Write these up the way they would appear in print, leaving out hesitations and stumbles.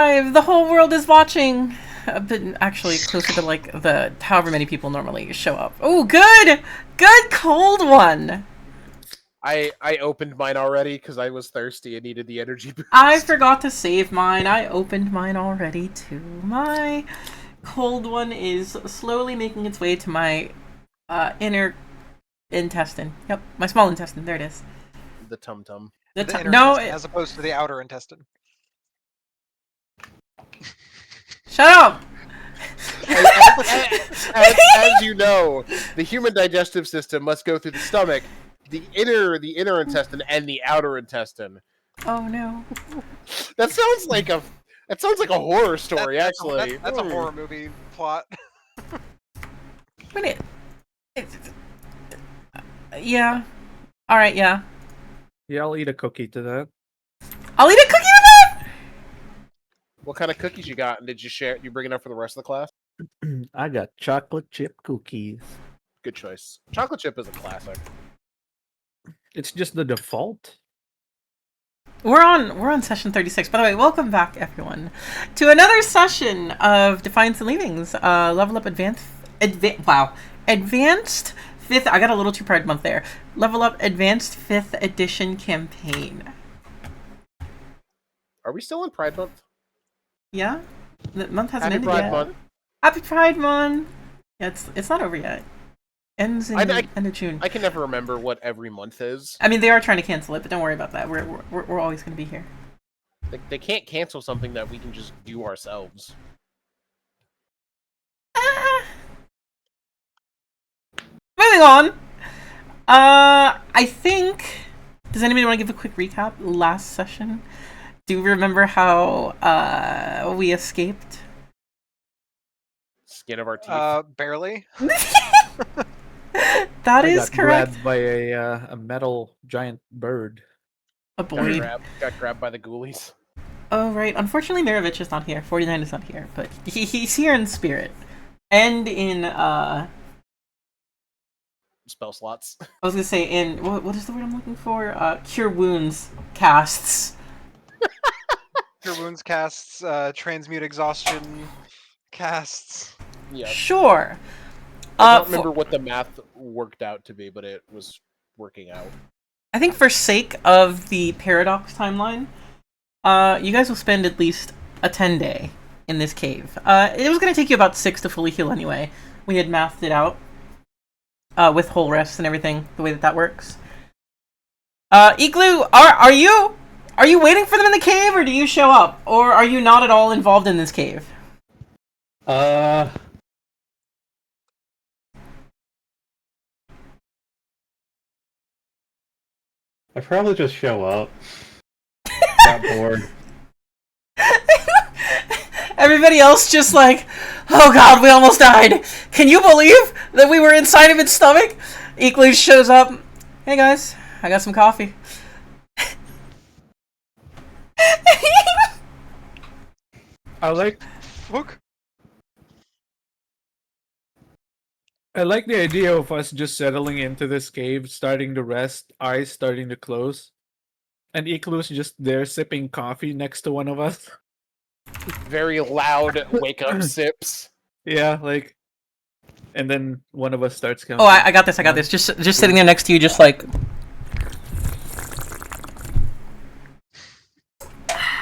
Live, the whole world is watching. But actually, closer to like the however many people normally show up. Oh, good cold one. I opened mine already because I was thirsty and needed the energy boost. I forgot to save mine. I opened mine already too. My cold one is slowly making its way to my inner intestine. Yep, my small intestine. There it is. The tum tum. The inner No, intestine, as opposed to the outer intestine. shut up. As you know, the human digestive system must go through the stomach, the inner intestine, and the outer intestine. Oh no. That sounds like a horror story. That's actually, that's a horror movie plot. Wait, yeah. All right, yeah. Yeah, I'll eat a cookie to that. I'll eat a cookie with that. What kind of cookies you got? And did you share? You bring it up for the rest of the class? I got chocolate chip cookies. Good choice. Chocolate chip is a classic. It's just the default. We're on session 36. By the way, welcome back everyone to another session of Defiance and Leavings. Level up advanced 5th. I got a little too Pride Month there. Level up advanced 5th edition campaign. Are we still in Pride Month? Yeah, the month hasn't Happy ended Pride yet. Month. Happy Pride Month. Yeah, it's not over yet. Ends in end of June. I can never remember what every month is. I mean, they are trying to cancel it, but don't worry about that. We're always going to be here. They can't cancel something that we can just do ourselves. Moving on. I think. Does anybody want to give a quick recap? Last session. Do you remember how we escaped? Skin of our teeth. Barely. That I is got correct. grabbed by a metal giant bird. A boy. Got grabbed by the ghoulies. Oh right. Unfortunately, Mirovich is not here. 49 is not here, but he's here in spirit, and in Spell slots. I was gonna say in what is the word I'm looking for? Cure wounds casts. Cure wounds casts, transmute exhaustion casts. Yeah. Sure. I don't remember what the math worked out to be, but it was working out. I think for sake of the paradox timeline, you guys will spend at least a 10-day in this cave. It was going to take you about 6 to fully heal anyway. We had mathed it out with whole rests and everything, the way that works. Igloo, are you waiting for them in the cave, or do you show up, or are you not at all involved in this cave? I probably just show up. Got bored. Everybody else just like, oh god, we almost died. Can you believe that we were inside of its stomach? Igloo shows up. Hey guys, I got some coffee. I like Look. the idea of us just settling into this cave, starting to rest, eyes starting to close, and Igloo's just there sipping coffee next to one of us. Very loud wake up sips. Yeah, like, and then one of us starts coming. Oh, I got this. Just sitting there next to you, just like.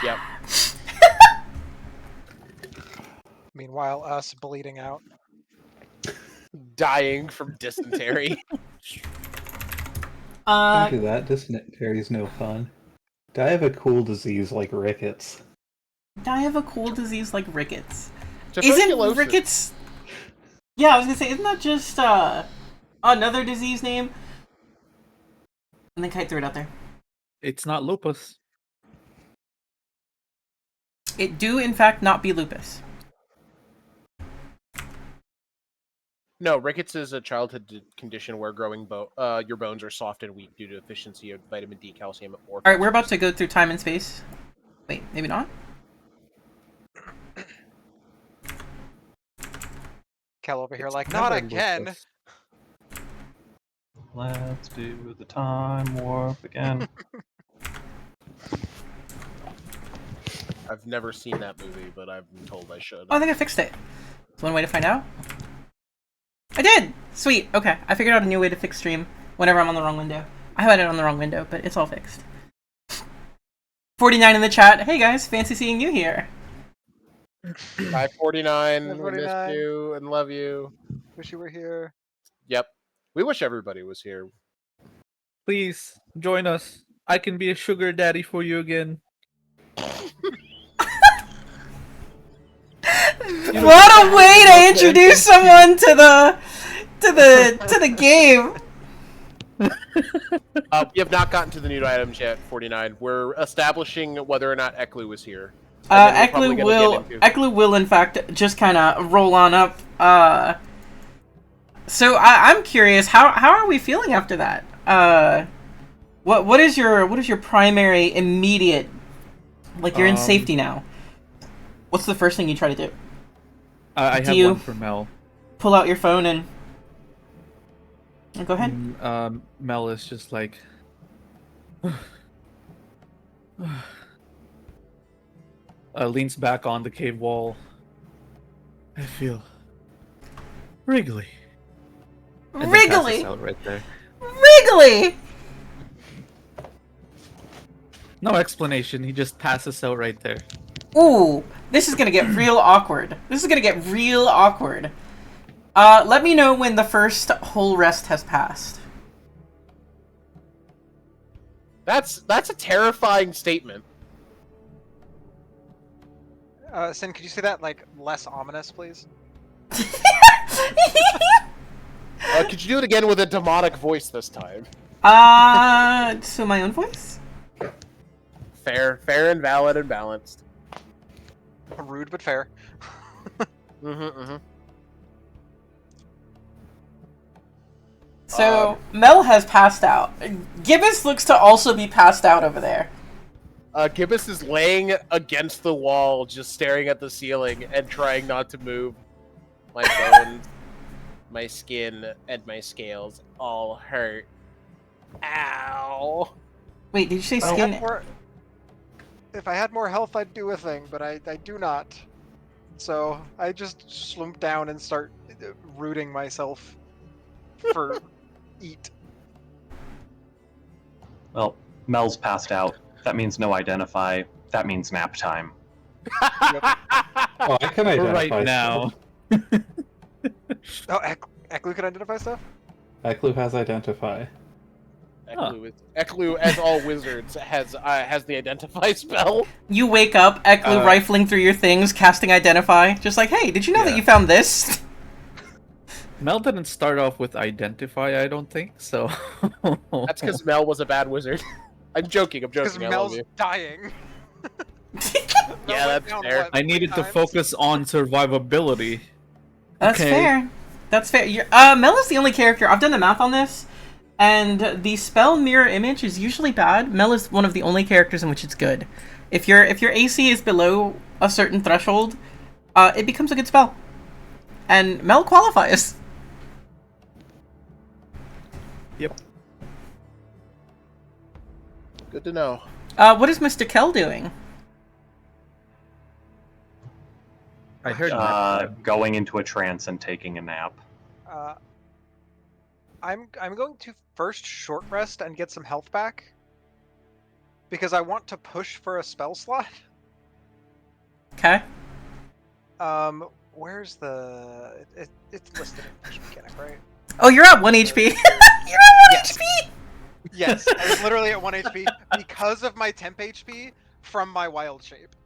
Yep. Meanwhile, us bleeding out. Dying from dysentery. Don't do that. Dysentery is no fun. Die of a cool disease like rickets. Die of a cool disease like rickets. Isn't Tuberculosis. rickets? Yeah, I was gonna say, isn't that just another disease name? And then Kite threw it out there. It's not lupus. It do in fact not be lupus. No, rickets is a childhood condition where your bones are soft and weak due to deficiency of vitamin D, calcium, or. All right, we're about to go through time and space. Wait, maybe not. Kel over here, It's like, not never again. lupus. Let's do the time warp again. I've never seen that movie, but I've been told I should. Oh, I think I fixed it. There's one way to find out. I did! Sweet, okay. I figured out a new way to fix stream whenever I'm on the wrong window. I had it on the wrong window, but it's all fixed. 49 in the chat. Hey guys, fancy seeing you here. Bye, 49. We 49. missed you and love you. Wish you were here. Yep. We wish everybody was here. Please join us. I can be a sugar daddy for you again. What a way to introduce someone to the game. We have not gotten to the new items yet, 49. We're establishing whether or not Eklu is here. And then we're probably gonna get into- Eklu will in fact just kind of roll on up. So I'm curious, how are we feeling after that? What is your primary immediate, like you're in safety now? What's the first thing you try to do? I have one for Mel. Pull out your phone and go ahead. Mel is just like leans back on the cave wall. I feel wriggly. And then Wriggly! passes out right there. Wriggly! No explanation, he just passes out right there. Ooh, this is gonna get real awkward. Let me know when the first whole rest has passed. That's a terrifying statement. Sin, could you say that like less ominous, please? Could you do it again with a demonic voice this time? So my own voice? Fair and valid and balanced. Rude but fair. So, Mel has passed out. Gibbous looks to also be passed out over there. Gibbous is laying against the wall, just staring at the ceiling and trying not to move. My bones, my skin, and my scales all hurt. Ow. Wait, did you say If I skin? had more- If I had more health, I'd do a thing, but I do not. So I just slump down and start rooting myself for eat. Well, Mel's passed out. That means no identify. That means nap time. Oh, I can identify Right now. Oh, Eklu can identify stuff? Eklu has identify. Eklu, as all wizards, has the identify spell. You wake up, Eklu rifling through your things, casting Identify. Just like, hey, did you know that you found this? Mel didn't start off with identify, I don't think, so... That's because Mel was a bad wizard. I'm joking. Because I love Mel's you. dying. Yeah, that's fair. I needed to times? focus on survivability. That's Okay. fair. That's fair. Mel is the only character. I've done the math on this, and the spell Mirror Image is usually bad. Mel is one of the only characters in which it's good. If your AC is below a certain threshold, it becomes a good spell. And Mel qualifies. Yep. Good to know. What is Mr. Kell doing? I heard Going into a trance and taking a nap. I'm going to first short rest and get some health back. Because I want to push for a spell slot. Okay. Where's the... It's listed in push mechanic, right? Oh, you're at 1 HP. You're at 1 HP! Yes, I was literally at 1 HP because of my temp HP from my wild shape.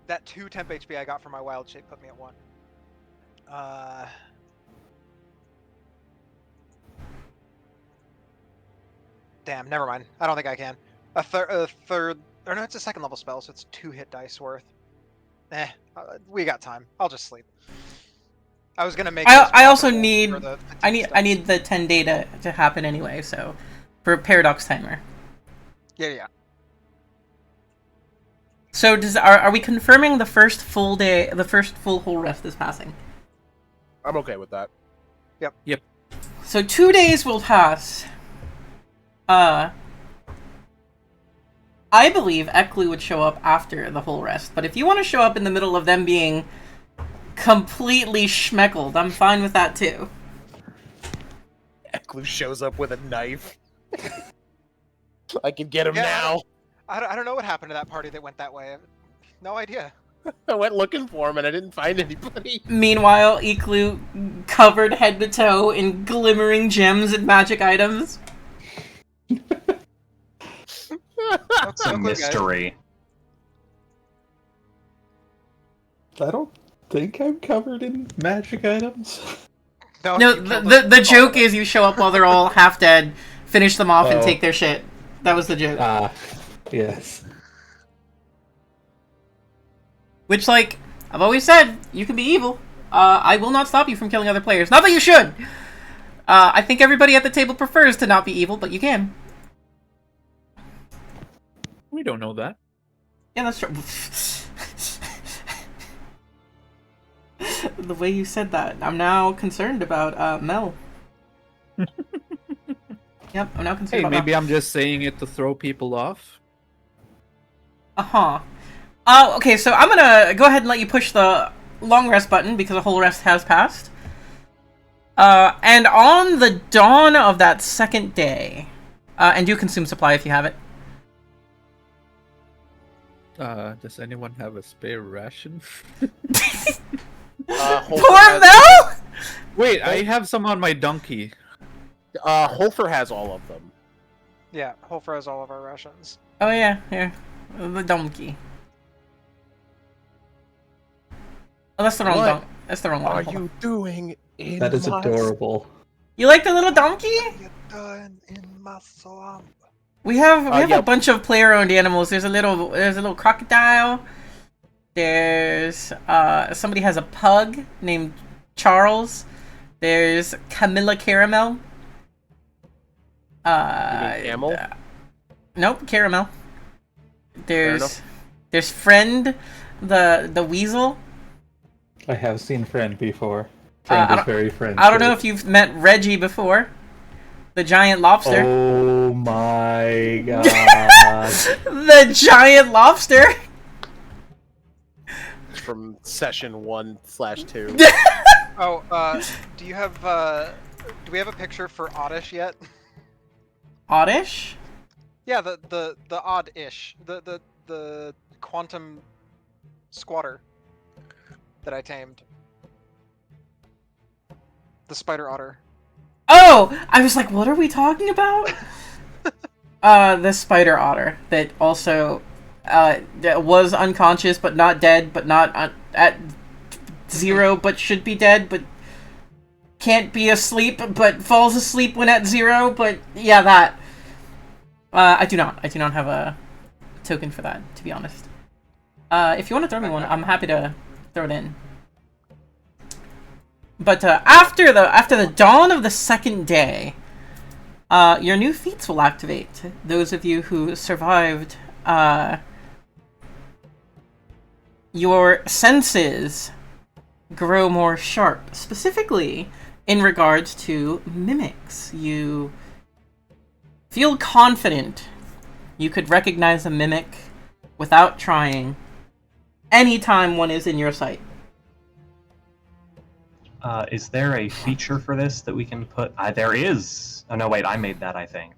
That 2 temp HP I got from my wild shape put me at 1. Damn, never mind. I don't think I can. A third, or no, it's a second level spell, so it's 2 hit dice worth. We got time. I'll just sleep. I was gonna make. I also need for the I need the 10 day to happen anyway. So for Paradox Timer. Yeah. So are we confirming the first full day, the first full whole rest is passing? I'm okay with that. Yep. So 2 days will pass. I I believe Eklu would show up after the whole rest, but if you want to show up in the middle of them being completely schmeckled, I'm fine with that too. Eklu shows up with a knife. I can get him Yeah. now. I don't know what happened to that party that went that way. No idea. I went looking for him and I didn't find anybody. Meanwhile, Eklu covered head to toe in glimmering gems and magic items. It's a mystery. I don't think I'm covered in magic items. No, you killed them the all. joke is you show up while they're all half dead, finish them off, and Oh. take their shit. That was the joke. Ah, yes. Which, like, I've always said, you can be evil. I will not stop you from killing other players. Not that you should! I think everybody at the table prefers to not be evil, but you can. We don't know that. Yeah, that's true. The way you said that, I'm now concerned about Mel. Yep, I'm now concerned Hey, about maybe Mel. I'm just saying it to throw people off. Uh-huh. Okay, so I'm gonna go ahead and let you push the long rest button because a whole rest has passed. And on the dawn of that second day, and do consume supply if you have it. Does anyone have a spare ration? Holfer Poor has, Mel! Wait, I have some on my donkey. Holfer has all of them. Yeah, Holfer has all of our rations. Oh yeah, here. The donkey. Oh, that's the wrong What donkey. That's the wrong one. Are Hold on. you doing in That is my... adorable. You like the little donkey? You're done in my swamp. We have a yep. bunch of player-owned animals. There's a little crocodile. There's somebody has a pug named Charles. There's Camilla Caramel. You mean camel? Nope, Caramel. There's enough. Friend, the weasel. I have seen Friend before. I Friend is don't- very friendly. I don't know if you've met Reggie before. The giant lobster. Oh my god. The giant lobster. From session 1/2. Oh, do you have do we have a picture for Oddish yet? Oddish? Yeah, the odd-ish, the quantum squatter that I tamed. The spider otter. Oh! I was like, what are we talking about? The spider otter that also that was unconscious but not dead, but not at 0 but should be dead, but can't be asleep but falls asleep when at 0, but yeah, that. I do not have a token for that, to be honest. If you want to throw me one, I'm happy to throw it in. But after the dawn of the second day, your new feats will activate. Those of you who survived, your senses grow more sharp, specifically in regards to mimics. You feel confident you could recognize a mimic without trying anytime one is in your sight. Is there a feature for this that we can put? There is. Oh no, wait, I made that, I think.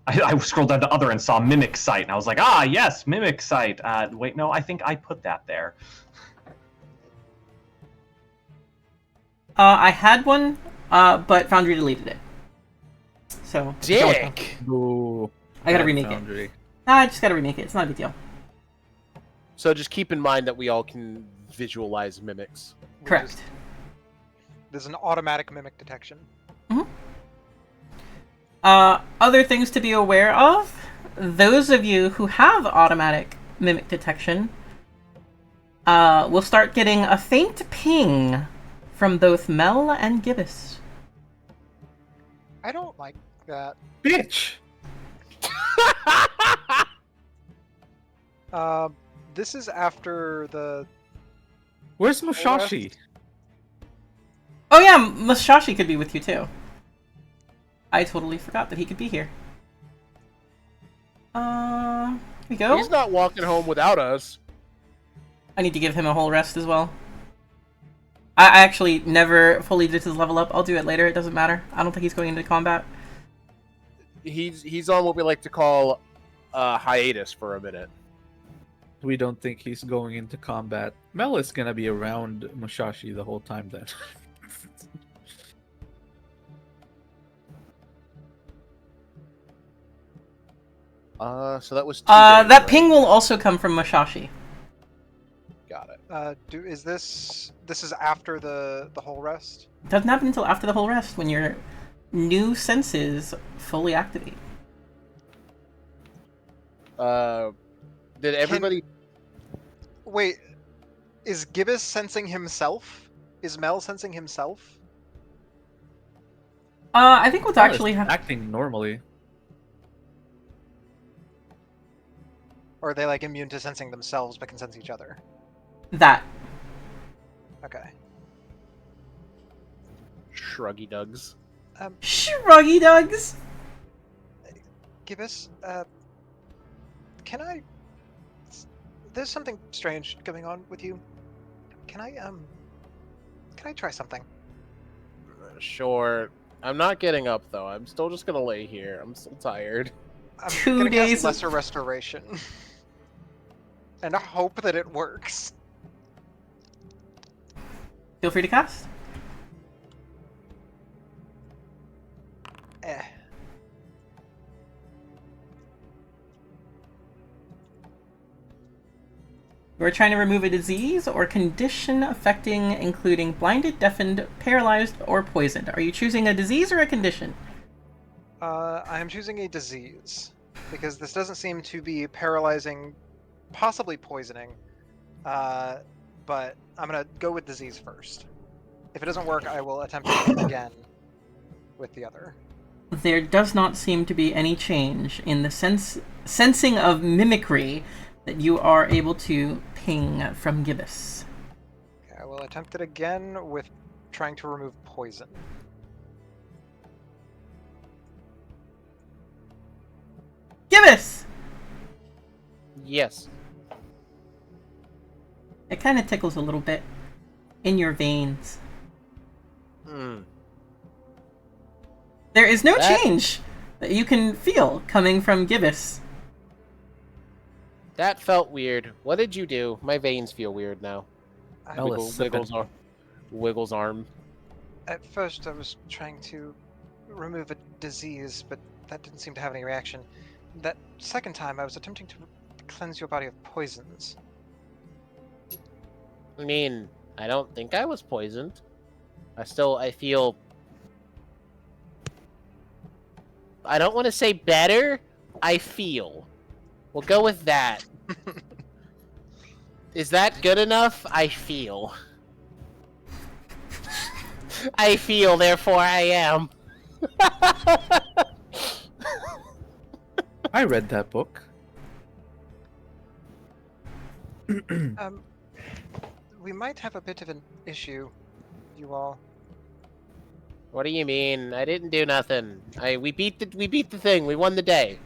I scrolled down to other and saw Mimic Site, and I was like, ah, yes, Mimic Site. Wait, no, I think I put that there. I had one, but Foundry deleted it. So, Dick! Ooh, I gotta bad remake it. Foundry. I just gotta remake it. It's not a big deal. So just keep in mind that we all can visualize mimics. Correct. There's an automatic mimic detection. Other things to be aware of. Those of you who have automatic mimic detection will start getting a faint ping from both Mel and Gibbous. I don't like that. Bitch! This is after the. Where's Mushashi? Oh yeah, Musashi could be with you too. I totally forgot that he could be here. Here we go. He's not walking home without us. I need to give him a whole rest as well. I actually never fully did his level up. I'll do it later. It doesn't matter. I don't think he's going into combat. He's on what we like to call hiatus for a minute. We don't think he's going into combat. Mel is gonna be around Musashi the whole time then. So that was 2 days, That right? ping will also come from Musashi. Got it. Is this is after the whole rest? It doesn't happen until after the whole rest when your new senses fully activate. Did everybody? Wait, is Gibbous sensing himself? Is Mel sensing himself? I think what's Mel is actually acting normally. Or are they like immune to sensing themselves but can sense each other? that. Okay. Shruggy Dugs. Shruggy Dugs! Gibbous, can I... There's something strange going on with you. Can I try something? Sure. I'm not getting up though. I'm still just gonna lay here. I'm still tired. I'm 2 gonna days cast Lesser Restoration. And I hope that it works. Feel free to cast. Eh. We're trying to remove a disease or condition affecting, including blinded, deafened, paralyzed, or poisoned. Are you choosing a disease or a condition? I am choosing a disease. Because this doesn't seem to be paralyzing, possibly poisoning. But I'm gonna go with disease first. If it doesn't work, I will attempt it again with the other. There does not seem to be any change in the sensing of mimicry that you are able to ping from Gibbous. Okay, I will attempt it again with trying to remove poison. Gibbous! Yes. It kind of tickles a little bit in your veins. Hmm. There is no That- change that you can feel coming from Gibbous. That felt weird. What did you do? My veins feel weird now. Mel is sipping. Wiggles arm. At first, I was trying to remove a disease, but that didn't seem to have any reaction. That second time, I was attempting to cleanse your body of poisons. I mean, I don't think I was poisoned. I feel... I don't want to say better. I feel. We'll go with that. Is that good enough? I feel. I feel, therefore I am. I read that book. We might have a bit of an issue, you all. What do you mean? I didn't do nothing. We beat the thing. We won the day.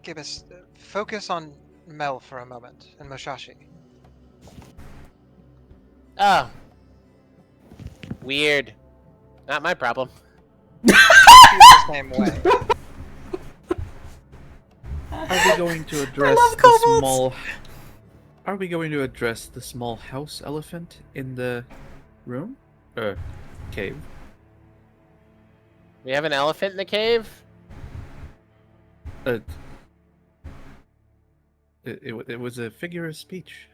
Gibbous, focus on Mel for a moment, and Musashi. Oh. Weird. Not my problem. Feel the same way. Are we going to address love the kobolds! small? Are we going to address the small house elephant in the room? Cave. We have an elephant in the cave? It was a figure of speech.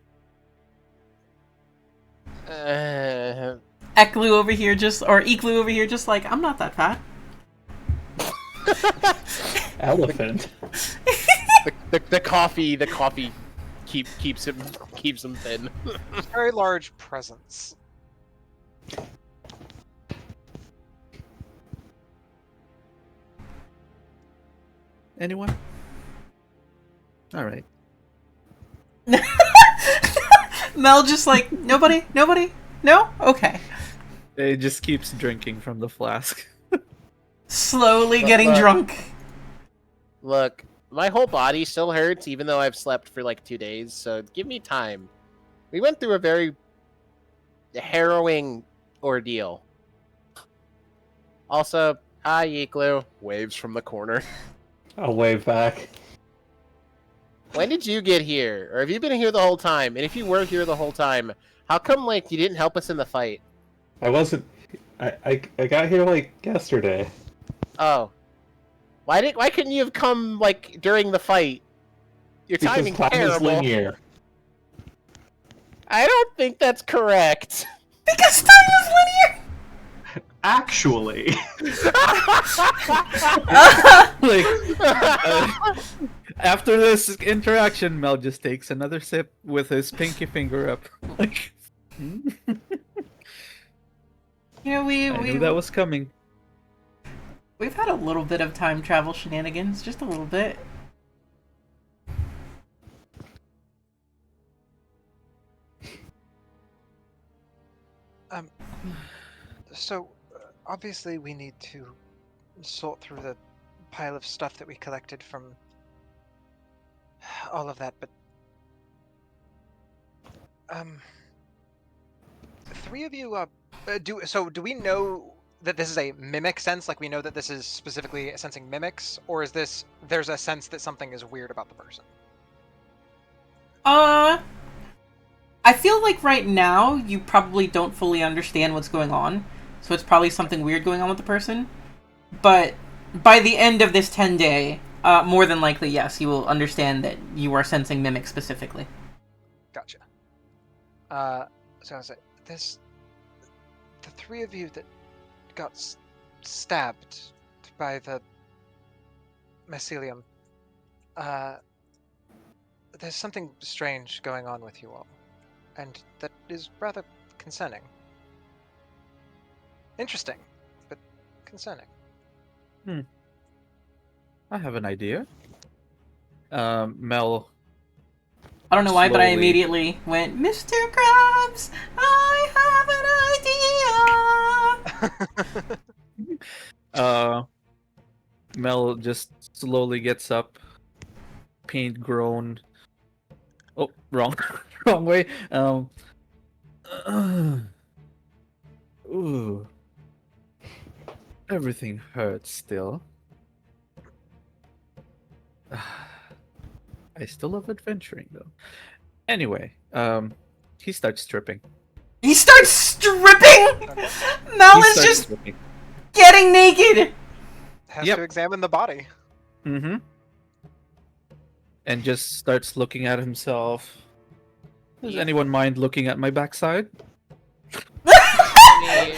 Eklu over here Eklu over here just like, I'm not that fat. Elephant. The coffee keeps him thin. Very large presence. Anyone? All right. Mel just like, nobody? No? Okay. It just keeps drinking from the flask. Slowly getting Look. drunk. Look, My whole body still hurts, even though I've slept for like 2 days. So give me time. We went through a very harrowing ordeal. Also, hi, Yiklu. Waves from the corner. I'll wave back. When did you get here? Or have you been here the whole time? And if you were here the whole time, how come, like, you didn't help us in the fight? I wasn't. I got here like yesterday. Oh. Why couldn't you have come, like, during the fight? Your Because timing's time is terrible. linear. I don't think that's correct. Because time is linear! Actually, Like, after this interaction, Mel just takes another sip with his pinky finger up. Like, You know, I knew that was coming. we've had a little bit of time travel shenanigans, just a little bit. So, obviously we need to sort through the pile of stuff that we collected from all of that, but three of you do we know that this is a mimic sense? Like, we know that this is specifically sensing mimics, or is there's a sense that something is weird about the person? I feel like right now you probably don't fully understand what's going on, so it's probably something weird going on with the person. But by the end of this 10-day, more than likely, yes, you will understand that you are sensing mimics specifically. Gotcha. So I was like, the three of you that got stabbed by the mycelium. There's something strange going on with you all, and that is rather concerning. Interesting, but concerning. I have an idea. Mel. I don't know why, but I Slowly. immediately went, Mr. Krabs, I have an idea! Mel just slowly gets up, pain grown. Oh, wrong, wrong way. Ooh, everything hurts still. I still love adventuring though. Anyway, he starts stripping. He starts stripping! Mel He is starts just stripping. getting naked! Has Yep. to examine the body. Mm-hmm. And just starts looking at himself. Does anyone mind looking at my backside?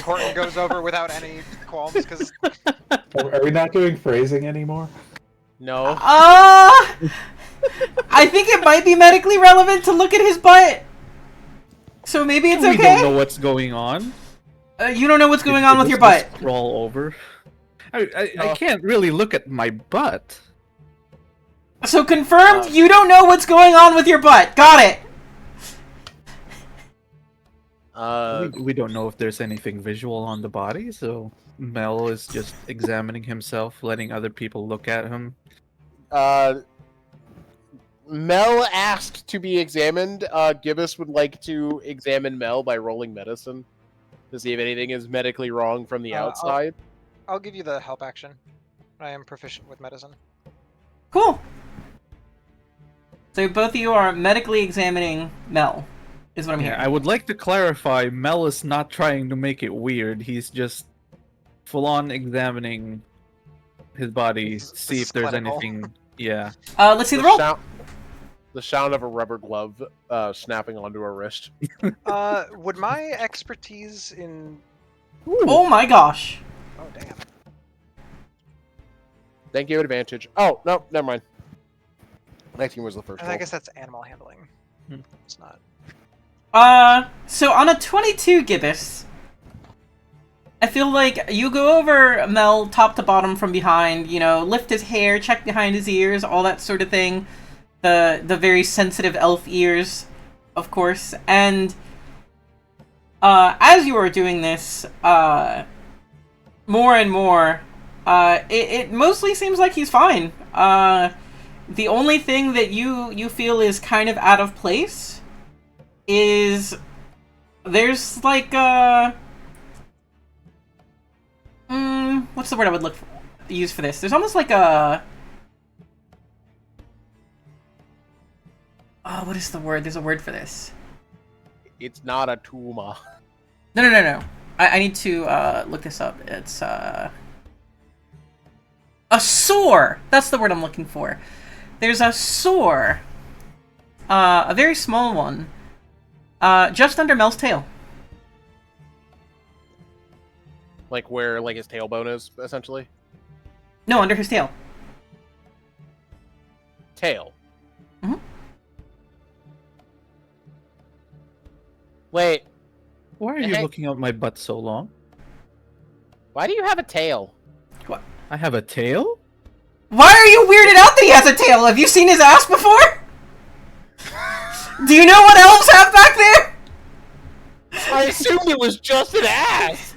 Horton goes over without any qualms because Are we not doing phrasing anymore? No. I think it might be medically relevant to look at his butt. So maybe it's We okay? don't know what's going on. You don't know what's going on with Did your this just butt. Crawl over. I can't really look at my butt. So confirmed, you don't know what's going on with your butt. Got it. We don't know if there's anything visual on the body, so Mel is just examining himself, letting other people look at him. Mel asked to be examined. Gibbous would like to examine Mel by rolling medicine to see if anything is medically wrong from the outside. I'll give you the help action. I am proficient with medicine. Cool. So both of you are medically examining Mel, is what I'm Yeah, hearing. I would like to clarify, Mel is not trying to make it weird. He's just full-on examining his body, This see is if there's clinical. anything. Yeah. Let's see the roll. The sound of a rubber glove snapping onto a wrist. Would my expertise in... Oh my gosh. Oh, damn. Thank you, advantage. Oh, no, never mind. 19 was the first roll. I guess that's animal handling. It's not. So on a 22, Gibbous, I feel like you go over Mel top to bottom from behind, you know, lift his hair, check behind his ears, all that sort of thing. The very sensitive elf ears, of course. And as you are doing this, more and more, it mostly seems like he's fine. The only thing that you feel is kind of out of place is there's like what's the word I would use for this? There's almost like a what is the word? There's a word for this. It's not a tumor. No. I need to look this up. It's a sore. That's the word I'm looking for. There's a sore, a very small one, just under Mel's tail. Like where like his tailbone is, essentially. No, under his tail. Tail. Mm-hmm. Wait, Why are you Hey. looking at my butt so long? why do you have a tail? What? I have a tail? Why are you weirded out that he has a tail? Have you seen his ass before? Do you know what elves have back there? I assumed it was just an ass.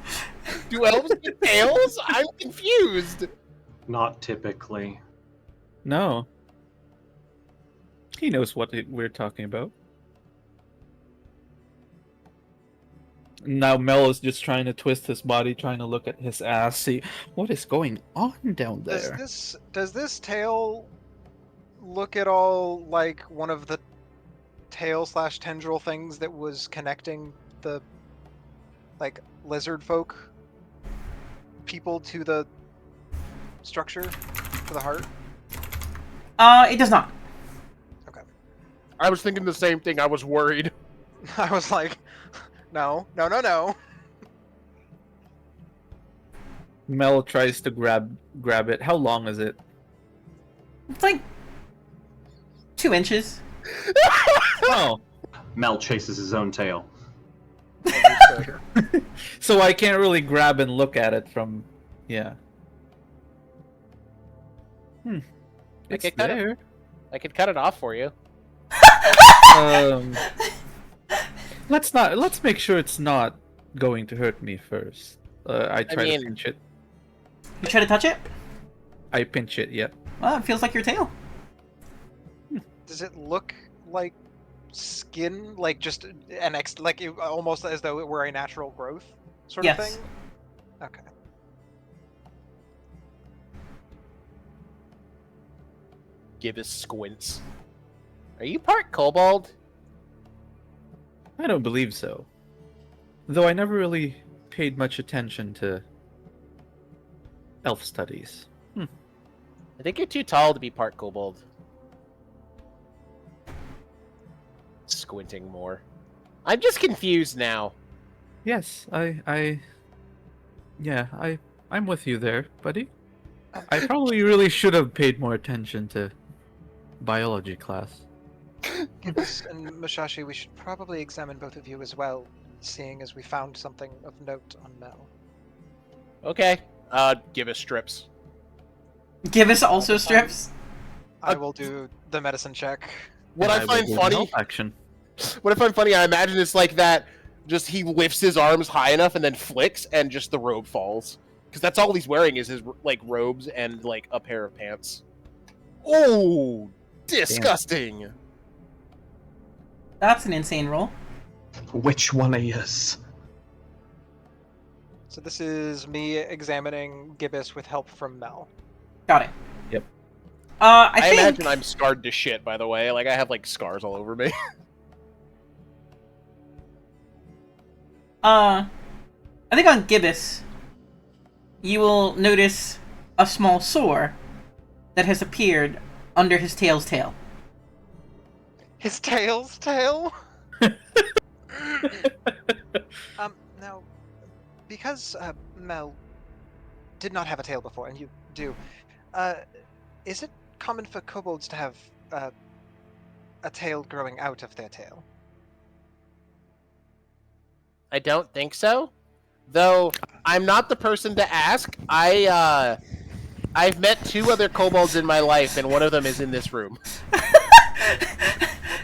Do elves get tails? I'm confused. Not typically. No. He knows what we're talking about. Now Mel is just trying to twist his body, trying to look at his ass, see what is going on down there. Does this tail look at all like one of the tail/tendril things that was connecting the like lizard folk people to the structure, to the heart? It does not. I was thinking the same thing. I was worried. I was like, no. Mel tries to grab it. How long is it? It's like 2 inches. Oh, Mel chases his own tail. so I can't really grab and look at it from. Yeah. It's could cut it. there. I could cut it off for you. Let's make sure it's not going to hurt me first. I try mean- to pinch it. You try to touch it? I pinch it, yep. Well, it feels like your tail. Does it look like skin, like just almost as though it were a natural growth sort of Yes. thing? Okay. Gibbous squints. Are you part kobold? I don't believe so. Though I never really paid much attention to elf studies. I think you're too tall to be part kobold. Squinting more. I'm just confused now. Yes, I'm with you there, buddy. I probably really should have paid more attention to biology class. Gibbous and Mushashi, we should probably examine both of you as well, seeing as we found something of note on Mel. Okay. Give us strips. Give us also strips. I will do the medicine check. What I will find do funny, help action. what I find funny, I imagine it's like that. Just he lifts his arms high enough and then flicks, and just the robe falls. Because that's all he's wearing is his like robes and like a pair of pants. Oh, disgusting! That's an insane roll. Which one of yous? So this is me examining Gibbous with help from Mel. Got it. Yep. I think... imagine I'm scarred to shit. By the way, like I have like scars all over me. I think on Gibbous, you will notice a small sore that has appeared under his tail's tail. His tail's tail? Now, because Mel did not have a tail before, and you do, is it common for kobolds to have a tail growing out of their tail? I don't think so. Though I'm not the person to ask. I've met 2 other kobolds in my life, and one of them is in this room.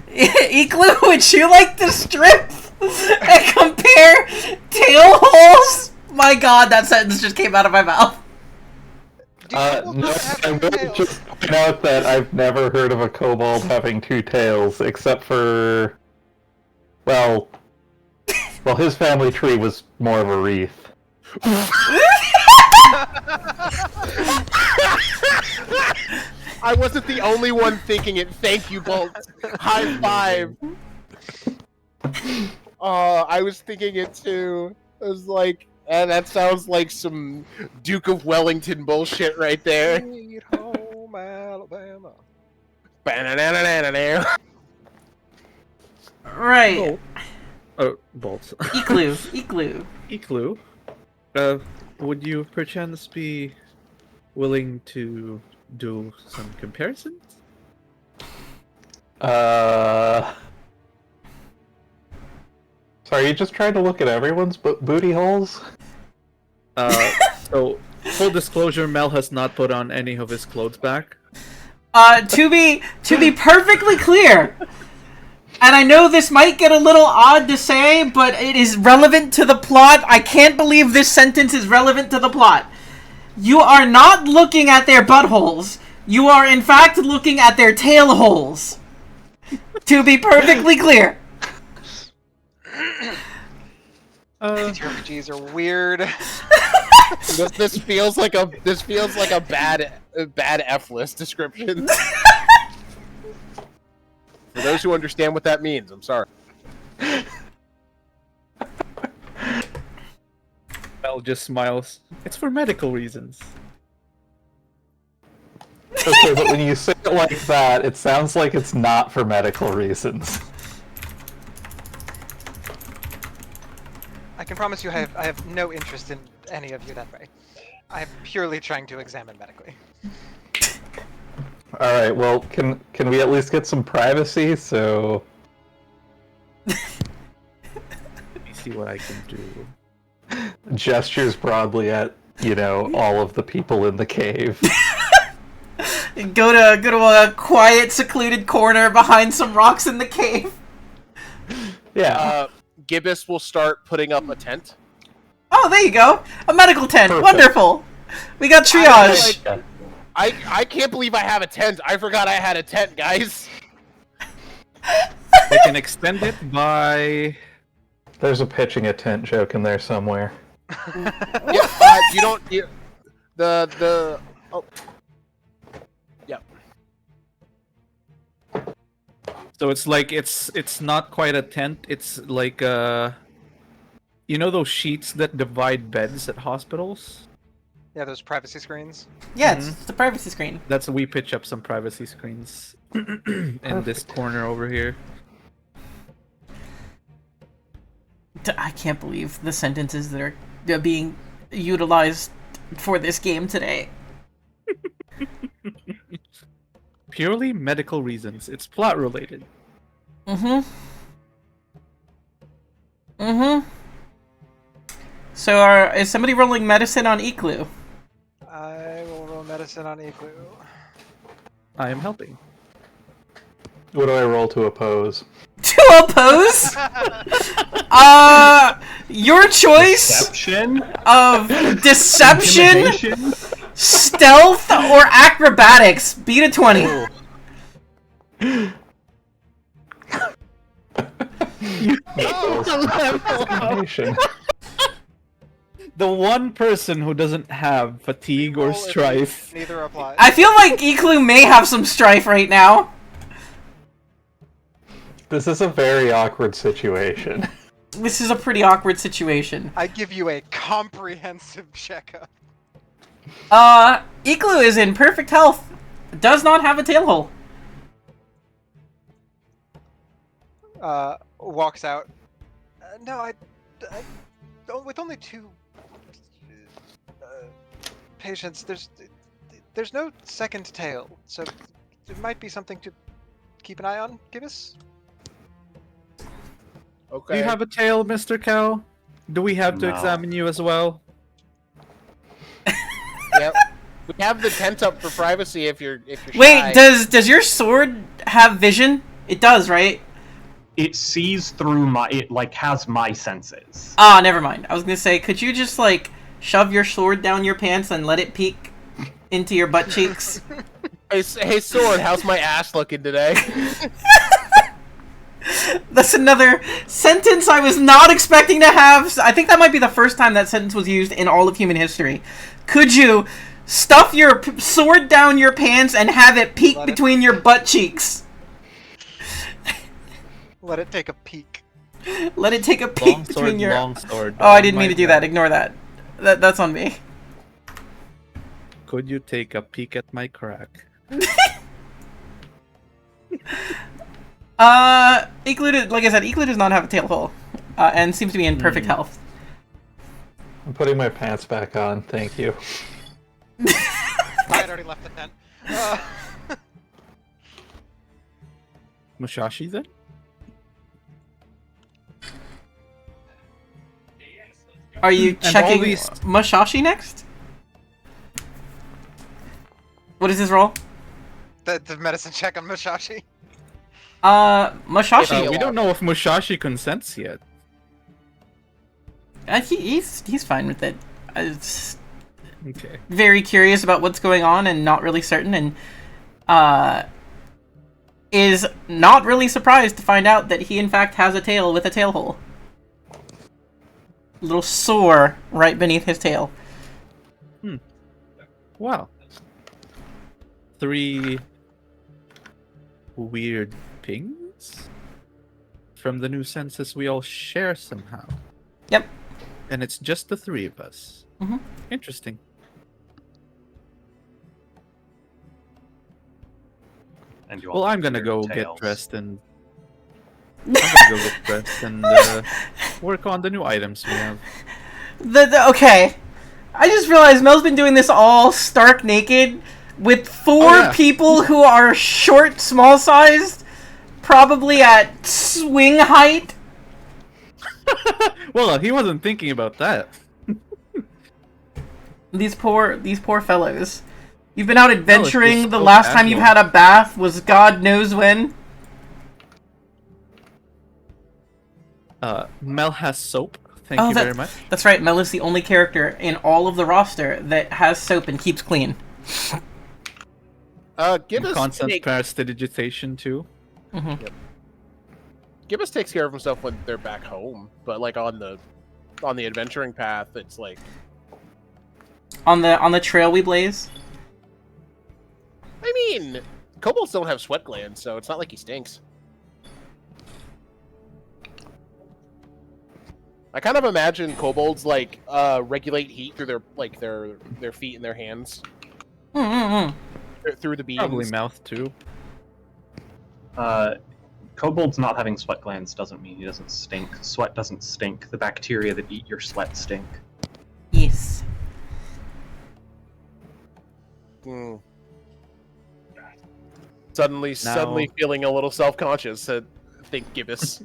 Iklu, would you like to strip and compare tail holes? My god, that sentence just came out of my mouth. Do kobolds No, not have I will tails? just point out that I've never heard of a kobold having two tails, except for, well, his family tree was more of a wreath. I wasn't the only one thinking it. Thank you, Bolt. High five. Oh, I was thinking it too. I was like, that sounds like some Duke of Wellington bullshit right there. Sweet home Alabama. Ba-na-na-na-na-na. Right. Bolts. Igloo. Igloo. Would you perchance be willing to do some comparisons? Sorry, you just tried to look at everyone's booty holes? So, full disclosure, Mel has not put on any of his clothes back. To be perfectly clear, and I know this might get a little odd to say, but it is relevant to the plot. I can't believe this sentence is relevant to the plot. You are not looking at their buttholes. You are, in fact, looking at their tail holes. To be perfectly clear. These RPGs are weird. This feels like a bad F list description. For those who understand what that means, I'm sorry. Mel just smiles. It's for medical reasons. Okay, but when you say it like that, it sounds like it's not for medical reasons. I can promise you I have no interest in any of you that way. I am purely trying to examine medically. Alright, well, can we at least get some privacy, so... Let me see what I can do. Gestures broadly at, all of the people in the cave. Go to a quiet, secluded corner behind some rocks in the cave. Yeah. Gibbous will start putting up a tent. Oh, there you go. A medical tent. Perfect. Wonderful. We got triage. I can't believe I have a tent. I forgot I had a tent, guys. I can extend it by... There's a pitching a tent joke in there somewhere. Yeah, you don't... Oh. Yep. So it's like, it's not quite a tent, it's like, you know those sheets that divide beds at hospitals? Yeah, those privacy screens. Yeah, it's the privacy screen. We pitch up some privacy screens in this corner over here. I can't believe the sentences that are being utilized for this game today. Purely medical reasons. It's plot related. So is somebody rolling medicine on Igloo? I will roll medicine on Igloo. I am helping. What do I roll to oppose? To oppose? Your choice Deception? of deception, Intimidation? stealth, or acrobatics. Beat a 20. The one person who doesn't have fatigue or Roll if strife. Neither applies. I feel like Igloo may have some strife right now. This is a very awkward situation. This is a pretty awkward situation. I give you a comprehensive checkup. Igloo is in perfect health. Does not have a tail hole. Walks out. No, I with only two patients, there's no second tail, so it might be something to keep an eye on, Gibbous. Okay. Do you have a tail, Mr. Cow? Do we have to No. examine you as well? Yep. We have the tent up for privacy if you're Wait, shy. does your sword have vision? It does, right? It sees through it like has my senses. Ah, never mind. I was gonna say, could you just like shove your sword down your pants and let it peek into your butt cheeks? Hey, Sword, how's my ass looking today? That's another sentence I was not expecting to have. I think that might be the first time that sentence was used in all of human history. Could you stuff your sword down your pants and have it peek between your butt cheeks? Let it take a peek. Let it take a peek Long between sword, your... long sword. Oh, I didn't mean to do that. Ignore that. That's on me. Could you take a peek at my crack? Igloo, like I said, Igloo does not have a tail hole, and seems to be in perfect health. I'm putting my pants back on. Thank you. I had already left the tent. Musashi then? Are you And checking all these- Musashi next? What is his role? The medicine check on Musashi. Musashi. We don't know if Musashi consents yet. He's fine with it. It's Okay. very curious about what's going on and not really certain, and is not really surprised to find out that he in fact has a tail with a tail hole. A little sore right beneath his tail. Wow. 3 weird pings from the new census we all share somehow. Yep. And it's just the 3 of us. Mhm. Interesting. And you Well, all I'm gonna have go weird get tails. dressed and I'm gonna go get dressed and work on the new items we have. Okay. I just realized Mel's been doing this all stark naked with 4 Oh, yeah. people who are short, small-sized, probably at swing height. Well, he wasn't thinking about that. These poor fellows. You've been out adventuring. just The so last time you've casual. had a bath was God knows when. Mel has soap. Thank you very much. That's right. Mel is the only character in all of the roster that has soap and keeps clean. Gibbous Constant prestidigitation too. Gibbous takes care of himself when they're back home, but like on the adventuring path, it's like On the trail we blaze. I mean, kobolds don't have sweat glands, so it's not like he stinks. I kind of imagine kobolds like regulate heat through their feet and their hands through the beams. Probably mouth too. Kobolds not having sweat glands doesn't mean he doesn't stink. Sweat doesn't stink. The bacteria that eat your sweat stink. Yes. Hmm. Suddenly feeling a little self-conscious. Think Gibbous.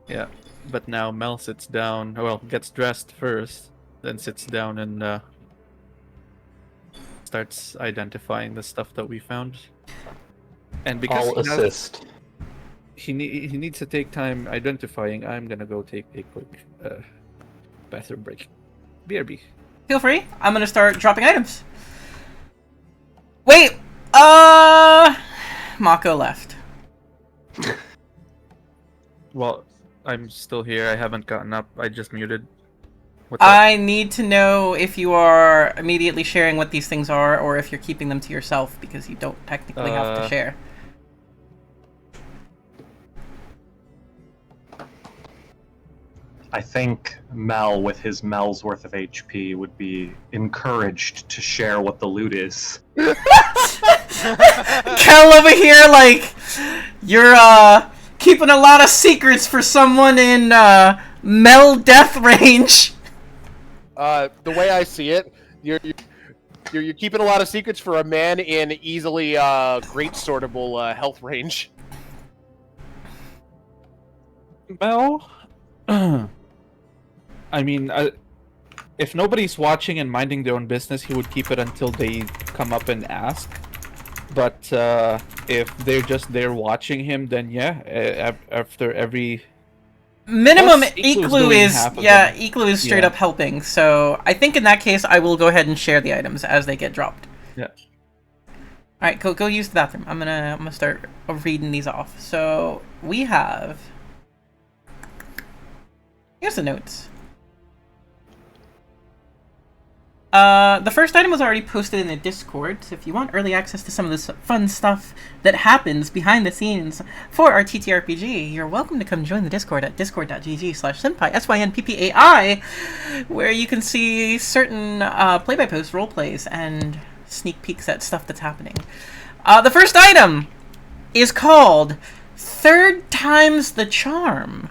Yeah, but now Mel sits down. Well, gets dressed first, then sits down and starts identifying the stuff that we found. And because I'll assist. he needs to take time identifying, I'm gonna go take a quick bathroom break. BRB. Feel free. I'm gonna start dropping items. Wait. Mako left. Well, I'm still here. I haven't gotten up. I just muted. What's up? I need to know if you are immediately sharing what these things are, or if you're keeping them to yourself because you don't technically have to share. I think Mel, with his Mel's worth of HP, would be encouraged to share what the loot is. Kel over here, like, you're keeping a lot of secrets for someone in Mel death range. The way I see it, you're keeping a lot of secrets for a man in easily great sortable health range. Mel? I mean, if nobody's watching and minding their own business, he would keep it until they come up and ask. But if they're just there watching him, then yeah, after every Minimum Plus, Iklu's Iklu doing is half of them. Iklu is straight Yeah. up helping. So I think in that case I will go ahead and share the items as they get dropped. Yeah. All right, go use the bathroom. I'm gonna start reading these off. So we have. Here's the notes. The first item was already posted in the Discord, so if you want early access to some of this fun stuff that happens behind the scenes for our TTRPG, you're welcome to come join the Discord at discord.gg/synpai, SYNPPAI, where you can see certain play-by-post role plays and sneak peeks at stuff that's happening. The first item is called Third Time's the Charm.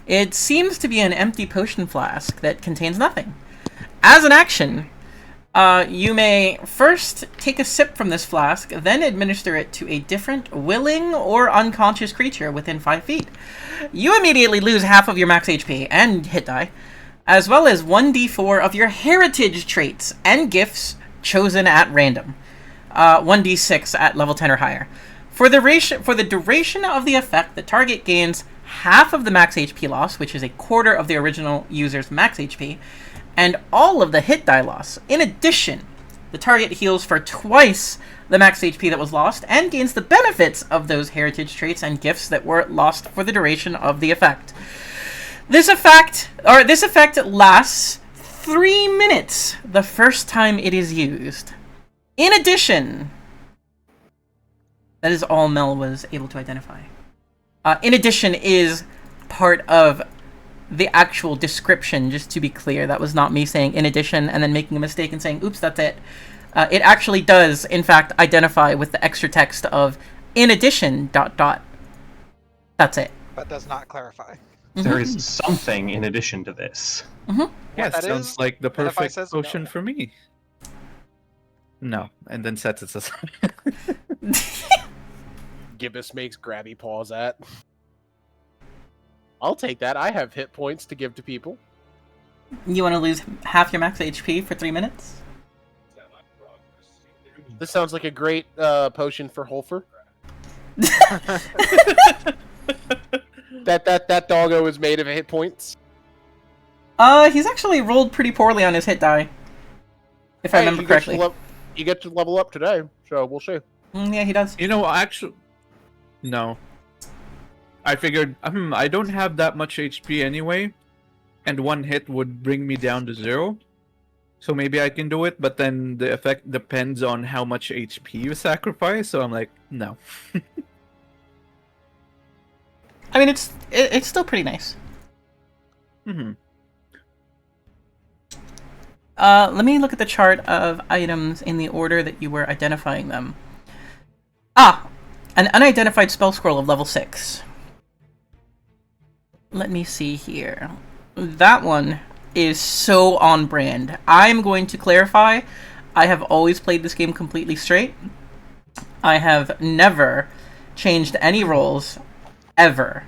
It seems to be an empty potion flask that contains nothing. As an action, you may first take a sip from this flask, then administer it to a different willing or unconscious creature within 5 feet. You immediately lose half of your max HP and hit die, as well as 1d4 of your heritage traits and gifts chosen at random. 1d6 at level 10 or higher. For the duration of the effect, the target gains half of the max HP loss, which is a quarter of the original user's max HP, and all of the hit die loss. In addition, the target heals for twice the max HP that was lost, and gains the benefits of those heritage traits and gifts that were lost for the duration of the effect. This effect lasts 3 minutes the first time it is used. In addition, that is all Mel was able to identify. In addition is part of the actual description, just to be clear. That was not me saying in addition and then making a mistake and saying, oops, that's it. It actually does, in fact, identify with the extra text of in addition ... That's it. But does not clarify. There is something in addition to this. Yeah, that sounds is, like the and if I perfect says potion no. for me. No, and then sets it aside. Gibbous makes grabby paws at. I'll take that. I have hit points to give to people. You want to lose half your max HP for 3 minutes? This sounds like a great potion for Holfer. That doggo is made of hit points. He's actually rolled pretty poorly on his hit die. If I remember correctly. You get to level up today, so we'll see. Yeah, he does. You know, actually, no. I figured, I don't have that much HP anyway, and one hit would bring me down to 0. So maybe I can do it, but then the effect depends on how much HP you sacrifice, so I'm like, no. I mean, it's still pretty nice. Let me look at the chart of items in the order that you were identifying them. An unidentified spell scroll of level 6. Let me see here. That one is so on brand. I'm going to clarify, I have always played this game completely straight. I have never changed any rolls, ever.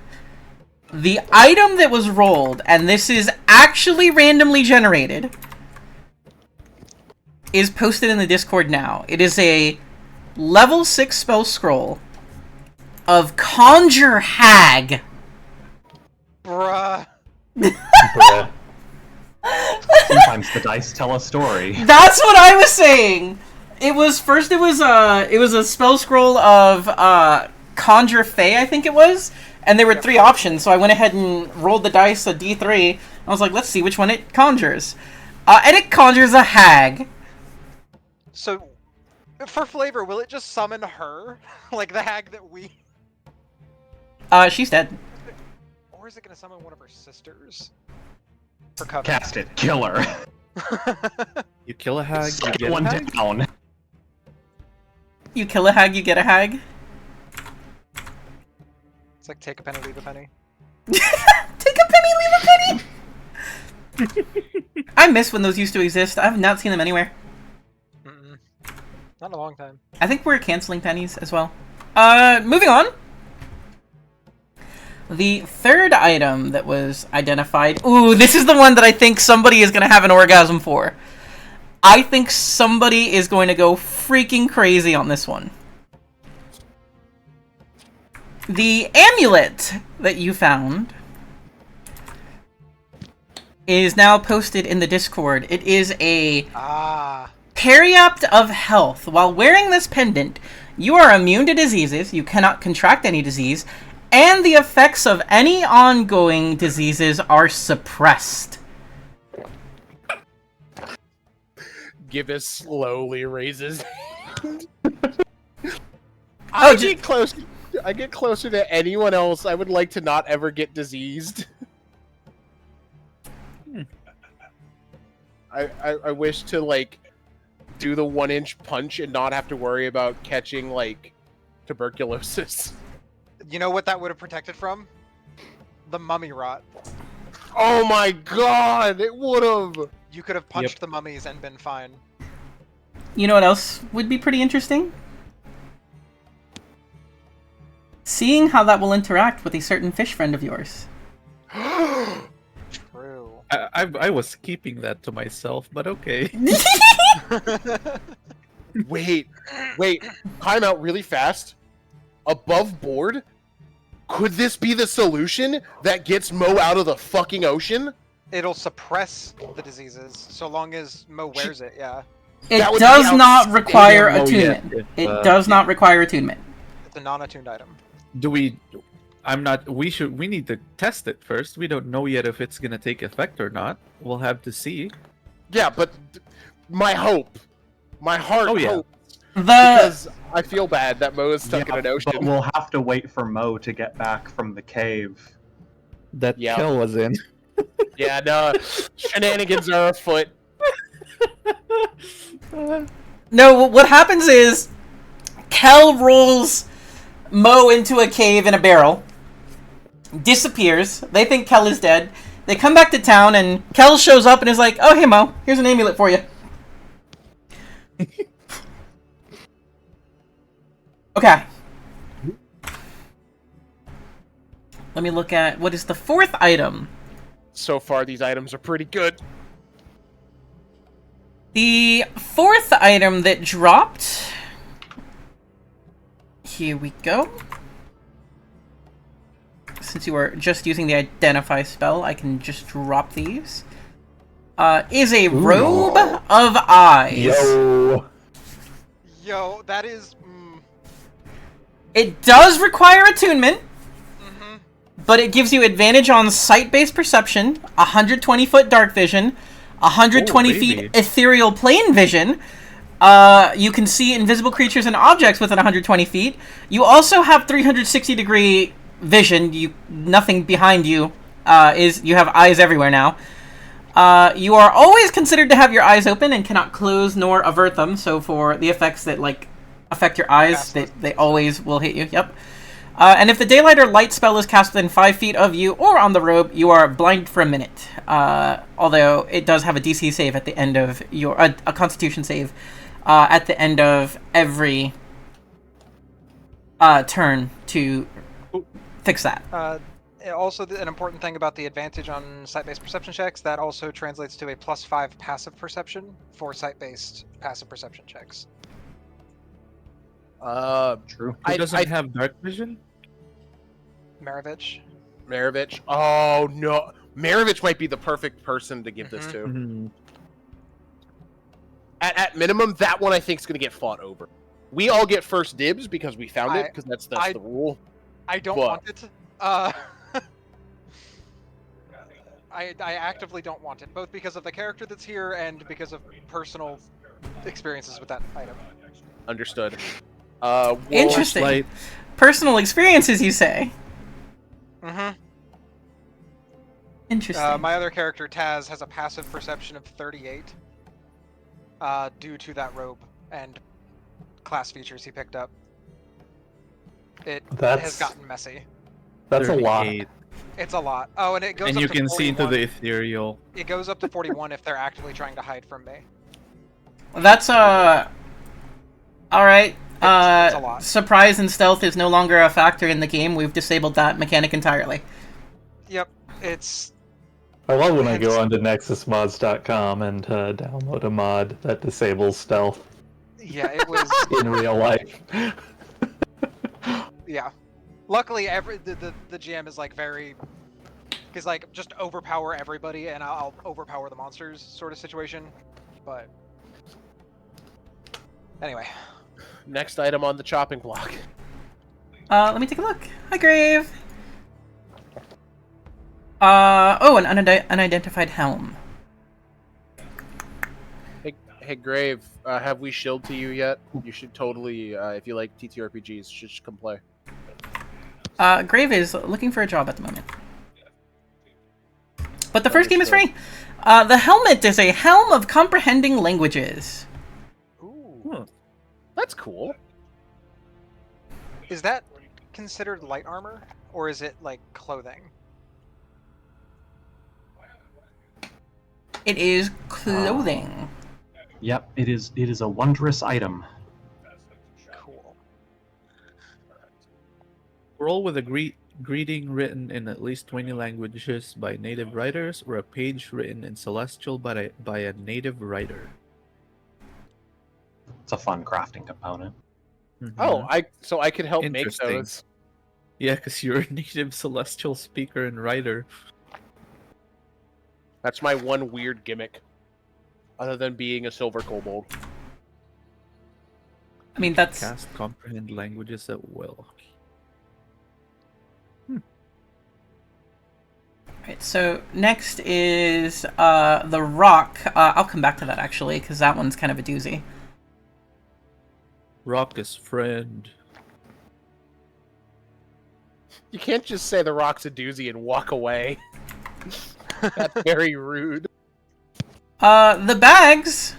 The item that was rolled, and this is actually randomly generated, is posted in the Discord now. It is a level 6 spell scroll of Conjure Hag. Bruh. Bruh. Sometimes the dice tell a story. That's what I was saying. It was a spell scroll of Conjure Fey, I think it was, and there were 3 options. So I went ahead and rolled the dice a d3. I was like, let's see which one it conjures, and it conjures a hag. So, for flavor, will it just summon her, like the hag that we? She's dead. Or is it gonna summon one of her sisters? For cover. Cast it, kill her. You kill a hag, you Set get one a hag? down. You kill a hag, you get a hag. It's like take a penny, leave a penny. Take a penny, leave a penny. I miss when those used to exist. I have not seen them anywhere. Not in a long time. I think we're canceling pennies as well. Moving on. The third item that was identified... Ooh, this is the one that I think somebody is going to have an orgasm for. I think somebody is going to go freaking crazy on this one. The amulet that you found is now posted in the Discord. It is a Ah. Periopt of Health. While wearing this pendant, you are immune to diseases, you cannot contract any disease, and the effects of any ongoing diseases are suppressed. Gibbous slowly raises. Oh, I get closer to anyone else. I would like to not ever get diseased. I wish to like do the 1-inch punch and not have to worry about catching like tuberculosis. You know what that would have protected from? The mummy rot. Oh my god, it would have. You could have punched the mummies and been fine. You know what else would be pretty interesting? Seeing how that will interact with a certain fish friend of yours. True. I was keeping that to myself, but okay. Wait, time out really fast. Above board? Could this be the solution that gets Mo out of the fucking ocean? It'll suppress the diseases so long as Mo wears it, yeah. It That would does be not require outstanding. Oh, yeah, attunement. if, It does not require attunement. It's a non-attuned item. Do we? I'm not. We should. We need to test it first. We don't know yet if it's gonna take effect or not. We'll have to see. Yeah, but my hope, my heart Oh, yeah. hopes, The because I feel bad that Mo is stuck in an ocean. But we'll have to wait for Mo to get back from the cave. That Yeah. Kel was in. Yeah, no, shenanigans are afoot. no, what happens is Kel rolls Mo into a cave in a barrel, disappears. They think Kel is dead. They come back to town, and Kel shows up and is like, "Oh, hey Mo, here's an amulet for you." Okay. Let me look at what is the fourth item. So far, these items are pretty good. The fourth item that dropped. Here we go. Since you were just using the identify spell, I can just drop these. Is a robe of eyes. Yo, that is... It does require attunement, but it gives you advantage on sight-based perception, 120-foot dark vision, 120 feet baby. ethereal plane vision. You can see invisible creatures and objects within 120 feet. You also have 360-degree vision. Nothing behind you you have eyes everywhere now. You are always considered to have your eyes open and cannot close nor avert them. So for the effects that affect your eyes, they always will hit you. Yep. And if the daylight or light spell is cast within 5 feet of you or on the robe, you are blind for a minute. Although it does have a DC save at the end of your a Constitution save at the end of every turn to fix that. Also, an important thing about the advantage on sight-based perception checks, that also translates to a +5 passive perception for sight-based passive perception checks. True. Who doesn't have dark vision? Maravich. Maravich. Oh no, Maravich might be the perfect person to give this to. Mm-hmm. At minimum, that one I think is going to get fought over. We all get first dibs because we found it, because that's the rule. I don't But- want it. I actively don't want it, both because of the character that's here and because of personal experiences with that item. Understood. Interesting. Flashlight. Personal experiences, you say? Mm-hmm. Interesting. My other character, Taz, has a passive perception of 38 due to that robe and class features he picked up. It has gotten messy. That's a lot. 38. It's a lot. Oh, and it goes And up you to can see into 41. the ethereal. It goes up to 41 if they're actively trying to hide from me. That's all right. It's a lot. Surprise and stealth is no longer a factor in the game. We've disabled that mechanic entirely. Yep, it's... I love when I go onto nexusmods.com and download a mod that disables stealth Yeah, it was... in real life. yeah. Luckily, the GM is like very Because like just overpower everybody and I'll overpower the monsters sort of situation. But anyway, Next item on the chopping block. Let me take a look. Hi, Grave. Oh, an unidentified helm. Hey Grave, have we shilled to you yet? You should totally, if you like TTRPGs, should come play. Grave is looking for a job at the moment. But the first game is free. The helmet is a helm of comprehending languages. Ooh, that's cool. is that considered light armor or is it like clothing? It is clothing. Yep, it is. It is a wondrous item. Cool. Roll with a greeting written in at least 20 languages by native writers, or a page written in Celestial by a native writer. It's a fun crafting component. Oh, so I could help make Interesting. those. Yeah, because you're a native Celestial speaker and writer. That's my one weird gimmick, other than being a silver kobold. I mean, that's... Cast comprehend languages at will. Right, so next is the rock. I'll come back to that actually, because that one's kind of a doozy. Rock is friend. You can't just say the rock's a doozy and walk away. That's very rude. The bags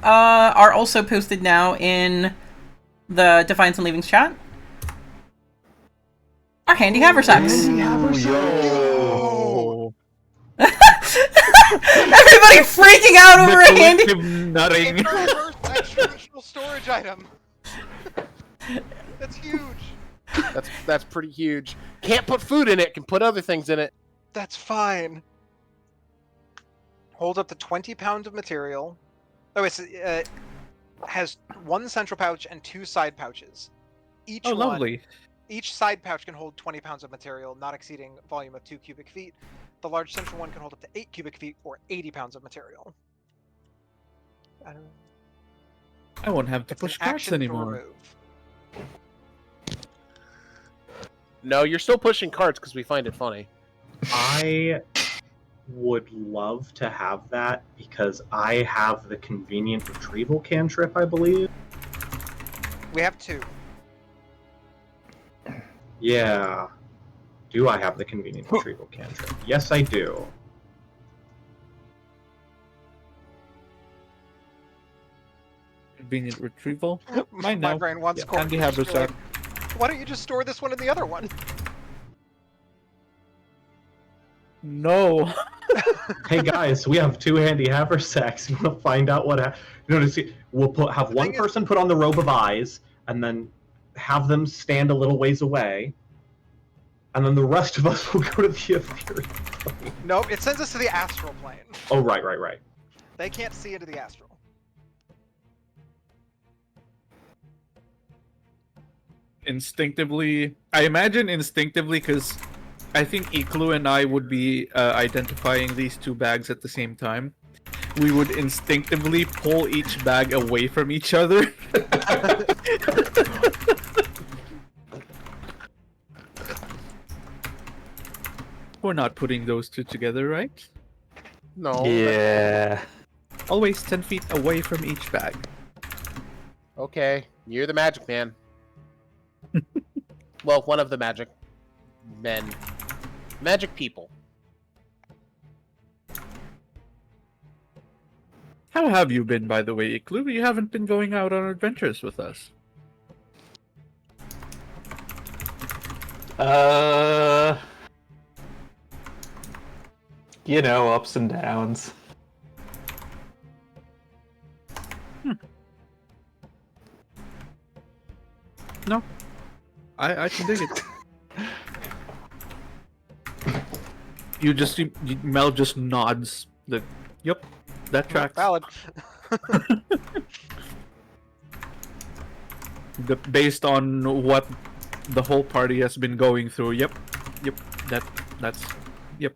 are also posted now in the Defiance and Leavings chat. Our handy haversacks. Yo. Everybody freaking out over a handy. Nutting. It's the first extra storage item. That's huge. That's pretty huge. Can't put food in it. Can put other things in it. That's fine. Holds up to 20 pounds of material. Oh, it's has one central pouch and 2 side pouches. Each Oh, one, lovely. Each side pouch can hold 20 pounds of material, not exceeding volume of 2 cubic feet. The large central one can hold up to 8 cubic feet or 80 pounds of material. I won't have to It's an push carts action to anymore. remove. No, you're still pushing carts because we find it funny. I would love to have that because I have the convenient retrieval cantrip, I believe. We have 2. Yeah. Do I have the convenient retrieval cantrip? Yes, I do. Convenient retrieval. Mine My now. brain wants Yeah, corn. Handy Just be haversack. like, why don't you just store this one in the other one? No. Hey guys, we have 2 handy haversacks. You want to find out what? To see, we'll have The one thing is- person put on the robe of eyes, and then have them stand a little ways away, and then the rest of us will go to the ethereal plane. Nope, it sends us to the astral plane. Oh, right. They can't see into the astral. Instinctively, I imagine instinctively, because I think Iklu and I would be identifying these 2 bags at the same time. We would instinctively pull each bag away from each other. We're not putting those 2 together, right? No. Yeah. Always 10 feet away from each bag. Okay, you're the magic man. Well, one of the magic men. Magic people. How have you been, by the way, Iklu? You haven't been going out on adventures with us. You know, ups and downs. No. I can dig it. Mel just nods. Yep, that tracks. Valid. Based on what the whole party has been going through. Yep, that's Yep.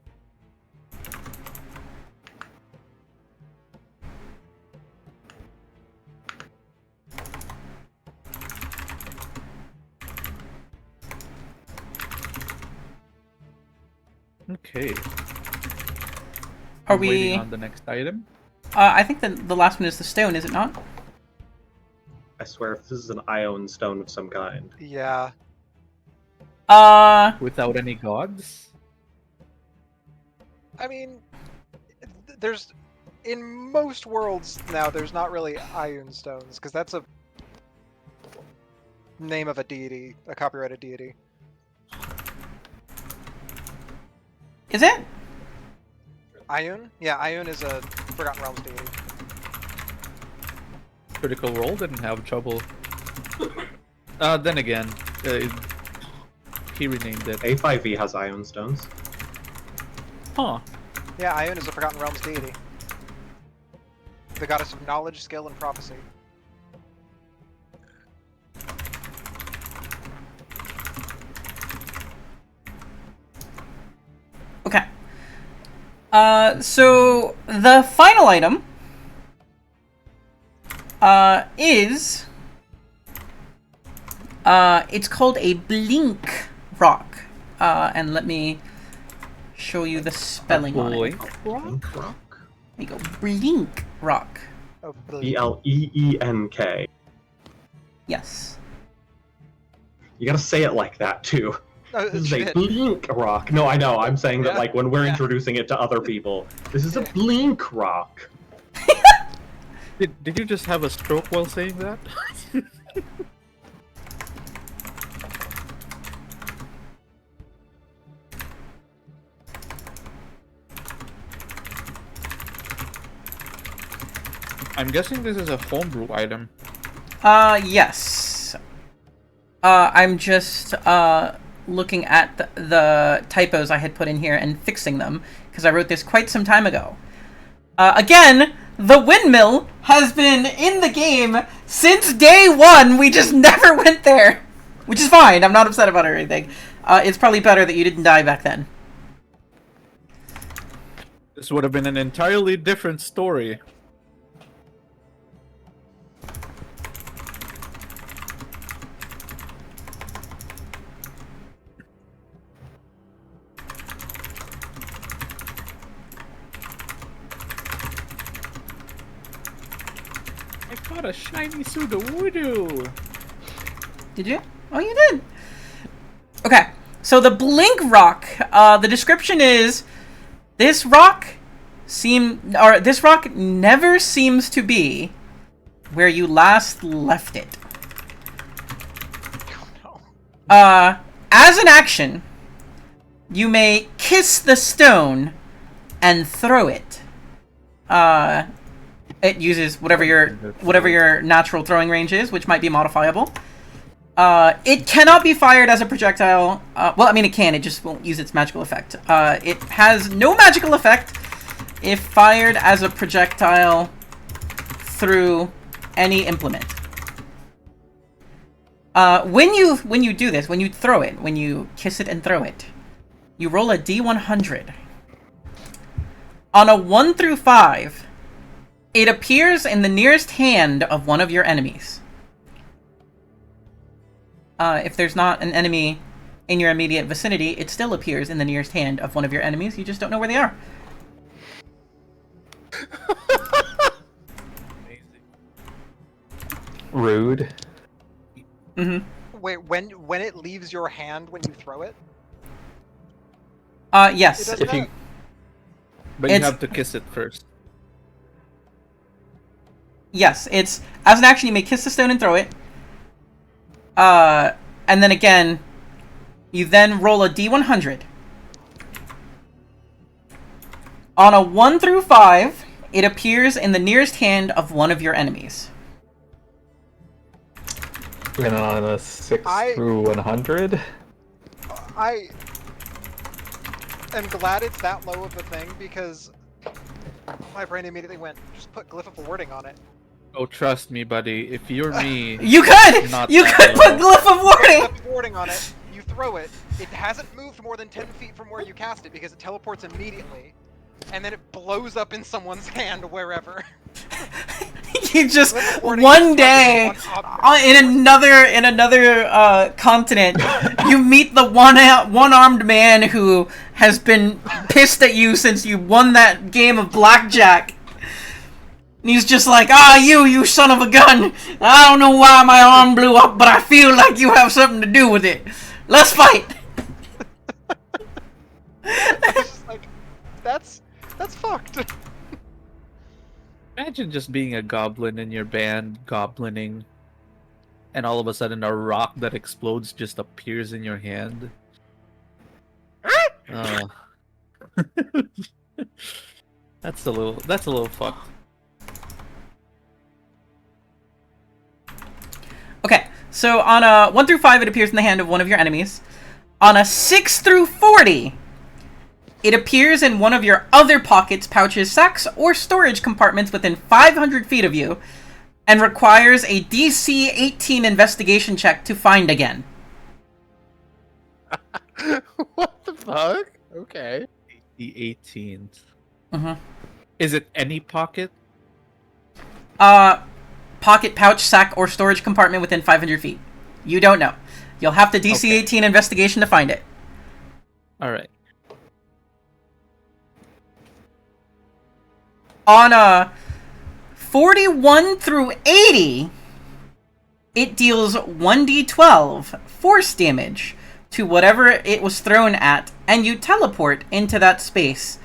Okay. Are I'm waiting we? on the next item? I think the last one is the stone, is it not? I swear, if this is an ion stone of some kind. Yeah. Without any gods? I mean, there's in most worlds now. There's not really Ioun stones because that's a name of a deity, a copyrighted deity. Is it? Ioun? Yeah, Ioun is a Forgotten Realms deity. Critical Role didn't have trouble. Then again, he renamed it. A5E has ion stones. Huh. Yeah, Ioun is a Forgotten Realms deity. The goddess of knowledge, skill, and prophecy. Okay. So the final item is it's called a blink rock. And let me show you the spelling on it. Blink rock? There you go. Blink rock. Oh, Bleenk. Yes. You gotta say it like that too. Oh, This is a shit. blink rock. No, I know. I'm saying that Yeah. like when we're Yeah. introducing it to other people. This is a blink rock. Did you just have a stroke while saying that? I'm guessing this is a homebrew item. Yes. I'm just looking at the typos I had put in here and fixing them because I wrote this quite some time ago. Again, the windmill has been in the game since day one. We just never went there, which is fine. I'm not upset about it or anything. It's probably better that you didn't die back then. This would have been an entirely different story. I got a shiny Sudowoodo! Did you? Oh, you did. Okay, so the blink rock. The description is this rock never seems to be where you last left it. Oh, no. As an action, you may kiss the stone and throw it. It uses whatever your natural throwing range is, which might be modifiable. It cannot be fired as a projectile. Well, I mean, it can. It just won't use its magical effect. It has no magical effect if fired as a projectile through any implement. When you do this, when you throw it, when you kiss it and throw it, you roll a D100. On a 1 through 5, it appears in the nearest hand of one of your enemies. If there's not an enemy in your immediate vicinity, it still appears in the nearest hand of one of your enemies. You just don't know where they are. Rude. Mm-hmm. Wait, when it leaves your hand when you throw it? Yes. It does If you that? But you It's- have to kiss it first. Yes, it's as an action you may kiss the stone and throw it. And then again, you then roll a D100. On a 1 through 5, it appears in the nearest hand of one of your enemies. And on a 6 through 100. I am glad it's that low of a thing because my brain immediately went, just put glyph of warding on it. Oh, trust me, buddy. If you're me, You could! Not You that could put low. Glyph of Warding! Glyph of warding on it, you throw it, it hasn't moved more than 10 feet from where you cast it because it teleports immediately, and then it blows up in someone's hand wherever. You just Teleporting one is day one object. in another continent, you meet the one-armed man who has been pissed at you since you won that game of blackjack. And he's just like, you son of a gun! I don't know why my arm blew up, but I feel like you have something to do with it. Let's fight. I was just like, that's fucked. Imagine just being a goblin in your band, goblining, and all of a sudden a rock that explodes just appears in your hand. That's a little fucked. Okay, so on a 1 through 5, it appears in the hand of one of your enemies. On a 6 through 40, it appears in one of your other pockets, pouches, sacks, or storage compartments within 500 feet of you, and requires a DC 18 investigation check to find again. What the fuck? Okay. The 18th. Mm-hmm. Is it any pocket? Pocket, pouch, sack, or storage compartment within 500 feet. You don't know. You'll have to DC 18 investigation to find it. Alright. On a 41 through 80, it deals 1d12 force damage to whatever it was thrown at, and you teleport into that space.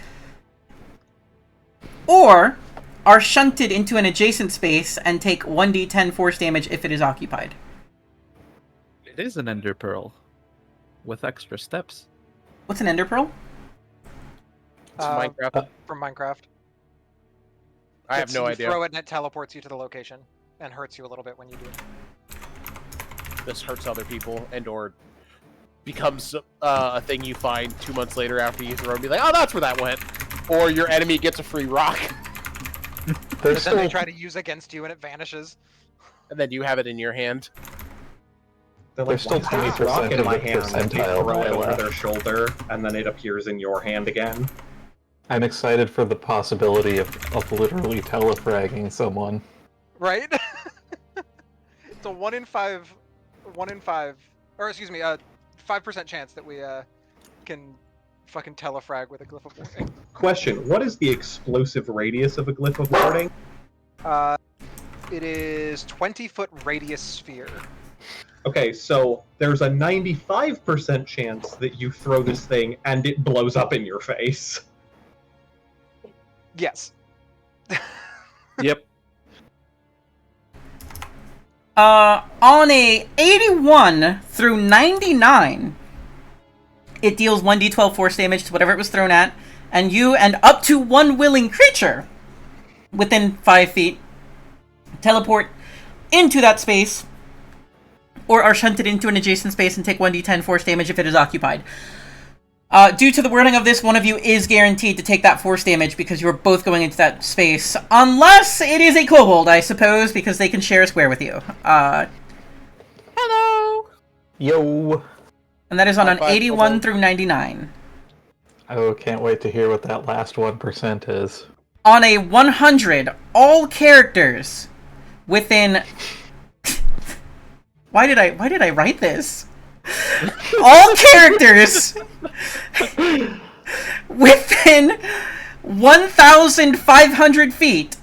Or are shunted into an adjacent space and take 1d10 force damage if it is occupied. It is an ender pearl. With extra steps. What's an ender pearl? It's Minecraft. From Minecraft. I have no You idea. throw it and it teleports you to the location and hurts you a little bit when you do. This hurts other people and/or becomes a thing you find 2 months later after you throw and be like, oh, that's where that went. Or your enemy gets a free rock, But then they try to use against you and it vanishes. and then you have it in your hand. They're There's like, still "Why is 20% this rock in of my the hand?" They percentile throw it over left. their shoulder, and then it appears in your hand again. I'm excited for the possibility of literally telefragging someone. Right? It's a 1 in 5, or excuse me, 5% chance that we can fucking telefrag with a glyph of warning. Question: what is the explosive radius of a glyph of warning? It is 20-foot radius sphere. Okay, so there's a 95% chance that you throw this thing and it blows up in your face. Yes. Yep. On a 81 through 99, it deals 1d12 force damage to whatever it was thrown at, and you and up to one willing creature within 5 feet teleport into that space, or are shunted into an adjacent space and take 1d10 force damage if it is occupied. Due to the wording of this, one of you is guaranteed to take that force damage because you're both going into that space. Unless it is a kobold, I suppose, because they can share a square with you. Hello! Yo! And that is on an High five, 81 kobold. through 99. Oh, can't wait to hear what that last 1% is. On a 100, all characters within... Why did I write this? All characters within 1,500 feet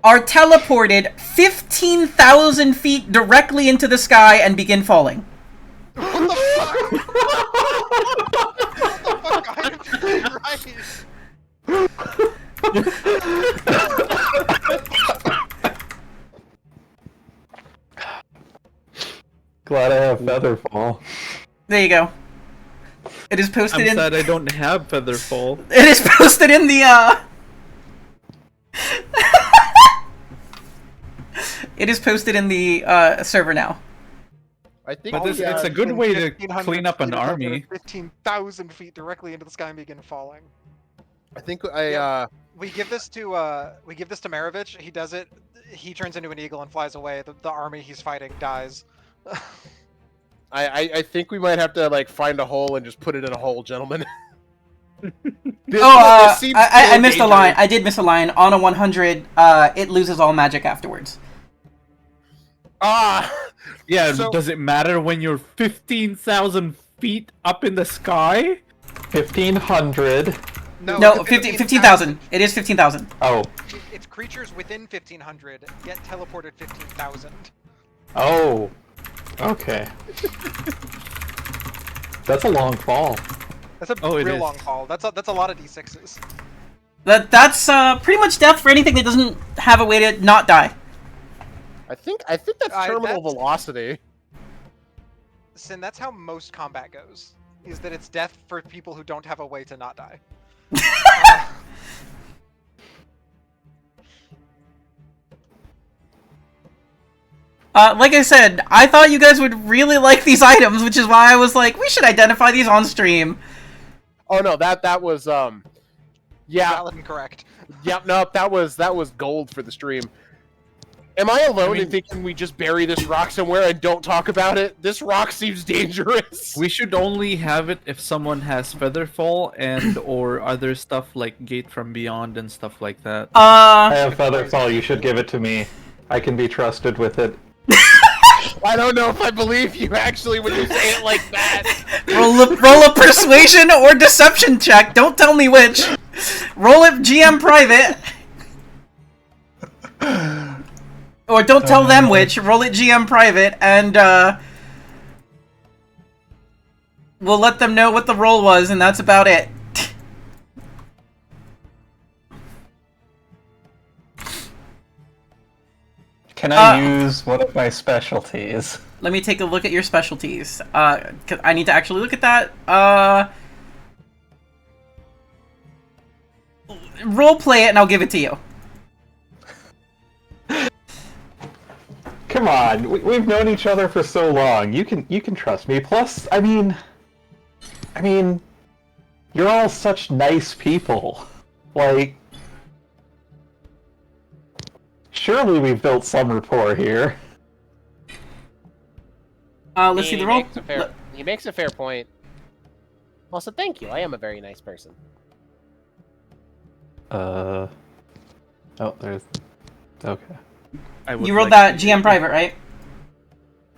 are teleported 15,000 feet directly into the sky and begin falling. What the fuck? What the fuck? I'm doing Glad I have Featherfall. There you go. It is posted I'm in... sad I don't have Featherfall. It is posted in the, It is posted in the, server now. I think But this, we, it's a good way to 1,500 clean up an feet, army. 15,000 feet directly into the sky and begin falling. I think We give this to Maravich. He does it. He turns into an eagle and flies away. The army he's fighting dies. I think we might have to like find a hole and just put it in a hole, gentlemen. I seems missed a dangerous. line. I did miss a line. On a 100, it loses all magic afterwards. Ah, Yeah, So- does it matter when you're 15,000 feet up in the sky? 1,500. No, 15,000. It is 15,000. Oh. It's creatures within 1,500 get teleported 15,000. Oh. Okay. That's a long fall. That's a Oh, it real is. long fall. That's a lot of d6s. That's pretty much death for anything that doesn't have a way to not die. I think that's terminal that's- velocity. Sin, that's how most combat goes. Is that it's death for people who don't have a way to not die. Like I said, I thought you guys would really like these items, which is why I was like, we should identify these on stream. Oh no, that was yeah, Valid and correct. yep, no, that was gold for the stream. Am I alone I mean- in thinking we just bury this rock somewhere and don't talk about it? This rock seems dangerous. We should only have it if someone has Featherfall and or other stuff like Gate from Beyond and stuff like that. I have Featherfall, you should give it to me. I can be trusted with it. I don't know if I believe you actually when you say it like that. Roll a persuasion or deception check. Don't tell me which. Roll it GM private. Or don't tell them which. Roll it GM private, and we'll let them know what the roll was, and that's about it. Can I use one of my specialties? Let me take a look at your specialties. 'Cause I need to actually look at that. Role play it, and I'll give it to you. Come on, we've known each other for so long. You can trust me. Plus, I mean, you're all such nice people. Like, surely we've built some rapport here. Let's see the roll. He makes a fair point. Also, thank you. I am a very nice person. Oh, there's. Okay. I would You rolled like that to- GM private, right?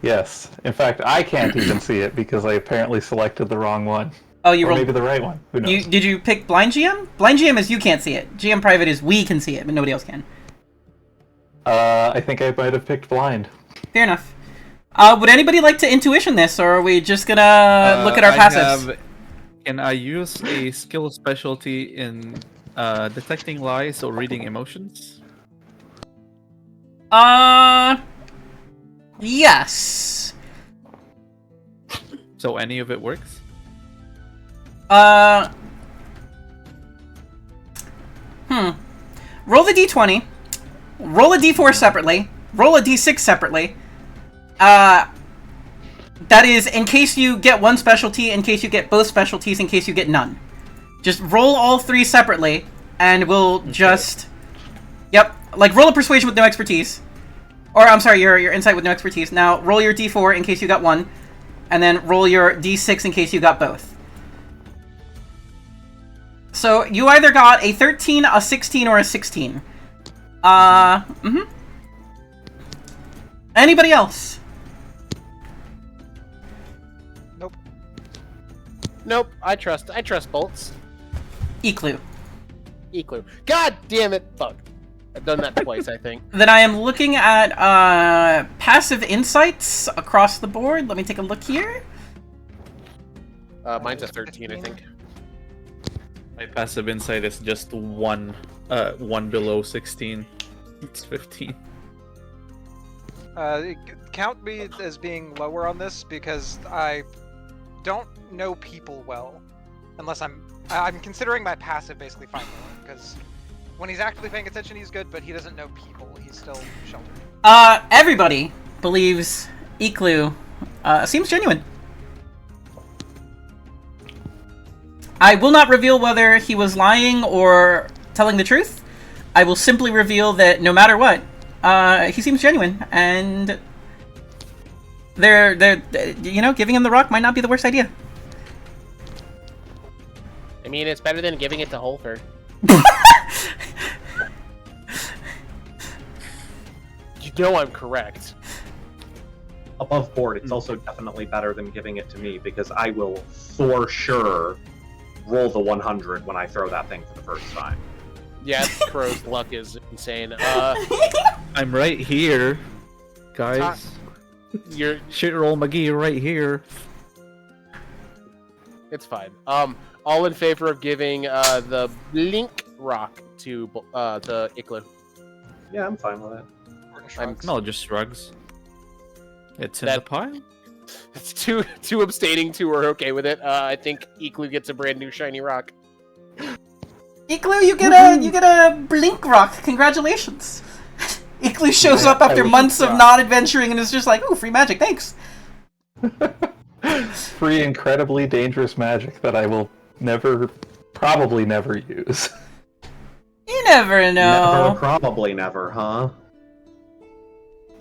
Yes. In fact, I can't even see it because I apparently selected the wrong one. Oh, you Or rolled. maybe the right one. Who knows? Did you pick blind GM? Blind GM is you can't see it. GM private is we can see it, but nobody else can. I think I might have picked blind. Fair enough. Would anybody like to intuition this, or are we just gonna look at our I passives? Can I use a skill specialty in detecting lies or reading emotions? Yes. So any of it works? Roll the d20. Roll a d4 separately. Roll a d6 separately. That is in case you get one specialty, in case you get both specialties, in case you get none. Just roll all three separately, and we'll just... Yep. Like, roll a persuasion with no expertise. Or, I'm sorry, your insight with no expertise. Now, roll your d4 in case you got one. And then roll your d6 in case you got both. So, you either got a 13, a 16, or a 16. Anybody else? Nope. I trust bolts. Eclu. Eclu. God damn it! Fuck. I've done that twice, I think. Then I am looking at passive insights across the board. Let me take a look here. Mine's a 13, I think. My passive insight is just one below 16. It's 15. Count me as being lower on this because I don't know people well, unless I'm considering my passive basically fine because when he's actively paying attention he's good, but he doesn't know people. He's still sheltered. Everybody believes Eclu seems genuine. I will not reveal whether he was lying or telling the truth. I will simply reveal that no matter what, he seems genuine, and they're giving him the rock might not be the worst idea. I mean, it's better than giving it to Holfer. You know I'm correct. Above board, it's also definitely better than giving it to me because I will for sure roll the 100 when I throw that thing for the first time. Yeah, Crow's luck is insane. I'm right here, guys. You're. Shit roll McGee right here. It's fine. All in favor of giving the Blink Rock to Iklu. Yeah, I'm fine with it. No, just shrugs. It's in the pile. It's two abstaining, 2 are okay with it. I think Iklu gets a brand new shiny rock. Iklu, you get a blink rock. Congratulations. Iklu shows up after months of not adventuring and is just like, "Ooh, free magic, thanks." Free, incredibly dangerous magic that I will probably never use. You never know. Never, probably never, huh?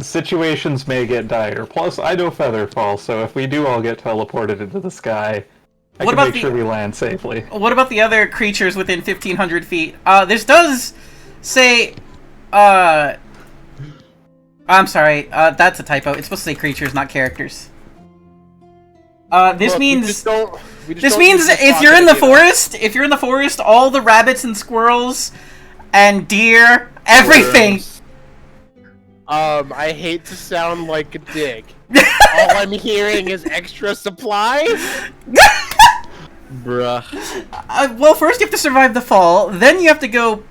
Situations may get dire. Plus, I know Featherfall, so if we do all get teleported into the sky, I can make sure we land safely. What about the other creatures within 1,500 feet? This does say... I'm sorry, that's a typo. It's supposed to say creatures, not characters. This means if you're in the forest, all the rabbits and squirrels and deer, everything... I hate to sound like a dick. All I'm hearing is extra supplies? Bruh. Well, first you have to survive the fall, then you have to go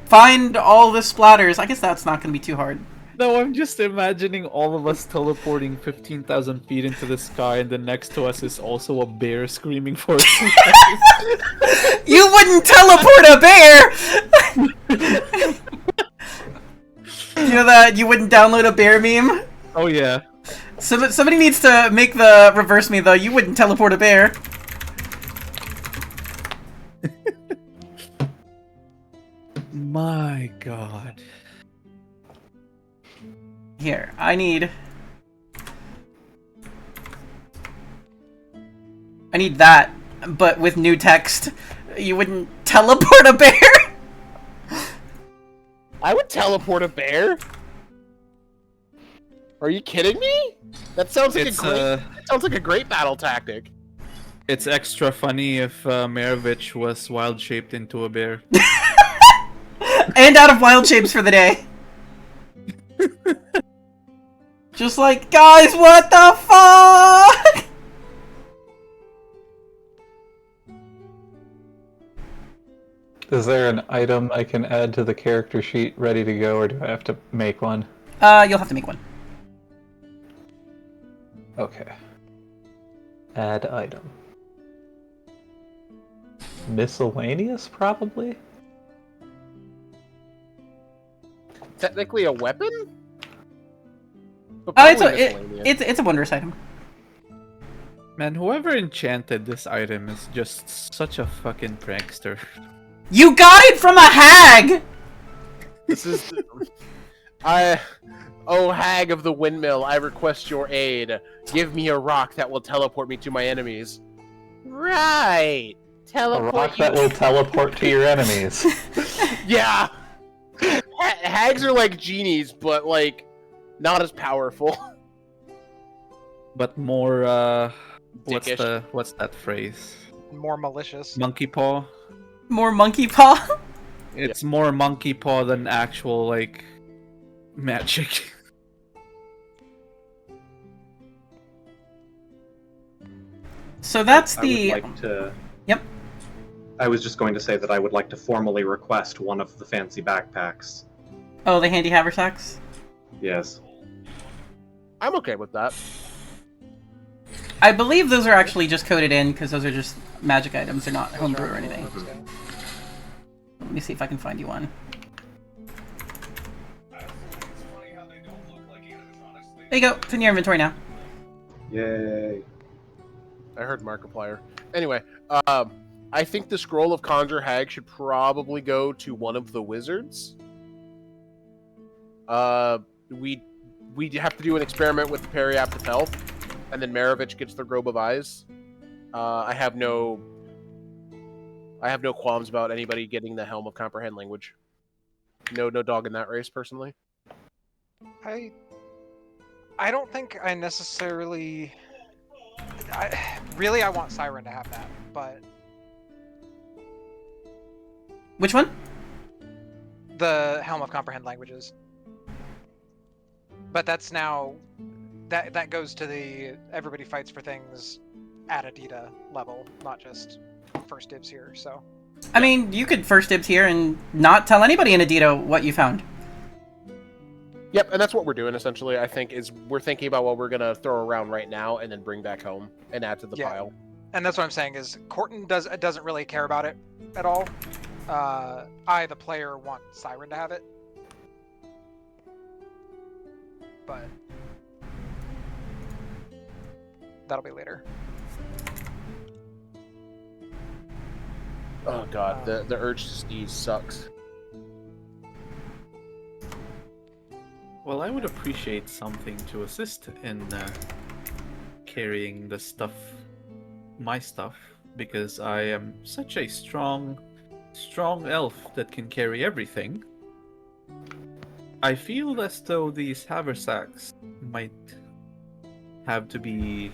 find all the splatters. I guess that's not going to be too hard. No, I'm just imagining all of us teleporting 15,000 feet into the sky, and then next to us is also a bear screaming for us. You wouldn't teleport a bear! You know that you wouldn't download a bear meme? Oh yeah. Somebody needs to make the reverse me though. You wouldn't teleport a bear. My god. Here, I need that, but with new text. You wouldn't teleport a bear? I would teleport a bear. Are you kidding me? That sounds like a great battle tactic. It's extra funny if Maravich was wild shaped into a bear. And out of wild shapes for the day. Just like, guys, what the fuck? Is there an item I can add to the character sheet ready to go, or do I have to make one? You'll have to make one. Okay. Add item. Miscellaneous, probably? Technically a weapon? But It's a wondrous item. Man, whoever enchanted this item is just such a fucking prankster. You got it from a hag! This is... Oh, hag of the windmill, I request your aid. Give me a rock that will teleport me to my enemies. Right! Teleport a rock that will teleport to your enemies. Yeah! Hags are like genies, but, like, not as powerful. But more, Dickish. what's that phrase? More malicious. Monkey paw? More monkey paw? It's more monkey paw than actual, like, magic. So that's I the... would like to... Yep. I was just going to say that I would like to formally request one of the fancy backpacks. Oh, the handy haversacks? Yes. I'm okay with that. I believe those are actually just coded in, because those are just magic items. They're not homebrew or anything. Let me see if I can find you one. There you go. It's in your inventory now. Yay. I heard Markiplier. Anyway, I think the Scroll of Conjure Hag should probably go to one of the wizards. we have to do an experiment with the periaptive health, and then Maravich gets the Robe of Eyes. I have no qualms about anybody getting the Helm of Comprehend Language. No dog in that race, personally. I don't think I necessarily. I want Siren to have that, but Which one? the Helm of Comprehend Languages. But that's now that goes to the everybody fights for things at Adida level, not just first dibs here. So I mean, you could first dibs here and not tell anybody in Adida what you found. Yep, and that's what we're doing essentially. I think is we're thinking about what we're gonna throw around right now and then bring back home and add to the pile. And that's what I'm saying is Corton doesn't really care about it at all. I, the player, want Siren to have it, but that'll be later. Oh god, the urge to sneeze sucks. Well, I would appreciate something to assist in carrying the stuff, my stuff, because I am such a strong elf that can carry everything. I feel as though these haversacks might have to be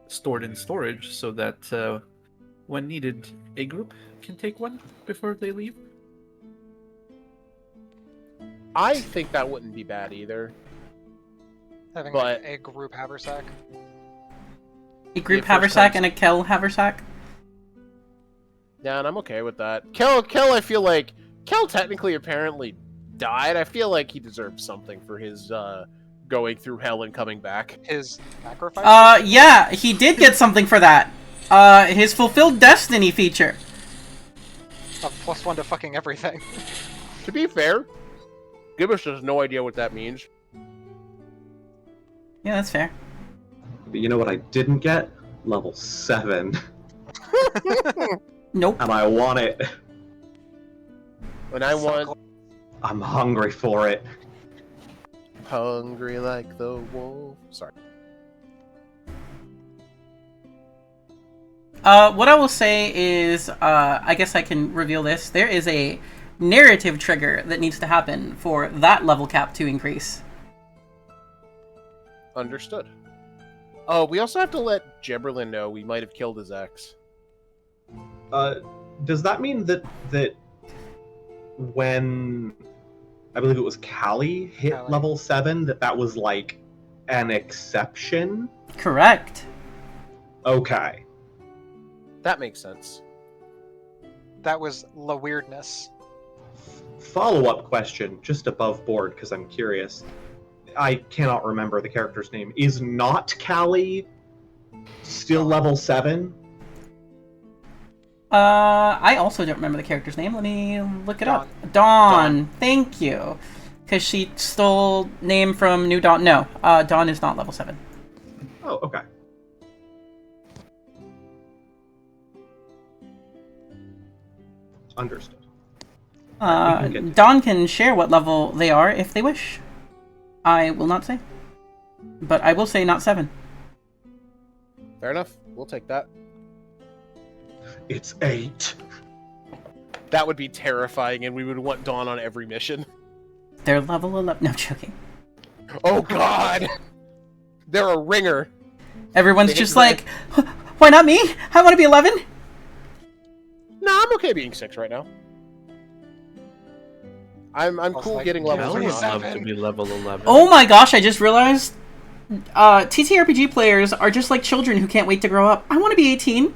stored in storage so that when needed, a group can take one before they leave. I think that wouldn't be bad either. Having But- like a group haversack. A group It first haversack comes- and a Kel haversack. Yeah, and I'm okay with that. Kel, I feel like Kel technically apparently died. I feel like he deserves something for his going through hell and coming back. His sacrifice. Yeah, he did get something for that. His fulfilled destiny feature. A +1 to fucking everything. To be fair, Gibbish has no idea what that means. Yeah, that's fair. But you know what I didn't get? Level 7. Nope. And I want it. And I want I'm hungry for it. hungry like the wolf. Sorry. What I will say is, I guess I can reveal this. There is a narrative trigger that needs to happen for that level cap to increase. Understood. Oh, we also have to let Gibberlin know we might have killed his ex. Does that mean that when I believe it was Callie hit Callie. level 7, that was like an exception? Correct. Okay. That makes sense. That was la weirdness. Follow-up question, just above board, because I'm curious. I cannot remember the character's name. Is not Callie still level 7? I also don't remember the character's name. Let me look it up. Dawn. Thank you. Because she stole name from New Dawn. No, Dawn is not level 7. Oh, okay. Understood. Alright, we can get to- Dawn can share what level they are if they wish. I will not say. But I will say not 7. Fair enough. We'll take that. It's 8. That would be terrifying, and we would want Dawn on every mission. They're level 11. No, I'm joking. Oh god! They're a ringer. Everyone's They hit just the like, why not me? I want to be 11. Nah, I'm okay being 6 right now. I'm was cool like, getting levels or Kelly not. is Love to be level 11. Oh my gosh, I just realized TTRPG players are just like children who can't wait to grow up. I want to be 18.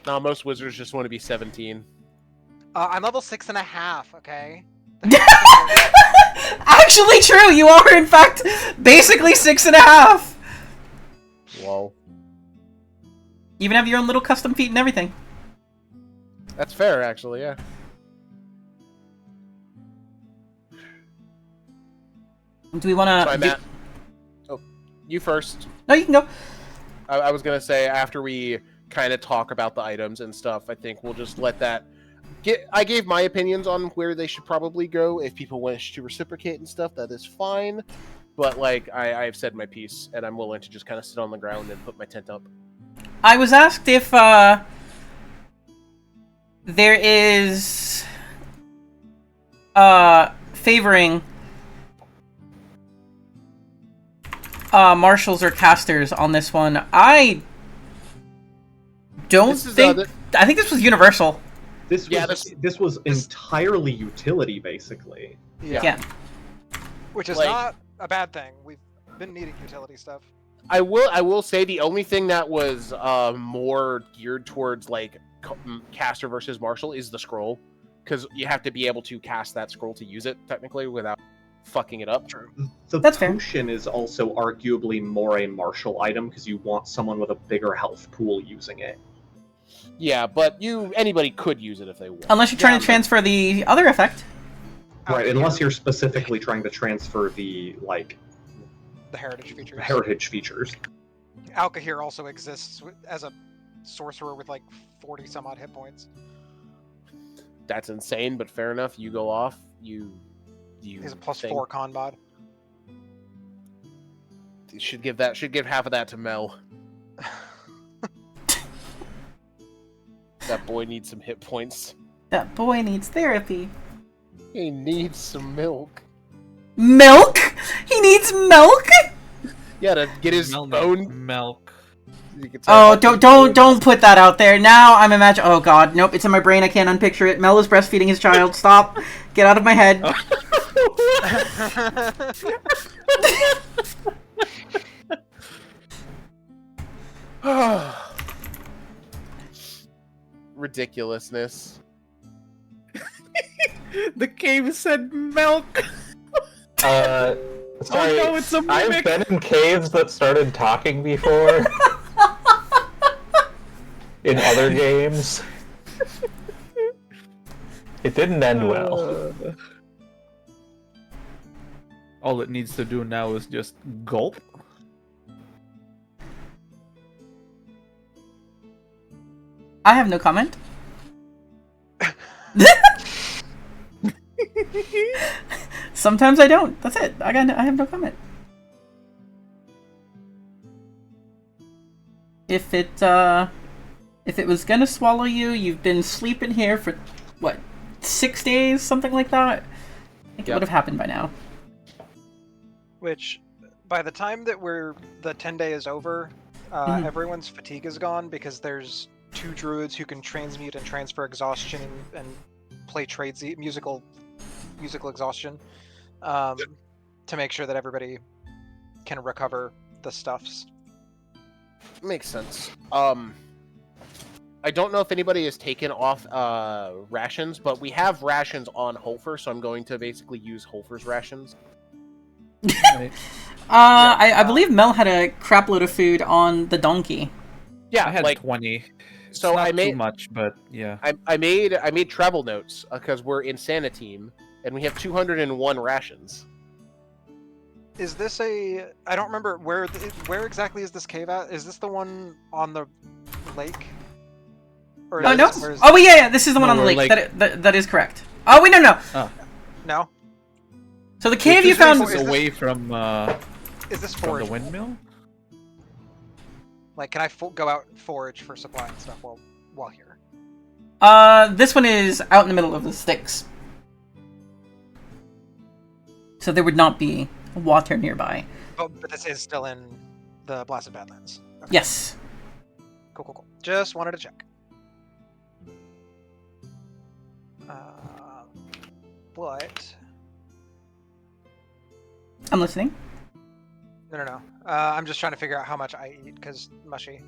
Nah, most wizards just want to be 17. I'm level 6.5. Okay. Actually true, you are in fact basically 6.5. Whoa. Even have your own little custom feet and everything. That's fair, actually, yeah. Do we want to... Sorry, Matt. Oh, you first. No, you can go. I was gonna say, after we kind of talk about the items and stuff, I think we'll just let that I gave my opinions on where they should probably go. If people wish to reciprocate and stuff, that is fine. But like I've said my piece, and I'm willing to just kind of sit on the ground and put my tent up. I was asked if there is favoring marshals or casters on this one. I don't think. I think this was universal. This was entirely utility, basically. Yeah. Which is Like- not a bad thing. We've been needing utility stuff. I will say the only thing that was more geared towards like caster versus marshal is the scroll, because you have to be able to cast that scroll to use it technically without fucking it up. That's fair. Potion is also arguably more a martial item because you want someone with a bigger health pool using it. Yeah, but anybody could use it if they want. Unless you're trying to transfer the other effect. Right, unless you're specifically trying to transfer the The heritage features. features. Also exists as a sorcerer with like 40 some odd hit points. That's insane, but fair enough. You go off. You. He's a +4 con bod. Should give half of that to Mel. That boy needs some hit points. That boy needs therapy. He needs some milk. Milk? He needs milk? Yeah, to get his bone. Milk. Oh, don't put that out there. Now I'm imagining. Oh god, nope, it's in my brain. I can't unpicture it. Mel is breastfeeding his child. Stop. Get out of my head. Ridiculousness. The cave said milk. Sorry, Oh no, it's a I've mimic. been in caves that started talking before. In other games. It didn't end well. All it needs to do now is just gulp. I have no comment. Sometimes I don't. That's it. I have no comment. If it was gonna swallow you, you've been sleeping here for what, 6 days, something like that. I think it would have happened by now. Which, by the time that the 10-day is over, everyone's fatigue is gone because there's 2 druids who can transmute and transfer exhaustion and play musical exhaustion to make sure that everybody can recover the stuffs. Makes sense. I don't know if anybody has taken off rations, but we have rations on Holfer, so I'm going to basically use Holfer's rations. Right. I believe Mel had a crap load of food on the donkey. Yeah, I had like 20. so. It's not I made too much, but yeah. I made travel notes because we're in Santa team and we have 201 rations. Is this I don't remember where exactly is this cave at? Is this the one on the lake? Or Oh no! where is- Oh wait, yeah, this is the one No, on the we're lake. like- That is correct. Oh wait, no. No. So the cave you Which found. is away from Is this the forage? windmill. Like, can I go out and forage for supply and stuff while here? This one is out in the middle of the sticks. So there would not be water nearby. But this is still in the Blasted Badlands. Okay. Yes. Cool. Just wanted to check. But I'm listening. no. I'm just trying to figure out how much I eat because mushy.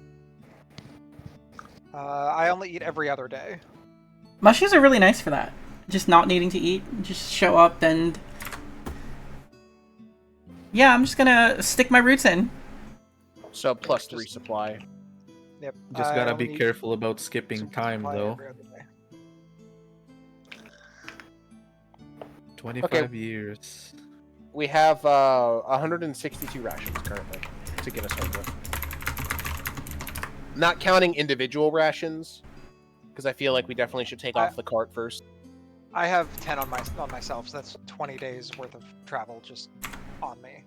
I only eat every other day. Mushies are really nice for that. Just not needing to eat. Just show up and... Yeah, I'm just gonna stick my roots in. So +3 supply. Yep. Just I gotta be only eat careful about skipping some time supply though. every other day. 25 years. We have 162 rations currently to get us home with. Not counting individual rations, Because I feel like we definitely should take off the cart first. I have 10 on myself, so that's 20 days worth of travel just on me.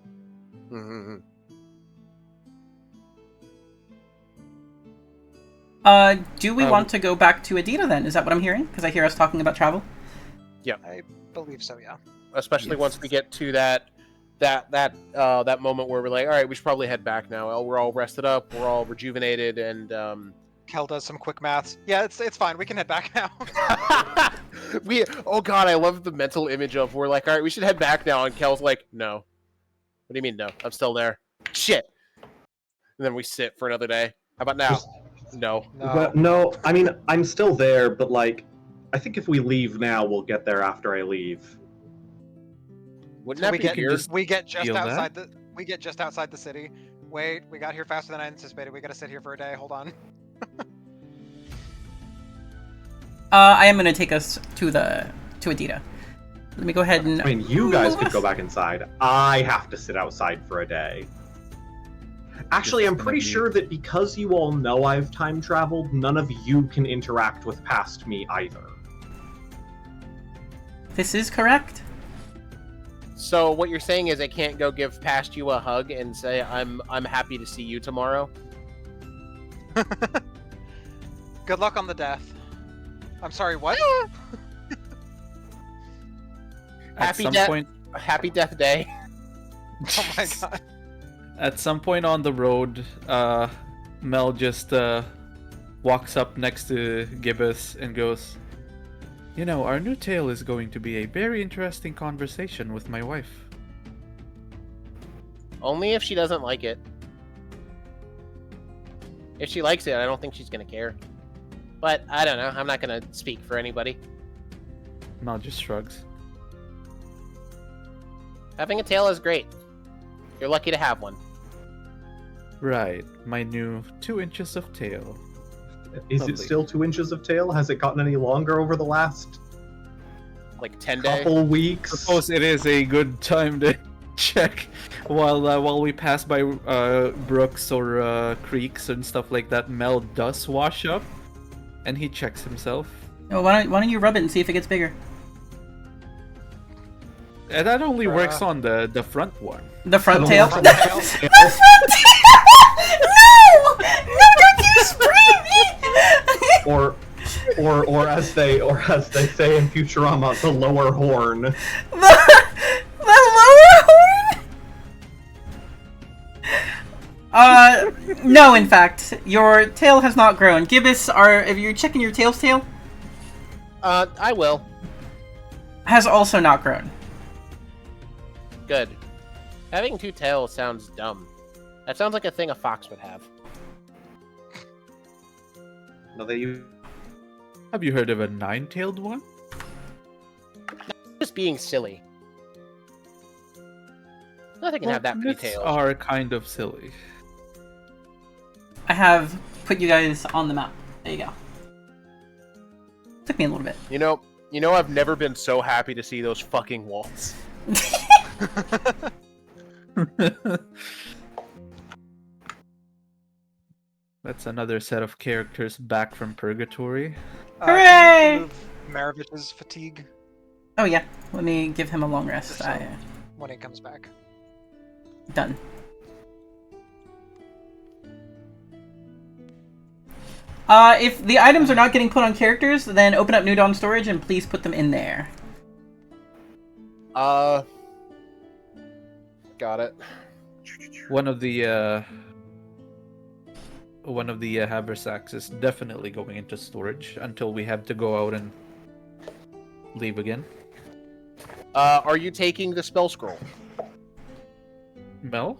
Mm-hmm. Do we want to go back to Adita then? Is that what I'm hearing? Because I hear us talking about travel. I believe so, yeah. Especially Yes. once we get to that moment where we're like, all right, we should probably head back now. Well, we're all rested up, we're all rejuvenated, and Kel does some quick maths. Yeah, it's fine. We can head back now. oh god, I love the mental image of we're like, all right, we should head back now, and Kel's like, no. What do you mean no? I'm still there. Shit. And then we sit for another day. How about now? No. Well, no, I mean, I'm still there, but like, I think if we leave now, we'll get there after I leave. Wouldn't So that be weird? we get just feel that? outside the city. Wait, we got here faster than I anticipated. We gotta sit here for a day. Hold on. I am gonna take us to Adita. Let me go ahead and. I mean, you guys could go back inside. I have to sit outside for a day. Actually, I'm pretty sure that because you all know I've time traveled, none of you can interact with past me either. This is correct. So what you're saying is I can't go give past you a hug and say I'm happy to see you tomorrow? Good luck on the death. I'm sorry, what? At some point, Happy Death Day. Oh my god. at some point on the road, Mel just walks up next to Gibbous and goes, "You know, our new tale is going to be a very interesting conversation with my wife." Only if she doesn't like it. If she likes it, I don't think she's gonna care. But I don't know. I'm not gonna speak for anybody. Mel just shrugs. Having a tail is great. You're lucky to have one. Right, my new 2 inches of tail. Is Lovely. it still 2 inches of tail? Has it gotten any longer over the last Like 10 days. couple weeks? Suppose it is a good time to check while we pass by brooks or creeks and stuff like that. Mel does wash up, and he checks himself. Oh, why don't you rub it and see if it gets bigger? And that only works on the front one. The front The tail. front The tail. front tail. No! No! Don't you spray me! or as they say in Futurama, the lower horn. The lower horn? No, in fact. Your tail has not grown. Gibbous, if you're checking your tail's tail, I will. has also not grown. Good. Having 2 tails sounds dumb. That sounds like a thing a fox would have. No, they Have you heard of a 9-tailed one? Just being silly. Nothing can have that many myths tails. are kind of silly. I have put you guys on the map. There you go. Took me a little bit. You know, I've never been so happy to see those fucking walls. That's another set of characters back from purgatory. Can you Hooray! remove Maravich's fatigue Oh yeah, let me give him a long rest. So- when he comes back. Done. If the items are not getting put on characters, then open up New Dawn storage and please put them in there. Got it. One of the haversacks is definitely going into storage until we have to go out and leave again. Are you taking the spell scroll? Mel?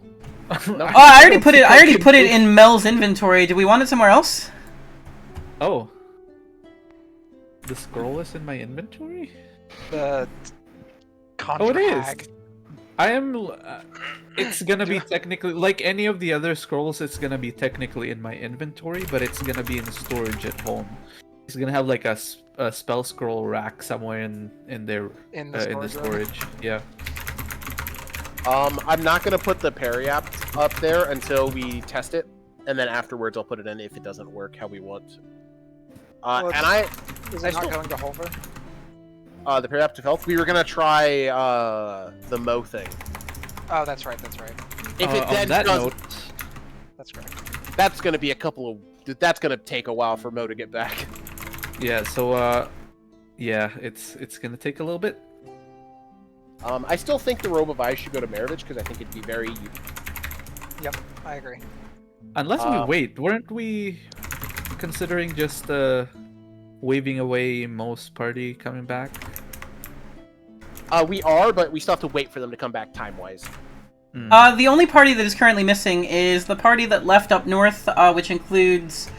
No. Oh, I already put it. I already put it in Mel's inventory. Do we want it somewhere else? Oh. The scroll is in my inventory? The Oh, it is. contract. I am. It's gonna be technically like any of the other scrolls. It's gonna be technically in my inventory, but it's gonna be in storage at home. It's gonna have like a spell scroll rack somewhere in there In the in the storage room. storage. Yeah. I'm not gonna put the parry app up there until we test it, and then afterwards I'll put it in if it doesn't work how we want. Well, And I, Is I it not still- going to Holver? the periaptive health, we were gonna try the Mo thing. Oh, that's right. That's right. If it on then that does, note, That's correct. that's gonna be that's gonna take a while for Mo to get back. yeah. So yeah, it's gonna take a little bit. I still think the Robe of Ice should go to Maravich because I think it'd be very. Yep, I agree. Unless we Um, wait, weren't we considering just waving away most party coming back? We are, but we still have to wait for them to come back time-wise. The only party that is currently missing is the party that left up north, which includes,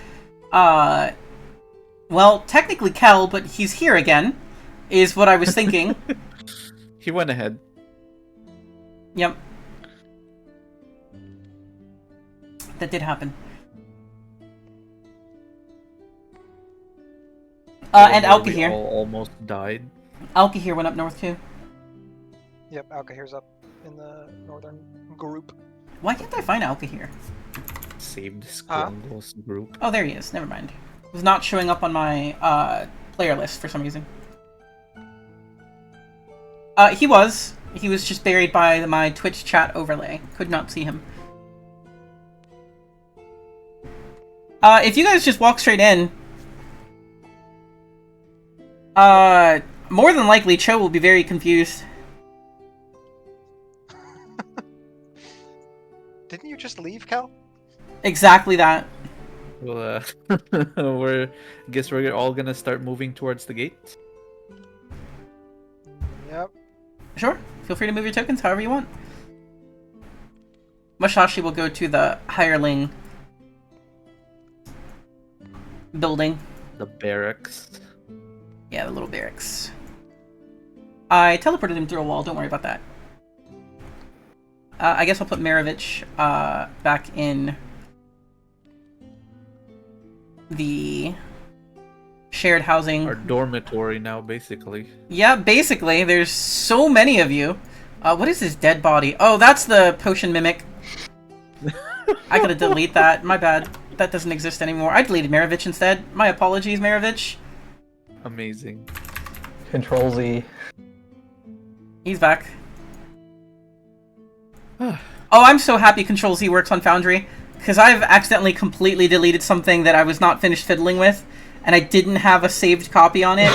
well, technically Kel, but he's here again, is what I was thinking. He went ahead. Yep. That did happen. And Where we Alkahir. all almost died. Alkahir went up north too. Yep, Alkahir's up in the northern group. Why can't I find Alkahir? Saved Squangle's group. Oh, there he is. Never mind. Was not showing up on my player list for some reason. He was. He was just buried by my Twitch chat overlay. Could not see him. If you guys just walk straight in, more than likely Cho will be very confused. Didn't you just leave, Cal? Exactly that. Well, guess we're all gonna start moving towards the gate. Yep. Sure. Feel free to move your tokens however you want. Mashashi will go to the hireling building. The barracks. Yeah, the little barracks. I teleported him through a wall, don't worry about that. I guess I'll put Maravich back in the shared housing. Our dormitory now, basically. Yeah, basically. There's so many of you. What is this dead body? Oh, that's the potion mimic. I gotta delete that. My bad. That doesn't exist anymore. I deleted Maravich instead. My apologies, Maravich. Amazing. Control Z. He's back. Oh, I'm so happy Control Z works on Foundry, because I've accidentally completely deleted something that I was not finished fiddling with, and I didn't have a saved copy on it.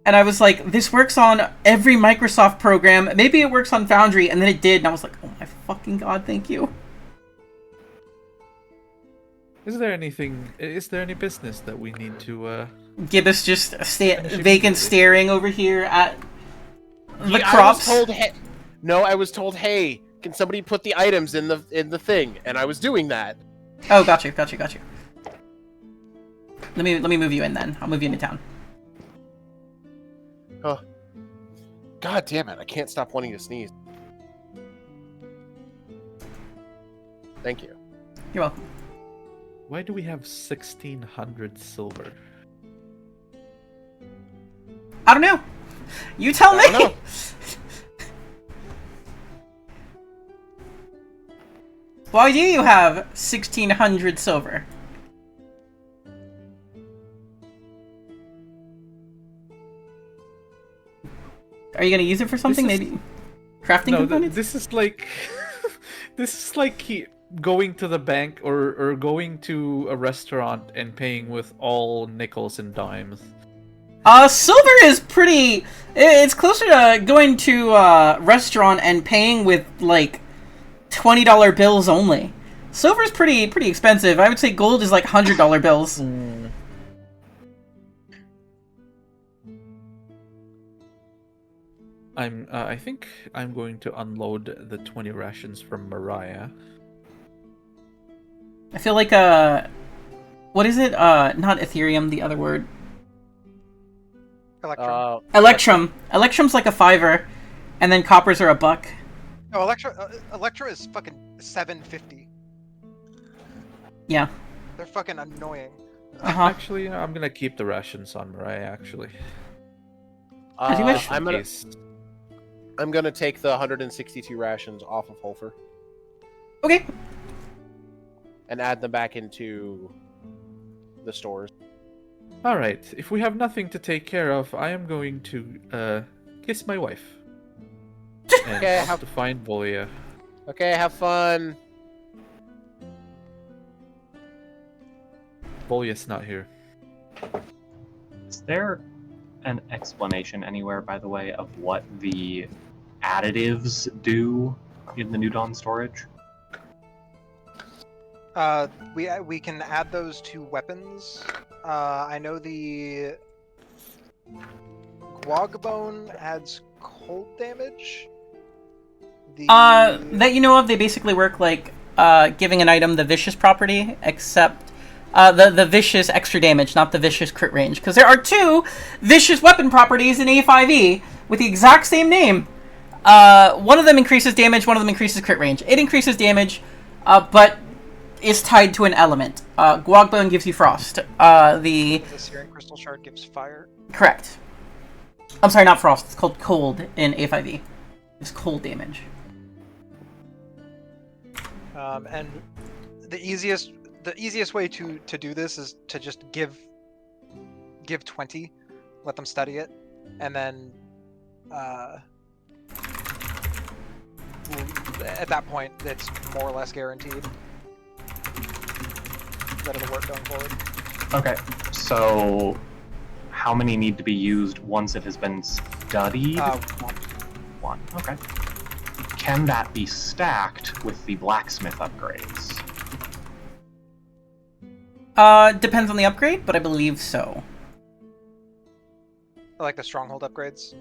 And I was like, this works on every Microsoft program, maybe it works on Foundry, and then it did, and I was like, oh my fucking god, thank you. Is there any business that we need to, Gibbous just vacant staring over here at the crops. I was told, hey, can somebody put the items in the thing? And I was doing that. Oh, got you. Let me move you in then. I'll move you into town. Oh, god damn it! I can't stop wanting to sneeze. Thank you. You're welcome. Why do we have 1,600 silver? I don't know. You tell me. I don't know. Why do you have 1,600 silver? Are you gonna use it for something? Maybe crafting components? This is like going to the bank or going to a restaurant and paying with all nickels and dimes. Silver is pretty. It's closer to going to a restaurant and paying with like $20 bills only. Silver's pretty expensive. I would say gold is like $100 bills. I think I'm going to unload the 20 rations from Mariah. I feel like what is it? Not Ethereum, the other word. Electrum. Electrum. Electrum's like a $5, and then coppers are $1. No, Electra is fucking $7.50. Yeah. They're fucking annoying. Actually, I'm gonna keep the rations on Mariah. Actually, As you wish. I'm gonna take the 162 rations off of Holfer Okay. and add them back into the stores. Alright, if we have nothing to take care of, I am going to kiss my wife. And Okay, have to find Volia. Okay, have fun. Volia's not here. Is there an explanation anywhere, by the way, of what the additives do in the New Dawn storage? We can add those to weapons. I know the Guagbone adds cold damage. That you know of, they basically work like giving an item the vicious property, except the vicious extra damage, not the vicious crit range. Because there are two vicious weapon properties in A5E with the exact same name. One of them increases damage, one of them increases crit range. It increases damage, but is tied to an element. Guagbone gives you frost. The Searing Crystal Shard gives fire. Correct. I'm sorry, not frost. It's called cold in A5E. It's cold damage. And the easiest way to do this is to just give 20, let them study it, and then at that point it's more or less guaranteed that it'll work going forward. Okay, so how many need to be used once it has been studied? One. Okay. Can that be stacked with the blacksmith upgrades? Depends on the upgrade, but I believe so. I like the stronghold upgrades.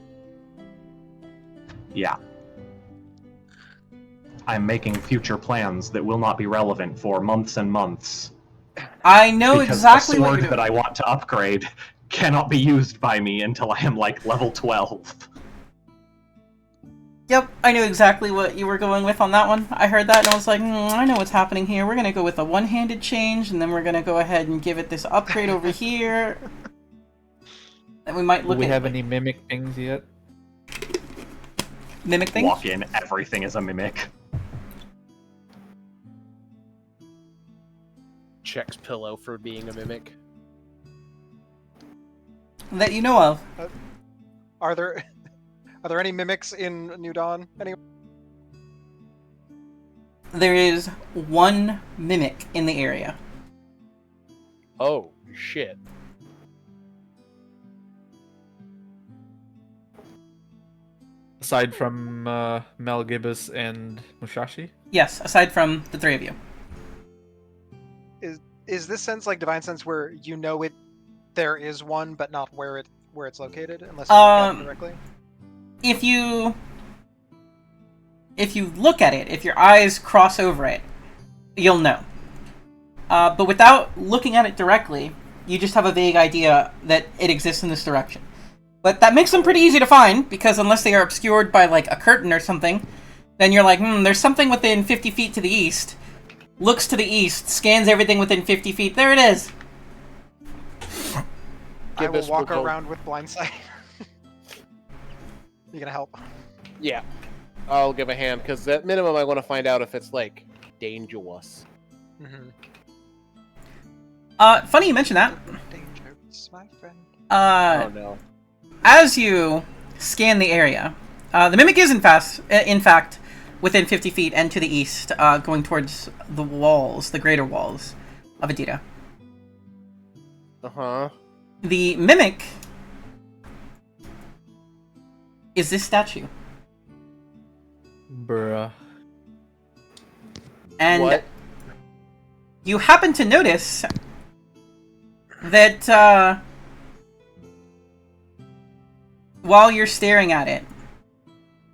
Yeah. I'm making future plans that will not be relevant for months and months. I know because exactly the what sword you're doing. that I want to upgrade cannot be used by me until I am like level 12. Yep, I knew exactly what you were going with on that one. I heard that and I was like, I know what's happening here. We're going to go with a one-handed change, and then we're going to go ahead and give it this upgrade over here. And we might look Do we at... have any mimic things yet? Mimic things? Walk in, everything is a mimic. Checks pillow for being a mimic. That you know of. Are there any mimics in New Dawn? There is one mimic in the area. Oh, shit. Aside from Mel Gibbous and Mushashi? Yes, aside from the three of you. Is this sense like Divine Sense where you know there is one, but not where it's located, unless you look at it directly? If you look at it, if your eyes cross over it, you'll know. But without looking at it directly, you just have a vague idea that it exists in this direction. But that makes them pretty easy to find, because unless they are obscured by, like, a curtain or something, then you're like, there's something within 50 feet to the east. Looks to the east, scans everything within 50 feet. There it is! I will walk around with blind sight. You gonna help? Yeah. I'll give a hand, because at minimum I want to find out if it's, like, dangerous. Mm-hmm. Funny you mention that. Dangerous, my friend. Oh no. As you scan the area, the mimic is in fact within 50 feet and to the east, going towards the walls, the greater walls of Adida. Uh-huh. The mimic is this statue. Bruh. And What? you happen to notice that while you're staring at it,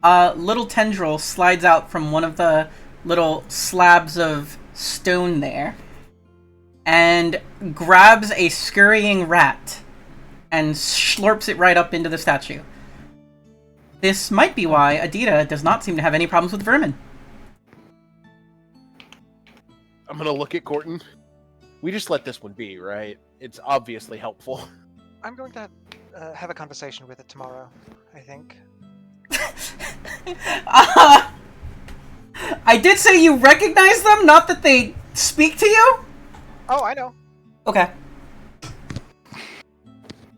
a little tendril slides out from one of the little slabs of stone there and grabs a scurrying rat and slurps it right up into the statue. This might be why Adida does not seem to have any problems with vermin. I'm gonna look at Gorton. We just let this one be, right? It's obviously helpful. I'm going to have a conversation with it tomorrow, I think. I did say you recognize them, not that they speak to you? Oh, I know. Okay.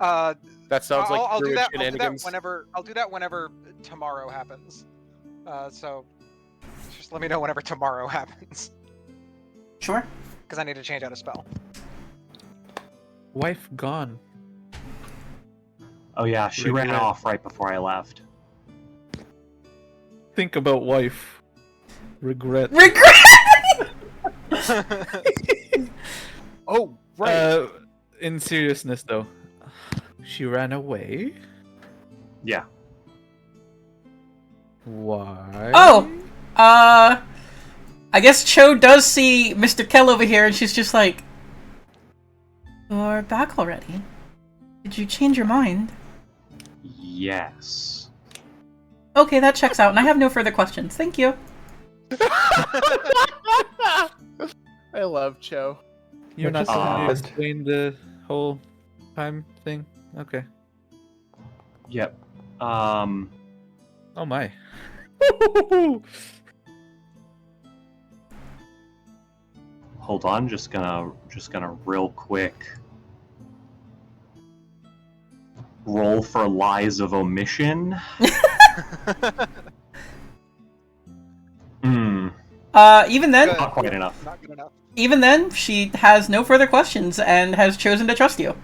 That sounds like I'll do druid that. shenanigans. I'll do that whenever tomorrow happens. So just let me know whenever tomorrow happens, Sure. because I need to change out a spell. Wife gone. Oh yeah, she ran Regret. off right before I left. Think about wife. Regret. Regret. Oh, right. In seriousness though, she ran away. Yeah. Why? Oh, I guess Cho does see Mr. Kell over here, and she's just like, "You're back already? Did you change your mind?" Yes. Okay, that checks out, and I have no further questions. Thank you. I love Cho. You're Which not is going to odd. explain the whole time thing? Okay. Yep. Oh my. Hold on, just gonna real quick roll for lies of omission. Hmm. Even then, Good. Not quite enough. Not good enough. even then, she has no further questions and has chosen to trust you.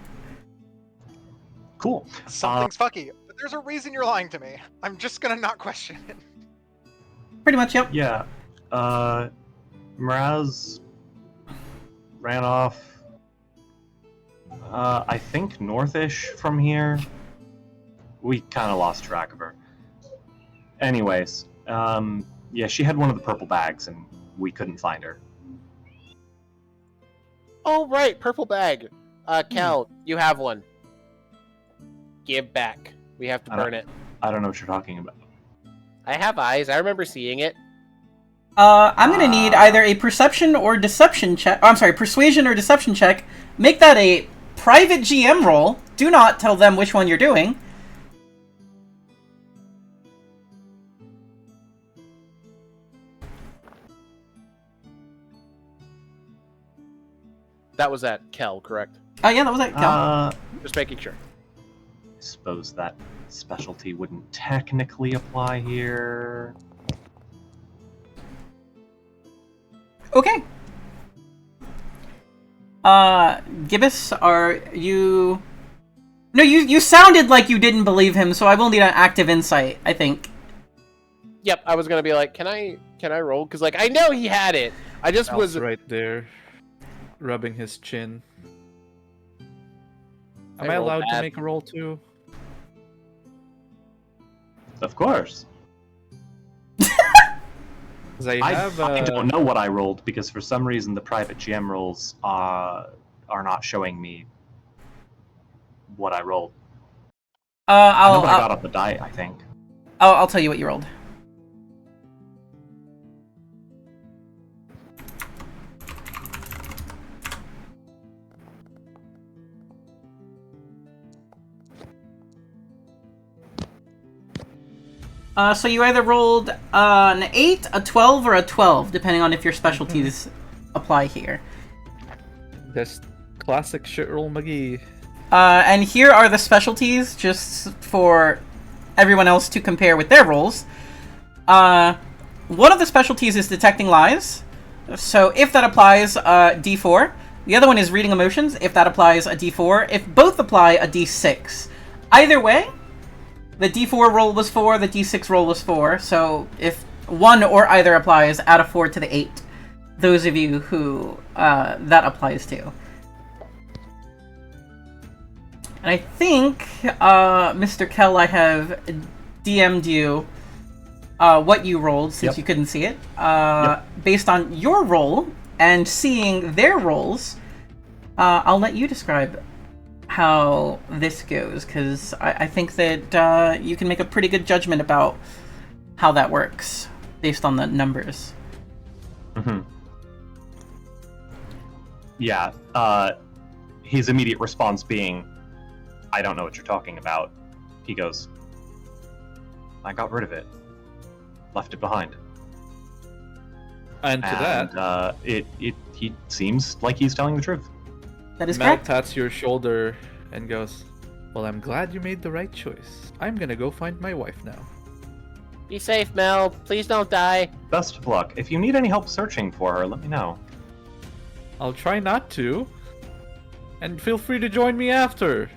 Cool. Something's fucky, but there's a reason you're lying to me. I'm just gonna not question it. Pretty much, yep. Yeah. Miraz ran off. I think northish from here. We kind of lost track of her. Anyways, yeah, she had one of the purple bags, and we couldn't find her. Oh, right, purple bag. Cal, you have one. Give back. We have to I don't- burn it. I don't know what you're talking about. I have eyes. I remember seeing it. I'm gonna need either a perception or deception check. Oh, I'm sorry, persuasion or deception check. Make that a private GM roll. Do not tell them which one you're doing. That was at Kel, correct? Oh yeah, that was it. Cal. I Just making sure. suppose that specialty wouldn't technically apply here. Okay. Gibbous, are you... No, you sounded like you didn't believe him, so I will need an active insight, I think. Yep, I was gonna be like, can I roll? Because like I know he had it. I just Al's was right there, rubbing his chin. Am I I rolled allowed to bad. make a roll too? Of course. 'Cause I I have. don't know what I rolled because for some reason the private GM rolls are not showing me what I rolled. I know I'll what I got on the die, I think. I'll tell you what you rolled. So you either rolled an 8, a 12, or a 12, depending on if your specialties apply here. Just classic shit roll McGee. And here are the specialties, just for everyone else to compare with their rolls. One of the specialties is detecting lies, so if that applies, D4. The other one is reading emotions, if that applies, a D4. If both apply, a D6. Either way, the D4 roll was 4, the D6 roll was 4, so if one or either applies, add a 4 to the 8. Those of you who that applies to. And I think, Mr. Kell, I have DM'd you what you rolled, since Yep. you couldn't see it. Yep. Based on your roll, and seeing their rolls, I'll let you describe how this goes, because I think that you can make a pretty good judgment about how that works, based on the numbers. Mm-hmm. Yeah, his immediate response being, I don't know what you're talking about. He goes, I got rid of it. Left it behind. And to that, He seems like he's telling the truth. That is Mel correct. pats your shoulder and goes, Well, I'm glad you made the right choice. I'm gonna go find my wife now. Be safe, Mel. Please don't die. Best of luck. If you need any help searching for her, let me know. I'll try not to. And feel free to join me after.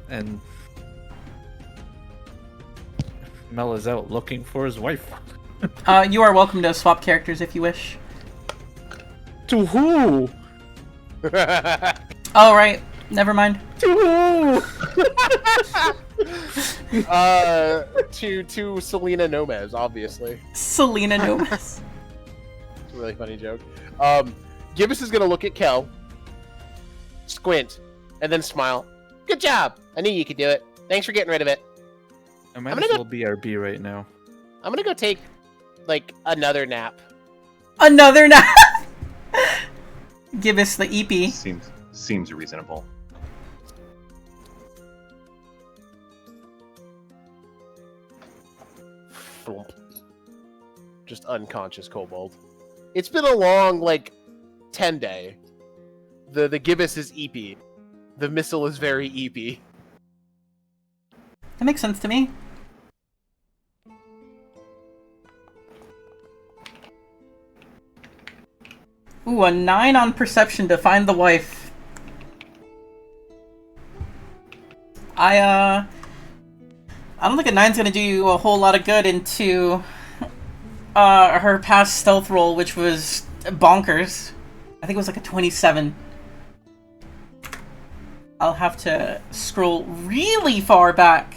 And Mel is out looking for his wife. You are welcome to swap characters if you wish. To who? Oh, right. Never mind. To who? To Selena Gomez, obviously. Selena Gomez. It's a really funny joke. Gibbous is gonna look at Kel, squint, and then smile. Good job! I knew you could do it. Thanks for getting rid of it. I might as well BRB right now. I'm gonna go take, like, another nap. Another nap! Gibbous the EP. Seems reasonable. Thump. Just unconscious kobold. It's been a long, like, 10-day. The gibbous is EP. The missile is very EP. That makes sense to me. Ooh, a 9 on perception to find the wife. I don't think a 9's gonna do you a whole lot of good into her past stealth roll, which was bonkers. I think it was like a 27. I'll have to scroll really far back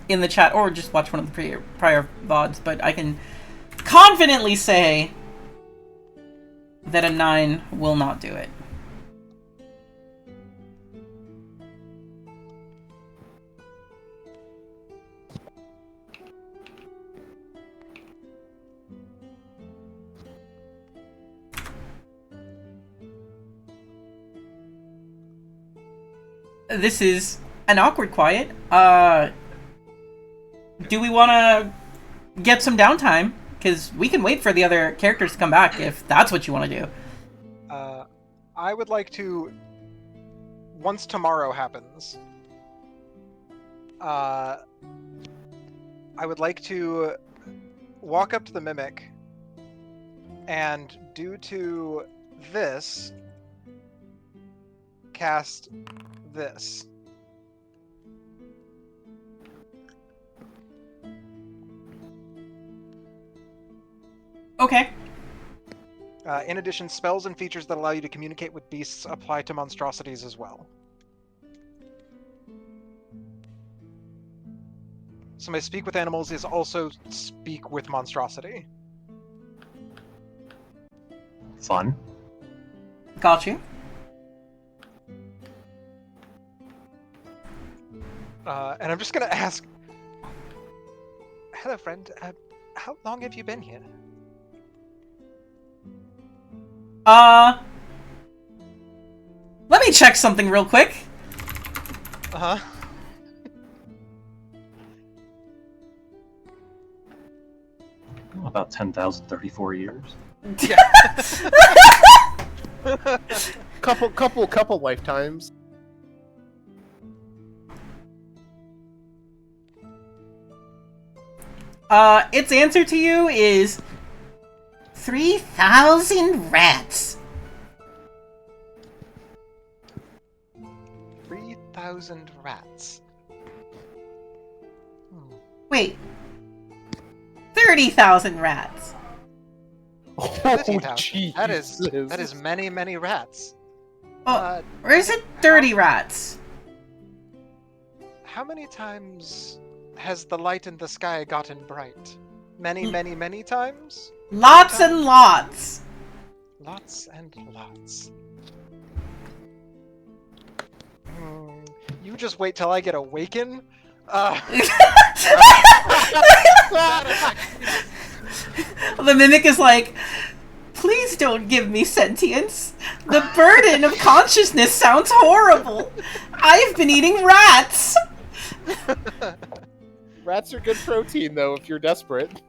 in the chat, or just watch one of the prior VODs, but I can confidently say that a 9 will not do it. This is an awkward quiet. Do we want to get some downtime? Because we can wait for the other characters to come back if that's what you want to do. I would like to, once tomorrow happens, I would like to walk up to the Mimic and, due to this, cast this. Okay. In addition, spells and features that allow you to communicate with beasts apply to monstrosities as well. So my speak with animals is also speak with monstrosity. Fun. Got you. And I'm just gonna ask... Hello, friend. How long have you been here? Let me check something real quick. Uh-huh. About 10,034 years. Yeah. couple lifetimes. Its answer to you is 3,000 rats. 3,000 rats. Wait. 30,000 rats. Oh, 50,000. That is Jesus. many, many rats. Oh, or is it 30 rats? How many times has the light in the sky gotten bright? Many, many, many times? Lots and lots. Lots and lots. You just wait till I get awaken. The Mimic is like, please don't give me sentience. The burden of consciousness sounds horrible. I've been eating rats. Rats are good protein, though, if you're desperate.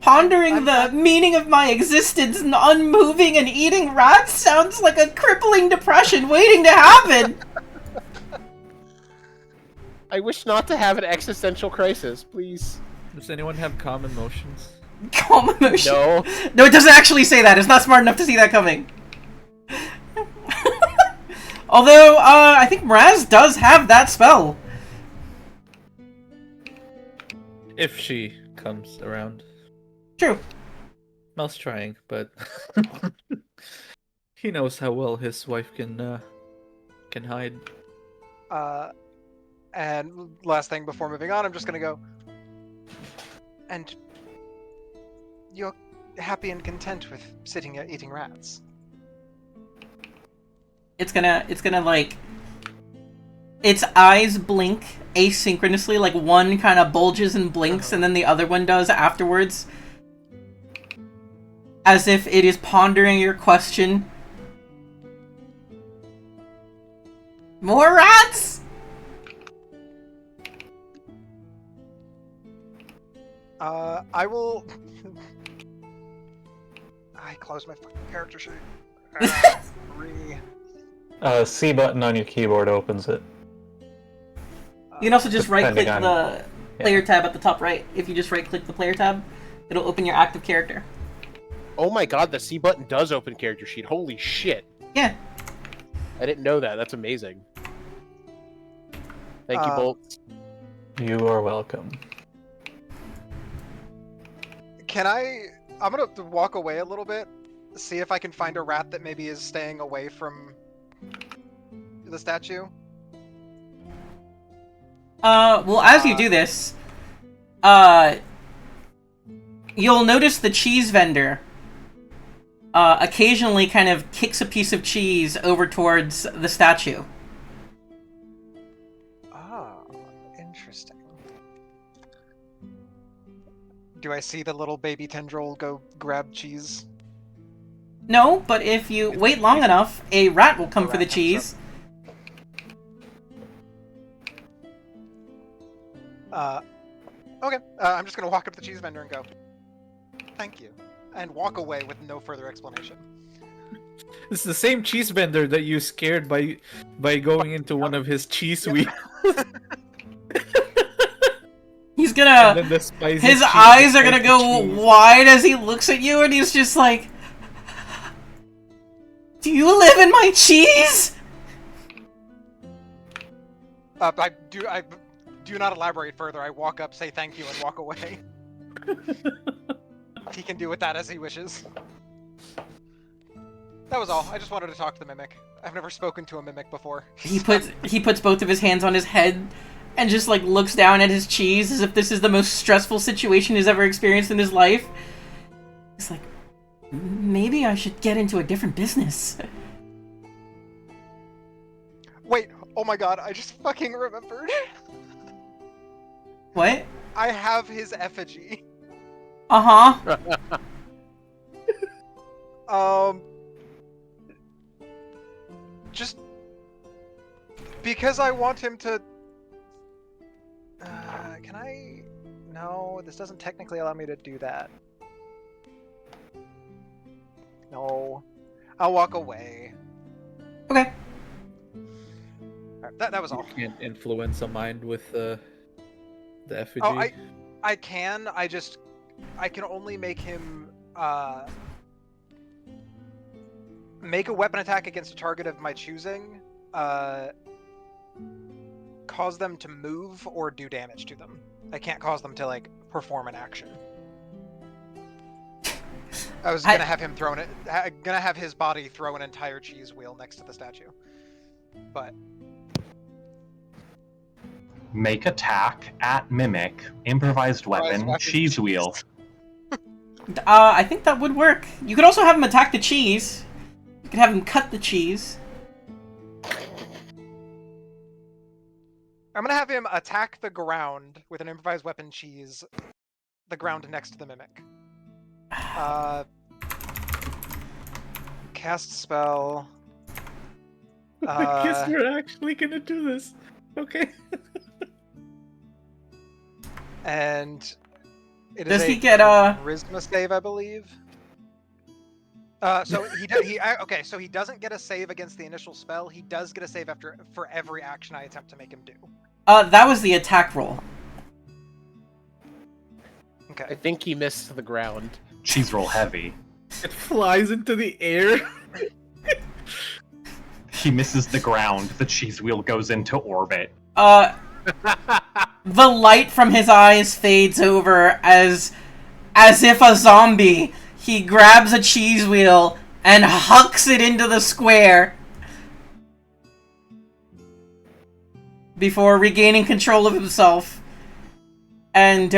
Pondering the meaning of my existence and unmoving and eating rats sounds like a crippling depression waiting to happen. I wish not to have an existential crisis, please. Does anyone have calm emotions? Calm emotion. No. No, it doesn't actually say that. It's not smart enough to see that coming. Although, I think Mraz does have that spell. If she comes around. True. Mel's trying, but he knows how well his wife can hide. And last thing before moving on, I'm just gonna go. And you're happy and content with sitting here eating rats. It's gonna like, its eyes blink asynchronously, like one kind of bulges and blinks, and then the other one does afterwards. As if it is pondering your question. More rats? I will... I closed my fucking character sheet. C button on your keyboard opens it. You can also just right-click Depending the player tab at the top right. If you just right-click the player tab, it'll open your active character. Oh my god, the C button does open character sheet. Holy shit. Yeah. I didn't know that. That's amazing. Thank you, Bolt. You are welcome. Can I'm gonna walk away a little bit, see if I can find a rat that maybe is staying away from the statue. Well, as you do this, you'll notice the cheese vendor occasionally kind of kicks a piece of cheese over towards the statue. Ah, interesting. Do I see the little baby tendril go grab cheese? No, but if you wait long enough, a rat will come for the cheese. Okay, I'm just gonna walk up to the cheese vendor and go, thank you, and walk away with no further explanation. It's the same cheese vendor that you scared by going into one of his cheese wheels. He's gonna... His eyes are gonna go wide as he looks at you, and he's just like... Do you live in my cheese? I do not elaborate further. I walk up, say thank you, and walk away. He can do with that as he wishes. That was all. I just wanted to talk to the mimic. I've never spoken to a mimic before. He puts both of his hands on his head and just like looks down at his cheese as if this is the most stressful situation he's ever experienced in his life. It's like, maybe I should get into a different business. Wait, oh my god, I just fucking remembered. What? I have his effigy. Uh-huh. Just because I want him to... can I... No, this doesn't technically allow me to do that. No. I'll walk away. Okay. Alright, that was all. You can't influence a mind with the effigy. Oh, I can. I can only make him make a weapon attack against a target of my choosing, cause them to move or do damage to them. I can't cause them to like perform an action. I was gonna have him gonna have his body throw an entire cheese wheel next to the statue, but. Make attack at mimic, improvised weapon, cheese wheel. I think that would work. You could also have him attack the cheese. You could have him cut the cheese. I'm gonna have him attack the ground with an improvised weapon cheese, the ground next to the mimic. Cast spell. I guess we're actually gonna do this. Okay. And it Does is he get a charisma save, I believe? So okay, so he doesn't get a save against the initial spell. He does get a save for every action I attempt to make him do. That was the attack roll. I Okay. think he missed the ground. Cheese roll heavy. It flies into the air. He misses the ground. The cheese wheel goes into orbit. The light from his eyes fades over as if a zombie. He grabs a cheese wheel and hucks it into the square before regaining control of himself. And,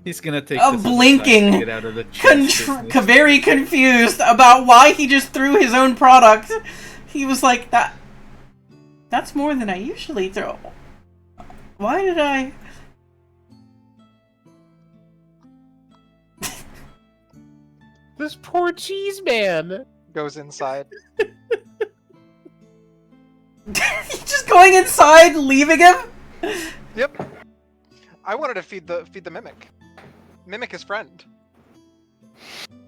He's gonna take A this as a blinking sign to get out of the cheese business. very confused about why he just threw his own product. He was like, that's more than I usually throw. Why did I... This poor cheese man. Goes inside. Just going inside, leaving him? Yep. I wanted to feed the mimic. Mimic his friend.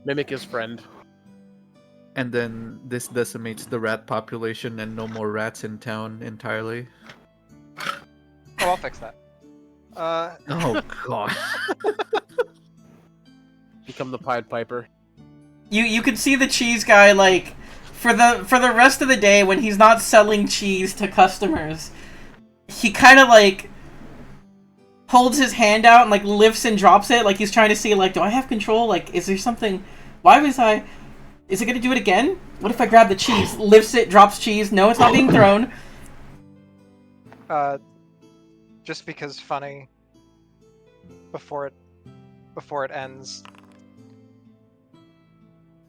Mimic his friend. And then this decimates the rat population and no more rats in town entirely. Oh, I'll fix that. Oh god. Become the Pied Piper. You could see the cheese guy, like, for the rest of the day when he's not selling cheese to customers, he kind of, like, holds his hand out and, like, lifts and drops it, like he's trying to see, like, do I have control? Like, is there something... Why was I... Is it gonna do it again? What if I grab the cheese? Lifts it, drops cheese. No, it's not being thrown. Just because funny. Before it ends.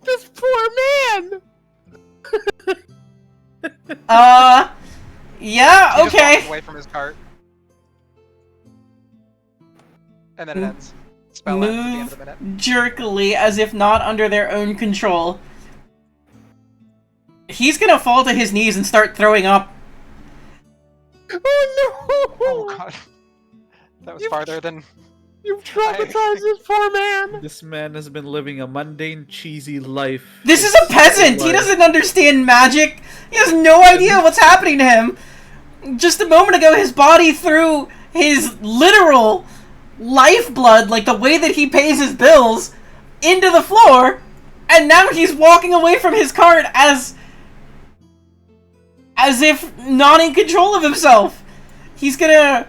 This poor man! Yeah, He just okay. walks away from his cart. And then it ends. Spell ends at the end of the minute. Jerkily, as if not under their own control. He's gonna fall to his knees and start throwing up. Oh no! Oh god. That was farther than... You've traumatized this poor man! This man has been living a mundane, cheesy life. This is a peasant! He doesn't understand magic! He has no idea what's happening to him! Just a moment ago, his body threw his literal lifeblood, like the way that he pays his bills, into the floor, and now he's walking away from his cart as if not in control of himself. He's gonna...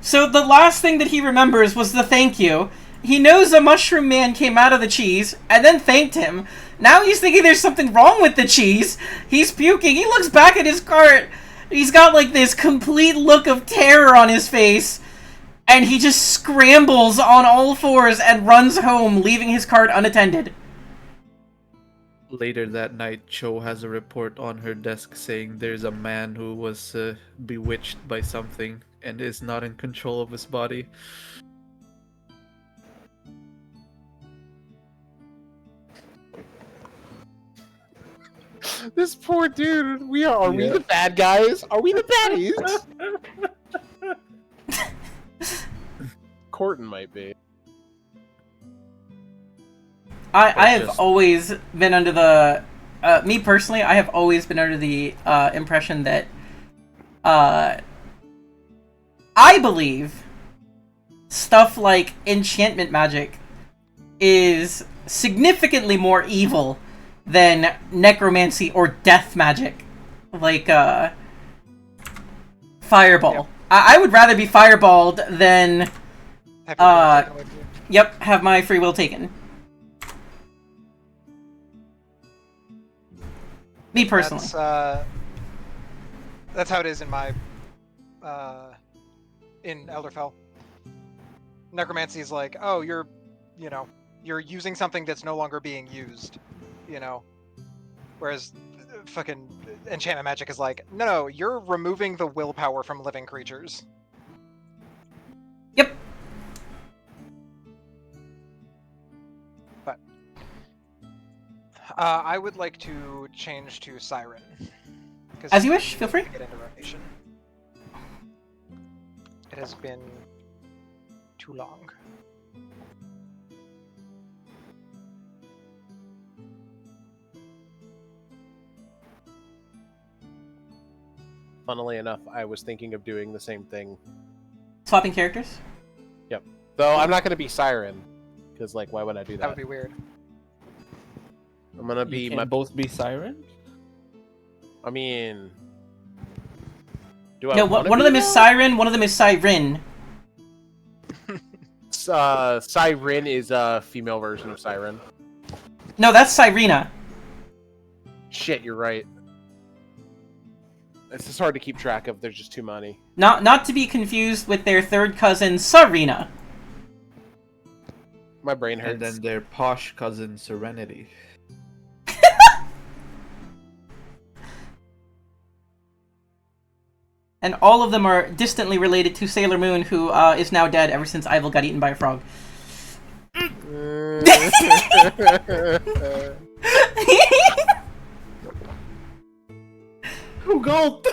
So the last thing that he remembers was the thank you. He knows a mushroom man came out of the cheese and then thanked him. Now he's thinking there's something wrong with the cheese. He's puking. He looks back at his cart. He's got like this complete look of terror on his face. And he just scrambles on all fours and runs home, leaving his cart unattended. Later that night, Cho has a report on her desk saying there's a man who was bewitched by something and is not in control of his body. This poor dude. Are we the bad guys? Are we the baddies? Corton might be. I have always been under the... me personally, I have always been under the impression that... I believe stuff like enchantment magic is significantly more evil than necromancy or death magic. Like, Fireball. Yep. I would rather be fireballed than... Have your will taken with you. Yep, have my free will taken. Me personally. That's how it is in my in Elderfell. Necromancy is like, oh, you're using something that's no longer being used, whereas fucking enchantment magic is like, no, you're removing the willpower from living creatures. Yep. But I would like to change to Siren. As you wish, feel free. Get into rotation. It has been too long. funnily enough, I was thinking of doing the same thing. Swapping characters? Though I'm not going to be Siren, because like, why would I do that? That would be weird. I'm going to be You can both be Siren? I mean, do I? No, wanna one of be them is that? Siren, one of them is Siren. Siren is a female version of Siren. No, that's Sirena. Shit, you're right. It's just hard to keep track of. There's just too many. Not to be confused with their third cousin, Sarina. My brain hurts. And then their posh cousin, Serenity. And all of them are distantly related to Sailor Moon, who is now dead ever since Ivel got eaten by a frog. Who gulped?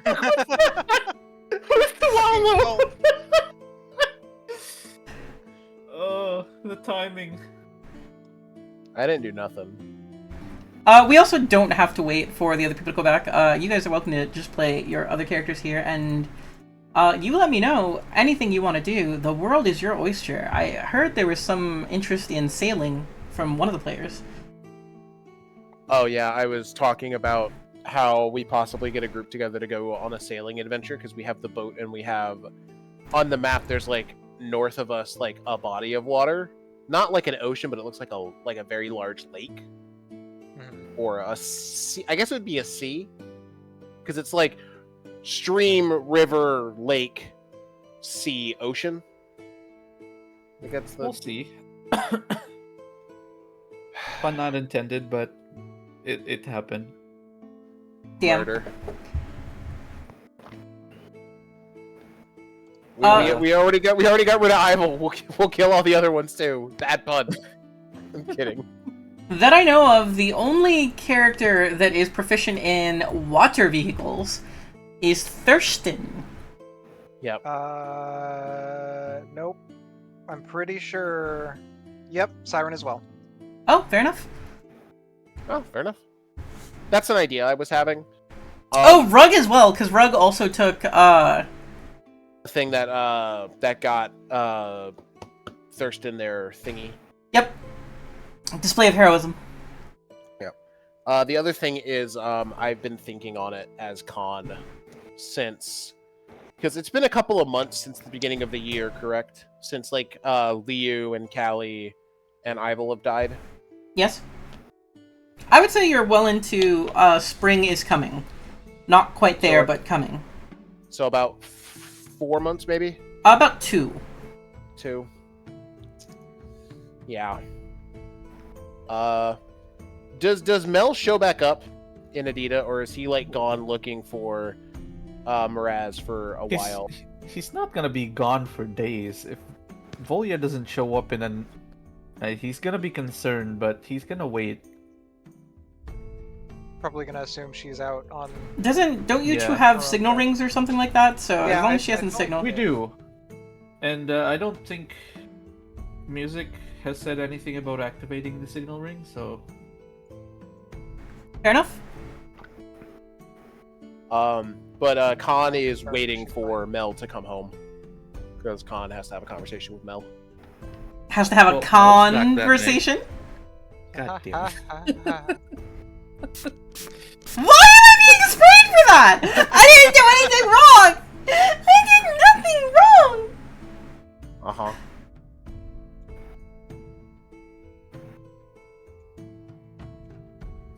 Who's the wallow? Oh, the timing. I didn't do nothing. We also don't have to wait for the other people to go back. You guys are welcome to just play your other characters here, and you let me know anything you want to do. The world is your oyster. I heard there was some interest in sailing from one of the players. Oh yeah, I was talking about how we possibly get a group together to go on a sailing adventure, because we have the boat and we have on the map there's like north of us like a body of water, not like an ocean, but it looks like a very large lake or a sea. I guess it would be a sea, because it's like stream, river, lake, sea, ocean. I think that's the... We'll see. Pun not intended, but it happened. Damn. Murder. Uh, We already got rid of Ivel. We'll kill all the other ones too. Bad pun. I'm kidding. That I know of, the only character that is proficient in water vehicles is Thurston. Yep. Nope. I'm pretty sure. Yep, Siren as well. Oh, fair enough. Oh, fair enough. That's an idea I was having. Oh, Rug as well, because Rug also took, The thing that got Thurston their thingy. Yep. Display of heroism. The other thing is, I've been thinking on it as Khan since, because it's been a couple of months since the beginning of the year, correct? Since like Liu and Callie and Ivel have died. Yes. I would say you're well into spring is coming. Not quite there, Sure. but coming. So about 4 months, maybe About 2. 2. Yeah. Does Mel show back up in Adida, or is he like gone looking for Miraz for a while? He's not gonna be gone for days. If Volya doesn't show up in an... he's gonna be concerned, but he's gonna wait. Probably gonna assume she's out on. Don't you two Yeah. have signal rings or something like that? So Yeah, as long I- as she hasn't I signaled. We do. And I don't think Music has said anything about activating the signal ring, so... Fair enough. But Khan is waiting for Mel to come home, because Khan has to have a conversation with Mel. Has to have Well, a I'll stack that conversation. God damn it. Why am I being sprayed for that? I didn't do anything wrong. I did nothing wrong. Uh-huh.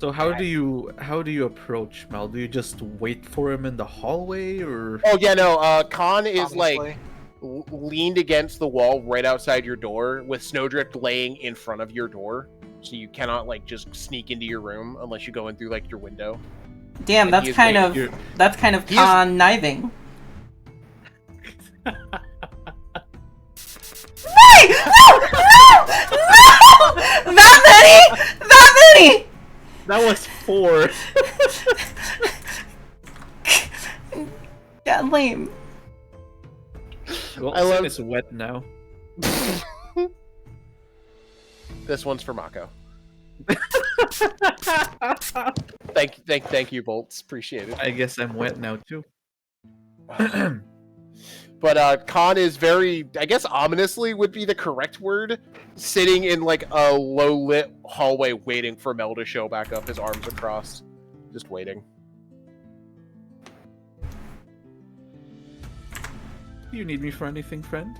So how do you approach Mel? Do you just wait for him in the hallway, or... Oh yeah, no. Khan is Obviously. like leaned against the wall right outside your door, with Snowdrift laying in front of your door, so you cannot like just sneak into your room unless you go in through like your window. Damn, And that's he is kind waiting- of He is- conniving. Hey! No! No! No! That many! That many! That was 4. Yeah, lame. Well, I love- it's wet now. This one's for Mako. Thank you, Bolts. Appreciate it. I guess I'm wet now too. But Khan is very, I guess ominously would be the correct word, sitting in like a low-lit hallway waiting for Mel to show back up, his arms across. Just waiting. Do you need me for anything, friend?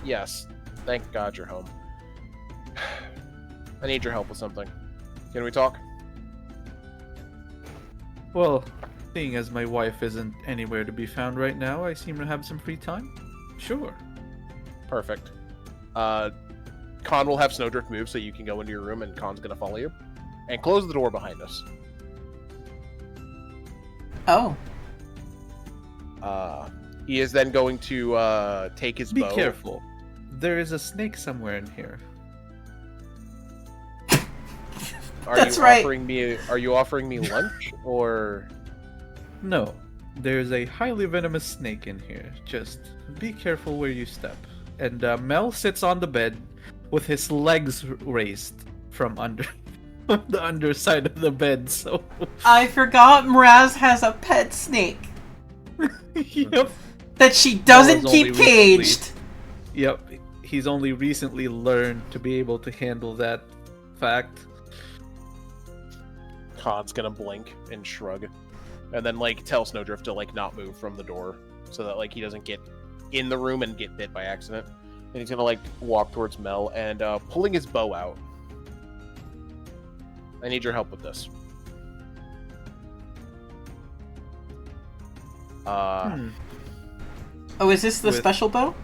Yes. Thank God you're home. I need your help with something. Can we talk? Well, seeing as my wife isn't anywhere to be found right now, I seem to have some free time. Sure. Perfect. Khan will have Snowdrift move so you can go into your room and Khan's gonna follow you. And close the door behind us. Oh. He is then going to take his bow. Be careful. There is a snake somewhere in here. That's right. Are you offering me lunch or? No, there's a highly venomous snake in here. Just be careful where you step. And Mel sits on the bed with his legs raised from under the underside of the bed. So I forgot Mraz has a pet snake yep. that she doesn't Noah's keep only caged. Yep. He's only recently learned to be able to handle that fact. Khan's gonna blink and shrug, and then like tell Snowdrift to like not move from the door, so that like he doesn't get in the room and get bit by accident. And he's gonna like walk towards Mel and pulling his bow out. I need your help with this. Oh, is this the With- special bow?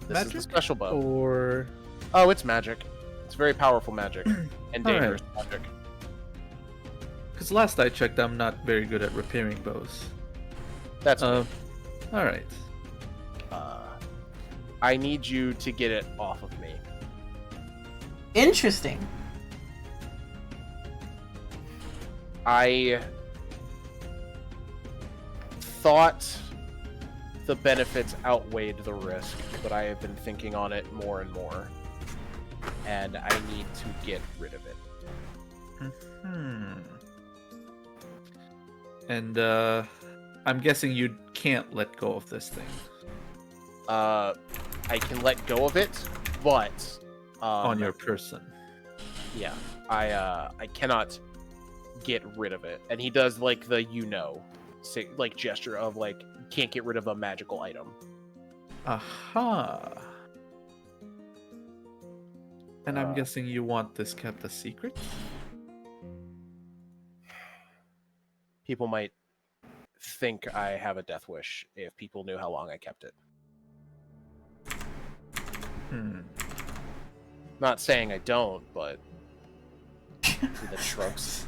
This is the special bow. Or Oh, it's magic. It's very powerful magic and Alright. dangerous magic. because last I checked, I'm not very good at repairing bows. That's All right. I need you to get it off of me. Interesting. I thought the benefits outweighed the risk, but I have been thinking on it more and more. And I need to get rid of it. And I'm guessing you can't let go of this thing I can let go of it, but on your person. yeah, I cannot get rid of it. And he does like the like gesture of like can't get rid of a magical item. Aha. And I'm Uh, guessing you want this kept a secret? People might think I have a death wish if people knew how long I kept it. Not saying I don't, but the shrugs.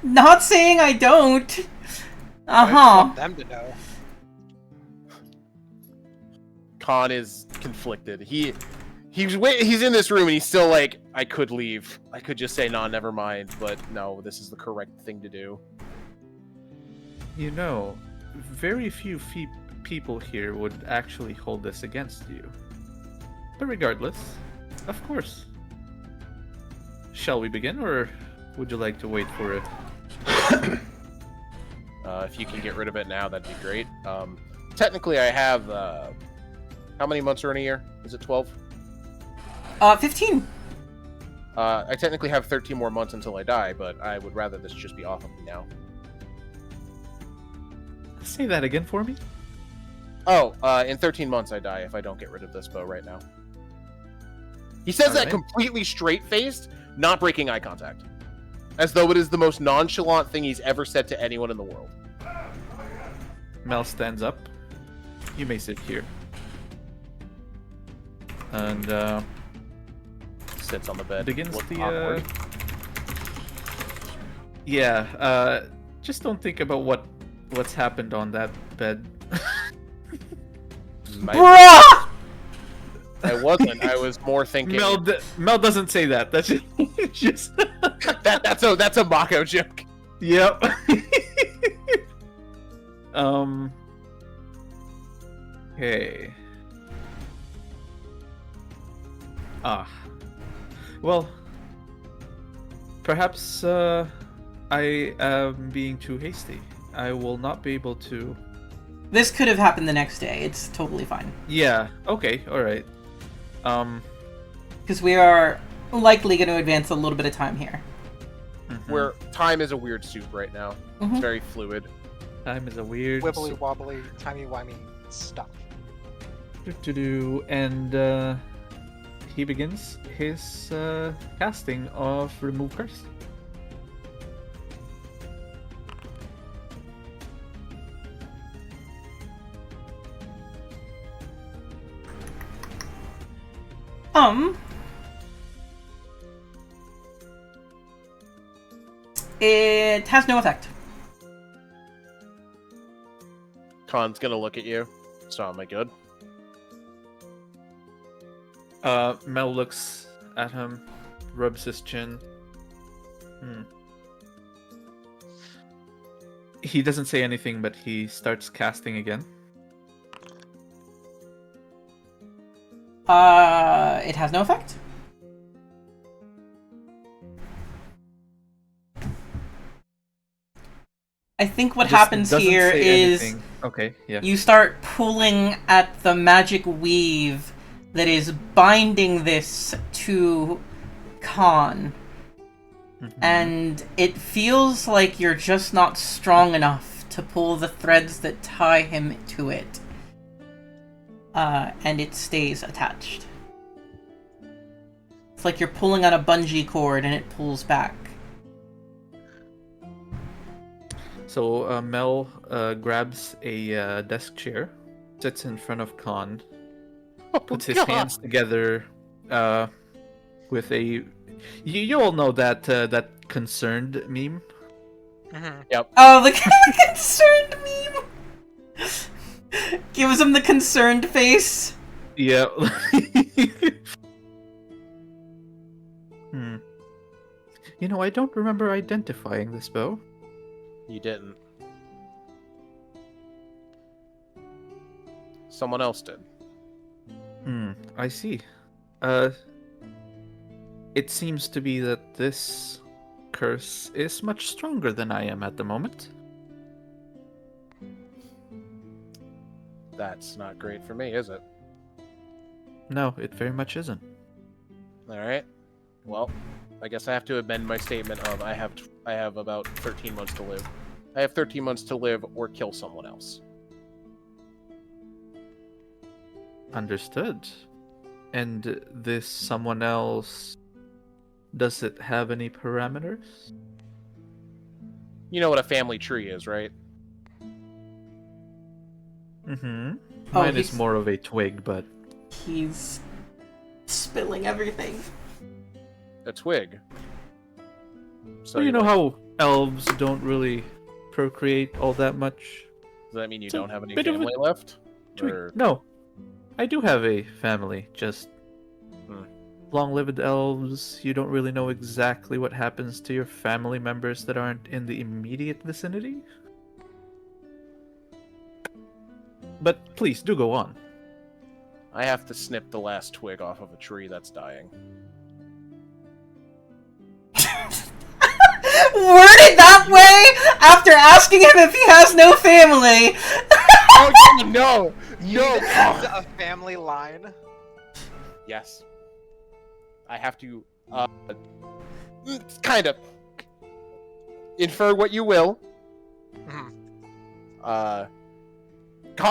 Not saying I don't. I just Uh-huh. want them to know. Khan is conflicted. He's in this room and he's still like, I could leave. I could just say, nah, never mind. But no, this is the correct thing to do. You know, very few people here would actually hold this against you. But regardless, of course. Shall we begin, or would you like to wait for it? If you can get rid of it now, that'd be great. Technically, I have how many months are in a year? Is it 12? 15. I technically have 13 more months until I die, but I would rather this just be off of me now. Say that again for me. Oh, in 13 months I die if I don't get rid of this bow right now. He says that Alright. completely straight-faced, not breaking eye contact. As though it is the most nonchalant thing he's ever said to anyone in the world. Mel stands up. You may sit here. And Sits on the bed. begins looks the awkward. just don't think about what's happened on that bed. Bruh! I wasn't. I was more thinking. Mel doesn't say that. That's just That's a Mako joke. Yep. Hey. Well, Perhaps I am being too hasty. I will not be able to... This could have happened the next day. It's totally fine. Yeah, okay, alright. Because we are likely going to advance a little bit of time here. Where time is a weird soup right now. It's very fluid. Time is a weird... Wibbly wobbly, timey-wimey stuff. And he begins his casting of Remove Curse. It has no effect. Khan's gonna look at you. So am I good? Mel looks at him, rubs his chin. He doesn't say anything, but he starts casting again. It has no effect. I think what happens here is you start pulling at the magic weave that is binding this to Khan. And it feels like you're just not strong enough to pull the threads that tie him to it. And it stays attached. It's like you're pulling on a bungee cord and it pulls back. So Mel grabs a desk chair, sits in front of Khan, puts his hands together with a... You all know that that concerned meme? Yep. Oh, the concerned meme! Gives him the concerned face. Yeah. You know, I don't remember identifying this bow. You didn't. Someone else did. I see. It seems to be that this curse is much stronger than I am at the moment. That's not great for me, is it? No, it very much isn't. Alright. Well, I guess I have to amend my statement of I have about 13 months to live. I have 13 months to live or kill someone else. Understood. And this someone else, does it have any parameters? You know what a family tree is, right? Mine Oh, is more of a twig, but... He's spilling everything. A twig. So Well, you know how elves don't really procreate all that much? Does that mean you It's a don't have any bit of a family left? twig. Or... No. I do have a family, just... Long-lived elves, you don't really know exactly what happens to your family members that aren't in the immediate vicinity? But please, do go on. I have to snip the last twig off of a tree that's dying. Worded that way after asking him if he has no family. Oh no! You end a family line. Yes. I have to, kind of. Infer what you will. Khan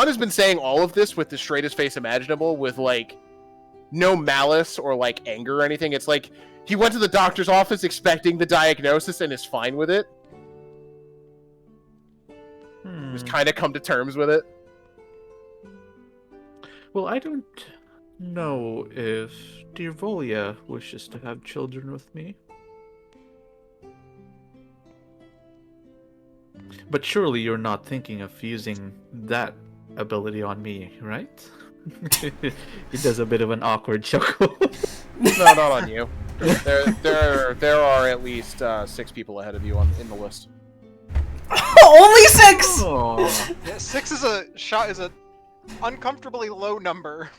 has been saying all of this with the straightest face imaginable, with, like, no malice or, like, anger or anything. It's like, he went to the doctor's office expecting the diagnosis and is fine with it. Just kind of come to terms with it. Well, I don't know if dear Volia wishes to have children with me. But surely you're not thinking of using that ability on me, right? He does a bit of an awkward chuckle. No, not on you. There are at least 6 people ahead of you in the list. Only 6. Oh. Yeah, 6 is a uncomfortably low number.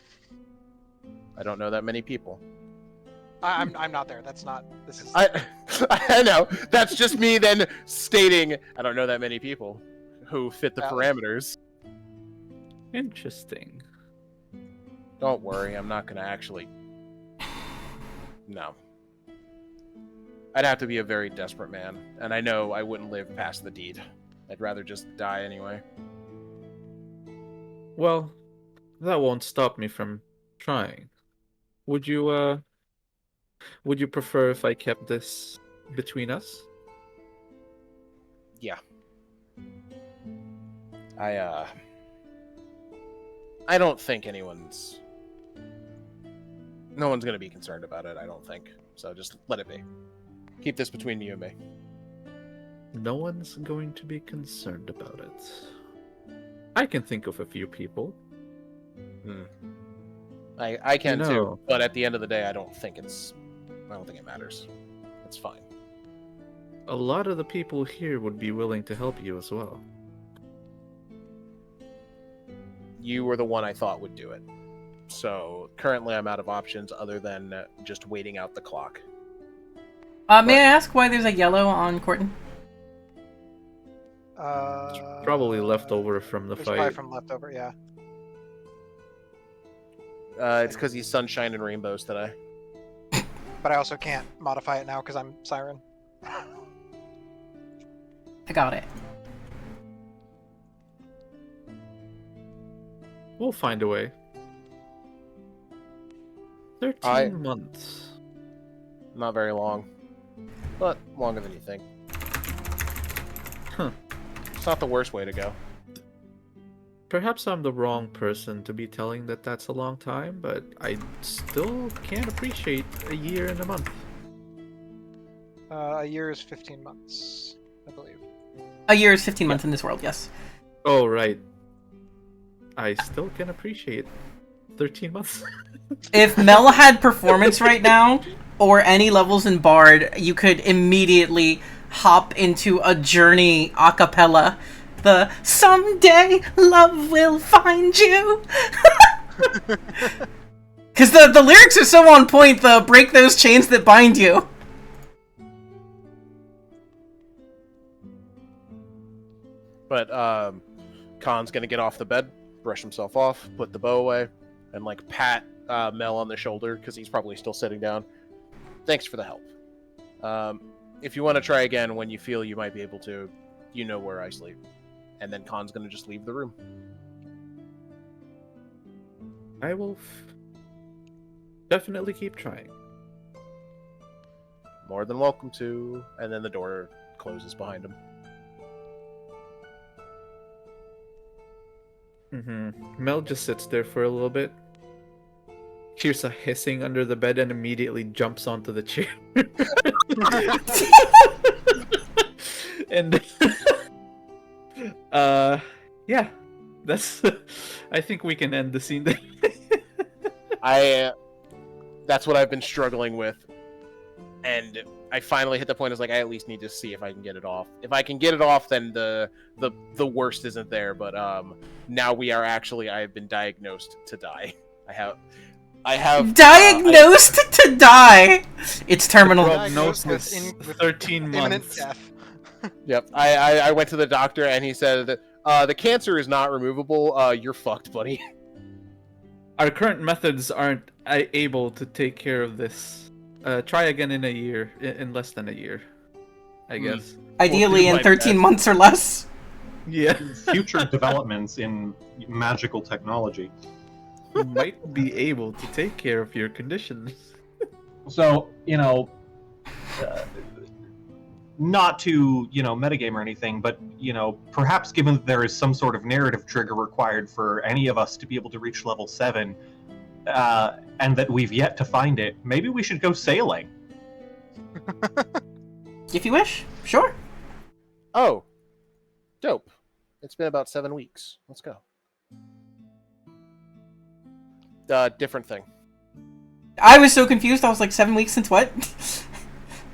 I don't know that many people. I'm not there. That's not. This is. I know. That's just me then stating I don't know that many people who fit the parameters. Interesting. Don't worry, I'm not gonna actually. No. I'd have to be a very desperate man, and I know I wouldn't live past the deed. I'd rather just die anyway. Well, that won't stop me from trying. Would you prefer if I kept this between us? Yeah. I don't think no one's gonna be concerned about it, I don't think. So just let it be. Keep this between you and me. No one's going to be concerned about it. I can think of a few people. I can You too, know. but at the end of the day, I don't think it matters. It's fine. A lot of the people here would be willing to help you as well. You were the one I thought would do it. So currently I'm out of options other than just waiting out the clock. May I ask why there's a yellow on Corton? Probably leftover from the There's fight. probably from leftover, yeah. It's because he's sunshine and rainbows today. But I also can't modify it now because I'm Siren. I got it. We'll find a way. 13 months. Not very long. But longer than you think. Huh. It's not the worst way to go. Perhaps I'm the wrong person to be telling that that's a long time, but I still can't appreciate a year and a month. A year is 15 months, I believe. A year is 15 months in this world, yes. Oh, right. I still can appreciate 13 months. If Mel had performance right now, or any levels in Bard, you could immediately hop into a Journey a cappella. The "Someday love will find you." Because the lyrics are so on point, the "break those chains that bind you." But Khan's gonna get off the bed, brush himself off, put the bow away, and like pat Mel on the shoulder because he's probably still sitting down. Thanks for the help. If you want to try again when you feel you might be able to, you know where I sleep. And then Khan's gonna just leave the room. I will definitely keep trying. More than welcome to. And then the door closes behind him. Mel just sits there for a little bit. Hears a hissing under the bed and immediately jumps onto the chair. And yeah, that's. I think we can end the scene there. That's what I've been struggling with, and I finally hit the point. I was like, I at least need to see if I can get it off. If I can get it off, then the worst isn't there. But now we are actually. I have been diagnosed to die. I have Diagnosed to die. It's terminal. Prognosis: 13 imminent months. death. Yep. I went to the doctor and he said, the cancer is not removable. You're fucked, buddy. Our current methods aren't able to take care of this. Try again in a year, in less than a year, I guess. Ideally in 13 months or less. Yeah. Future developments in magical technology. Might be able to take care of your conditions. So, not to, metagame or anything, but, perhaps given that there is some sort of narrative trigger required for any of us to be able to reach level 7, and that we've yet to find it, maybe we should go sailing. If you wish, sure. Oh, dope. It's been about 7 weeks. Let's go. Different thing. I was so confused. I was like, 7 weeks since what?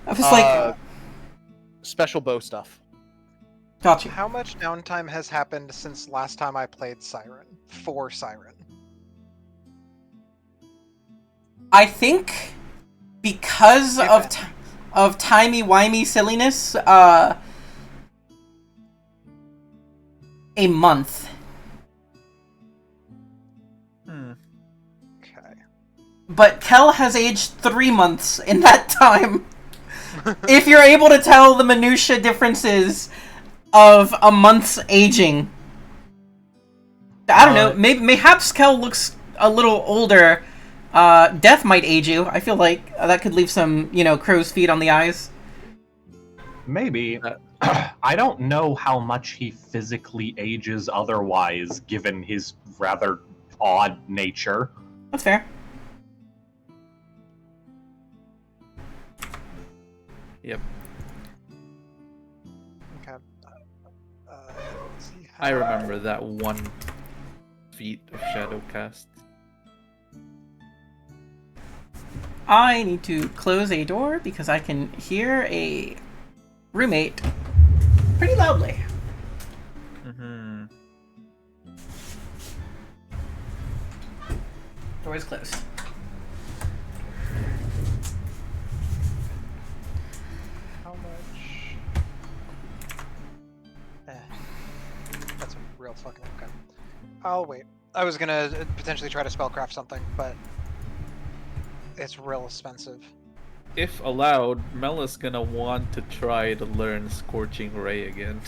I was like... Special bow stuff. Gotcha. How much downtime has happened since last time I played Siren? For Siren. I think because of timey-wimey silliness, a month. Okay. But Kel has aged 3 months in that time. If you're able to tell the minutia differences of a month's aging. I don't know, mayhaps Kel looks a little older. Death might age you. I feel like that could leave some, crow's feet on the eyes. Maybe. I don't know how much he physically ages otherwise, given his rather odd nature. That's fair. Yep. Okay. Let's see how- I remember that one feat of shadow cast. I need to close a door because I can hear a roommate pretty loudly. Mm-hmm. Door is closed. How much? That's a real fucking okay. I'll wait. I was gonna potentially try to spellcraft something, but it's real expensive. If allowed, Mel is gonna want to try to learn Scorching Ray again.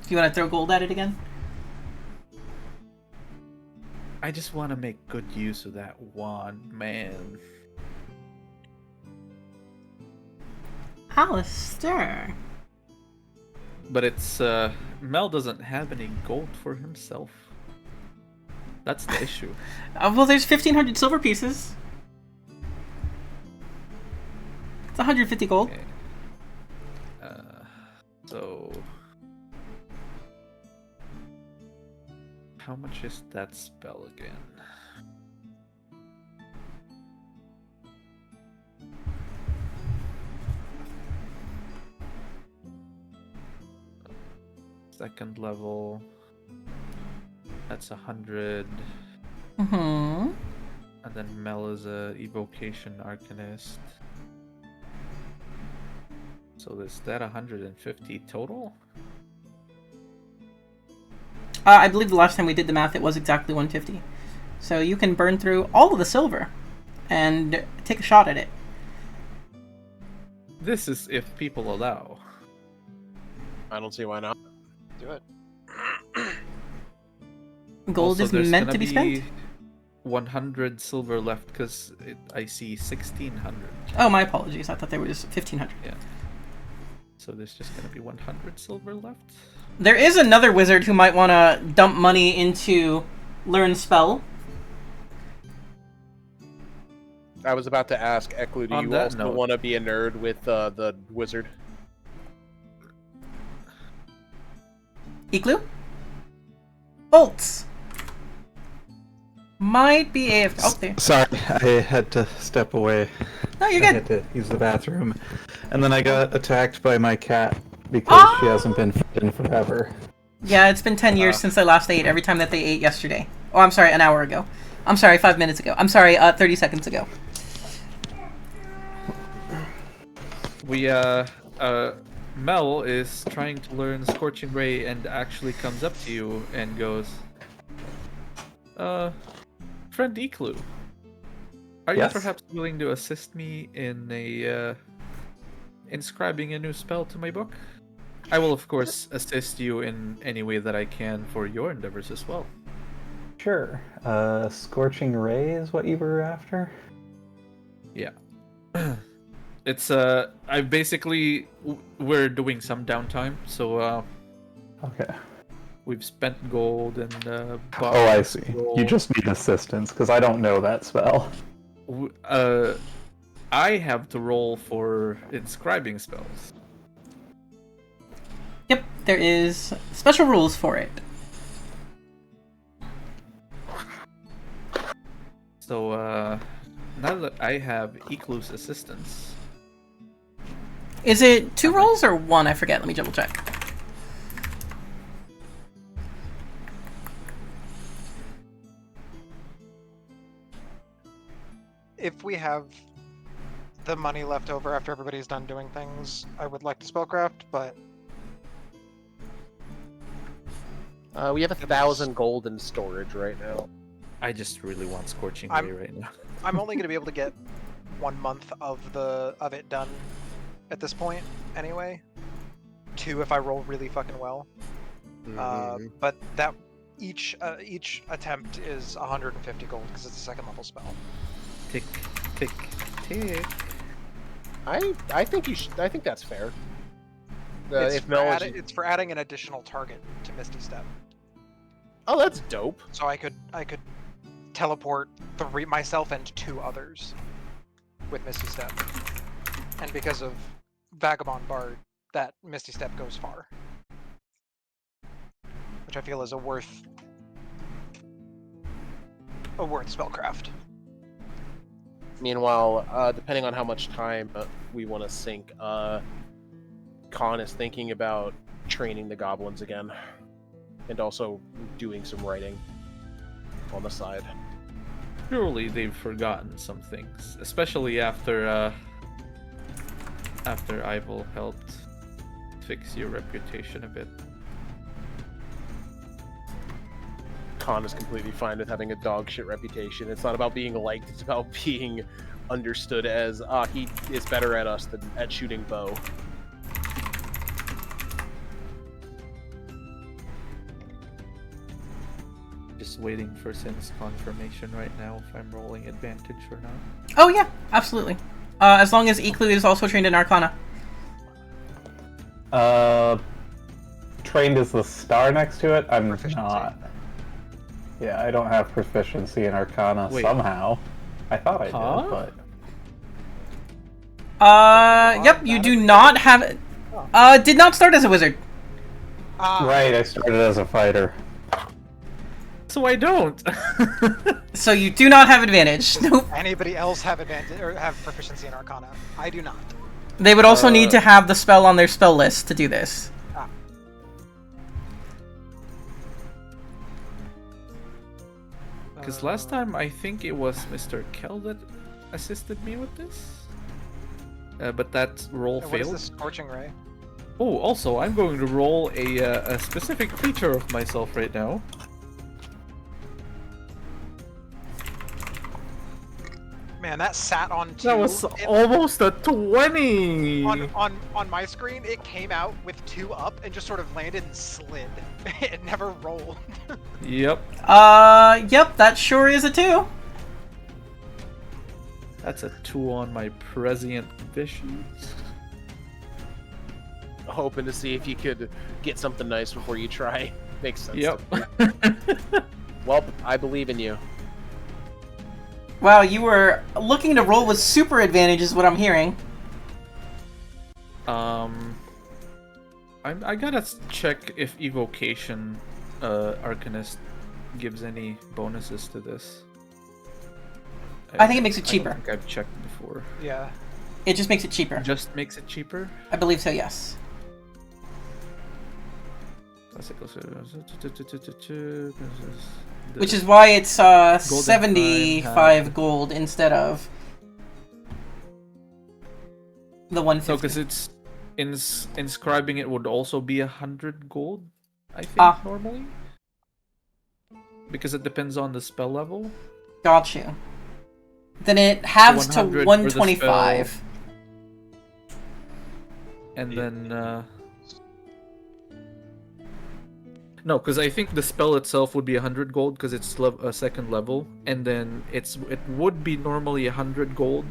Do you want to throw gold at it again? I just want to make good use of that wand, man. Alistair. But it's, Mel doesn't have any gold for himself. That's the issue. Well, there's 1,500 silver pieces. It's 150 gold. Okay. So... How much is that spell again? Second level. That's 100. Mm-hmm. And then Mel is a evocation arcanist. So is that 150 total? I believe the last time we did the math, it was exactly 150. So you can burn through all of the silver and take a shot at it. This is if people allow. I don't see why not. Do it. Gold Also, is there's meant gonna to be spent? 100 silver left because I see 1600. Oh, my apologies. I thought there was 1,500. Yeah. So there's just gonna be 100 silver left. There is another wizard who might want to dump money into Learn Spell. I was about to ask Eklu, do On you that also note- want to be a nerd with the wizard? Iklu? Bolts! Might be AFK. Oh, there. Sorry, I had to step away. No, you're I good. had to use the bathroom. And then I got attacked by my cat because she hasn't been fed in forever. Yeah, it's been 10 years since I last ate, every time that they ate yesterday. Oh, I'm sorry, an hour ago. I'm sorry, 5 minutes ago. I'm sorry, 30 seconds ago. We, Mel is trying to learn Scorching Ray and actually comes up to you and goes, Friend Iklu, are Yes? you perhaps willing to assist me in inscribing a new spell to my book? I will, of course, assist you in any way that I can for your endeavors as well. Sure. Scorching Ray is what you were after? Yeah. It's, I basically, we're doing some downtime, so, Okay. we've spent gold and, bought Oh, I see. gold. You just need assistance, because I don't know that spell. I have to roll for inscribing spells. Yep, there is special rules for it. So, now that I have Iklu's assistance, Is it 2 rolls or 1? I forget. Let me double check. we have the money left over after everybody's done doing things, I would like to spellcraft, but We have 1,000 gold in storage right now. I just really want Scorching I'm- Ray right now. I'm only going to be able to get 1 month of it done at this point anyway. 2 if I roll really fucking well. But that each attempt is 150 gold because it's a 2nd level spell. Tick, tick, tick. I think you should. I think that's fair. It's, If for Mel, it's for adding an additional target to Misty Step. oh, that's dope. So I could teleport myself and 2 others with Misty Step. And because of Vagabond Bard, that Misty Step goes far. Which I feel is a worth spellcraft. Meanwhile, depending on how much time we want to sink, Khan is thinking about training the goblins again, and also doing some writing on the side. Surely they've forgotten some things, especially after Ival helped fix your reputation a bit. Khan is completely fine with having a dog shit reputation. It's not about being liked, it's about being understood as, he is better at us than at shooting bow. Just waiting for Sin's confirmation right now if I'm rolling advantage or not. Oh yeah, absolutely. As long as Iklu is also trained in Arcana. Trained is the star next to it? I'm Proficiency. not. Yeah, I don't have proficiency in Arcana Wait. somehow. I thought I Huh? did, but... Yep, you do not have it. Did not start as a wizard. Right, I started as a fighter. So I don't. So you do not have advantage. Nope. Anybody else have advantage or have proficiency in Arcana? I do not. They would also need to have the spell on their spell list to do this. Because last time I think it was Mr. Kell that assisted me with this. But that roll What is failed. this Scorching Ray? Oh, also, I'm going to roll a specific feature of myself right now. Man, that sat on 2. That was almost a 20! On my screen, it came out with 2 up and just sort of landed and slid. It never rolled. Yep. Yep, that sure is a 2. That's a 2 on my prescient vision. Hoping to see if you could get something nice before you try. Makes sense. Yep. Well, I believe in you. Wow, you were looking to roll with super advantage is what I'm hearing. I gotta check if Evocation Arcanist gives any bonuses to this. I think it makes it cheaper. I don't think I've checked before. Yeah. It just makes it cheaper. Just makes it cheaper? I believe so, yes. Which is why it's 75 gold instead of the 150. No, because it's inscribing it would also be 100 gold, I think, normally. Because it depends on the spell level. Got you. Then it halves to 100 for the 125. spell. And then no, because I think the spell itself would be 100 gold because it's a 2nd level, and then it would be normally 100 gold.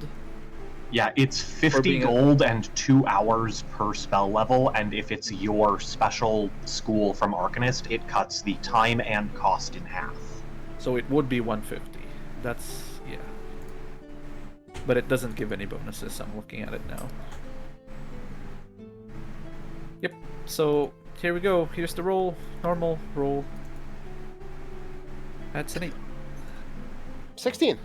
Yeah, it's 50 gold and 2 hours per spell level, and if it's your special school from Arcanist, it cuts the time and cost in half. So it would be 150. That's, yeah. But it doesn't give any bonuses, I'm looking at it now. Yep, so here we go. Here's the roll. Normal roll. That's an 8. 16.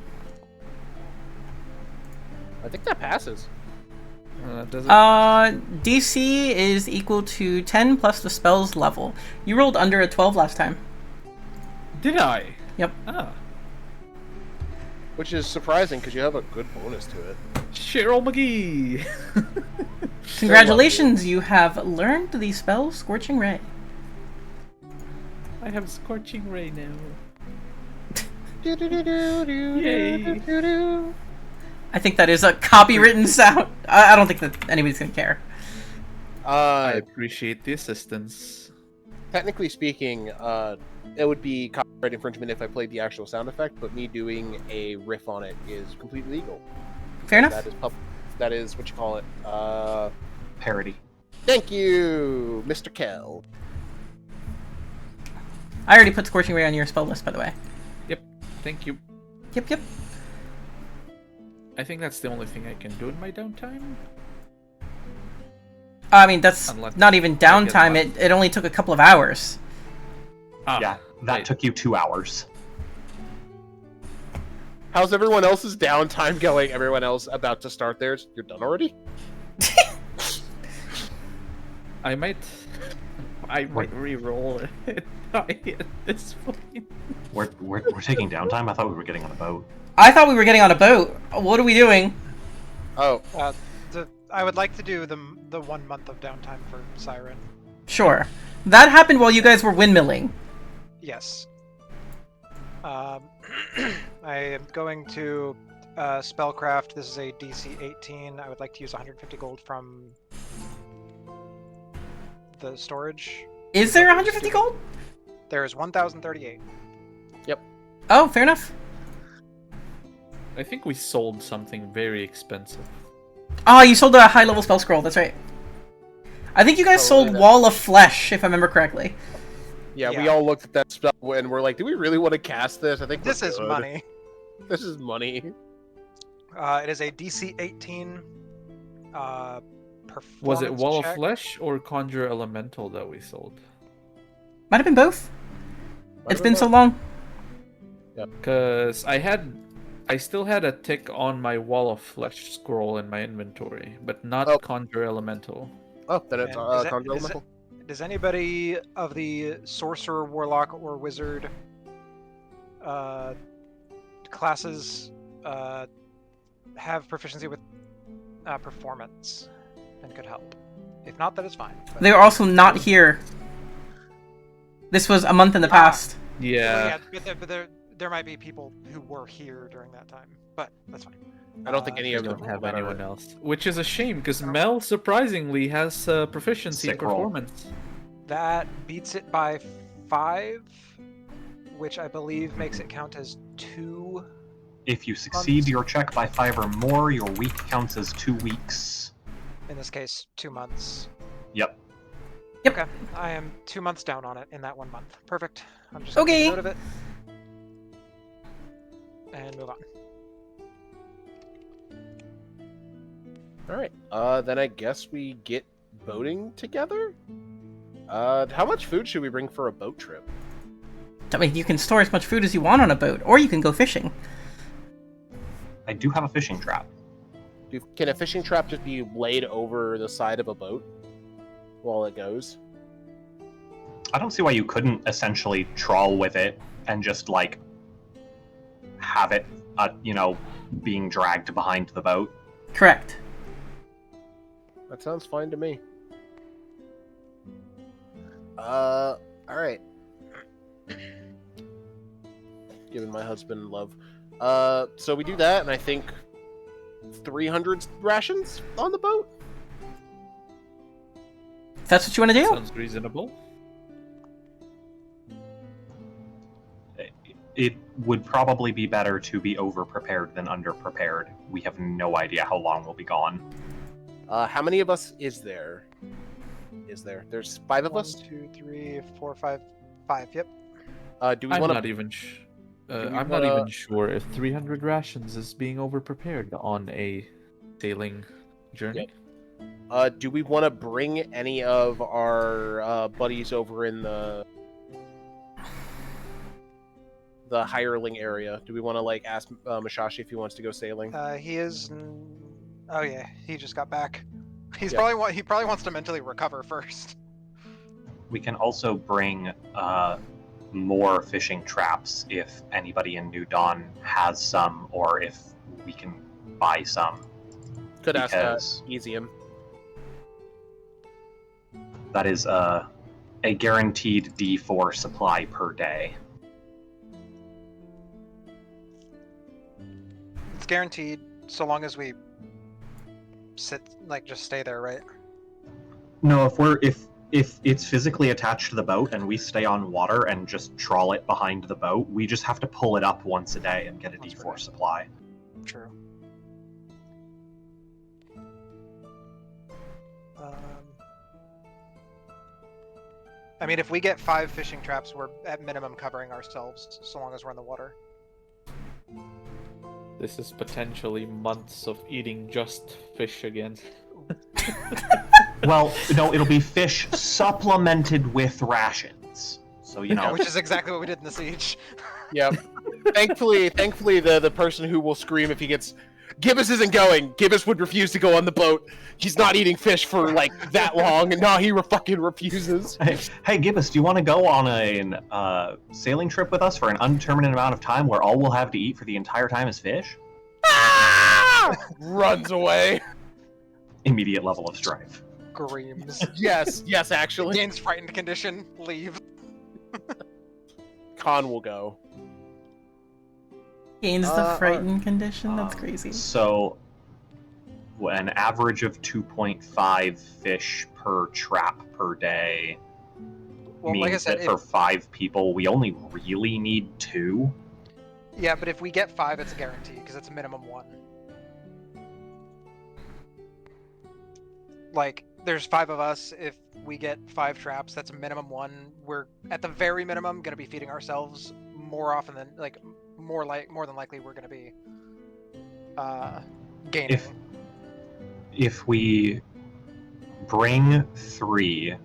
I think that passes. Does it? DC is equal to 10 plus the spell's level. You rolled under a 12 last time. Did I? Yep. Ah. Which is surprising because you have a good bonus to it. Cheryl McGee! Congratulations, you have learned the spell Scorching Ray. I have Scorching Ray now. Yay! I think that is a copywritten sound. I don't think that anybody's gonna care. I appreciate the assistance. Technically speaking, it would be copyright infringement if I played the actual sound effect, but me doing a riff on it is completely legal. Fair enough. That is what you call it. Parody. Thank you, Mr. Kell. I already put Scorching Ray on your spell list, by the way. Yep, thank you. Yep. I think that's the only thing I can do in my downtime. I mean, that's Unless not even downtime. It only took a couple of hours. Yeah, that took you 2 hours. How's everyone else's downtime going? Everyone else about to start theirs? You're done already? I might re-roll it at this point. We're taking downtime? I thought we were getting on a boat. I thought we were getting on a boat. What are we doing? Oh, I would like to do the 1 month of downtime for Siren. Sure. That happened while you guys were windmilling. Yes. I am going to Spellcraft. This is a DC 18. I would like to use 150 gold from the storage. Is there 150 gold? There is 1,038. Oh, fair enough. I think we sold something very expensive. Oh, you sold a high-level spell scroll. That's right. I think you guys sold Wall of Flesh, if I remember correctly. yeah, we all looked at that spell and we're like, do we really want to cast this? I think This we're is good. money. This is money. It is a DC 18. Was it Performance Wall check. of Flesh or Conjure Elemental that we sold? Might have been both. It's been so long. Because I still had a tick on my Wall of Flesh scroll in my inventory, but not Conjure Elemental. Oh, then it's And Conjure Elemental. Does anybody of the Sorcerer, Warlock, or Wizard classes have proficiency with performance and could help? If not, that is fine. But... They were also not here. This was a month in the past. Yeah. Well, yeah, but there might be people who were here during that time, but that's fine. I don't think any I of them don't have matter. anyone else. Which is a shame, because Mel surprisingly has proficiency in Sick roll. performance. That beats it by 5, which I believe makes it count as 2. If you succeed your check by 5 or more, your week counts as 2 weeks. In this case, 2 months. Yep. Yep. Okay, I am 2 months down on it in that 1 month. Perfect. I'm just Okay. gonna take note of it. And move on. Alright, then I guess we get boating together? How much food should we bring for a boat trip? I mean, you can store as much food as you want on a boat, or you can go fishing. I do have a fishing trap. Can a fishing trap just be laid over the side of a boat while it goes? I don't see why you couldn't essentially trawl with it and just, like, have it, being dragged behind the boat. Correct. That sounds fine to me. Alright. Giving my husband love. So we do that, and I think 300 rations on the boat? If that's what you want to do. Sounds reasonable. It would probably be better to be over-prepared than under-prepared. We have no idea how long we'll be gone. How many of us is there? There's 5 of 1, us? 2, 3, 4, 5. 5, yep. Do we I'm want not to... even I'm wanna- not even sure if 300 rations is being over-prepared on a sailing journey. Do we want to bring any of our buddies over in the hireling area? Do we want to ask Mashashi if he wants to go sailing? He is. Oh yeah, he just got back. He's Yeah. he probably wants to mentally recover first. We can also bring more fishing traps if anybody in New Dawn has some, or if we can buy some. Could ask Because Easium. that is a guaranteed D4 supply per day. It's guaranteed so long as we sit, like, just stay there, right? No, if it's physically attached to the boat and we stay on water and just trawl it behind the boat, we just have to pull it up once a day and get a That's D4 right. supply. True. I mean, if we get 5 fishing traps, we're at minimum covering ourselves, so long as we're in the water. This is potentially months of eating just fish again. Well, no, it'll be fish supplemented with rations. So, you know. Which is exactly what we did in the siege. Yep. thankfully, the person who will scream if he gets... Gibbous isn't going. Gibbous would refuse to go on the boat. He's not eating fish for, like, that long, and now he fucking refuses. Hey, Gibbous, do you want to go on a sailing trip with us for an undetermined amount of time where all we'll have to eat for the entire time is fish? Ah! Runs away. Immediate level of strife. Screams. Yes, actually. Gains frightened condition. Leave. Khan will go. Gains the frightened condition? That's crazy. So, an average of 2.5 fish per trap per day Well, means like I said, that for 5 people, we only really need 2. yeah, but if we get 5, it's a guarantee, because it's a minimum 1. Like, there's 5 of us. If we get 5 traps, that's a minimum 1. We're, at the very minimum, going to be feeding ourselves more often than, like, more than likely we're going to be gaining. If we bring 3,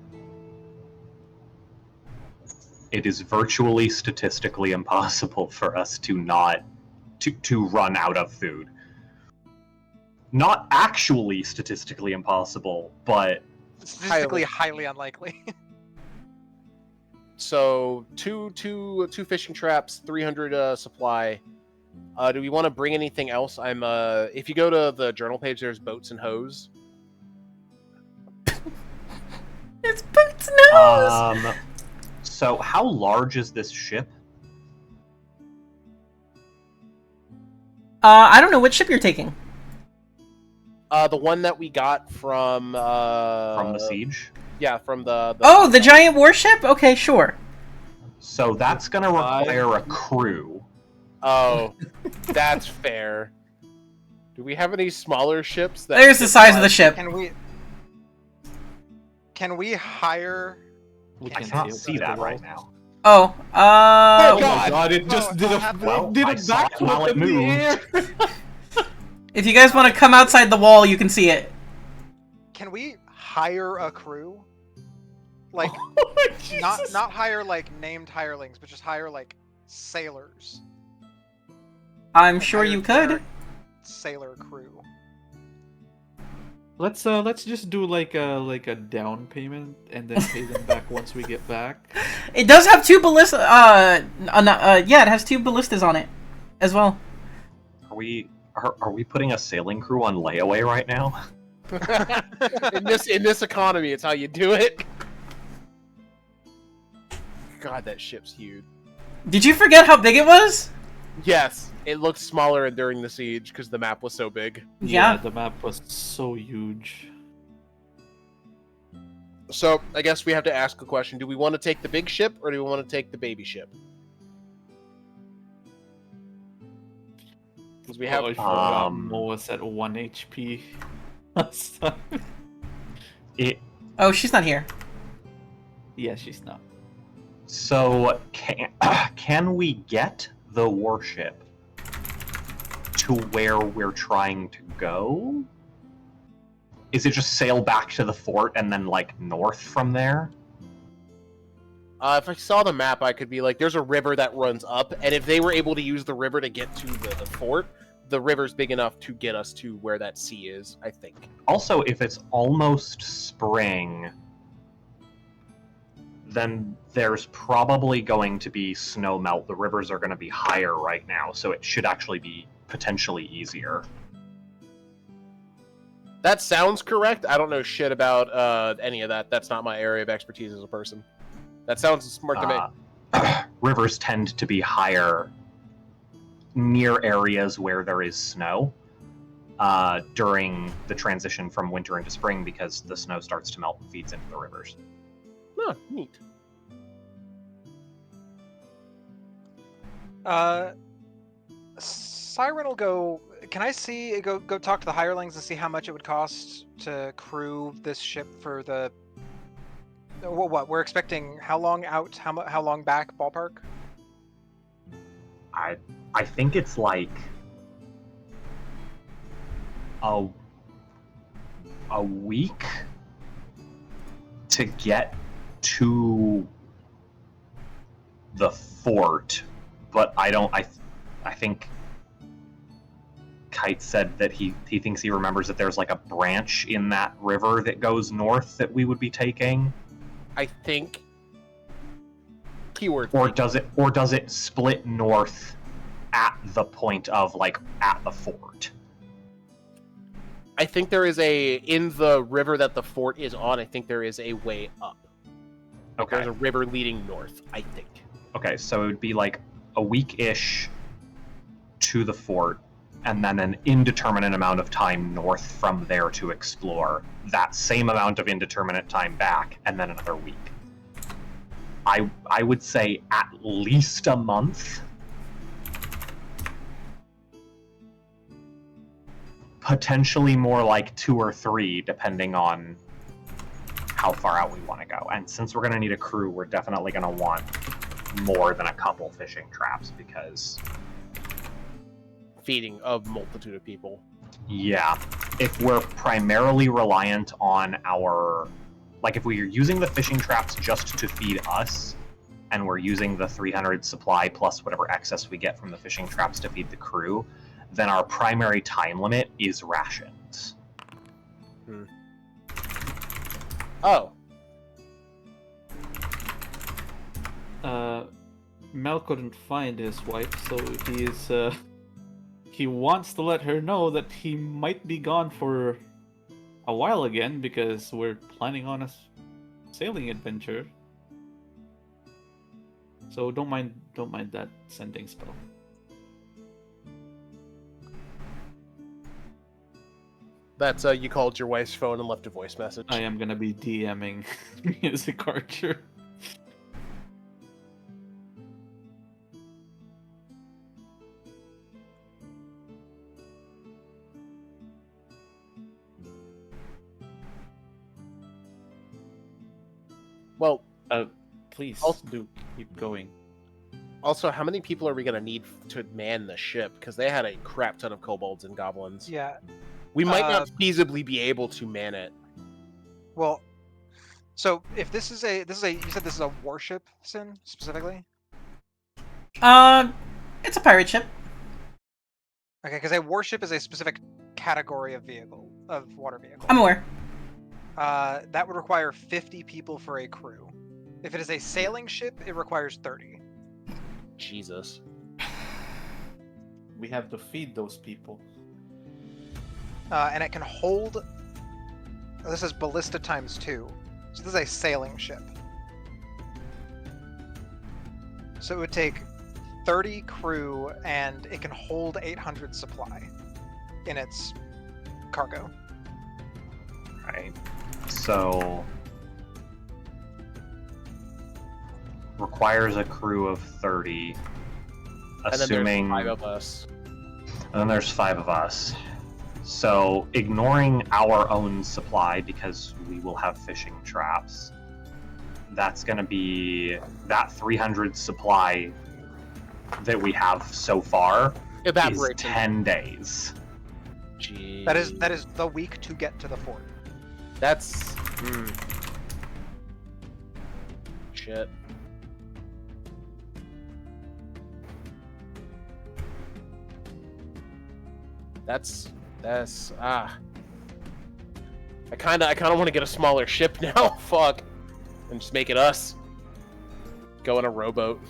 it is virtually statistically impossible for us to not to run out of food. Not actually statistically impossible, but Statistically highly unlikely. So two fishing traps, 300 supply. Do we want to bring anything else? If you go to the journal page, there's boats and hoes. It's Boots' nose! So how large is this ship? I don't know which ship you're taking. The one that we got from From the siege? Yeah, from the Oh, the giant warship? Okay, sure. So that's gonna require a crew. Oh, that's fair. Do we have any smaller ships? There's the size of the ship. Can we hire? I cannot see that right now. Oh, Oh, Oh my god, it just did a backflip while it moved. If you guys want to come outside the wall, you can see it. Can we hire a crew? Like, Oh, not hire like named hirelings, but just hire like sailors. I'm sure you could. Entire Sailor crew. Let's just do like a down payment and then pay them back once we get back. It does have 2 ballistas. Yeah, it has 2 ballistas on it, as well. Are we putting a sailing crew on layaway right now? in this economy, it's how you do it. God, that ship's huge. Did you forget how big it was? Yes, it looked smaller during the siege because the map was so big. Yeah. The map was so huge. So I guess we have to ask a question: do we want to take the big ship or do we want to take the baby ship? Because we have. I forgot Mo was at 1 HP. Oh, she's not here. Yeah, she's not. So can we get the warship to where we're trying to go? Is it just sail back to the fort and then like north from there? If I saw the map, I could be like, there's a river that runs up, and if they were able to use the river to get to the fort, the river's big enough to get us to where that sea is, I think. Also, if it's almost spring, then there's probably going to be snow melt. The rivers are going to be higher right now, so it should actually be potentially easier. That sounds correct. I don't know shit about any of that. That's not my area of expertise as a person. That sounds smart to me. Rivers tend to be higher near areas where there is snow during the transition from winter into spring, because the snow starts to melt and feeds into the rivers. Oh, neat. Siren will go. Can I go talk to the hirelings and see how much it would cost to crew this ship for the? What we're expecting? How long out? How long back? Ballpark? I think it's like a week to get to the fort, but I think Kite said that he thinks he remembers that there's like a branch in that river that goes north that we would be taking. I think. Keyword. Or does it split north at the point of like at the fort? I think there is in the river that the fort is on, I think there is a way up. Okay. There's a river leading north, I think. Okay, so it would be like a week-ish to the fort, and then an indeterminate amount of time north from there to explore. That same amount of indeterminate time back, and then another week. I would say at least a month. Potentially more like 2 or 3, depending on how far out we want to go. And since we're going to need a crew, we're definitely going to want more than a couple fishing traps, because Feeding a multitude of people. yeah, if we're primarily reliant on our, like if we're using the fishing traps just to feed us, and we're using the 300 supply plus whatever excess we get from the fishing traps to feed the crew, then our primary time limit is rations. Oh. Mel couldn't find his wife, so he wants to let her know that he might be gone for a while again, because we're planning on a sailing adventure. So don't mind that sending spell. That's you called your wife's phone and left a voice message. I am gonna be DMing Music Archer. Well, Please do keep going. also, how many people are we going to need to man the ship? Because they had a crap ton of kobolds and goblins. Yeah. We might not feasibly be able to man it. Well, so if this is you said this is a warship, Sin, specifically? It's a pirate ship. Okay, because a warship is a specific category of water vehicle. I'm aware. That would require 50 people for a crew. If it is a sailing ship, it requires 30. Jesus. We have to feed those people. And it can hold... This is ballista times 2. So this is a sailing ship. So it would take 30 crew, and it can hold 800 supply in its cargo. Right. So requires a crew of 30, assuming, and then there's 5 of us. And then there's 5 of us. So ignoring our own supply, because we will have fishing traps, that's going to be that 300 supply that we have so far is 10 days. Jeez. That is the week to get to the fort. That's... Shit. That's I kind of want to get a smaller ship now. Fuck, and just make it us. Go in a rowboat.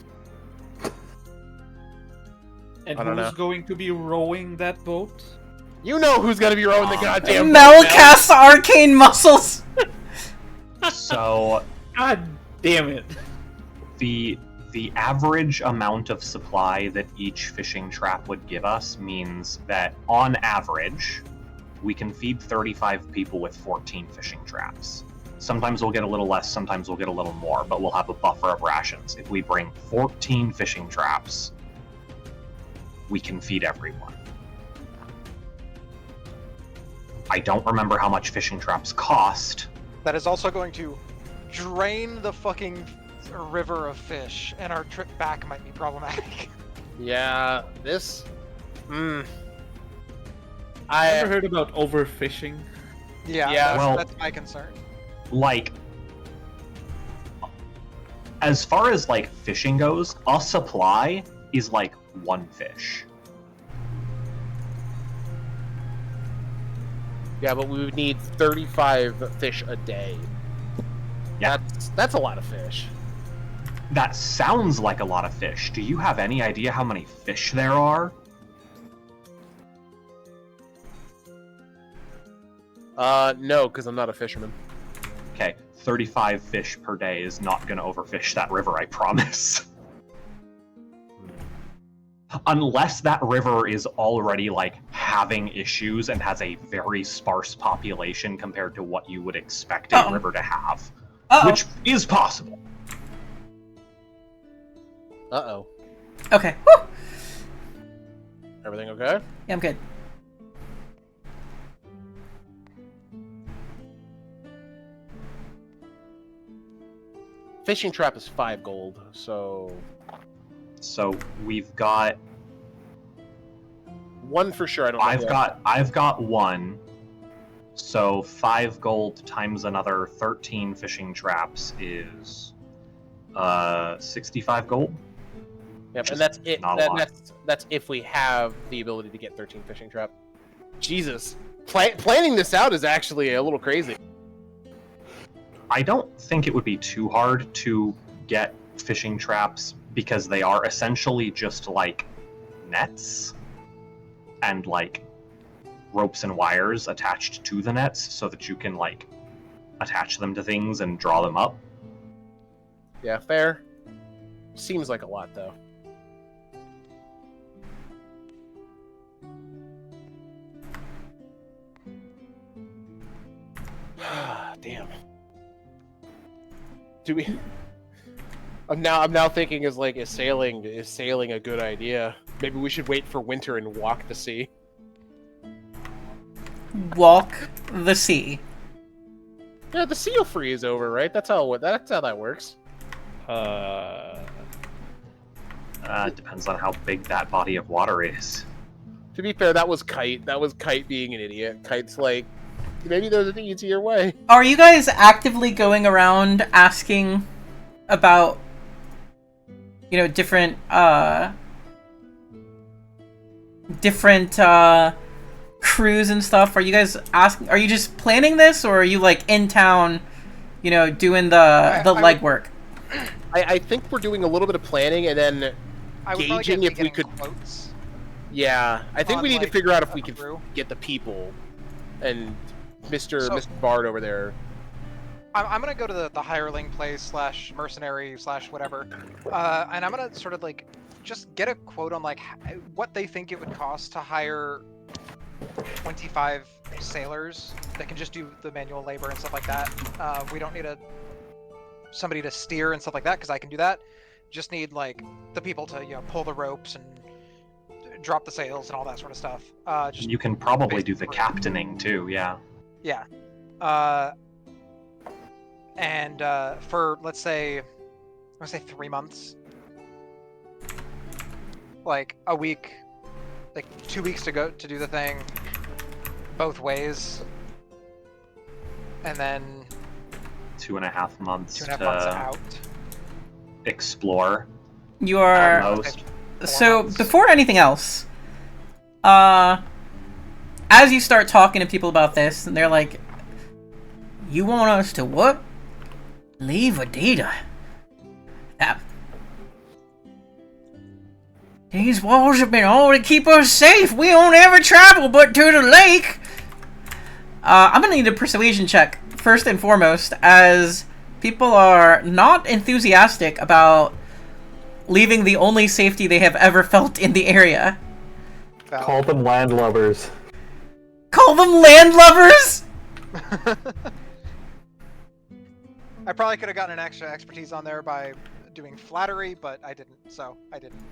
And I don't who's know. going to be rowing that boat? You know who's gonna be rowing the goddamn boat, Mel Mel. casts arcane muscles! So God damn it. the average amount of supply that each fishing trap would give us means that on average we can feed 35 people with 14 fishing traps. Sometimes we'll get a little less, sometimes we'll get a little more, but we'll have a buffer of rations. If we bring 14 fishing traps, we can feed everyone. I don't remember how much fishing traps cost. That is also going to drain the fucking river of fish, and our trip back might be problematic. Yeah, this. I I ever heard about overfishing? Yeah, Yeah. Well- that's my concern. Like, as far as like fishing goes, a supply is like one fish. Yeah, but we would need 35 fish a day. Yeah. That's a lot of fish. That sounds like a lot of fish. Do you have any idea how many fish there are? No, because I'm not a fisherman. Okay, 35 fish per day is not going to overfish that river, I promise. Unless that river is already, like, having issues and has a very sparse population compared to what you would expect a Uh-oh. river to have. Uh-oh. Which is possible. Uh-oh. Okay. Woo! Everything okay? Yeah, I'm good. Fishing trap is 5 gold, so... So we've got... 1 for sure, I don't know. I've got 1. So 5 gold times another 13 fishing traps is 65 gold. Yep, which and is that's it. not a lot. That's if we have the ability to get 13 fishing trap. Jesus. Planning this out is actually a little crazy. I don't think it would be too hard to get fishing traps because they are essentially just like nets and like ropes and wires attached to the nets so that you can like attach them to things and draw them up. Yeah, fair. Seems like a lot, though. Damn. Do we? I'm now thinking is sailing a good idea? Maybe we should wait for winter and walk the sea. Walk the sea. Yeah, the sea will freeze over, right? That's how that works. Depends on how big that body of water is. To be fair, that was Kite. That was Kite being an idiot. Kite's like, maybe there's an easier way. Are you guys actively going around asking about, you know, different crews and stuff? Are you guys asking? Are you just planning this, or are you like in town, you know, doing the legwork? I think we're doing a little bit of planning and then I would probably gauging get if we getting could. quotes. Yeah, I think on, we need to like, figure out if we a can crew. get the people and Mr. So- Mr. Bard over there. I'm gonna go to the hireling place / mercenary / whatever, and I'm gonna sort of like just get a quote on like what they think it would cost to hire 25 sailors that can just do the manual labor and stuff like that. We don't need somebody to steer and stuff like that because I can do that. Just need like the people to pull the ropes and drop the sails and all that sort of stuff. Just You can probably do the basically- captaining too, yeah. Yeah. And for let's say 3 months, like a week, like 2 weeks to go to do the thing, both ways, and then 2.5 months 2.5 to months out. explore You at are most. so months. before anything else. As you start talking to people about this, and they're like, "You want us to what? Leave Adida? These walls have been all to keep us safe. We don't ever travel but to the lake. I'm gonna need a persuasion check, first and foremost, as people are not enthusiastic about leaving the only safety they have ever felt in the area. Call them landlubbers. Call them landlubbers? I probably could have gotten an extra expertise on there by doing flattery, but I didn't, so I didn't.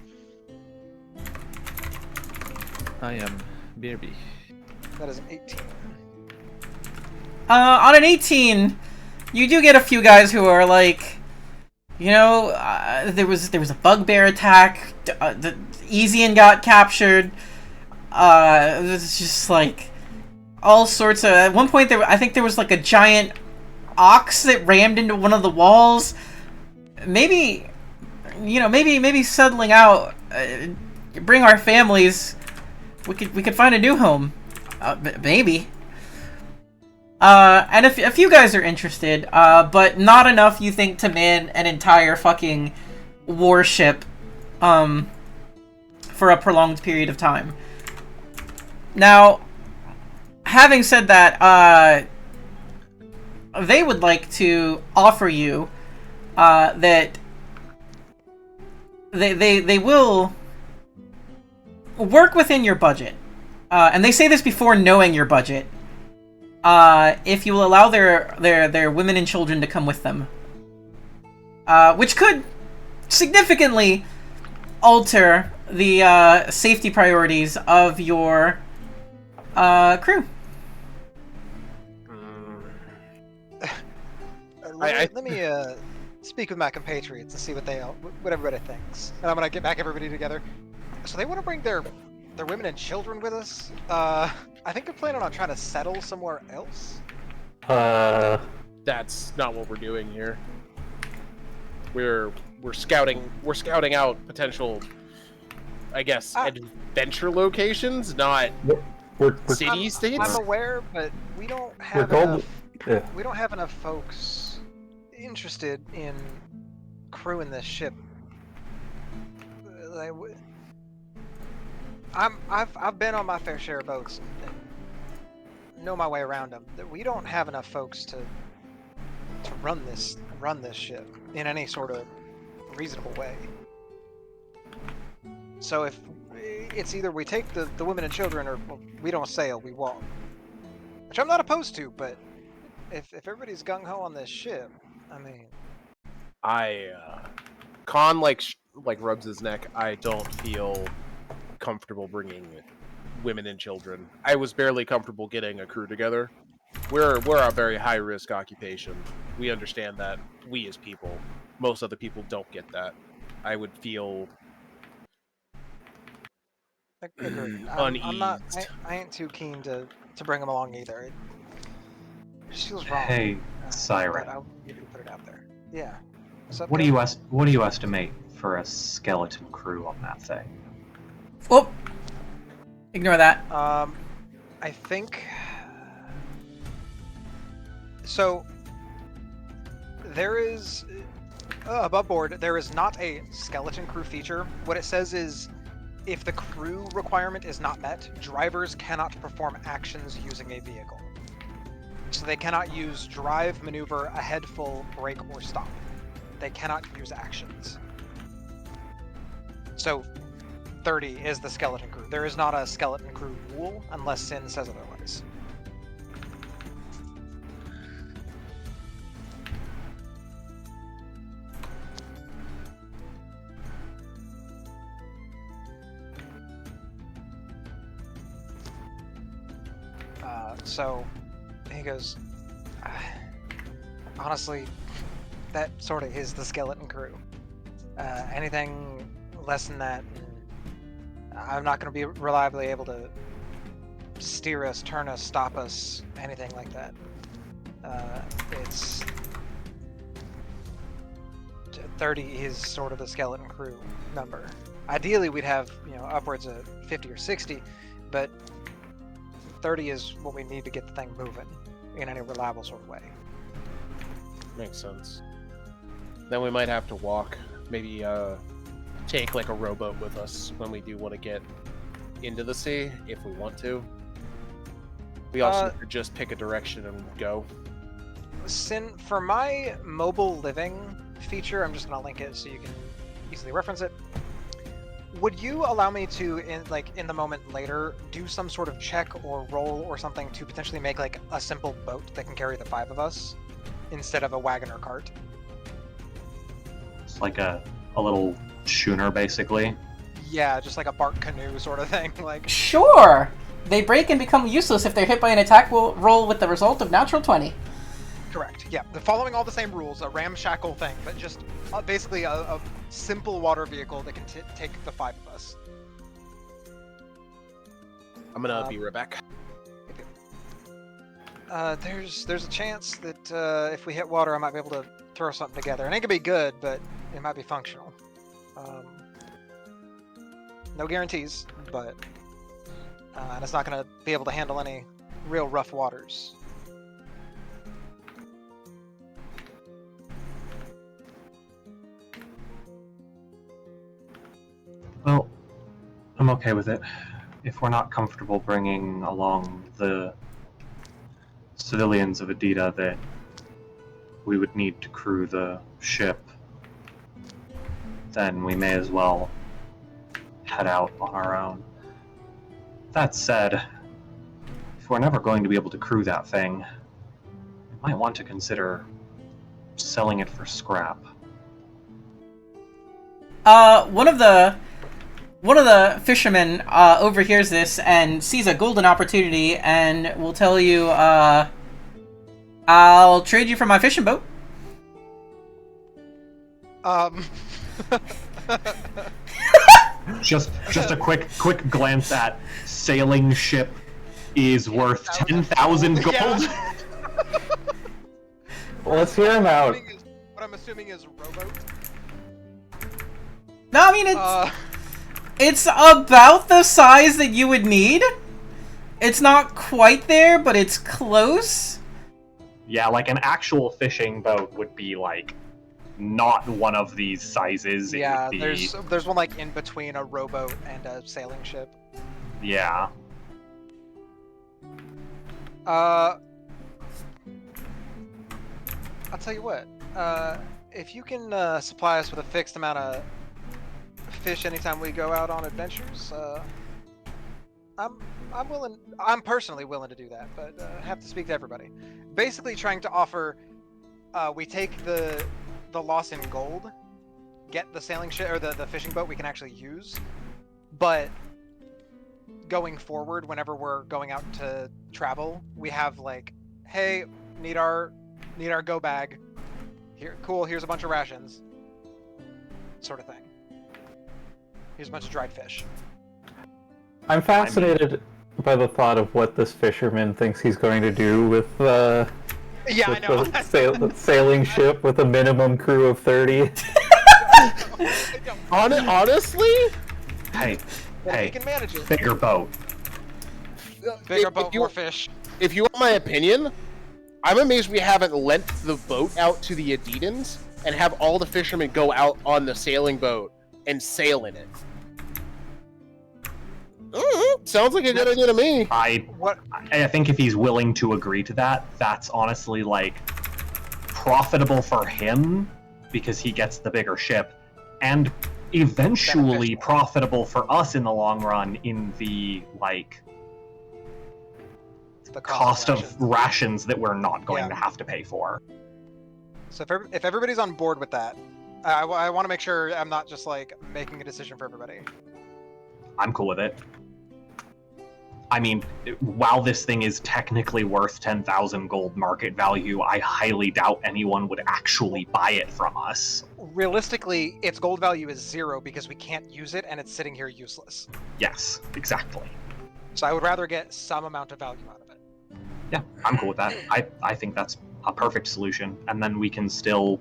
I am BRB. That is an 18. On an 18, you do get a few guys who are like, you know, there was a bugbear attack. The Easian got captured. It's just like all sorts of. At one point, I think there was like a giant ox that rammed into one of the walls. Maybe, you know, maybe settling out, bring our families. We could find a new home, maybe. And a few guys are interested, but not enough, you think, to man an entire fucking warship, for a prolonged period of time. Now, having said that, they would like to offer you, that they will work within your budget. And they say this before knowing your budget. If you will allow their women and children to come with them. Which could significantly alter the safety priorities of your crew. Let me speak with my compatriots and see what everybody thinks. And I'm gonna get back everybody together. So they want to bring their women and children with us. I think they're planning on trying to settle somewhere else. That's not what we're doing here. We're scouting out potential, I guess, adventure locations, not city states. I'm aware, but we don't have we don't have enough folks interested in crewing this ship. I've been on my fair share of boats and know my way around them. We don't have enough folks to run this ship in any sort of reasonable way. So if it's either we take the women and children, or we don't sail, we walk. Which I'm not opposed to, but if everybody's gung ho on this ship, I mean, Khan like rubs his neck. I don't feel comfortable bringing women and children. I was barely comfortable getting a crew together. We're a very high risk occupation. We understand that. We as people, most other people don't get that. I would feel uneased. I ain't too keen to bring them along either. It just feels wrong. Hey, Siren. I'll put it out there. Yeah. What do you estimate for a skeleton crew on that thing? Oh, ignore that. I think so. There is above board. There is not a skeleton crew feature. What it says is, if the crew requirement is not met, drivers cannot perform actions using a vehicle. So they cannot use drive, maneuver, a head full, brake, or stop. They cannot use actions. So 30 is the skeleton crew. There is not a skeleton crew rule unless Sin says otherwise. So he goes, honestly, that sort of is the skeleton crew. Anything less than that, I'm not going to be reliably able to steer us, turn us, stop us, anything like that. It's 30 is sort of the skeleton crew number. Ideally, we'd have upwards of 50 or 60, but 30 is what we need to get the thing moving in any reliable sort of way. Makes sense. Then we might have to walk. Maybe take like a rowboat with us when we do want to get into the sea, if we want to. We also could just pick a direction and go. For my mobile living feature, I'm just going to link it so you can easily reference it. Would you allow me to, in the moment later, do some sort of check or roll or something to potentially make like a simple boat that can carry the 5 of us instead of a wagon or cart? It's like a little schooner, basically. Yeah, just like a bark canoe sort of thing. Like, Sure! They break and become useless if they're hit by an attack roll with the result of natural 20. correct. Yeah, they're following all the same rules, a ramshackle thing, but just basically a simple water vehicle that can take the 5 of us. I'm gonna be Rebecca. There's a chance that if we hit water, I might be able to throw something together. And it could be good, but it might be functional. No guarantees, but and it's not going to be able to handle any real rough waters. Well, I'm okay with it. If we're not comfortable bringing along the civilians of Adida that we would need to crew the ship, then we may as well head out on our own. That said, if we're never going to be able to crew that thing, we might want to consider selling it for scrap. One of the fishermen overhears this and sees a golden opportunity and will tell you, I'll trade you for my fishing boat. Just a quick glance at sailing ship is worth 10,000 gold. Yeah. Let's hear him out. What I'm assuming is rowboat. No, I mean, it's about the size that you would need. It's not quite there, but it's close. Yeah, like an actual fishing boat would be like not one of these sizes. It Yeah, would be... there's one like in between a rowboat and a sailing ship. Yeah. I'll tell you what. If you can supply us with a fixed amount of fish anytime we go out on adventures, I'm willing. I'm personally willing to do that, but I have to speak to everybody. Basically, trying to offer. We take the loss in gold, get the sailing ship or the fishing boat we can actually use, but going forward, whenever we're going out to travel, we have like, hey, need our go bag. Here, cool. Here's a bunch of rations. Sort of thing. Here's a bunch of dried fish. I'm fascinated by the thought of what this fisherman thinks he's going to do with Yeah, I know. the sailing ship with a minimum crew of 30. Honestly, We hey, can manage it. bigger boat. Bigger boat, more fish. if you want my opinion, I'm amazed we haven't lent the boat out to the Adidans and have all the fishermen go out on the sailing boat and sail in it. Sounds like a good idea to me. I think if he's willing to agree to that, that's honestly like profitable for him because he gets the bigger ship, and eventually profitable for us in the long run in the like The cost of rations that we're not going to have to pay for. So if everybody's on board with that, I want to make sure I'm not just like making a decision for everybody. I'm cool with it. I mean, while this thing is technically worth 10,000 gold market value, I highly doubt anyone would actually buy it from us. Realistically, its gold value is 0 because we can't use it and it's sitting here useless. Yes, exactly. So I would rather get some amount of value out of it. Yeah, I'm cool with that. I think that's a perfect solution. And then we can still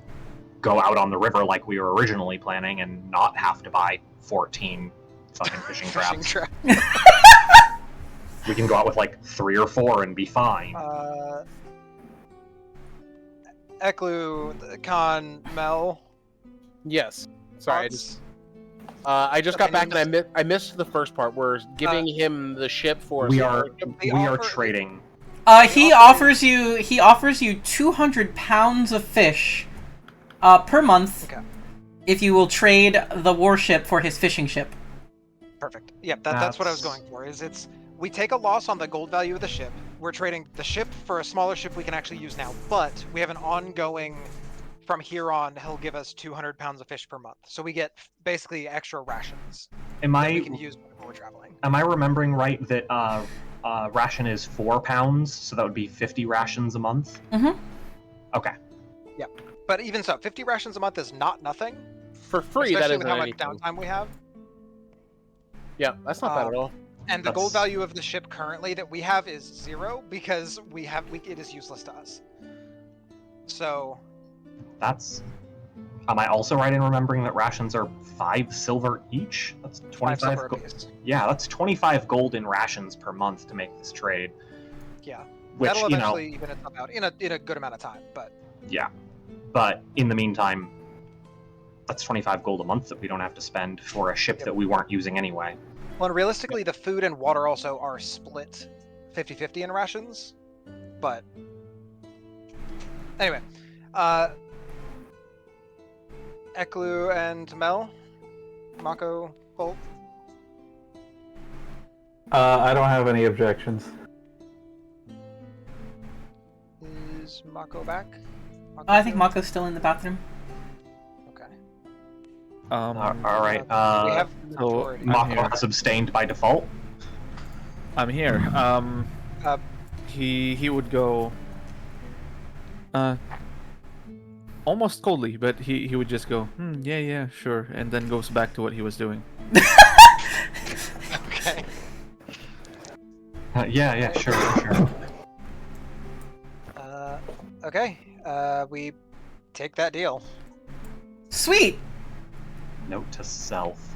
go out on the river like we were originally planning and not have to buy 14 fucking fishing traps. We can go out with like 3 or 4 and be fine. Eklu, Khan, Mel. Yes. Sorry, I thoughts? I just got back and I missed the first part. We're giving him the ship for. We are trading. He offers you 200 pounds of fish, per month. Okay. If you will trade the warship for his fishing ship. Perfect. Yep, that's what I was going for. We take a loss on the gold value of the ship. We're trading the ship for a smaller ship we can actually use now, but we have an ongoing. From here on, he'll give us 200 pounds of fish per month, so we get basically extra rations. We can use when we're traveling. Am I remembering right that ration is 4 pounds, so that would be 50 rations a month? Mm-hmm. Okay. Yep. But even so, 50 rations a month is not nothing. For free, especially that with isn't how anything. much downtime we have. Yeah, that's not bad at all. And the gold value of the ship currently that we have is 0 because it is useless to us. So. That's. Am I also right in remembering that rations are 5 silver each? That's 25 gold. Yeah, that's 25 gold in rations per month to make this trade. Yeah. Which, that'll eventually even itself out in a good amount of time, but. Yeah. But in the meantime, that's 25 gold a month that we don't have to spend for a ship that we weren't using anyway. Well, and realistically, the food and water also are split 50-50 in rations, but. Anyway. Eklu and Mel? Mako, Colt? I don't have any objections. Is Mako back? I think Mako's still in the bathroom. Okay. All right. We have the so majority. Mako has abstained by default. I'm here. He would go. Almost coldly, but he would just go, yeah, sure, and then goes back to what he was doing. Okay. Yeah, sure. Okay. We take that deal. Sweet. Note to self: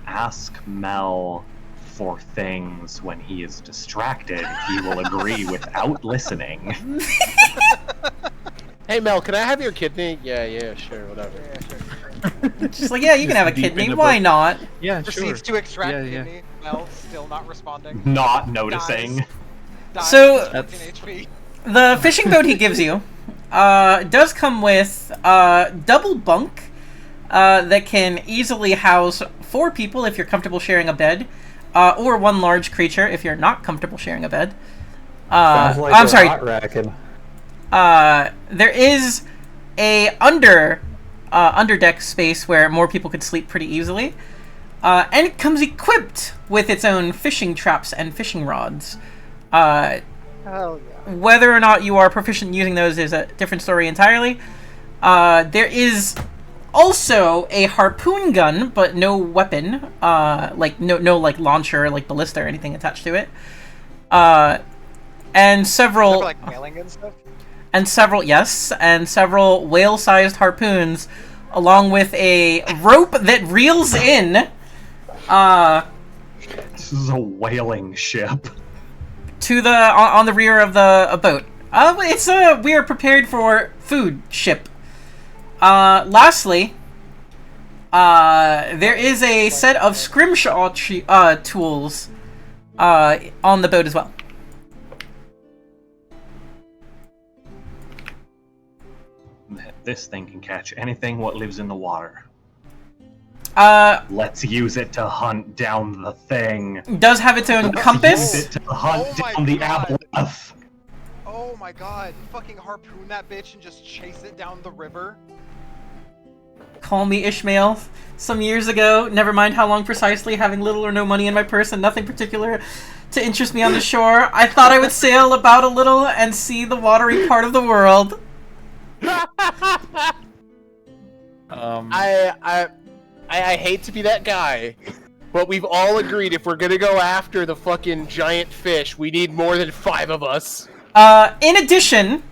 ask Mel for things when he is distracted. He will agree without listening. Hey Mel, can I have your kidney? Yeah, sure, whatever. Yeah, sure. Just like, yeah, you can have a Deep in kidney. the Why book. not? Yeah, sure. Proceeds to extract Yeah. kidney. Mel still not responding. Not noticing. Dies So- 14 HP. The fishing boat he gives you does come with double bunk that can easily house 4 people if you're comfortable sharing a bed, or 1 large creature if you're not comfortable sharing a bed. Sounds like I'm a sorry. hot racking. There is a underdeck space where more people could sleep pretty easily, and it comes equipped with its own fishing traps and fishing rods. Hell yeah. Whether or not you are proficient using those is a different story entirely. There is also a harpoon gun, but no weapon, no launcher, like ballista or anything attached to it. And several. For, like whaling and stuff. And several whale-sized harpoons, along with a rope that reels in, This is a whaling ship. to the on the rear of the boat. We are prepared for food ship. Lastly, there is a set of scrimshaw tools on the boat as well. This thing can catch anything what lives in the water. Let's use it to hunt down the thing. Does have its own compass. Use it to hunt Oh my down the God. aboleth. Oh my god. Fucking harpoon that bitch and just chase it down the river. Call me Ishmael. Some years ago, never mind how long precisely, having little or no money in my purse and nothing particular to interest me on the shore, I thought I would sail about a little and see the watery part of the world. I hate to be that guy, but we've all agreed if we're gonna go after the fucking giant fish, we need more than 5 of us. In addition,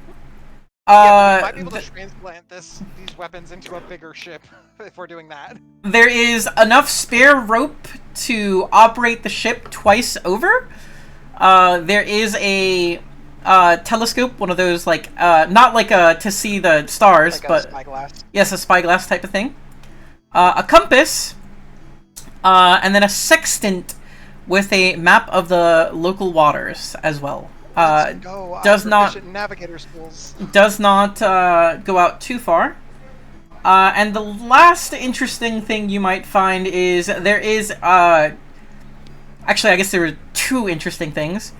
We might be able to transplant these weapons into a bigger ship if we're doing that. there is enough spare rope to operate the ship twice over. There is a telescope, one of those not like to see the stars, Like a but spyglass. yes, a spyglass type of thing. A compass, And then a sextant with a map of the local waters as well. Let's go. Does I'm not- proficient in navigator schools. Does not go out too far. And the last interesting thing you might find is there is... actually, I guess there are two interesting things.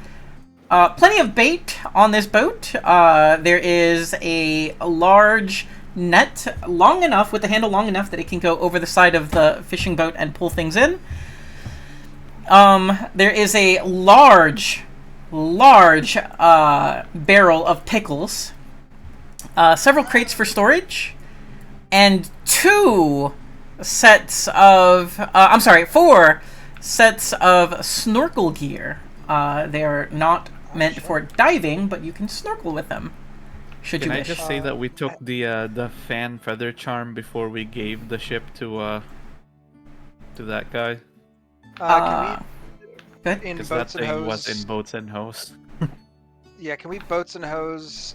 Plenty of bait on this boat. There is a large net long enough, with the handle long enough that it can go over the side of the fishing boat and pull things in. There is a large barrel of pickles, several crates for storage, and 4 sets of snorkel gear. They're not meant for diving, but you can snorkel with them, should Can you I wish. just say that we took the fan feather charm before we gave the ship to that guy? Can Good. we, in Because that boats and thing was hose, in boats and hose. yeah, can we boats and hose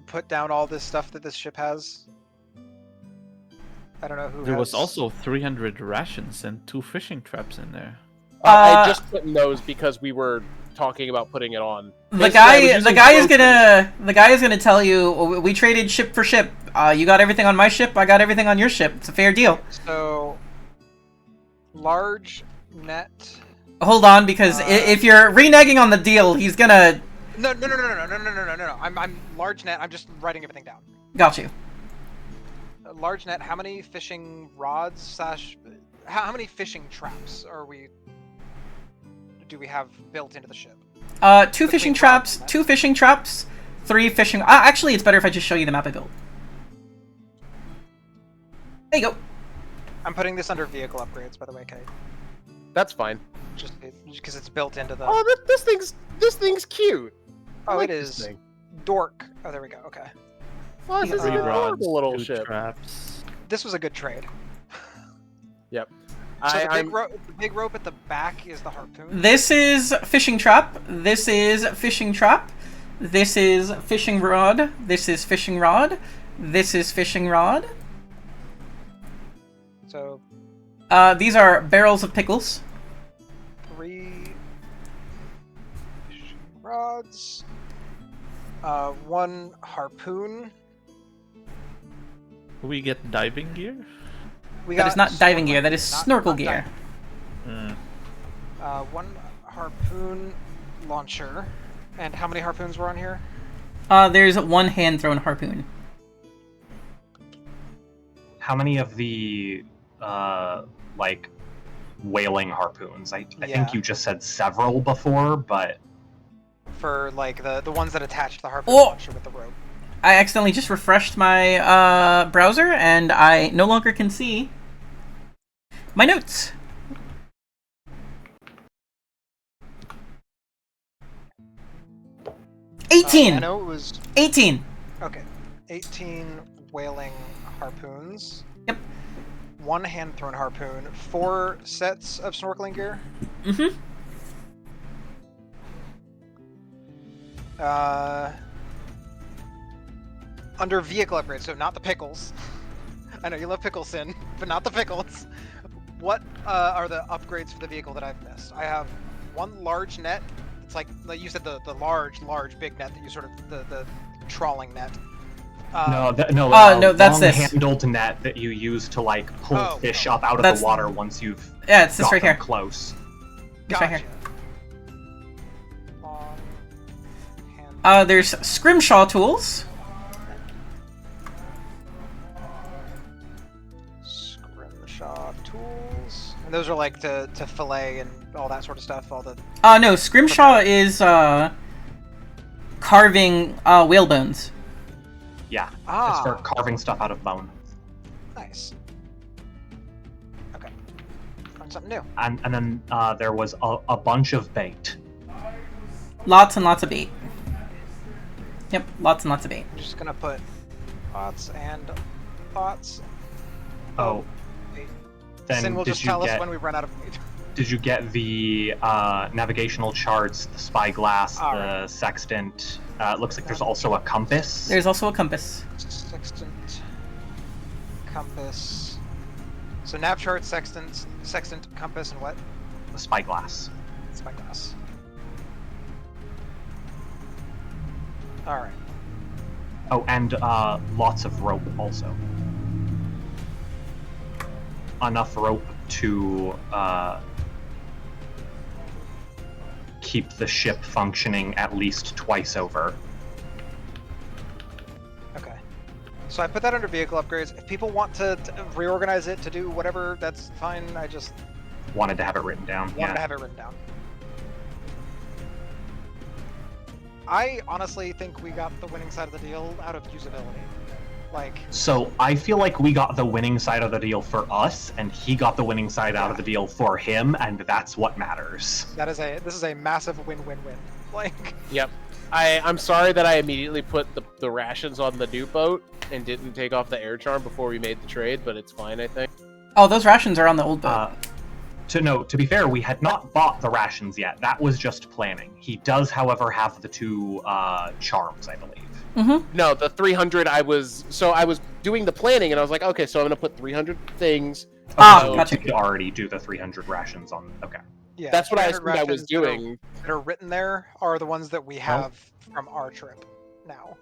put down all this stuff that this ship has? I don't know who There has... was also 300 rations and 2 fishing traps in there. I just put in those because we were talking about putting it on. The Basically, I was guy using is gonna tell you we traded ship for ship. You got everything on my ship, I got everything on your ship. It's a fair deal. So, large net... Hold on, because if you're reneging on the deal, he's gonna... No. I'm large net. I'm just writing everything down. Got you. Large net. How many fishing rods / how many fishing traps do we have built into the ship? 2 fishing traps, 2 fishing traps, 3 fishing... actually, it's better if I just show you the map I built. There you go. I'm putting this under vehicle upgrades, by the way, Kate. That's fine. Just because it's built into the... Oh, this thing's cute. I Oh, like it this is. thing. Dork. Oh, there we go. Okay. Oh, this is Three an rods, adorable little 2 ship. traps. This was a good trade. Yep. So the I'm big rope at the back is the harpoon. This is fishing trap. This is fishing trap. This is fishing rod. This is fishing rod. This is fishing rod. So These are barrels of pickles. 3 fishing rods. 1 harpoon. We get diving gear? We That got is not diving gear. snorkel- That is not- snorkel not gear. diving. Mm. 1 harpoon launcher. And how many harpoons were on here? There's 1 hand-thrown harpoon. How many of the like whaling harpoons? I Yeah. think you just said several before, but For like the ones that attach the harpoon Oh! launcher with the rope. I accidentally just refreshed my browser, and I no longer can see my notes. I 18! know it was 18! okay. 18 whaling harpoons. Yep. 1 hand-thrown harpoon. 4 sets of snorkeling gear. Mm-hmm. Under vehicle upgrades, so not the pickles. I know you love pickles, Sin, but not the pickles. What are the upgrades for the vehicle that I've missed? I have 1 large net. It's like you said, the large big net that you sort of the trawling net. no, no, that's this. Long-handled net that you use to like pull fish up out of That's- the water once you've Yeah, it's this got right them here. close. It's right Gotcha. here. Long hand- There's scrimshaw tools. Scrimshaw tools. And those are like to fillet and all that sort of stuff. All the No, scrimshaw is, carving, whale bones. Yeah, Ah. just for carving stuff out of bone. nice. Okay. Learned something new. And then there was a bunch of bait. Lots and lots of bait. Yep, lots and lots of bait. I'm just gonna put thoughts and thoughts. Oh, Wait. then Sin will did just you tell us get when we run out of meat. did you get the navigational charts, the spyglass, the Alright. sextant? It looks like there's also a compass. There's also a compass. Sextant, compass, So nav chart, sextant, compass, and what? The spyglass. Spyglass. All right. Oh, and lots of rope also. Enough rope to keep the ship functioning at least twice over. Okay. So I put that under vehicle upgrades. If people want to reorganize it to do whatever, that's fine. I just Wanted to have it written down. wanted to have it written down. I honestly think we got the winning side of the deal out of usability. Like, So I feel like we got the winning side of the deal for us, and he got the winning side out of the deal for him, and that's what matters. this is a massive win-win-win. Like, Yep. I'm sorry that I immediately put the rations on the new boat and didn't take off the air charm before we made the trade, but it's fine, I think. Oh, those rations are on the old boat. To be fair, we had not bought the rations yet. That was just planning. He does, however, have the 2 charms, I believe. Mm-hmm. No, the 300 I was doing the planning and I was like, okay, so I'm gonna put 300 things. So gotcha. you could already do the 300 rations on. Okay. yeah, That's what I 300 assumed I was rations that are- doing. That are written there are the ones that we have from our trip now.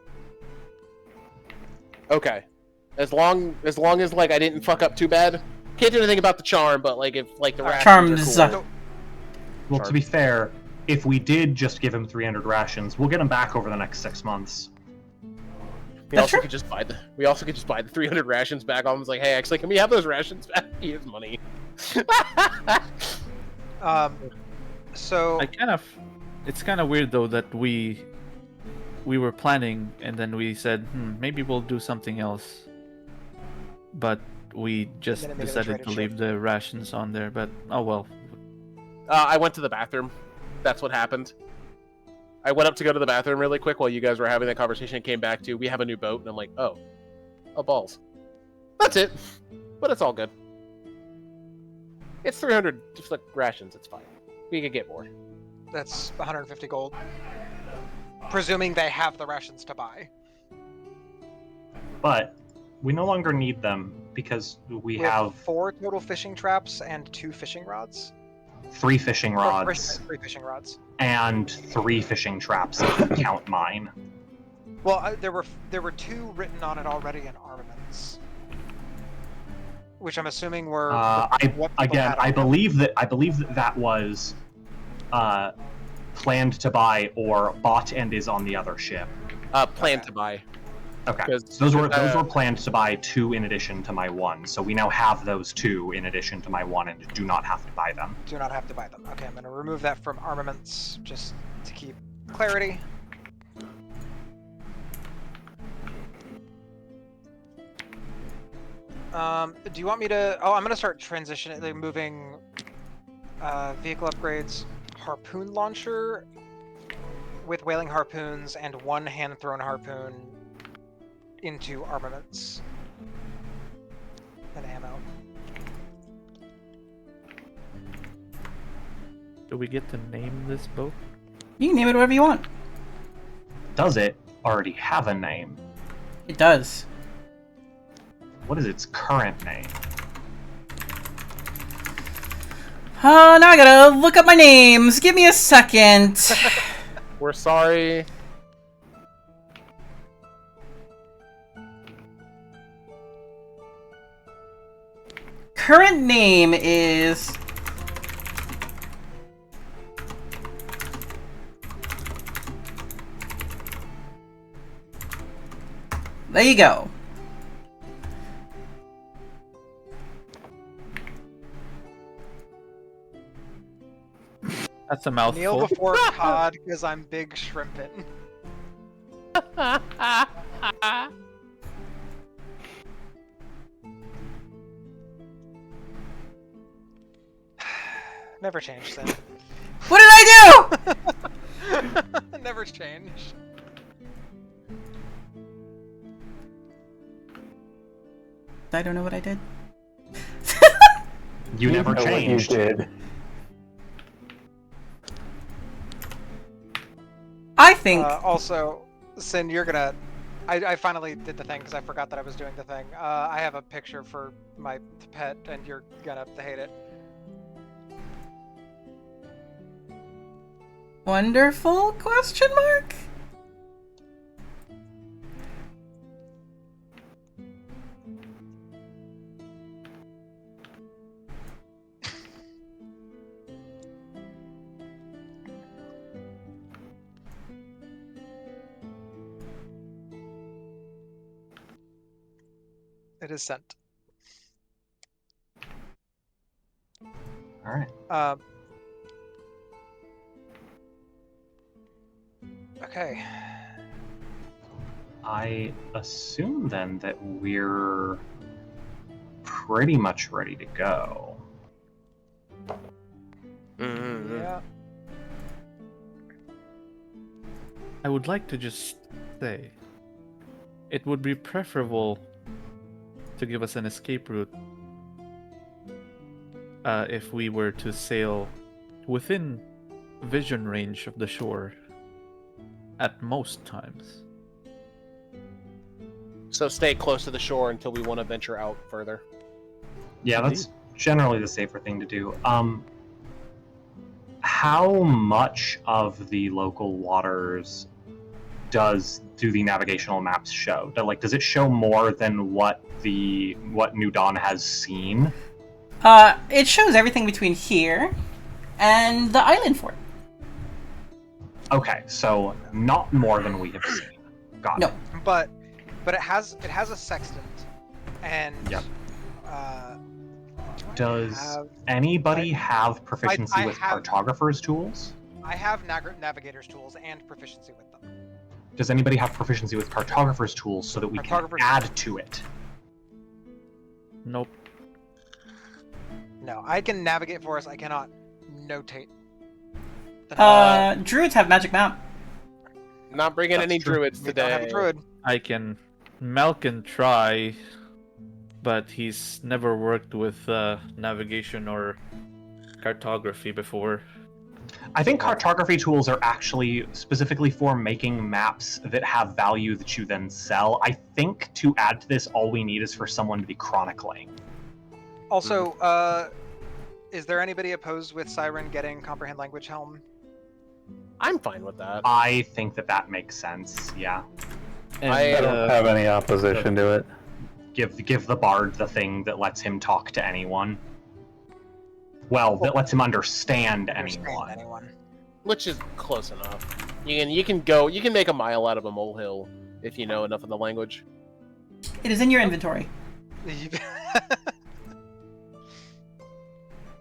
Okay. As long as like I didn't fuck up too bad. Can't do anything about the charm, but like if like the rations Charms, are cool. Well, to be fair, if we did just give him 300 rations, we'll get him back over the next 6 months. We also could just buy the 300 rations back. I was like, hey, actually, can we have those rations back? He has money. So It's kind of weird though that we were planning and then we said, maybe we'll do something else. But we just then it made it a decided to traded leave the rations on there. But oh well. I went to the bathroom. That's what happened. I went up to go to the bathroom really quick while you guys were having that conversation and came back to, we have a new boat, and I'm like, oh balls. That's it. But it's all good. It's 300 just like rations, it's fine. We could get more. that's 150 gold. Presuming they have the rations to buy. But we no longer need them because we have 4 total fishing traps and 2 fishing rods. 3 fishing Or rods 3 fishing rods. and 3 fishing traps if you count mine. Well, there were 2 written on it already in armaments, which I'm assuming were. what people had I on believe that was planned to buy or bought and is on the other ship. Plan to buy. Okay, 'Cause, those were planned to buy 2 in addition to my 1. So we now have those 2 in addition to my 1 and do not have to buy them. Do not have to buy them. Okay, I'm going to remove that from armaments just to keep clarity. Do you want me to? Oh, I'm going to start transitioning, like moving vehicle upgrades, harpoon launcher with whaling harpoons and 1 hand-thrown harpoon into armaments and ammo. Do we get to name this boat? You can name it whatever you want. Does it already have a name? It does. What is its current name? Now I gotta look up my names. Give me a second. We're sorry. Current name is... There you go. That's a Kneel mouthful. before cod because I'm big shrimpin'. Never change, Sin. What did I do? Never change. I don't know what I did. You never know changed. What you did. I think... Also, Sin, you're gonna... I finally did the thing because I forgot that I was doing the thing. I have a picture for my pet, and you're gonna hate it. Wonderful? Question mark? It is sent. All right. Okay. I assume then that we're pretty much ready to go. Yeah. I would like to just say it would be preferable to give us an escape route if we were to sail within vision range of the shore at most times. So stay close to the shore until we want to venture out further. Yeah, that's generally the safer thing to do. How much of the local waters do the navigational maps show? Does it show more than what New Dawn has seen? It shows everything between here and the island fort. Okay, so not more than we have seen. Got it. But it has a sextant, and Yep. Does anybody have proficiency with cartographer's tools? I have navigator's tools and proficiency with them. Does anybody have proficiency with cartographer's tools so that we can add to it? Nope. No, I can navigate for us. I cannot notate. Druids have magic map. Not bringing any druids We today. don't have a druid. Mel can try, but he's never worked with navigation or cartography before. I think cartography tools are actually specifically for making maps that have value that you then sell. I think to add to this, all we need is for someone to be chronicling. Also, is there anybody opposed with Siren getting Comprehend Language Helm? I'm fine with that. I think that makes sense, yeah. And, I don't have any opposition to it. Give the bard the thing that lets him talk to anyone. Well, that lets him understand anyone. Which is close enough. You can make a mile out of a molehill if you know enough of the language. It is in your inventory.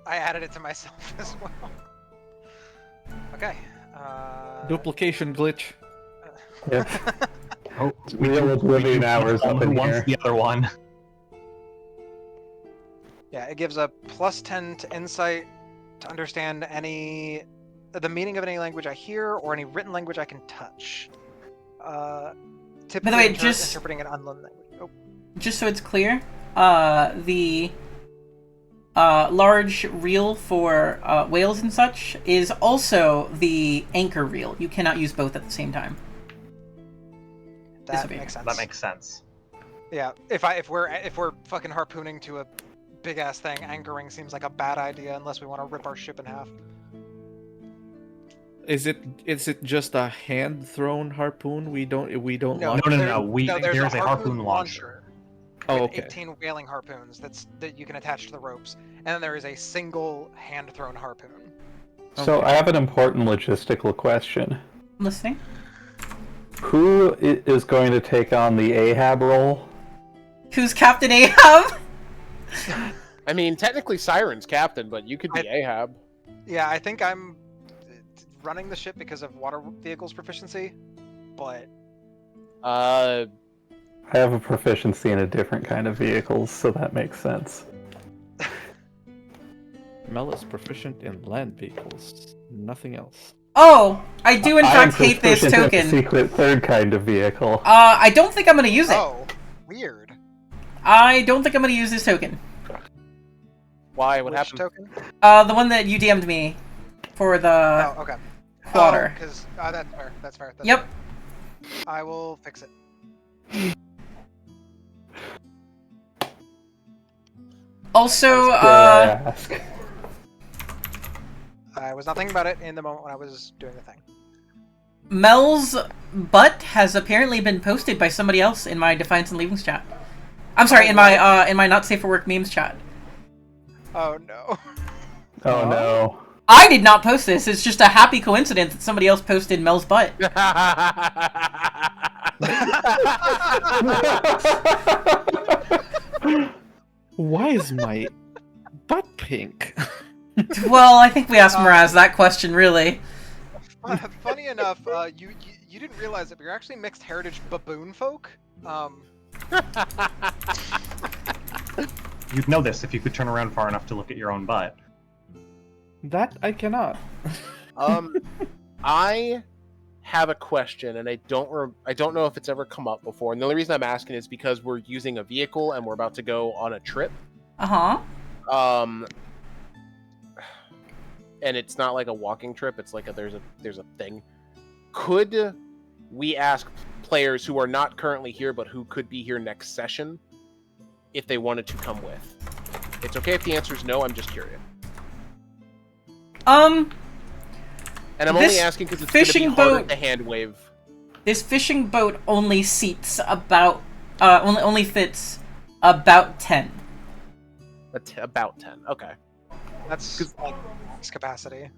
I added it to myself as well. Okay. Duplication glitch. Yeah. Oh, Real oblivion hours up in who wants here. the other one? Yeah, it gives a +10 to insight to understand the meaning of any language I hear or any written language I can touch. Typically, way, interpreting an unknown language. Oh. Just so it's clear, the large reel for whales and such is also the anchor reel. You cannot use both at the same time. That makes sense. That makes sense. Yeah, if we're fucking harpooning to a big ass thing, anchoring seems like a bad idea unless we want to rip our ship in half. Is it just a hand thrown harpoon? We don't No, launch? No. There's a harpoon launcher. Oh, with okay. 18 whaling harpoons that you can attach to the ropes, and then there is a single hand thrown harpoon. So I have an important logistical question. Listening. Who is going to take on the Ahab role? Who's Captain Ahab? I mean, technically Siren's captain, but you could be Ahab. Yeah, I think I'm running the ship because of water vehicles proficiency, but Uh, I have a proficiency in a different kind of vehicles, so that makes sense. Mel is proficient in land vehicles. Nothing else. Oh, I do in I am fact hate this proficient in a token. secret third kind of vehicle. I don't think I'm gonna use it. oh, weird. I don't think I'm gonna use this token. why? What Which happened? token? The one that you DM'd me for the Oh, okay. water. Because that's fair. That's fair. Yep. I will fix it. Also, Dare I ask? I was not thinking about it in the moment when I was doing the thing. Mel's butt has apparently been posted by somebody else in my Defiance and Leavings chat. I'm sorry, in my Not Safe for Work memes chat. Oh no. Oh no. I did not post this. It's just a happy coincidence that somebody else posted Mel's butt. Why is my butt pink? Well, I think we asked Miraz that question, really. Funny enough, you didn't realize it, but you're actually mixed heritage baboon folk. You'd know this if you could turn around far enough to look at your own butt. That I cannot. I have a question, and I don't know if it's ever come up before. And the only reason I'm asking is because we're using a vehicle and we're about to go on a trip. And it's not like a walking trip. It's like there's a thing. Could we ask players who are not currently here but who could be here next session if they wanted to come with? It's okay if the answer is no. I'm just curious. And I'm only asking because it's fishing going to be harder boat to hand wave. This fishing boat only seats about only fits about 10. About 10. Okay. That's like max capacity.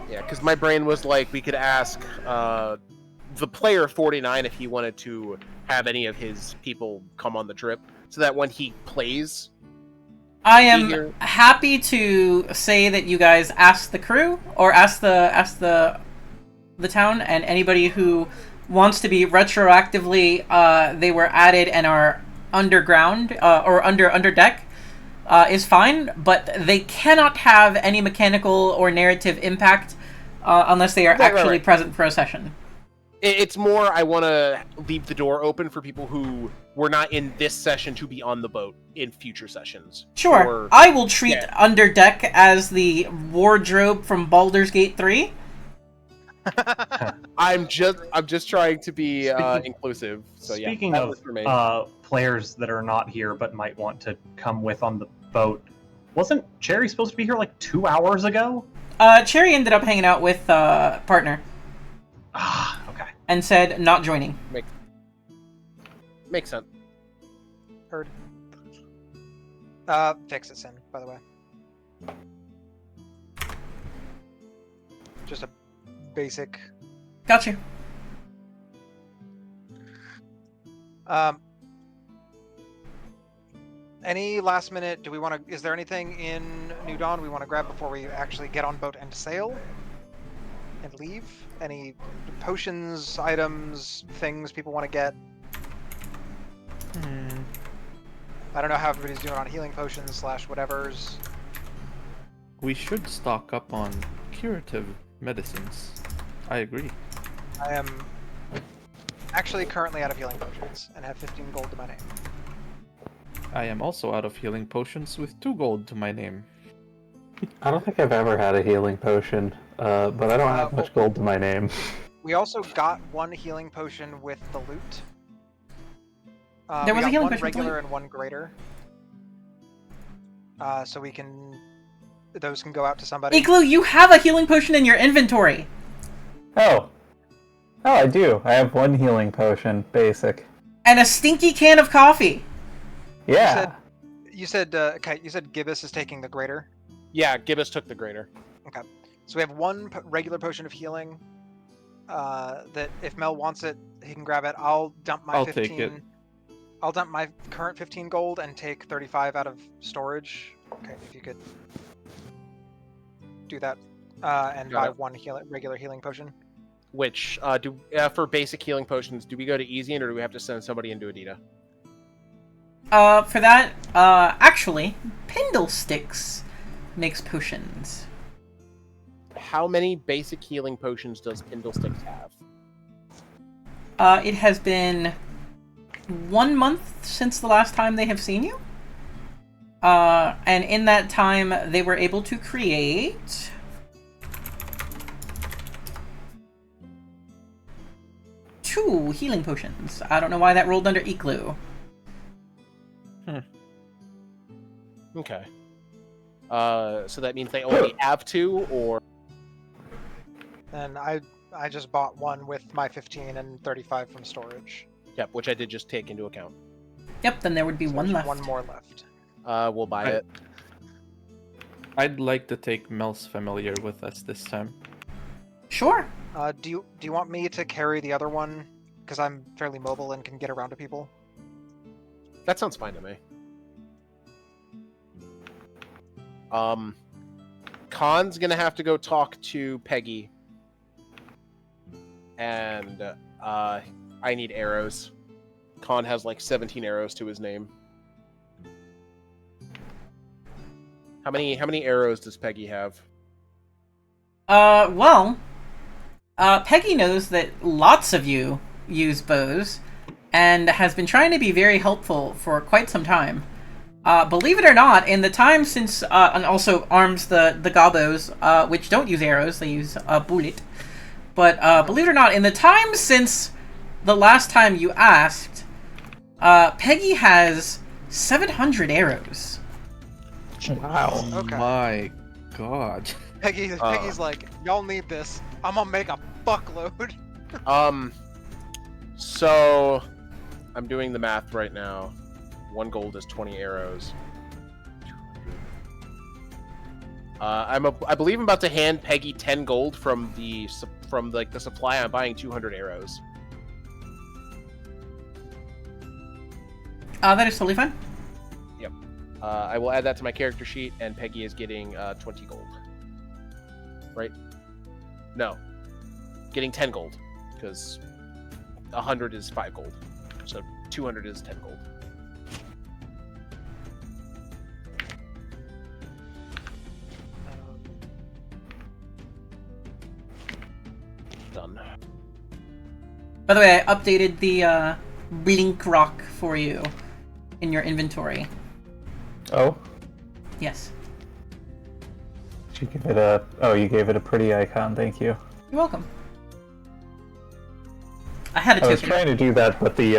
Yeah, because my brain was like, we could ask the player 49 if he wanted to have any of his people come on the trip, so that when he plays, I am happy to say that you guys ask the crew or ask the town, and anybody who wants to be retroactively they were added and are underground or under deck is fine, but they cannot have any mechanical or narrative impact unless they are actually present for a session. It's more, I want to leave the door open for people who were not in this session to be on the boat in future sessions. Sure, I will treat Underdeck as the wardrobe from Baldur's Gate 3. I'm just trying to be inclusive. So speaking yeah, of players that are not here but might want to come with on the boat, wasn't Cherry supposed to be here like 2 hours ago? Cherry ended up hanging out with partner. Okay. And said not joining. Makes sense. Heard. Fix it, Sin, by the way. Just a basic. Got you. Any last minute, do we want to, is there anything in New Dawn we want to grab before we actually get on boat and sail? And leave? Any potions, items, things people want to get? I don't know how everybody's doing on healing potions / whatevers. We should stock up on curative medicines. I agree. I am actually currently out of healing potions and have 15 gold to my name. I am also out of healing potions with 2 gold to my name. I don't think I've ever had a healing potion, but I don't have much gold to my name. We also got 1 healing potion with the loot. There was a healing potion with 1 regular and 1 greater. So we can... Those can go out to somebody. Igloo, you have a healing potion in your inventory! Oh, I do. I have 1 healing potion, basic. And a stinky can of coffee! Yeah. You said Gibbous is taking the greater? Yeah, Gibbous took the greater. Okay. So we have 1 regular potion of healing. That if Mel wants it, he can grab it. I'll dump my 15. Take it. I'll dump my current 15 gold and take 35 out of storage. Okay, if you could do that. And buy 1 regular healing potion. Which, for basic healing potions, do we go to Easian or do we have to send somebody into Adita? For that, actually, Pindlesticks makes potions. How many basic healing potions does Pindlesticks have? It has been 1 month since the last time they have seen you. And in that time, they were able to create... 2 healing potions. I don't know why that rolled under Eclu. Okay. So that means they only have 2, or And I just bought one with my 15 and 35 from storage. yep, which I did just take into account. Yep, then there would be So one there's left. one more left. We'll buy Right. it. I'd like to take Mel's familiar with us this time. Sure. Do you want me to carry the other one? Because I'm fairly mobile and can get around to people. That sounds fine to me. Khan's gonna have to go talk to Peggy. And I need arrows. Khan has like 17 arrows to his name. How many arrows does Peggy have? Well, Peggy knows that lots of you use bows, and has been trying to be very helpful for quite some time. Believe it or not, in the time since, and also arms the gobos, which don't use arrows, they use a bullet. But believe it or not, in the time since the last time you asked, Peggy has 700 arrows. Wow. Okay. My god. Peggy's like, y'all need this. I'm gonna make a fuckload. So I'm doing the math right now. 1 gold is 20 arrows. I believe I'm about to hand Peggy 10 gold from the supply. I'm buying 200 arrows. That is totally fine. I will add that to my character sheet, and Peggy is getting 20 gold. Right? No. Getting 10 gold, because 100 is 5 gold. So 200 is 10 gold. Done. By the way, I updated the blink rock for you in your inventory. Oh, Yes. did you give it a? Oh, you gave it a pretty icon. Thank you. You're welcome. I had a I was token. trying to do that, but the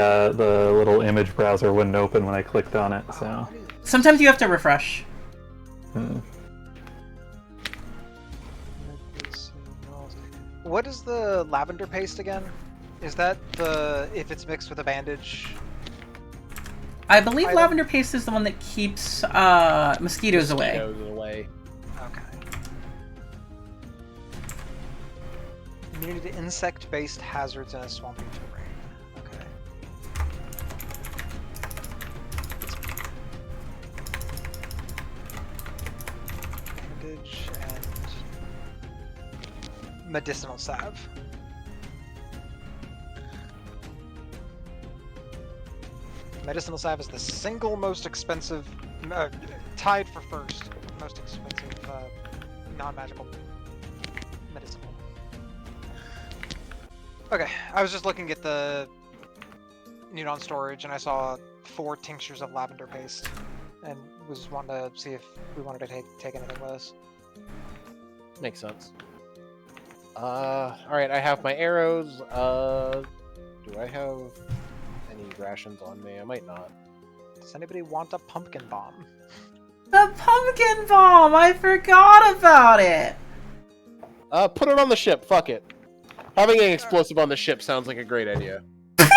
little image browser wouldn't open when I clicked on it. So. Sometimes you have to refresh. What is the lavender paste again? Is that the if it's mixed with a bandage? I believe Item? lavender paste is the one that keeps mosquitoes away. Mosquitoes away. Okay. Immunity to insect-based hazards in a swampy terrain. Okay. Bandage and medicinal salve. Medicinal salve is the single most expensive, tied for first, most expensive non-magical medicinal. Okay, I was just looking at the Neon storage and I saw 4 tinctures of lavender paste and was wanting to see if we wanted to take anything with us. Makes sense. Alright, I have my arrows. Do I have any rations on me? I might not. Does anybody want a pumpkin bomb? The pumpkin bomb! I forgot about it! Put it on the ship. Fuck it. Having an explosive on the ship sounds like a great idea.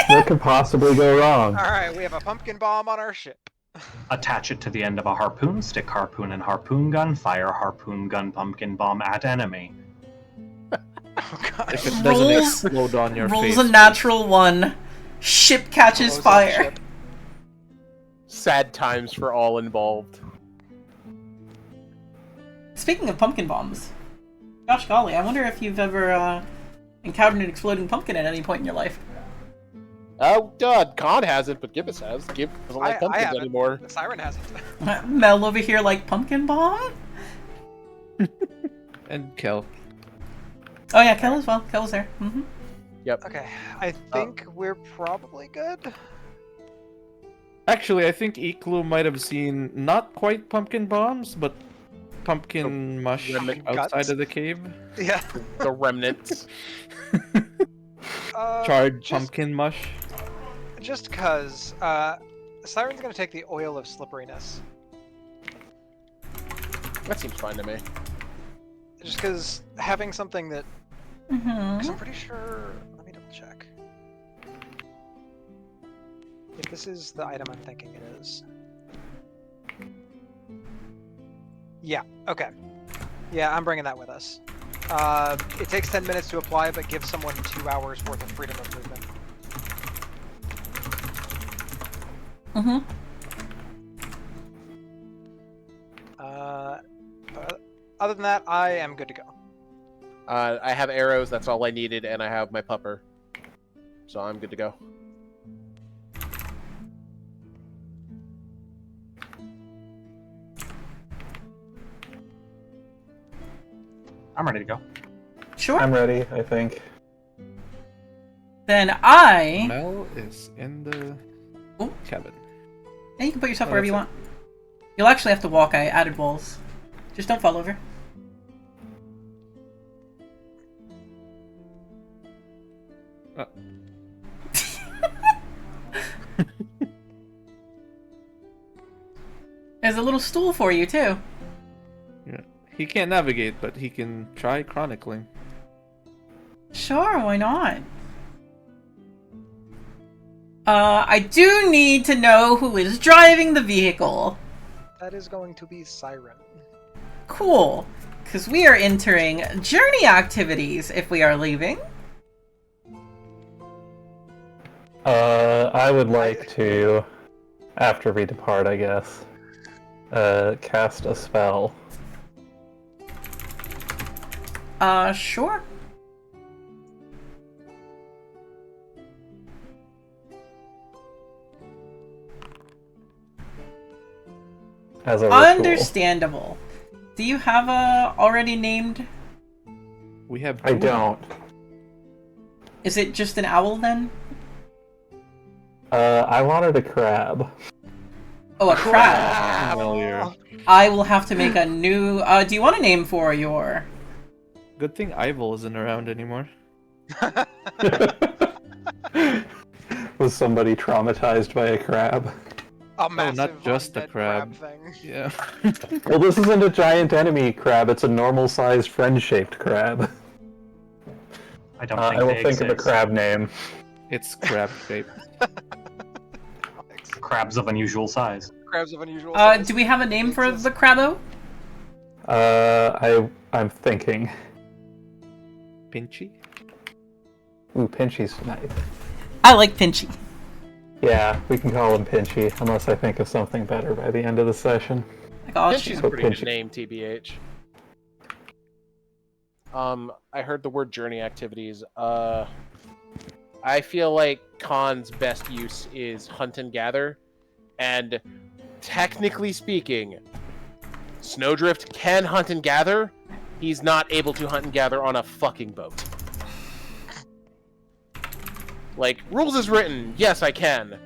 What could possibly go wrong? Alright, we have a pumpkin bomb on our ship. Attach it to the end of a harpoon, stick harpoon and harpoon gun, fire harpoon gun pumpkin bomb at enemy. Oh god. If it doesn't Rolls- explode on your Rolls face. a natural 1. Ship catches Blows up fire. ship. Sad times for all involved. Speaking of pumpkin bombs, gosh golly, I wonder if you've ever encountered an exploding pumpkin at any point in your life. Oh god, Khan hasn't, but Gibbous has. Gibbous doesn't like I pumpkins haven't. anymore. The siren hasn't. Mel over here like pumpkin bomb? And Kel. Oh yeah, Kel as well. Kel was there. Mm-hmm. Okay, I think we're probably good. Actually, I think Eclu might have seen not quite pumpkin bombs, but pumpkin mush remnant outside guts? of the cave. Yeah. The remnants. Charred just- pumpkin mush. Just cause, Siren's gonna take the oil of slipperiness. That seems fine to me. Just cause having something that... Cause I'm Mhm. pretty sure... Let me double check. If this is the item I'm thinking it is. Yeah, okay. Yeah, I'm bringing that with us. It takes 10 minutes to apply, but gives someone 2 hours worth of freedom of movement. Mhm. Other than that, I am good to go. I have arrows, that's all I needed, and I have my pupper. So I'm good to go. I'm ready to go. Sure. I'm ready, I think. Then I. Mel is in the Oh. cabin. Yeah, you can put yourself Oh, wherever you that's want. You'll actually have to walk. I added walls. Just don't fall over. There's a little stool for you too. Yeah. He can't navigate, but he can try chronicling. Sure, why not? I do need to know who is driving the vehicle. That is going to be Siren. Cool. Because we are entering journey activities if we are leaving. I would like to, after we depart, I guess, cast a spell. Sure. As a ritual. Understandable. Do you have a already named? We have. I don't. Is it just an owl then? I wanted a crab. Oh, a crab. Familiar. I will have to make a new. Do you want a name for your? Good thing Ivel isn't around anymore. Was somebody traumatized by a crab? A massive not just a undead crab. thing. Yeah. Well, this isn't a giant enemy crab, it's a normal-sized friend-shaped crab. I don't think I will they think of a exist. crab name. It's crab shaped. Crabs of unusual size. Crabs of unusual size. Do we have a name for the crabbo? I'm thinking. Pinchy? Ooh, Pinchy's nice. I like Pinchy. Yeah, we can call him Pinchy, unless I think of something better by the end of the session. I got Pinchy's you. a pretty good Pinchy. name, TBH. I heard the word journey activities. I feel like Khan's best use is hunt and gather, and technically speaking, Snowdrift can hunt and gather. He's not able to hunt and gather on a fucking boat. Like, rules is written, yes I can.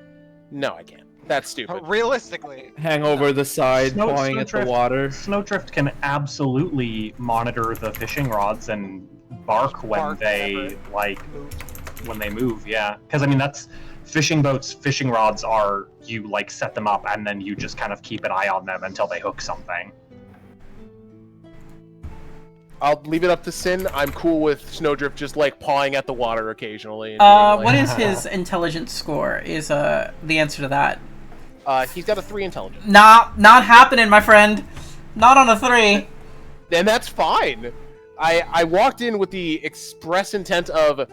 No, I can't. That's stupid. Realistically, Hang over the side, pawing at the Snowdrift- water. Snowdrift can absolutely monitor the fishing rods and bark when Bark they move. when they move. Yeah, because I mean that's fishing boats. Fishing rods are you like set them up and then you just kind of keep an eye on them until they hook something. I'll leave it up to Sin. I'm cool with Snowdrift just like pawing at the water occasionally. And doing, like, What is his intelligence score? Is the answer to that? He's got a 3 intelligence. Not happening, my friend. Not on a 3. And that's fine. I walked in with the express intent of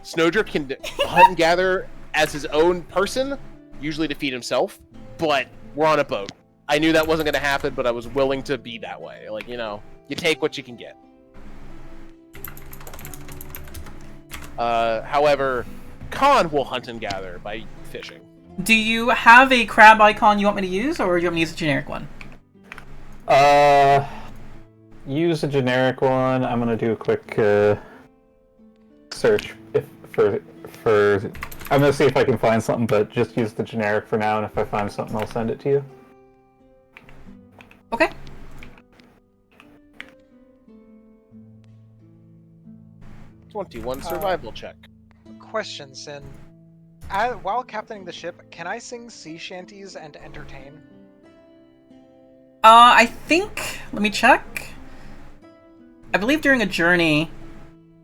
Snowdrift can hunt and gather as his own person, usually to feed himself, but we're on a boat. I knew that wasn't going to happen, but I was willing to be that way. Like, you know, you take what you can get. However, Khan will hunt and gather by fishing. Do you have a crab icon you want me to use, or do you want me to use a generic one? Use a generic one. I'm gonna do a quick search for. I'm gonna see if I can find something, but just use the generic for now. And if I find something, I'll send it to you. Okay. One survival check. question, Sin. While captaining the ship, can I sing sea shanties and entertain? I think... Let me check. I believe during a journey,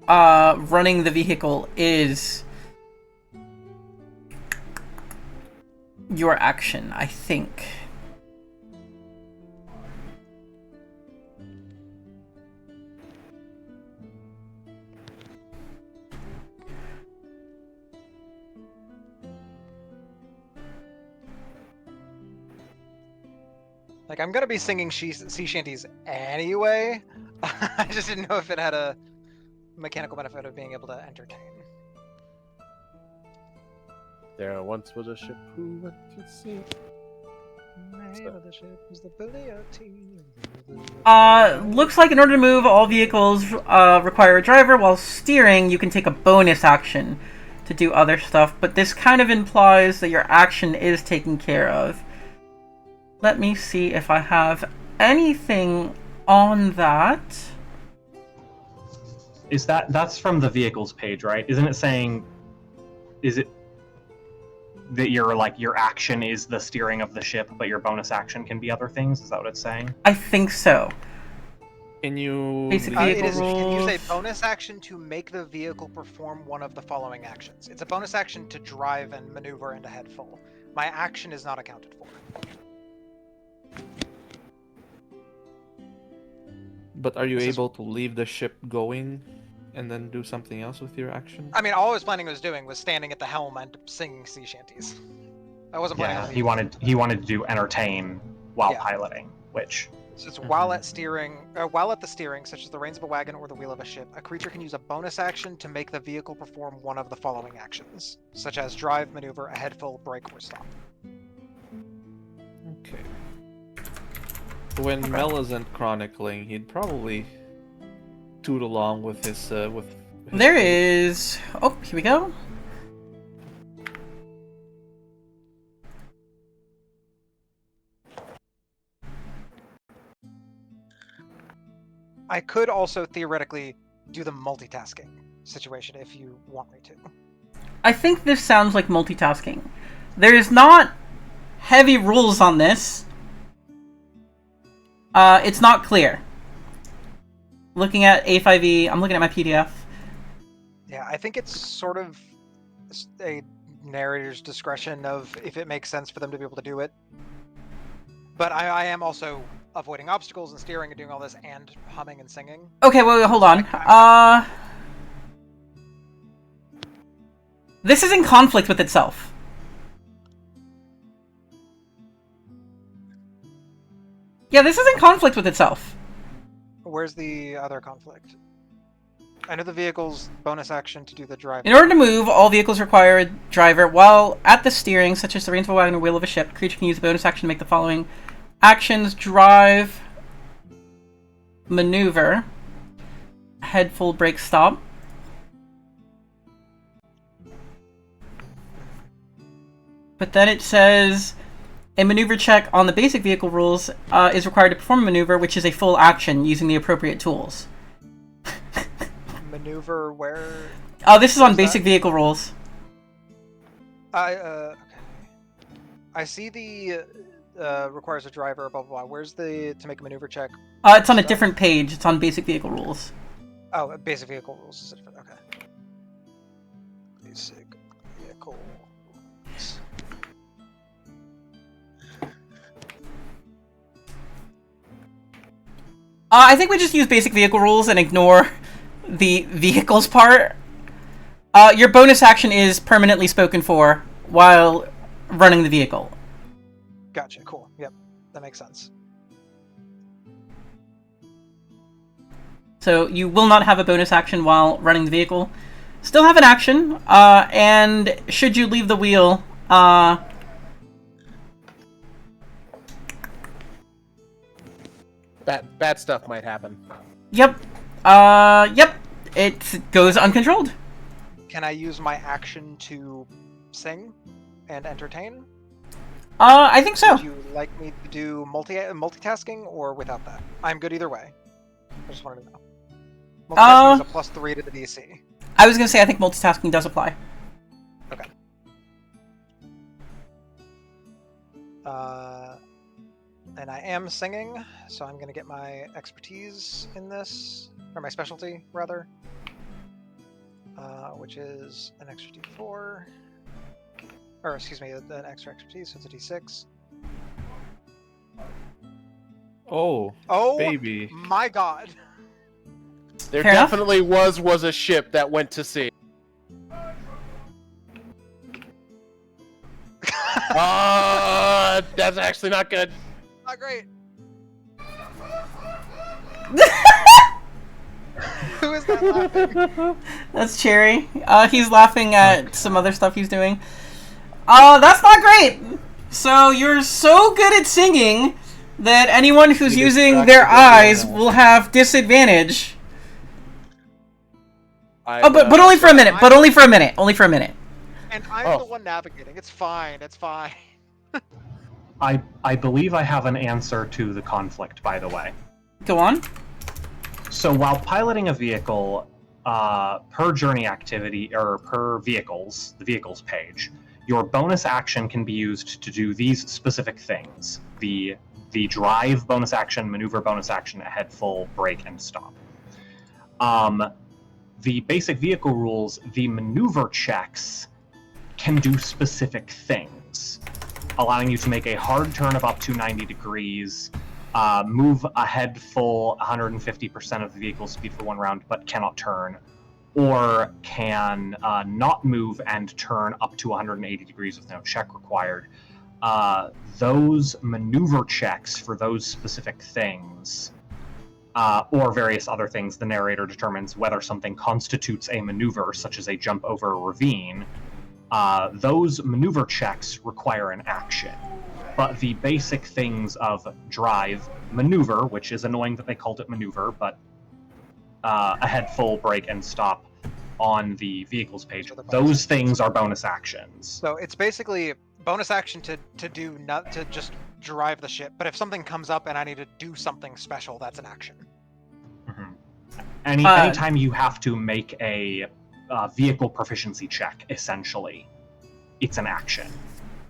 running the vehicle is your action, I think. Like, I'm gonna be singing sea shanties anyway. I just didn't know if it had a mechanical benefit of being able to entertain. There once was a ship who went to sea. Name of the ship was the Bilioti. Looks like in order to move, all vehicles require a driver. While steering, you can take a bonus action to do other stuff, but this kind of implies that your action is taken care of. Let me see if I have anything on that. Is that's from the vehicles page, right? Isn't it saying? Is it that your action is the steering of the ship, but your bonus action can be other things? Is that what it's saying? I think so. Can you Basic leave It is. You can use a rules? bonus action to make the vehicle perform one of the following actions. It's a bonus action to drive and maneuver and a head full. My action is not accounted for. But are you This is- able to leave the ship going and then do something else with your action? I mean, all I was planning on doing was standing at the helm and singing sea shanties. I wasn't planning on Yeah, leaving. he wanted to do entertain while Yeah. piloting, which So it's while at the steering, such as the reins of a wagon or the wheel of a ship, a creature can use a bonus action to make the vehicle perform one of the following actions, such as drive, maneuver, a head full, brake, or stop. Okay. When Mel isn't chronicling, he'd probably toot along with his with. His There is... Oh, here we go. I could also theoretically do the multitasking situation if you want me to. I think this sounds like multitasking. There's not heavy rules on this. It's not clear. Looking at A5E, I'm looking at my PDF. Yeah, I think it's sort of a narrator's discretion of if it makes sense for them to be able to do it. But I am also avoiding obstacles and steering and doing all this and humming and singing. Okay, well, hold on. This is in conflict with itself. Yeah, this is in conflict with itself. Where's the other conflict? I know the vehicle's bonus action to do the drive. In order to move, all vehicles require a driver. While at the steering, such as the reins of a wagon or wheel of a ship, the creature can use a bonus action to make the following actions: drive, maneuver, head full, brake, stop. But then it says a maneuver check on the basic vehicle rules is required to perform a maneuver, which is a full action using the appropriate tools. Maneuver where? This is on Where's basic that? vehicle rules. Okay. I see the requires a driver, blah blah blah. Where's the to make a maneuver check? It's on a Stuff. different page. It's on basic vehicle rules. Oh, basic vehicle rules is different. Okay. Basic vehicle rules. I think we just use basic vehicle rules and ignore the vehicles part. Your bonus action is permanently spoken for while running the vehicle. Gotcha. Cool. Yep, that makes sense. So you will not have a bonus action while running the vehicle. Still have an action, and should you leave the wheel, Bad stuff might happen. yep, it goes uncontrolled. Can I use my action to sing and entertain? I think so. Would you like me to do multitasking or without that? I'm good either way. I just wanted to know. Multitasking is a +3 to the DC. I was gonna say I think multitasking does apply. And I am singing, so I'm gonna get my expertise in this, or my specialty rather, which is an extra D4, or excuse me, an extra expertise, so it's a D6. Oh, Oh, baby. my God! There Fair enough. definitely was a ship that went to sea. That's actually not good. Not great. Who is that laughing? That's Cherry. He's laughing at some other stuff he's doing. That's not great! So you're so good at singing that anyone who's You using distracted their eyes everyone will have disadvantage. I, Oh, but only for a minute. But only for a minute. Only for a minute. And I'm the one navigating. It's fine. It's fine. I believe I have an answer to the conflict, by the way. Go on. So while piloting a vehicle, per journey activity, or per vehicles, the vehicles page, your bonus action can be used to do these specific things. The drive bonus action, maneuver bonus action, ahead full, brake, and stop. The basic vehicle rules, the maneuver checks can do specific things, allowing you to make a hard turn of up to 90 degrees, move ahead full 150% of the vehicle's speed for one round, but cannot turn, or can not move and turn up to 180 degrees with no check required. Those maneuver checks for those specific things, or various other things, the narrator determines whether something constitutes a maneuver, such as a jump over a ravine. Those maneuver checks require an action. But the basic things of drive, maneuver, which is annoying that they called it maneuver, but ahead full, brake, and stop on the vehicles page, those things are bonus actions. So it's basically bonus action to just drive the ship. But if something comes up and I need to do something special, that's an action. Mm-hmm. Anytime you have to make a vehicle proficiency check, essentially, it's an action.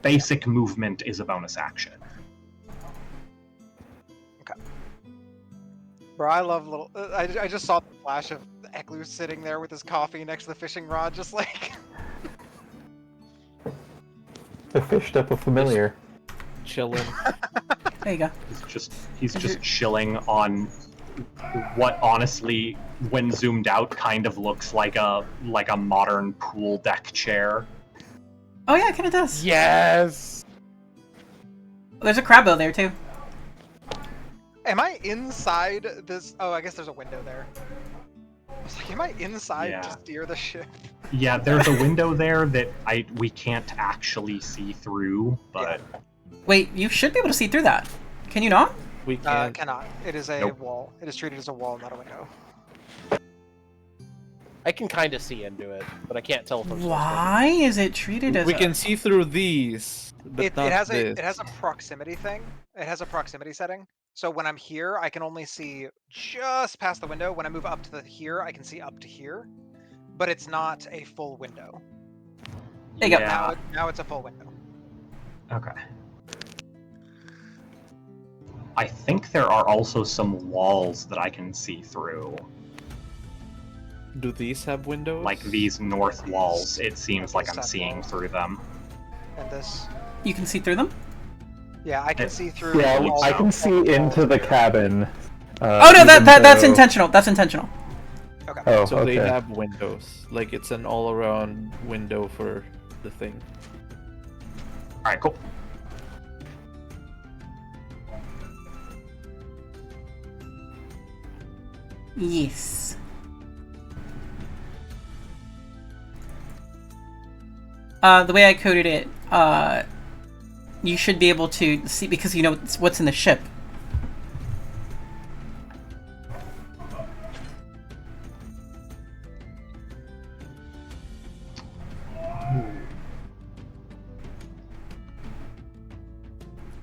Basic movement is a bonus action. Okay. Bro, I love little. I just saw the flash of Eklu sitting there with his coffee next to the fishing rod, just like. I fished up a familiar. Chilling. There you go. He's just chilling on what honestly, when zoomed out, kind of looks like a modern pool deck chair. Oh yeah, it kind of does. Yes. There's a crabbo there too. Am I inside this? Oh, I guess there's a window there. I was like, am I inside Yeah. to steer the ship? Yeah, there's a window there that we can't actually see through, but Wait, you should be able to see through that. Can you not? We can't. Cannot. It is a Nope. wall. It is treated as a wall, not a window. I can kind of see into it, but I can't tell if I'm Why is it treated as We a... can see through these, but It not has this. a proximity thing. It has a proximity setting. So when I'm here, I can only see just past the window. When I move up to the here, I can see up to here, but it's not a full window. There you go. yeah. Now it's a full window. Okay. I think there are also some walls that I can see through. Do these have windows? Like these north walls, it seems like I'm South seeing walls. through them. And this, You can see through them? yeah, I can It- see through. Yeah, all I the- can all see the into walls the here. cabin. Oh no, even that's though- intentional. That's intentional. Okay. Oh, So okay. they have windows. Like it's an all-around window for the thing. Alright, cool. Yes. The way I coded it, you should be able to see because you know what's in the ship.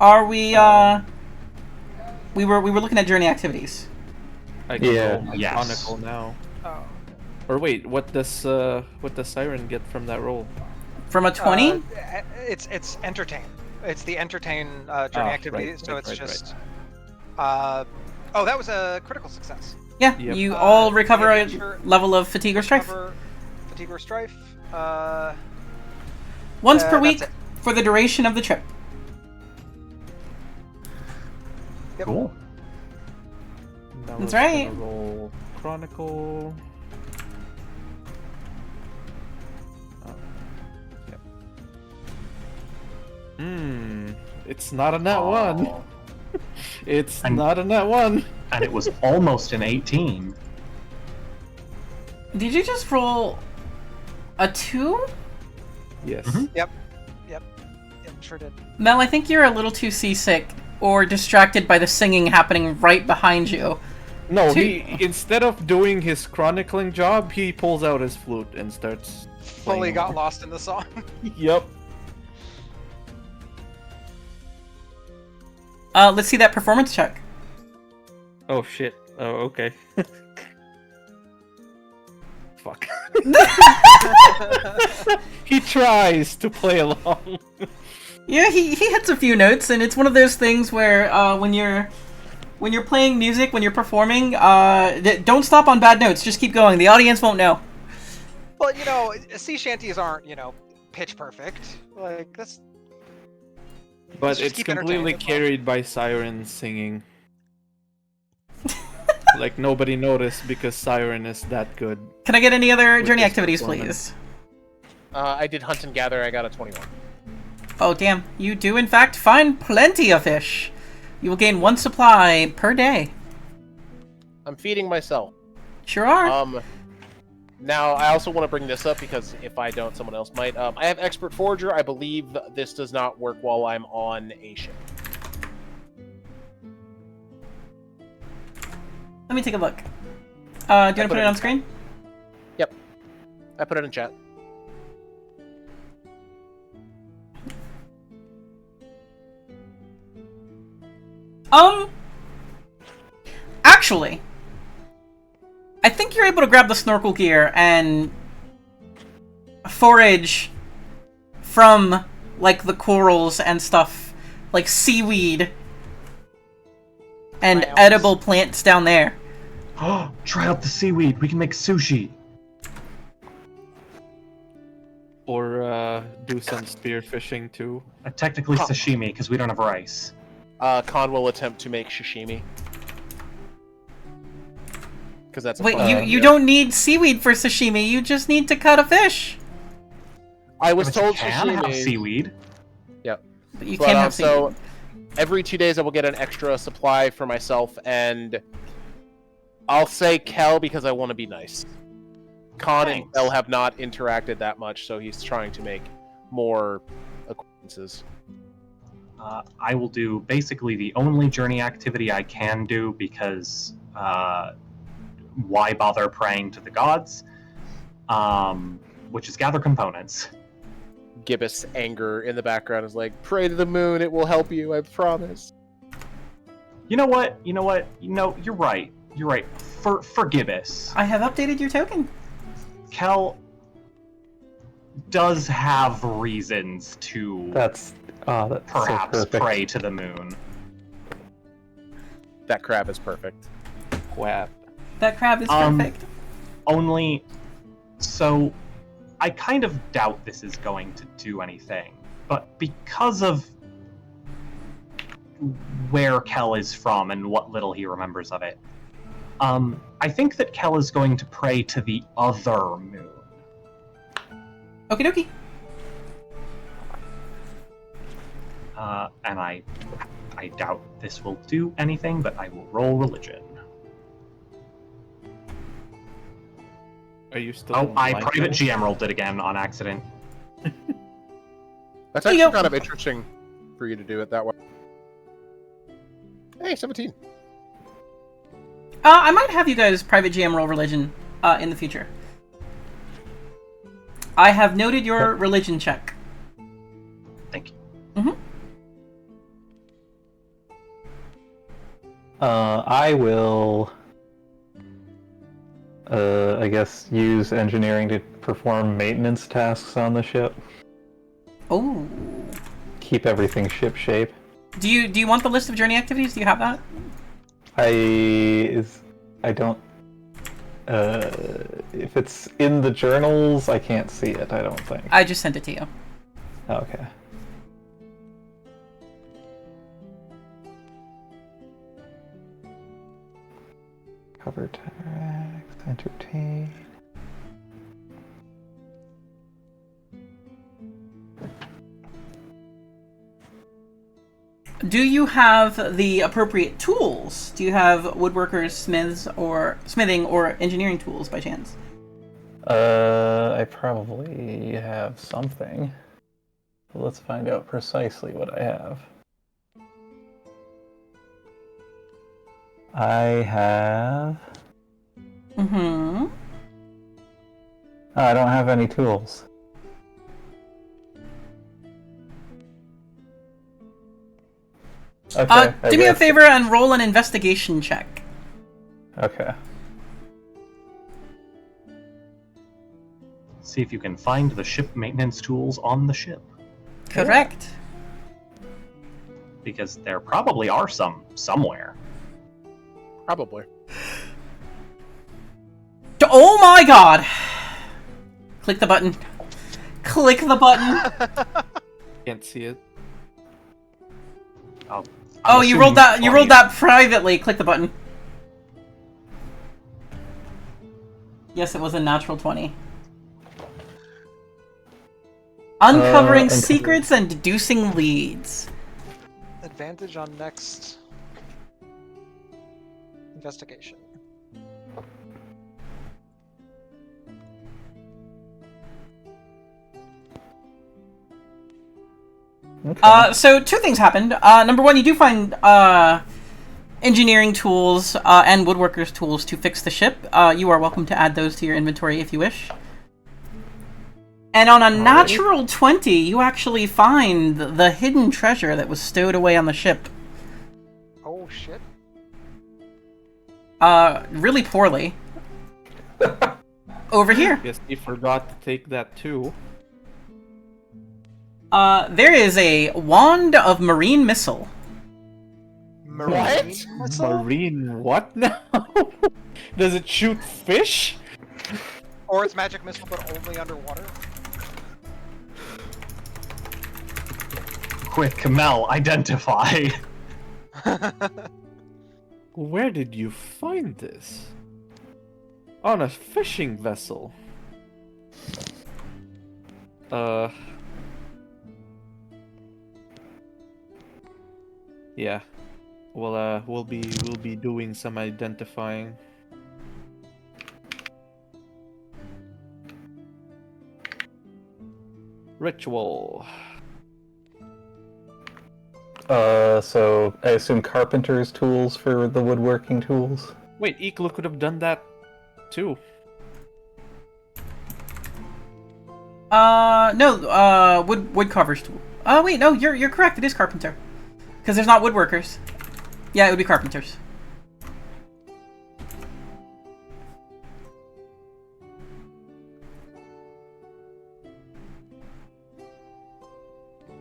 Are we? We were looking at journey activities. I can Yeah. roll my Yes. chronicle now. Oh. Or wait, what does Siren get from that roll? From a 20? It's entertain. It's the entertain journey activity. So it's just. Oh, that was a critical success. Yeah, Yep. you all recover a adventure- level of fatigue or strife. Fatigue or strife. Once per that's week it. for the duration of the trip. Yep. Cool. Now That's I was right. gonna roll Chronicle. Oh. Yep. It's not a nat one. Oh. It's And- not a nat one. And it was almost an 18. Did you just roll a 2? Yes. Mhm. Yep, sure did. Mel, I think you're a little too seasick or distracted by the singing happening right behind you. No, Two- he instead of doing his chronicling job, he pulls out his flute and starts. Fully playing got along. lost in the song. Yep. Let's see that performance check. Oh shit. Oh okay. Fuck. He tries to play along. Yeah, he hits a few notes, and it's one of those things where when you're playing music, when you're performing, don't stop on bad notes. Just keep going. The audience won't know. Well, sea shanties aren't, pitch perfect. Like that's. But Let's just it's keep completely entertaining, carried by Siren singing. Like nobody noticed because Siren is that good. Can I get any other With journey this activities, performance. please? I did hunt and gather. I got a 21. Oh, damn. You do, in fact, find plenty of fish. You will gain 1 supply per day. I'm feeding myself. Sure are. Now, I also want to bring this up because if I don't, someone else might. I have Expert Forager. I believe this does not work while I'm on a ship. Let me take a look. Do you want to put it on screen? Yep. I put it in chat. Actually, I think you're able to grab the snorkel gear and forage from, like, the corals and stuff, like seaweed and Clams. edible plants down there. Try out the seaweed. We can make sushi. Or do some spear fishing too. Technically sashimi because we don't have rice. Khan will attempt to make sashimi. Because that's a Wait, fun you idea. don't need seaweed for sashimi, you just need to cut a fish. I was But you told can have sashimi. seaweed. Yep. But you But can't have also, seaweed. every 2 days I will get an extra supply for myself, and I'll say Kel because I want to be nice. Khan and Thanks. Kel have not interacted that much, so he's trying to make more acquaintances. I will do basically the only journey activity I can do because why bother praying to the gods? Which is gather components. Gibbous anger in the background is like, pray to the moon, it will help you, I promise. You know what? You're right. You're right. For Gibbous, I have updated your token. Kel does have reasons to That's perhaps so perfect. pray to the moon. That crab is perfect. Whap. That crab is Um, perfect. Only, so I kind of doubt this is going to do anything, but because of where Kel is from and what little he remembers of it, I think that Kel is going to pray to the other moon. Okie dokie. And I doubt this will do anything, but I will roll religion. Are you still? Oh, in I blind private mode? GM rolled it again on accident. That's There you actually go. kind of interesting for you to do it that way. Hey, 17. I might have you guys private GM roll religion in the future. I have noted your religion check. Thank you. I will I guess, use engineering to perform maintenance tasks on the ship. Oh. Keep everything ship shape. Do you want the list of journey activities? Do you have that? I don't. If it's in the journals, I can't see it. I don't think. I just sent it to you. Okay. Cover text, entertain. Do you have the appropriate tools? Do you have woodworkers, smithing, or engineering tools by chance? I probably have something. Let's find out precisely what I have. I have... Mm-hmm. Oh, I don't have any tools. Okay, Do me a favor and roll an investigation check. Okay. See if you can find the ship maintenance tools on the ship. Correct. Because there probably are some somewhere. Probably. Oh my god! Click the button. Click the button. Can't see it. Oh, you rolled that. You rolled that privately. Click the button. Yes, it was a natural 20. Uncovering secrets and deducing leads. Advantage on next investigation. Okay. So two things happened. Number one, you do find engineering tools and woodworkers tools to fix the ship. You are welcome to add those to your inventory if you wish. And on a natural 20, you actually find the hidden treasure that was stowed away on the ship. Oh shit. Really poorly. Over here. Guess he forgot to take that too. There is a wand of marine missile. Marine missile? Marine what now? Does it shoot fish? Or it's magic missile, but only underwater. Quick, Mel, identify. Where did you find this? On a fishing vessel. Yeah. Well, we'll be doing some identifying. Ritual. So I assume carpenter's tools for the woodworking tools? Wait, Iklo could have done that too. No, woodcarver's tool. Oh, wait, no, you're correct, it is carpenter. Because there's not woodworkers. Yeah, it would be carpenters.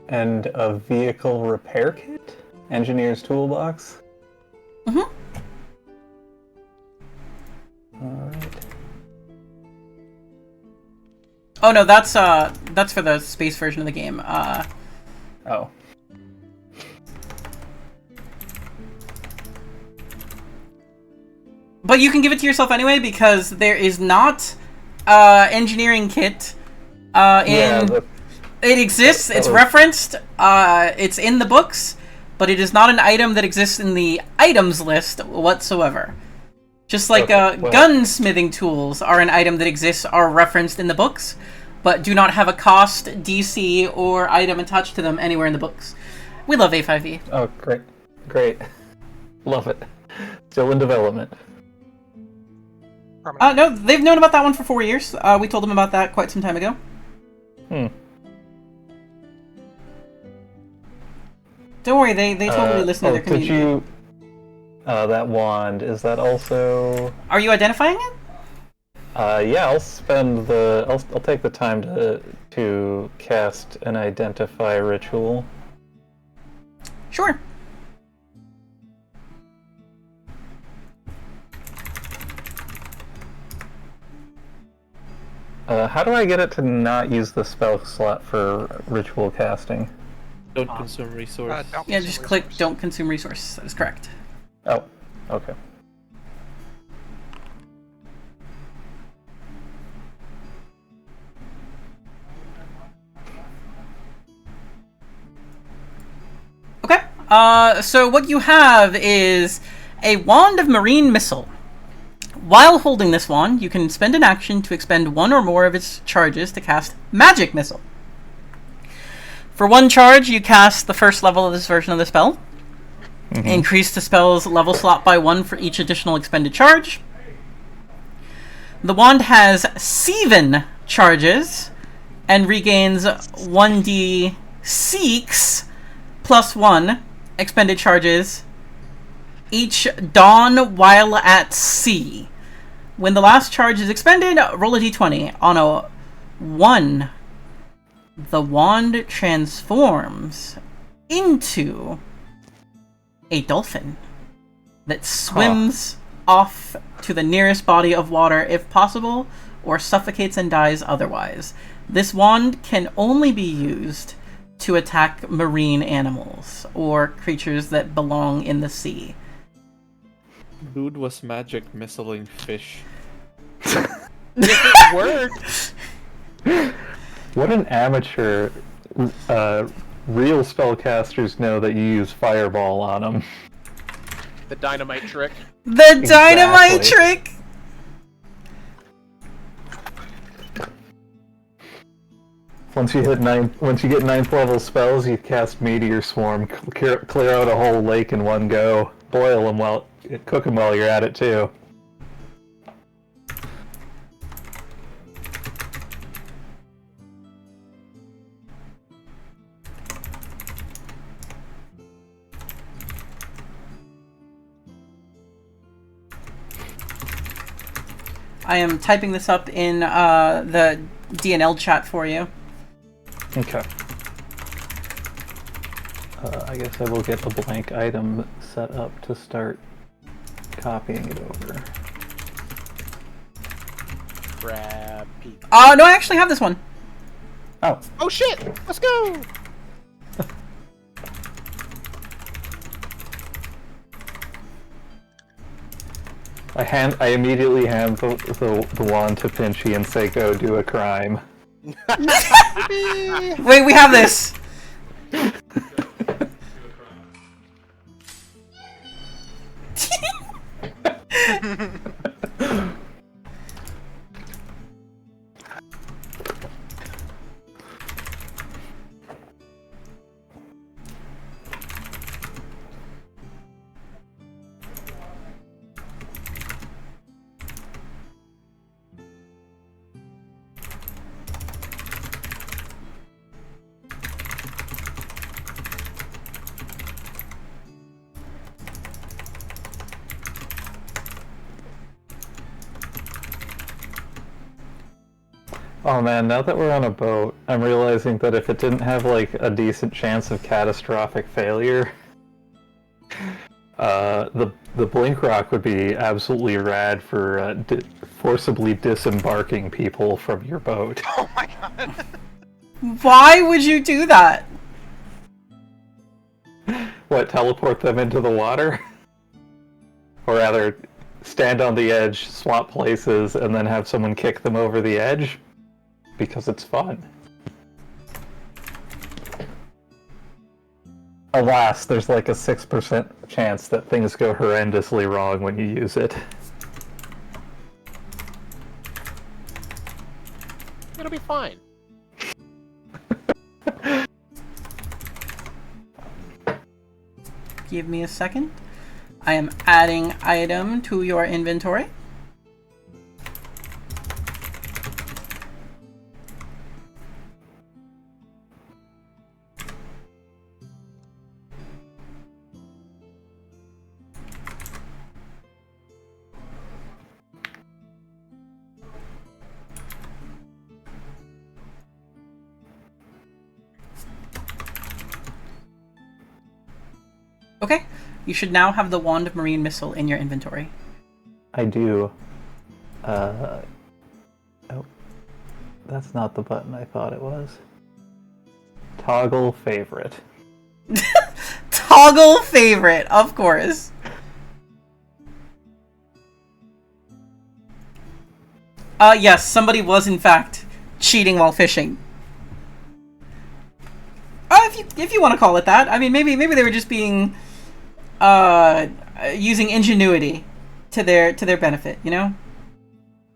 And a vehicle repair kit? Engineer's toolbox? Mm-hmm. Alright. Oh no, that's for the space version of the game. Oh. But you can give it to yourself anyway because there is not engineering kit in. It exists. It's referenced. It's in the books, but it is not an item that exists in the items list whatsoever. Just like gunsmithing tools are an item that exists, are referenced in the books, but do not have a cost, DC, or item attached to them anywhere in the books. We love A5E. Oh, great. Great. Love it. Still in development. No, they've known about that one for 4 years. We told them about that quite some time ago. Don't worry, they totally listen to their community. Did you... that wand, is that also... Are you identifying it? Yeah, I'll spend I'll take the time to cast an identify ritual. Sure. How do I get it to not use the spell slot for ritual casting? Don't consume resource. Don't Yeah, consume just click resource. don't consume resource. That is correct. Oh, okay. Okay. So what you have is a wand of marine missile. While holding this wand, you can spend an action to expend one or more of its charges to cast magic missile. For one charge, you cast the first level of this version of the spell. Mm-hmm. Increase the spell's level slot by 1 for each additional expended charge. The wand has 7 charges and regains 1d6 plus 1 expended charges each dawn while at sea. When the last charge is expended, roll a d20. On a 1, the wand transforms into a dolphin that swims off to the nearest body of water if possible, or suffocates and dies otherwise. This wand can only be used to attack marine animals or creatures that belong in the sea. Dude was magic missiling fish. It worked. What an amateur. Real spellcasters know that you use fireball on them. The dynamite trick. The dynamite Exactly. trick! Once you get 9th level spells, you cast Meteor Swarm, clear out a whole lake in one go. Boil them cook them while you're at it too. I am typing this up in the DNL chat for you. Okay. I guess I will get a blank item set up to start copying it over. Grab peek. No, I actually have this one. Oh, Oh shit! Let's go! I immediately hand the wand to Pinchy and say, "Go do a crime." Wait, we have this! Oh man, now that we're on a boat, I'm realizing that if it didn't have like a decent chance of catastrophic failure, the blink rock would be absolutely rad for forcibly disembarking people from your boat. Oh my god. Why would you do that? What, teleport them into the water? Or rather, stand on the edge, swap places, and then have someone kick them over the edge? Because it's fun. Alas, there's like a 6% chance that things go horrendously wrong when you use it. It'll be fine. Give me a second. I am adding item to your inventory. Okay. You should now have the Wand of Marine Missile in your inventory. I do. Oh, that's not the button I thought it was. Toggle favorite. Toggle favorite, of course. Yes, somebody was in fact cheating while fishing. If you want to call it that. I mean, maybe they were just being using ingenuity to their benefit, you know?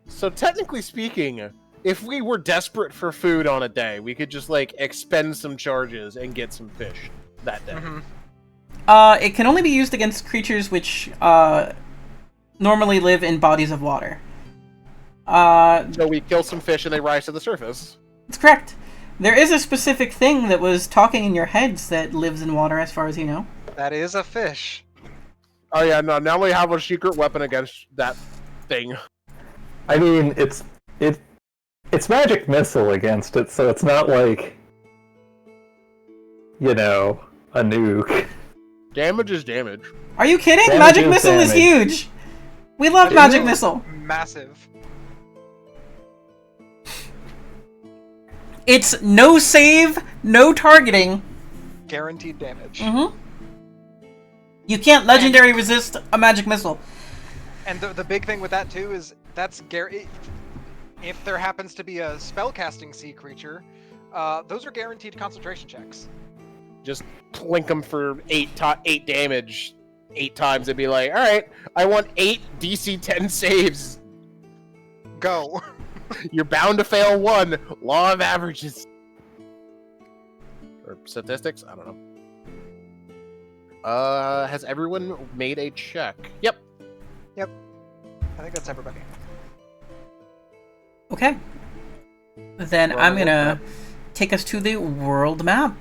So technically speaking, if we were desperate for food on a day, we could just like expend some charges and get some fish that day. Mm-hmm. It can only be used against creatures which normally live in bodies of water. So we kill some fish and they rise to the surface. That's correct. There is a specific thing that was talking in your heads that lives in water, as far as you know. That is a fish. Oh yeah, no, now we have a secret weapon against that thing. I mean, it's magic missile against it, so it's not like, you know, a nuke. Damage is damage. Are you kidding? Damage Magic is Missile is damage. huge! We love It Magic is Missile! Massive. It's no save, no targeting. Guaranteed damage. Mm-hmm. You can't legendary resist a Magic Missile. And the big thing with that too is that's if there happens to be a spellcasting sea creature, those are guaranteed concentration checks. Just plink them for 8 damage 8 times and be like, all right, I want 8 DC 10 saves. Go. You're bound to fail one. Law of averages. Or statistics? I don't know. Has everyone made a check? Yep. I think that's everybody. Okay. Then I'm gonna take us to the world map,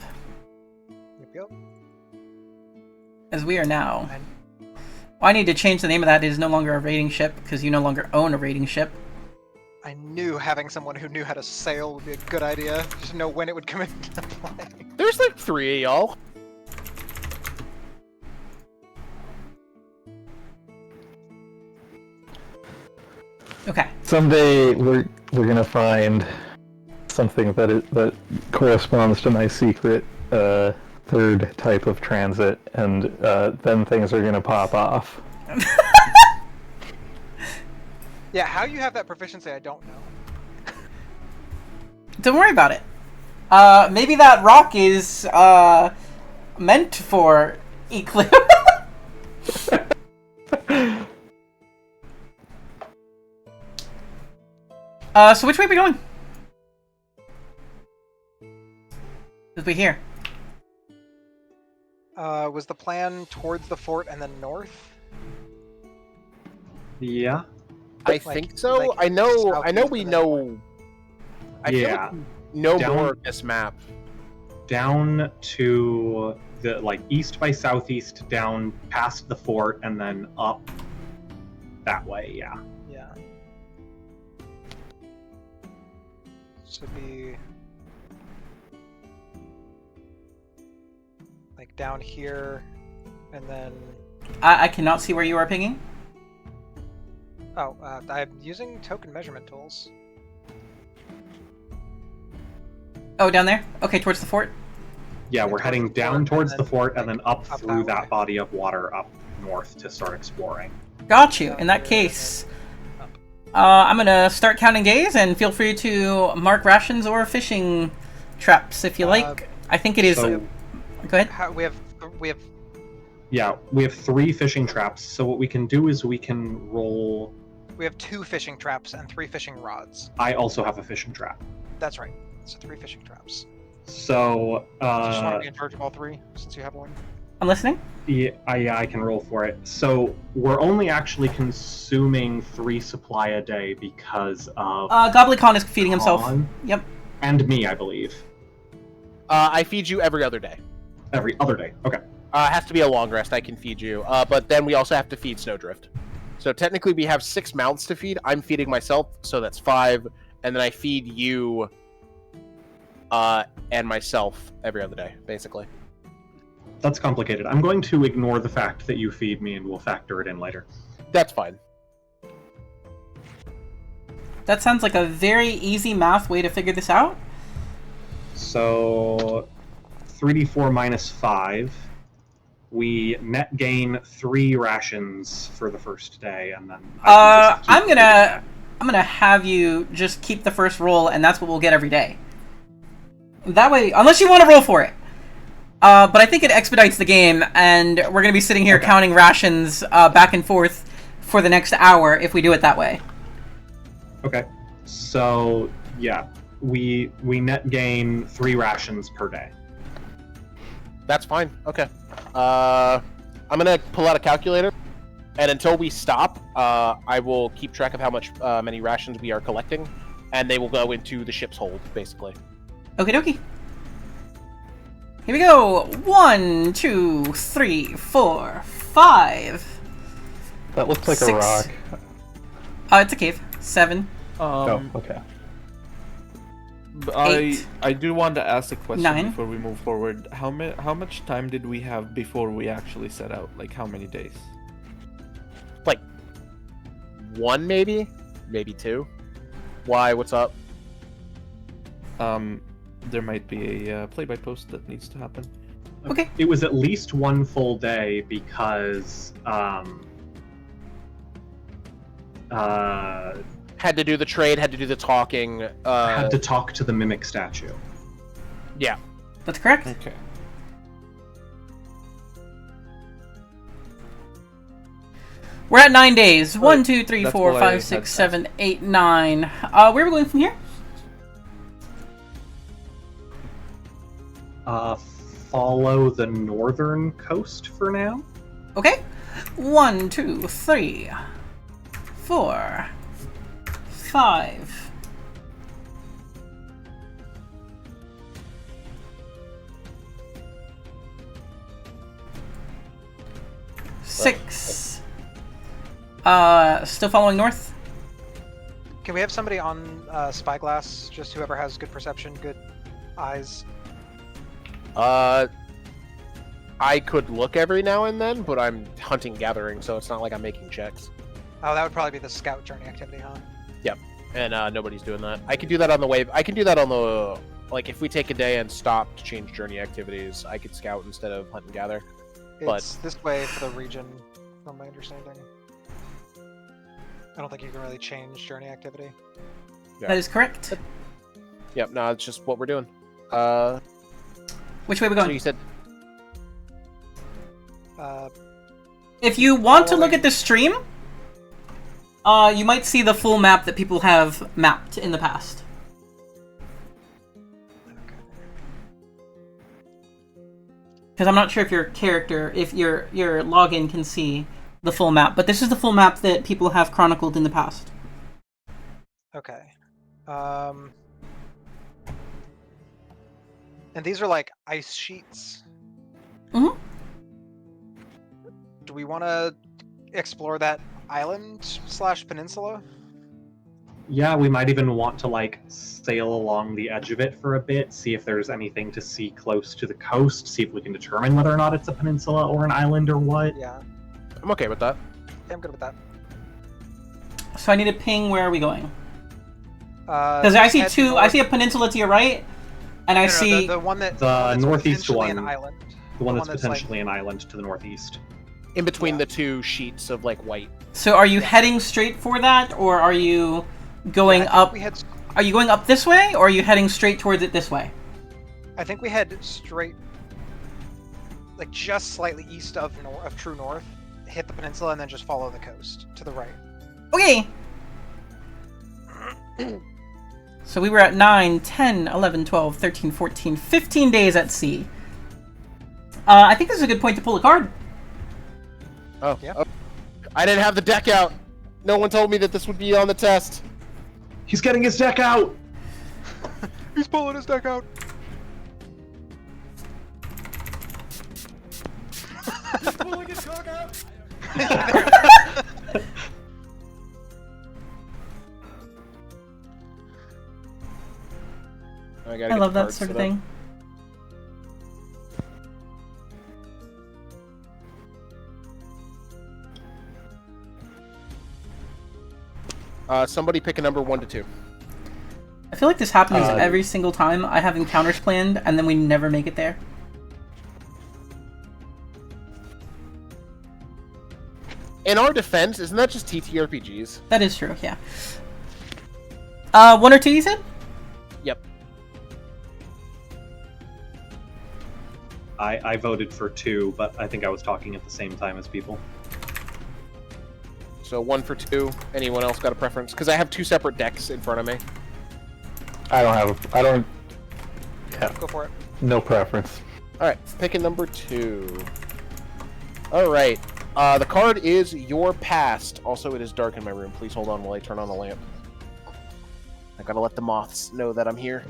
Yep. as we are now. I need to change the name of that. It is no longer a raiding ship, because you no longer own a raiding ship. I knew having someone who knew how to sail would be a good idea. Just to know when it would come into play. There's like 3 of y'all. Okay. Someday we're gonna find something that corresponds to my secret third type of transit, and then things are gonna pop off. Yeah, how you have that proficiency, I don't know. Don't worry about it. Maybe that rock is meant for Eclipse. So which way are we going? As we here. Was the plan towards the fort and then north? Yeah. I Like- think so. like I know southeast we and then know. I feel Yeah. like we know Down- more of this map. Down to the east by southeast, down past the fort, and then up that way. Yeah. Yeah. Should be like down here, and then I cannot see where you are pinging. I'm using token measurement tools. Oh, down there? Okay, towards the fort? Yeah, we're Towards heading the down fort, towards and the then, fort, and like, then up up through that that way. body of water up north to start exploring. Got you. Down In that here, and case, then up. I'm gonna start counting days, and feel free to mark rations or fishing traps if you like. I think it is... So, Go ahead. We have yeah, we have 3 fishing traps. So what we can do is we can roll. 2 fishing traps and 3 fishing rods. I also have a fishing trap. That's right. So 3 fishing traps. So Do you just want to be in charge of all 3 since you have one? I'm listening. yeah, I can roll for it. So we're only actually consuming 3 supply a day because of Goblikon is feeding himself. Khan Yep. and me, I believe. I feed you every other day. Every other day. Okay. It has to be a long rest. I can feed you. But then we also have to feed Snowdrift. So technically we have 6 mounts to feed. I'm feeding myself, so that's 5. And then I feed you and myself every other day, basically. That's complicated. I'm going to ignore the fact that you feed me and we'll factor it in later. That's fine. That sounds like a very easy math way to figure this out. So 3d4 minus 5. We net gain 3 rations for the first day, and then I'm gonna have you just keep the first roll, and that's what we'll get every day. That way, unless you want to roll for it. But I think it expedites the game, and we're gonna be sitting here counting rations back and forth for the next hour if we do it that way. Okay. So yeah, we net gain 3 rations per day. That's fine. Okay. I'm gonna pull out a calculator, and until we stop, I will keep track of how many rations we are collecting, and they will go into the ship's hold, basically. Okie dokie. Here we go. 1, 2, 3, 4, 5. That looks like 6. a rock. It's a cave. 7. Oh, okay. I do want to ask a question 9. before we move forward. How much time did we have before we actually set out? Like, how many days? Like 1, maybe 2. Why? What's up? There might be a play-by-post that needs to happen. Okay. It was at least 1 full day because Had to do the trade. Had to do the talking. had to talk to the mimic statue. Yeah. That's correct. Okay. We're at 9 days. 1, 2, 3, That's 4, what I 5, 6, had 7, 8, 9. Where are we going from here? Follow the northern coast for now. Okay. 1, 2, 3, 4, 5. Six. Still following north? Can we have somebody on spyglass? Just whoever has good perception, good eyes. I could look every now and then, but I'm hunting gathering, so it's not like I'm making checks. Oh, that would probably be the scout journey activity, huh? Yep. And nobody's doing that. I can do that on the way. I can do that on the like if we take a day and stop to change journey activities. I could scout instead of hunt and gather. It's this way for the region, from my understanding. I don't think you can really change journey activity. Yeah. That is correct. Yep. No, it's just what we're doing. Which way are we So going? you said If you want to look at the stream, you might see the full map that people have mapped in the past. Because I'm not sure if your character, if your login can see the full map, but this is the full map that people have chronicled in the past. Okay. And these are like ice sheets. Mm-hmm. Do we want to explore that island/peninsula? Yeah, we might even want to like sail along the edge of it for a bit, see if there's anything to see close to the coast, see if we can determine whether or not it's a peninsula or an island or what. Yeah. I'm okay with that. Yeah, I'm good with that. So I need a ping. Where are we going? Because I see two. I see a peninsula to your right, and I see the one that the that's northeast potentially one. an island. The one that's like- potentially an island to the northeast. In between Yeah. the two sheets of like white. So are you heading straight for that, or are you going I think up? We head, Are you going up this way, or are you heading straight towards it this way? I think we head straight, like just slightly east of true north, hit the peninsula, and then just follow the coast to the right. Okay. So we were at 9, 10, 11, 12, 13, 14, 15 days at sea. I think this is a good point to pull a card. Oh. Yeah. Oh. I didn't have the deck out. No one told me that this would be on the test. He's getting his deck out! He's pulling his deck out. He's pulling his cock out. I love that sort of thing. Somebody pick a number 1 to 2. I feel like this happens Uh, every single time I have encounters planned, and then we never make it there. In our defense, isn't that just TTRPGs? That is true, yeah. 1 or 2, you said? Yep. I voted for 2, but I think I was talking at the same time as people. So 1 for 2. Anyone else got a preference? Because I have 2 separate decks in front of me. I don't. Yeah, Go for it. no preference. Alright, pick a number 2. Alright. The card is Your Past. Also, it is dark in my room. Please hold on while I turn on the lamp. I gotta let the moths know that I'm here.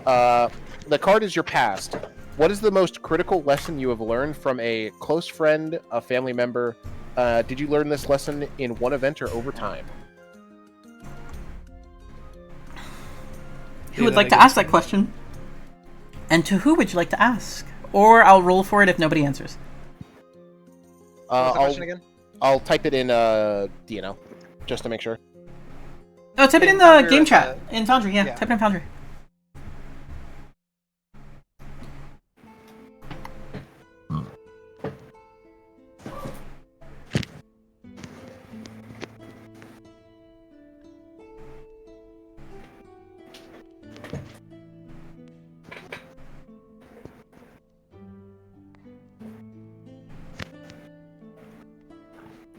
The card is Your Past. What is the most critical lesson you have learned from a close friend, a family member? Did you learn this lesson in one event or over time? Who would like to ask that question? And to who would you like to ask? Or I'll roll for it if nobody answers. What was the question again? I'll type it in DNL, just to make sure. Oh, type it in the Foundry game or chat. In Foundry, yeah. Yeah. Type it in Foundry.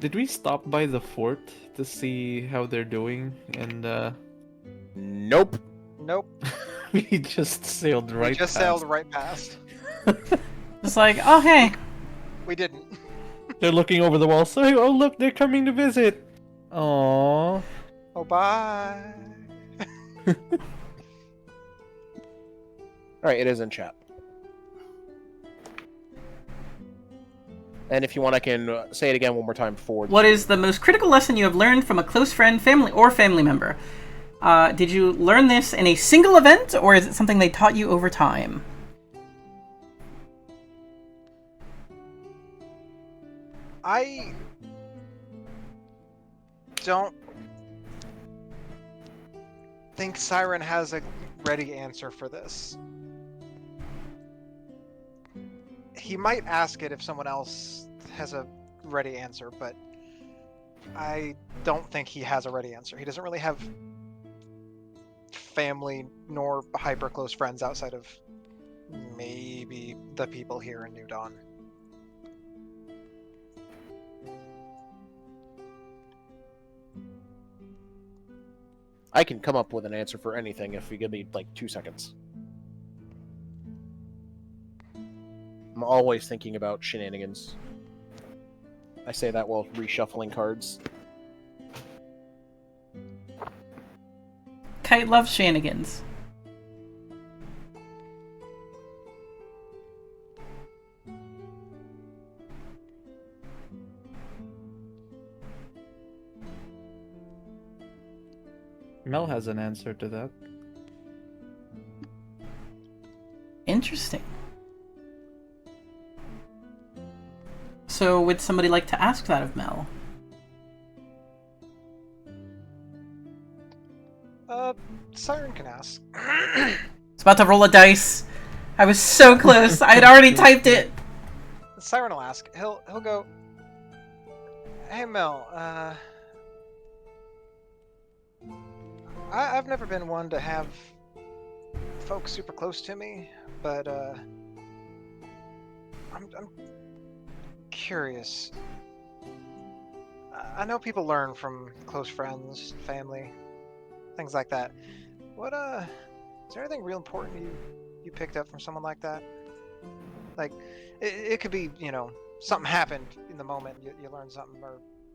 Did we stop by the fort to see how they're doing? And Nope. Nope. we just sailed right We just past. sailed right past. It's like, oh, hey. We didn't. They're looking over the wall. So, oh look, they're coming to visit. Aww. Oh, bye. Alright, it is in chat. And if you want, I can say it again one more time for... What is the most critical lesson you have learned from a close friend, family, or family member? Did you learn this in a single event, or is it something they taught you over time? I don't think Siren has a ready answer for this. He might ask it if someone else has a ready answer, but I don't think he has a ready answer. He doesn't really have family nor hyper close friends outside of maybe the people here in New Dawn. I can come up with an answer for anything if you give me, like, 2 seconds. I'm always thinking about shenanigans. I say that while reshuffling cards. Kite loves shenanigans. Mel has an answer to that. Interesting. So, would somebody like to ask that of Mel? Siren can ask. It's about to roll a dice. I was so close. I had already typed it. Siren will ask. He'll go. Hey Mel, I've never been one to have folks super close to me, but I'm curious. I know people learn from close friends, family, things like that. What is there anything real important you picked up from someone like that? Like, it could be, you know, something happened in the moment, you learned something, or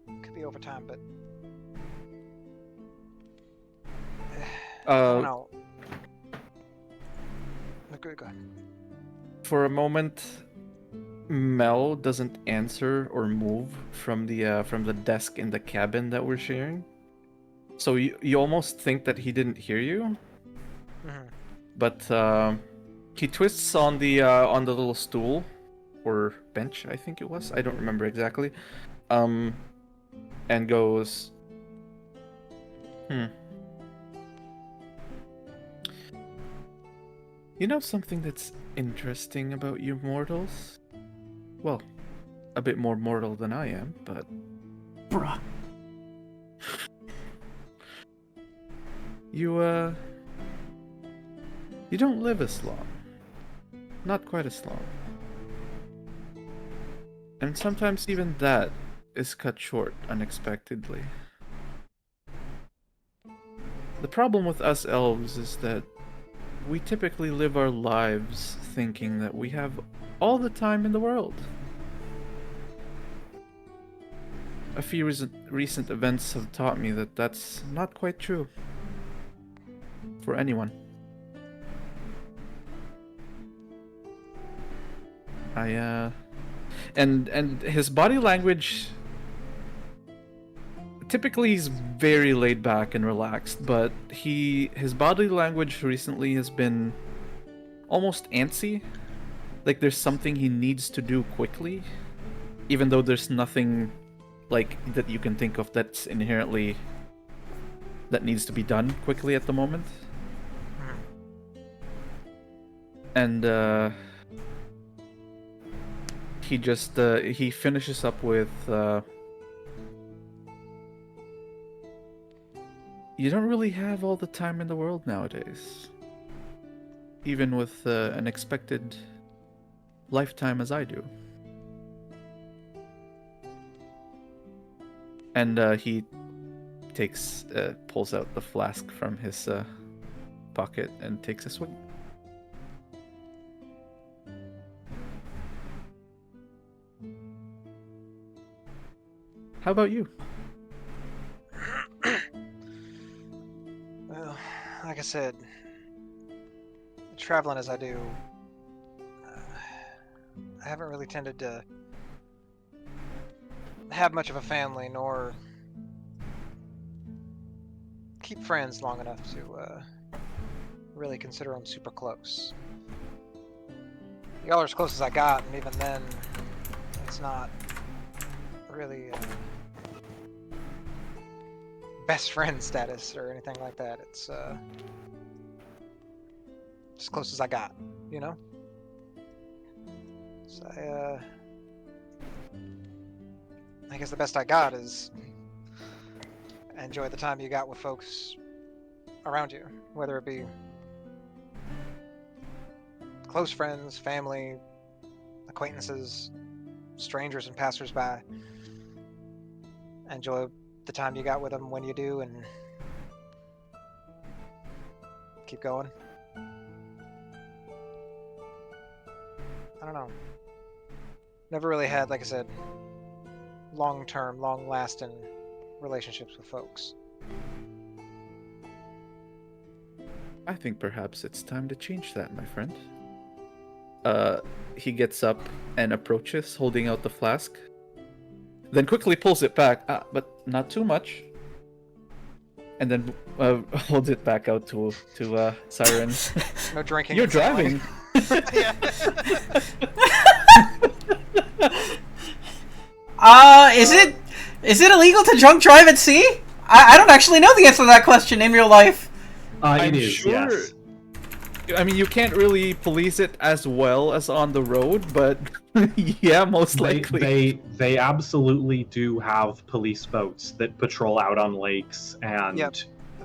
it could be over time, but I don't know. Go ahead. For a moment, Mel doesn't answer or move from the desk in the cabin that we're sharing. So you almost think that he didn't hear you, but he twists on the little stool or bench, I think it was. I don't remember exactly. and goes, You know something that's interesting about you mortals? Well, a bit more mortal than I am, but... Bruh. You don't live as long. Not quite as long. And sometimes even that is cut short unexpectedly. The problem with us elves is that we typically live our lives thinking that we have all the time in the world. A few recent events have taught me that that's not quite true. For anyone. And his body language, typically he's very laid back and relaxed, but his body language recently has been almost antsy. Like there's something he needs to do quickly, even though there's nothing like that you can think of that needs to be done quickly at the moment. And he finishes up with you don't really have all the time in the world nowadays, even with an expected lifetime as I do. And he pulls out the flask from his pocket and takes a swig. How about you? Well, like I said, traveling as I do, I haven't really tended to have much of a family, nor keep friends long enough to really consider them super close. Y'all are as close as I got, and even then, it's not really best friend status or anything like that. It's as close as I got, you know? So I guess the best I got is enjoy the time you got with folks around you, whether it be close friends, family, acquaintances, strangers and passersby. Enjoy the time you got with them when you do, and keep going. I don't know. Never really had, like I said, long-term, long-lasting relationships with folks. I think perhaps it's time to change that, my friend. He gets up and approaches, holding out the flask. Then quickly pulls it back, but not too much. And then holds it back out to Siren. No drinking. You're driving. Is it illegal to drunk drive at sea? I don't actually know the answer to that question in real life. It is, sure. yes. I mean, you can't really police it as well as on the road, but yeah, most likely. They absolutely do have police boats that patrol out on lakes, and Yep.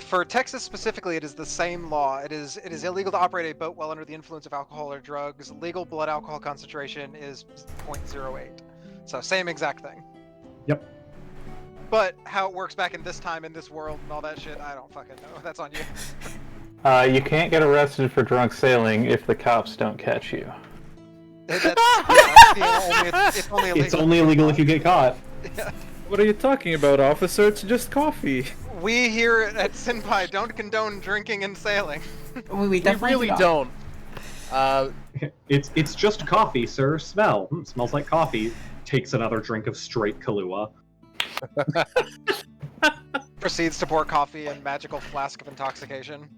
For Texas specifically, it is the same law. It is illegal to operate a boat while under the influence of alcohol or drugs. Legal blood alcohol concentration is 0.08. So same exact thing. Yep. But how it works back in this time, in this world, and all that shit, I don't fucking know. That's on you. You can't get arrested for drunk sailing if the cops don't catch you. It's only illegal. it's only illegal if you get caught. Yeah. What are you talking about, officer? It's just coffee. We here at Senpai don't condone drinking and sailing. We definitely really don't. It's just coffee, sir. Smell. Smells like coffee. Takes another drink of straight Kahlua. Proceeds to pour coffee in magical flask of intoxication.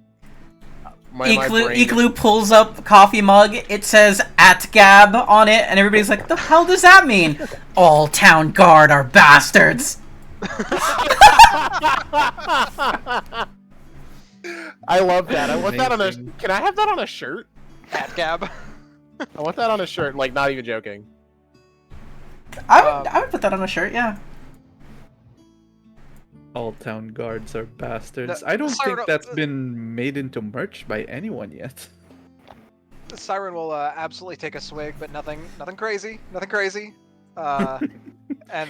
Igloo pulls up coffee mug. It says "Atgab" on it, and everybody's like, "The hell does that mean?" All town guard are bastards. I love that. I want that on a. Amazing. Can I have that on a shirt? Fat Gab. I want that on a shirt. Like, not even joking. I would put that on a shirt, yeah. All town guards are bastards. The- I don't Siren- think that's been made into merch by anyone yet. The Siren will absolutely take a swig, but nothing crazy. Nothing crazy. And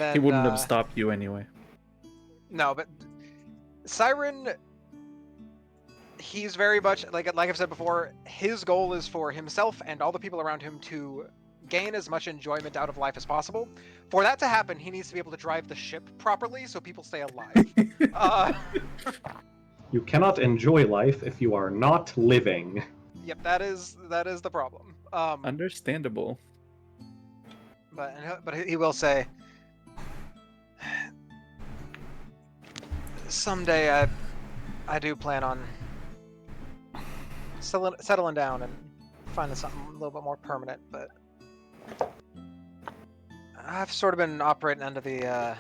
then He wouldn't have stopped you anyway. No, but Siren, he's very much like I've said before. His goal is for himself and all the people around him to gain as much enjoyment out of life as possible. For that to happen, he needs to be able to drive the ship properly so people stay alive. You cannot enjoy life if you are not living. Yep, that is the problem. Understandable. But he will say, someday I do plan on settling down and finding something a little bit more permanent, but I've sort of been operating under the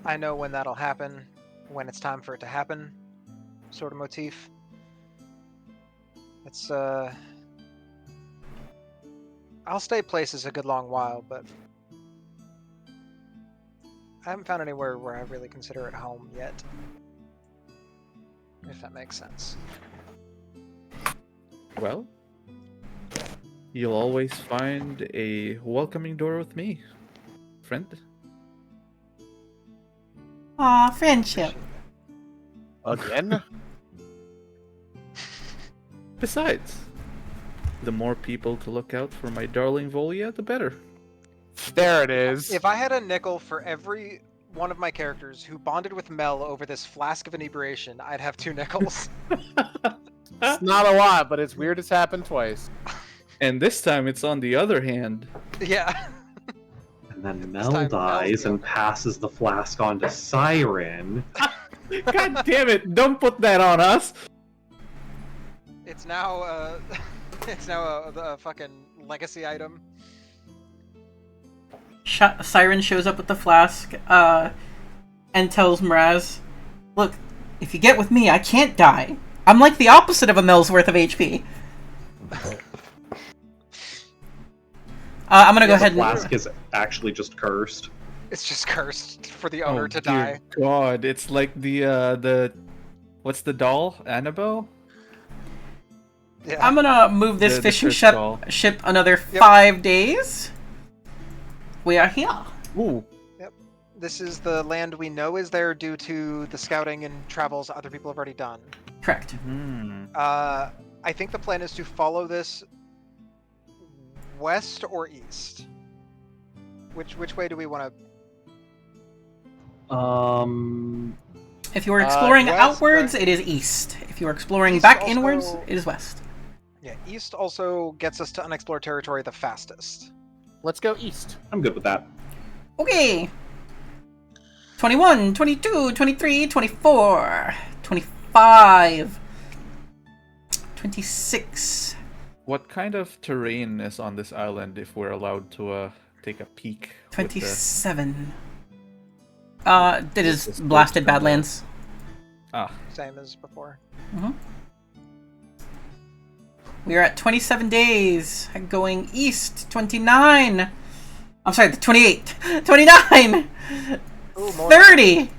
I know when that'll happen, when it's time for it to happen sort of motif. It's I'll stay places a good long while, but I haven't found anywhere where I really consider it home yet. If that makes sense. Well, you'll always find a welcoming door with me, friend. Aw, friendship. Again? Besides, the more people to look out for my darling Volia, the better. There it is. If I had a nickel for every one of my characters who bonded with Mel over this flask of inebriation, I'd have 2 nickels. It's not a lot, but it's weird it's happened twice. And this time it's on the other hand. Yeah. And then This Mel time Mel's dies the and owner. passes the flask on to Siren. God damn it! Don't put that on us. It's now it's now a fucking legacy item. Siren shows up with the flask, and tells Mraz, "Look, if you get with me, I can't die. I'm like the opposite of a Mel's worth of HP." I'm gonna go The ahead and... flask is actually just cursed. It's just cursed for the owner Oh, to dear die. God, it's like the what's the doll? Annabelle? Yeah. I'm gonna move this The fishing first doll. ship another Yep. 5 days. We are here. Ooh. This is the land we know is there due to the scouting and travels other people have already done. Correct. Hmm. I think the plan is to follow this west or east. Which way do we want to? If you are exploring west, outwards, right? it is east. If you are exploring East back also- inwards, it is west. Yeah, east also gets us to unexplored territory the fastest. Let's go east. I'm good with that. Okay. 21, 22, 23, 24, 25, 26. What kind of terrain is on this island if we're allowed to take a peek? with the- 27. It is This is blasted close to the- badlands. Ah, Same as before. We are at 27 days. Going east. 29. I'm sorry, 28. 29. Ooh, more 30.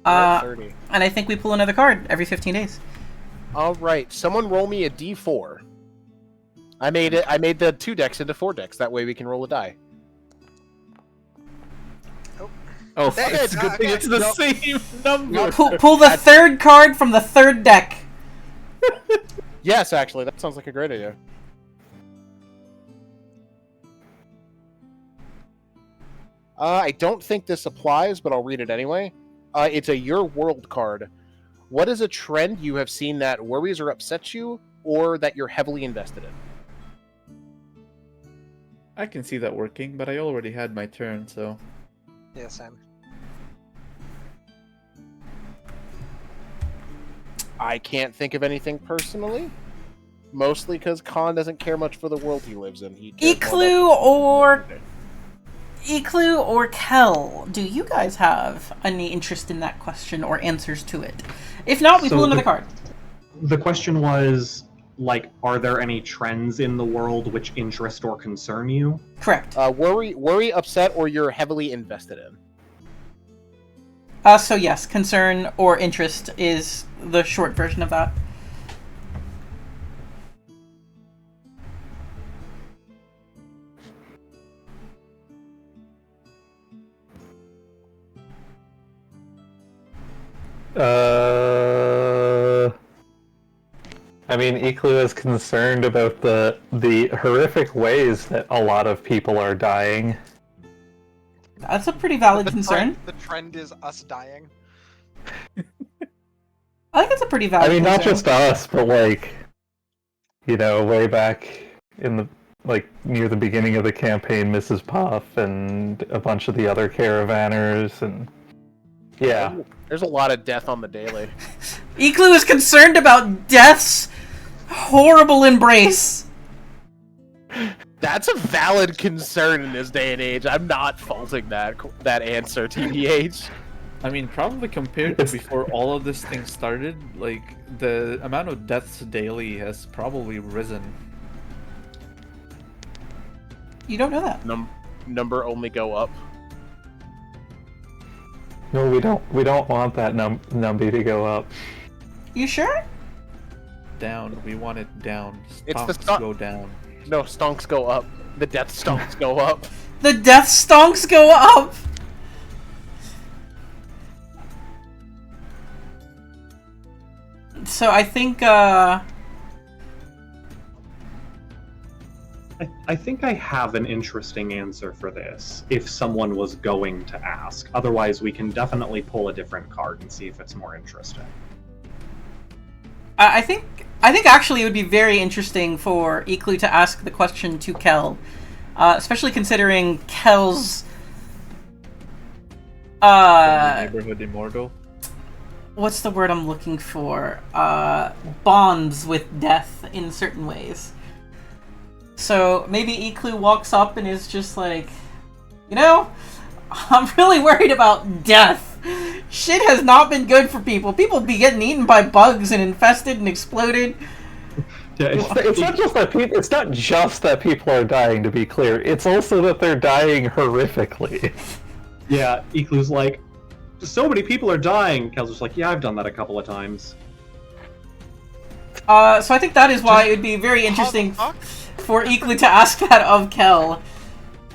We're at 30. And I think we pull another card every 15 days. All right, someone roll me a d4. I made the 2 decks into 4 decks. That way we can roll a die. oh, Dang it's it, a good thing it's the same number. Pull the third card from the third deck. Yes, actually, that sounds like a great idea. I don't think this applies, but I'll read it anyway. It's a Your World card. What is a trend you have seen that worries or upsets you, or that you're heavily invested in? I can see that working, but I already had my turn, so Yeah, same. I can't think of anything personally. Mostly because Khan doesn't care much for the world he lives in. He cares more Eclu or Eclu or Kel, do you guys have any interest in that question or answers to it? If not, we So pull another card. The question was, like, are there any trends in the world which interest or concern you? Correct. Worry, upset, or you're heavily invested in. So yes, concern or interest is the short version of that. I mean, Eclu is concerned about the horrific ways that a lot of people are dying. That's a pretty valid The concern. trend is us dying. I think it's a pretty valid I mean, concern. not just us, but like, you know, way back in the near the beginning of the campaign, Mrs. Puff and a bunch of the other caravanners, and yeah. There's a lot of death on the daily. Eclu is concerned about death's horrible embrace. That's a valid concern in this day and age. I'm not faulting that answer, TBH. I mean, probably compared to before all of this thing started, like, the amount of deaths daily has probably risen. You don't know that. Number only go up. No, we don't want that numby to go up. You sure? Down. We want it down. It's the Stonks go down. No, stonks go up. The death stonks go up. The death stonks go up! So I think, I think I have an interesting answer for this, if someone was going to ask. Otherwise, we can definitely pull a different card and see if it's more interesting. I think actually it would be very interesting for Eclu to ask the question to Kel, especially considering Kel's Neighborhood immortal. what's the word I'm looking for? Bonds with death in certain ways. So maybe Eclu walks up and is just like, you know, I'm really worried about death. Shit has not been good for people. People be getting eaten by bugs and infested and exploded. Yeah, It's not just that people. It's not just that people are dying. To be clear, it's also that they're dying horrifically. yeah, Iklu's like, so many people are dying. Kel's just like, yeah, I've done that a couple of times. So I think that is why it would be very interesting for Eclu to ask that of Kel.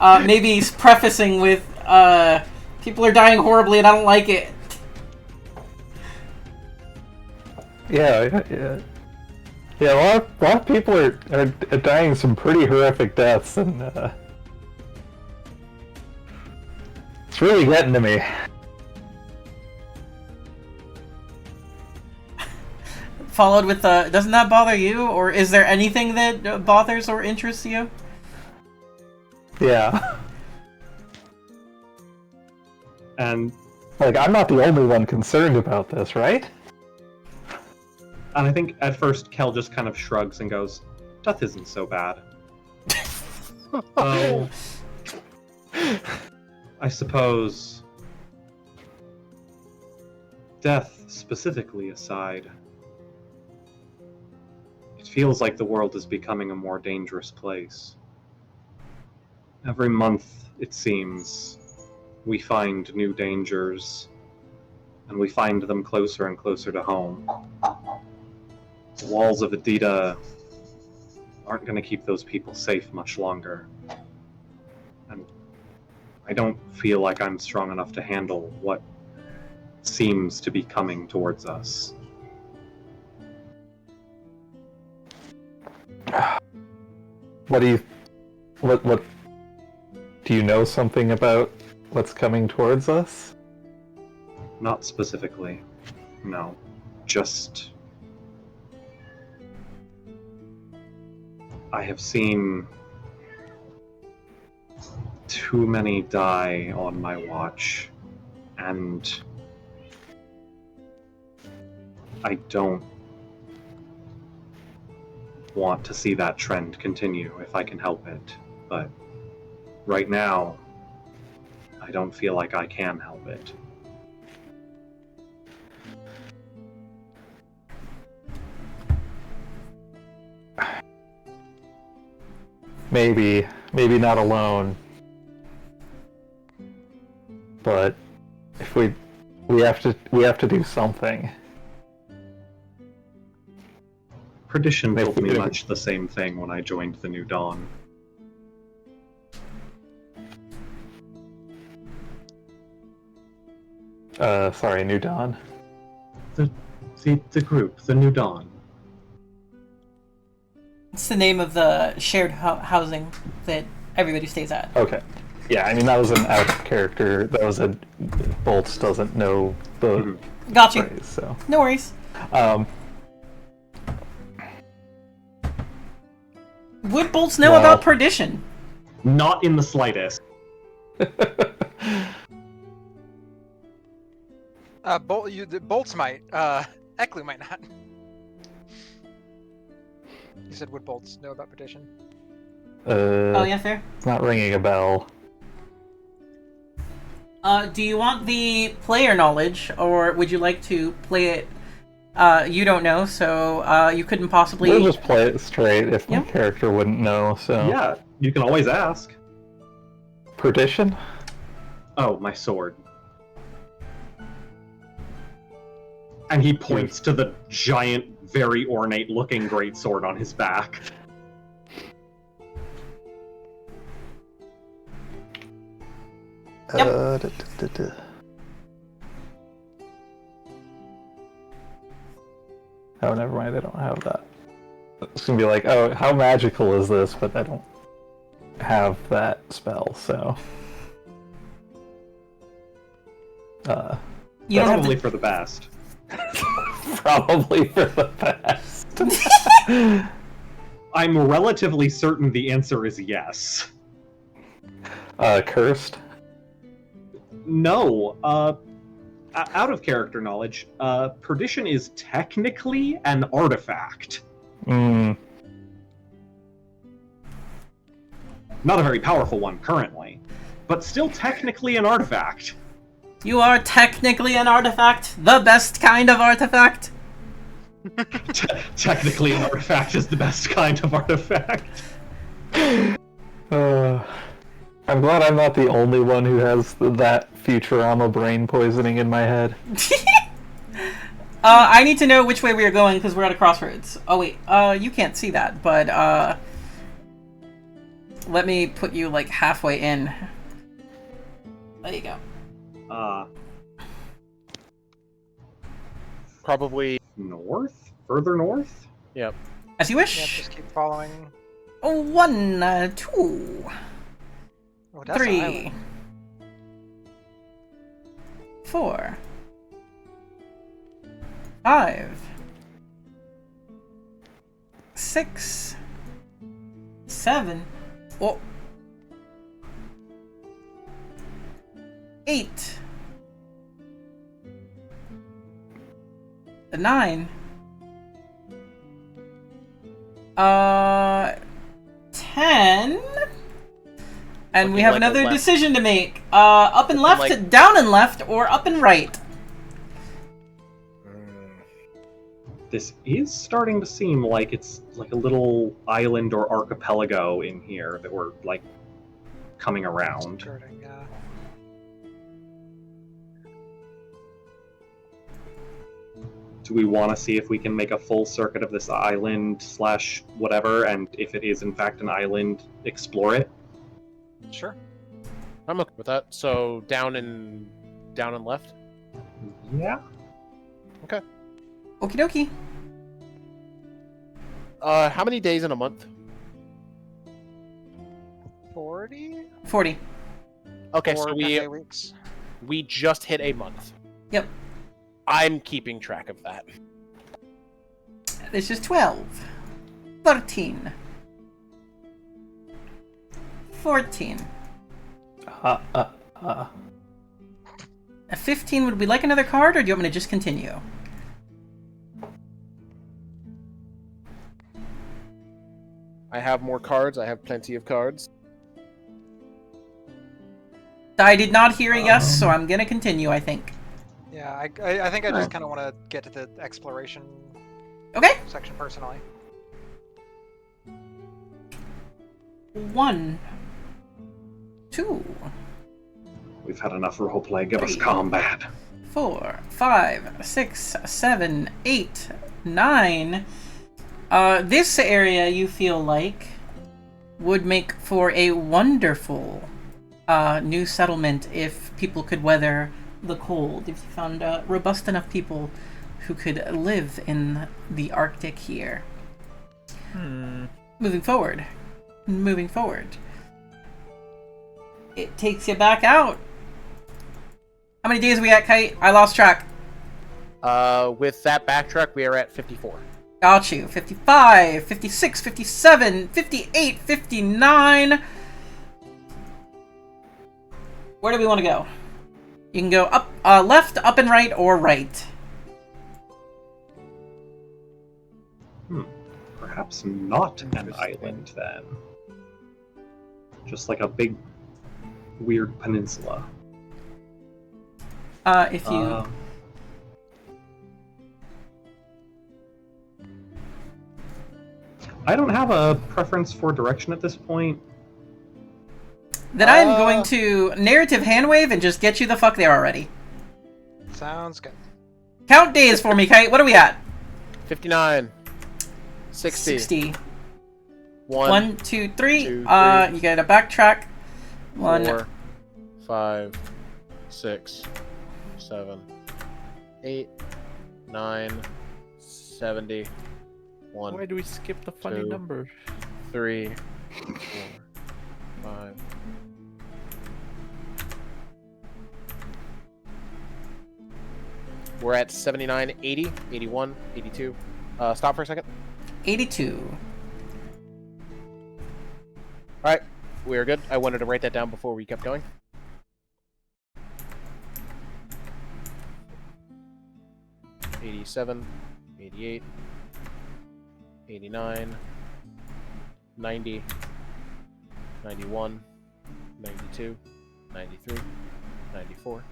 Maybe he's prefacing with, people are dying horribly and I don't like it. Yeah. A lot of people are dying some pretty horrific deaths, and it's really getting to me. Followed with, doesn't that bother you? Or is there anything that bothers or interests you? Yeah. And Like, I'm not the only one concerned about this, right? I think at first Kel just kind of shrugs and goes, death isn't so bad. I suppose, death specifically aside, it feels like the world is becoming a more dangerous place. Every month, it seems, we find new dangers, and we find them closer and closer to home. The walls of Adida aren't going to keep those people safe much longer. And I don't feel like I'm strong enough to handle what seems to be coming towards us. What do you know something about what's coming towards us? Not specifically, no. Just, I have seen too many die on my watch, and I don't want to see that trend continue if I can help it. But right now, I don't feel like I can help it. Maybe not alone. But if we have to do something. Perdition Maybe told me we- much the same thing when I joined the New Dawn. Sorry, New Dawn. The group, the New Dawn. It's the name of the shared housing that everybody stays at. Okay. Yeah, I mean that was an out of character. That was a Bolts doesn't know the Got you. phrase, so. No worries. Would Bolts know Well- about perdition? Not in the slightest. The Bolts might. Eklu might not. You said would Bolts know about perdition? Oh yeah, fair. It's not ringing a bell. Do you want the player knowledge, or would you like to play it? You don't know, so you couldn't possibly. We'll just play it straight if my Yeah. character wouldn't know, so. Yeah, you can always ask. Perdition? Oh, my sword. And he points to the giant, very ornate-looking greatsword on his back. Yep. Oh, never mind, I don't have that. It's gonna be like, oh, how magical is this? But I don't have that spell, so. You don't have Probably to. for the best. Probably for the best. I'm relatively certain the answer is yes. Cursed? No, out of character knowledge, Perdition is technically an artifact. Hmm. Not a very powerful one currently, but still technically an artifact. You are technically an artifact, the best kind of artifact. Technically, an artifact is the best kind of artifact. I'm glad I'm not the only one who has that Futurama brain poisoning in my head. I need to know which way we are going because we're at a crossroads. Oh wait, you can't see that, but let me put you like halfway in. There you go. Probably. North? Further north? Yep. As you Yeah, wish. just keep following. Oh, 1, 2, Oh, that's an 3, island. 4, 5, 6, 7, 8, 9, 10. And we Looking have like a another left. decision to make. Up and left, like- down and left, or up and right. This is starting to seem like it's like a little island or archipelago in here that we're like coming around. Skirting, yeah. Do we want to see if we can make a full circuit of this island slash whatever, and if it is in fact an island, explore it? Sure. I'm okay with that. So down and left. Yeah. Okie dokie. How many days in a month? 40? 40. Okay, 4 so 10-day weeks. we just hit a month. Yep. I'm keeping track of that. This is 12. 13. 14. A 15, would we like another card, or do you want me to just continue? I have more cards. I have plenty of cards. I did not hear a yes, so I'm gonna continue, I think. Yeah, I think I just kind of want to get to the exploration Okay. section personally. 1, 2, We've had enough roleplay. Give us 3, combat. 4, 5, 6, 7, 8, 9. This area, you feel like, would make for a wonderful new settlement if people could weather the cold. If you found robust enough people who could live in the Arctic here. Moving forward. It takes you back out. How many days are we at, Kite? I lost track. With that backtrack, we are at 54. Got you. 55, 56, 57, 58, 59. Where do we want to go? You can go up, left, up and right, or right. Perhaps not an island then. Just like a big, weird peninsula. If you... I don't have a preference for direction at this point. Then I'm going to narrative handwave and just get you the fuck there already. Sounds good. Count days for me, Kite. What are we at? 59. 60. 1, 2, 3. 2, 3. You gotta backtrack. 1, 4, 5, 6, 7, 8, 9, 70. 1. Why do we skip the funny 2, number? 3, 4, 5. We're at 79, 80, 81, 82. Stop for a second. 82. Alright, we are good. I wanted to write that down before we kept going. '87, 88, 89, 90, 91, 92, 93, 94,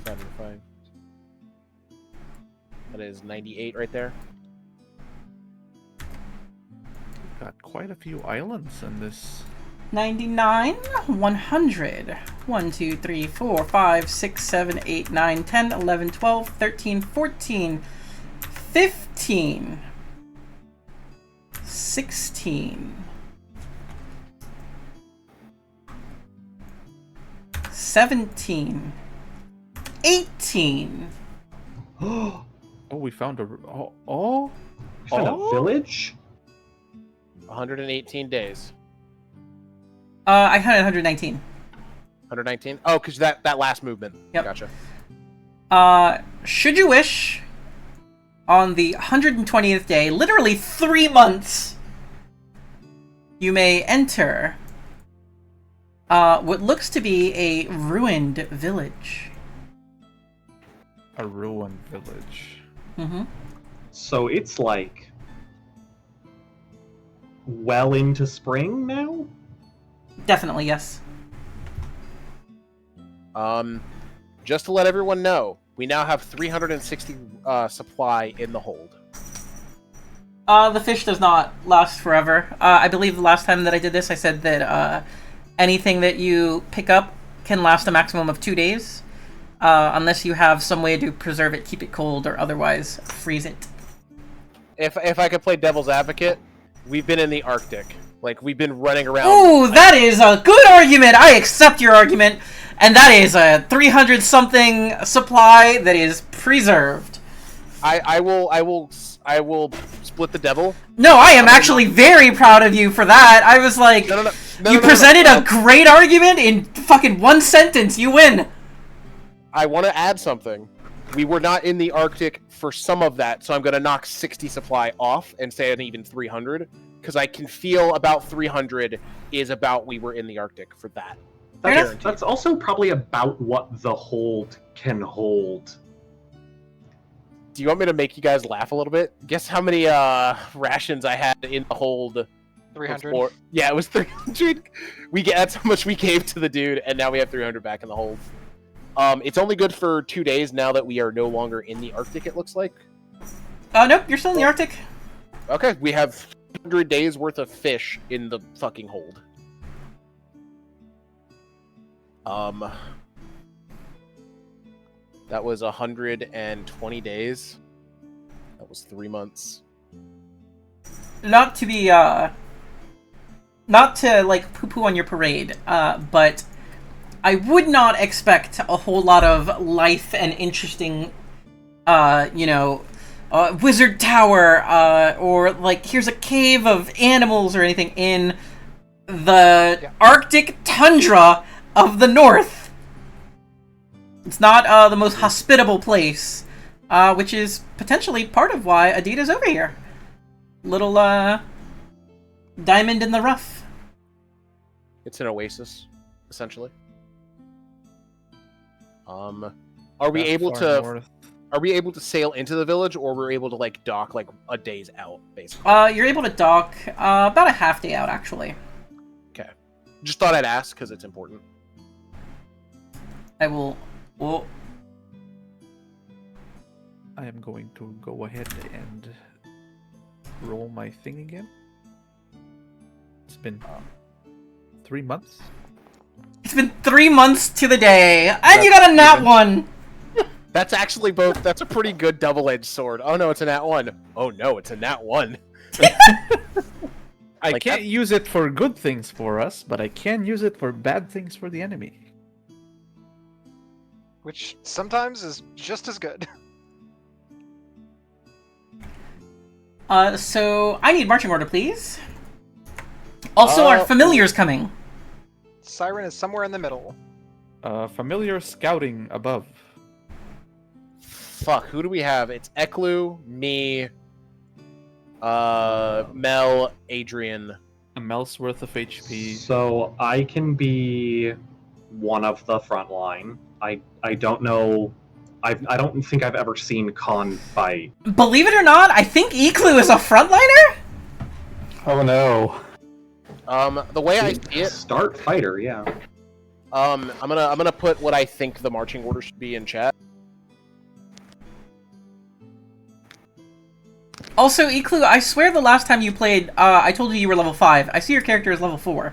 75. That is 98 right there. Got quite a few islands in this. 99, 100. 1, 2, 3, 4, 5, 6, 7, 8, 9, 10, 11, 12, 13, 14, 15, 16, 17, 18. Oh, we found a. Oh, We found a village? 118 days. I counted 119. 119? Oh, because that last movement. Yep. Gotcha. Should you wish, on the 120th day, literally 3 months, you may enter what looks to be a ruined village. a ruined village. Mm-hmm. So it's like well into spring now? Definitely, yes. Just to let everyone know, we now have 360 supply in the hold. The fish does not last forever. I believe the last time that I did this, I said that anything that you pick up can last a maximum of 2 days, unless you have some way to preserve it, keep it cold, or otherwise freeze it. If I could play devil's advocate, we've been in the Arctic. Like, we've been running around. Ooh, that is a good argument! I accept your argument! And that is a 300-something supply that is preserved. I will split the devil. No, I am actually very proud of you for that. I was like, you presented a great argument in fucking 1 sentence. You win. I want to add something. We were not in the Arctic for some of that, so I'm going to knock 60 supply off and say an even 300, because I can feel about 300 is about we were in the Arctic for that. That's also probably about what the hold can hold. Do you want me to make you guys laugh a little bit? Guess how many rations I had in the hold 300. before. Yeah, it was 300. That's how much we gave to the dude, and now we have 300 back in the hold. It's only good for 2 days now that we are no longer in the Arctic. It looks like. Nope, you're still in the Arctic. Okay, we have 100 days worth of fish in the fucking hold. That was 120 days. That was 3 months. Not to be, not to, like, poo-poo on your parade, but I would not expect a whole lot of life and interesting, wizard tower, or, like, here's a cave of animals or anything in the Arctic tundra of the North. It's not, the most hospitable place, which is potentially part of why Adita's over here. Little, diamond in the rough. It's an oasis, essentially. Are we able to sail into the village, or we're able to like dock like a day's out, basically? You're able to dock about a half day out, actually. Okay. Just thought I'd ask because it's important. I will. Well, I am going to go ahead and roll my thing again. It's been 3 months. it's been 3 months to the day, and you got a nat 1. That's actually both. That's a pretty good double-edged sword. Oh no, it's a nat 1. Oh no, it's a nat 1. I can't use it for good things for us, but I can use it for bad things for the enemy. Which sometimes is just as good. So I need marching order, please. Also, our familiar's coming. Siren is somewhere in the middle. Familiar scouting above. Fuck, who do we have? It's Eklu, me, Mel, Adrian. A Mel's worth of HP. So I can be one of the front line. I don't know. I don't think I've ever seen Khan fight. Believe it or not, I think Eklu is a frontliner? Oh no. The way I see it, Start fighter, yeah. I'm gonna put what I think the marching order should be in chat. Also, Eklu, I swear the last time you played, I told you were level 5. I see your character is level 4.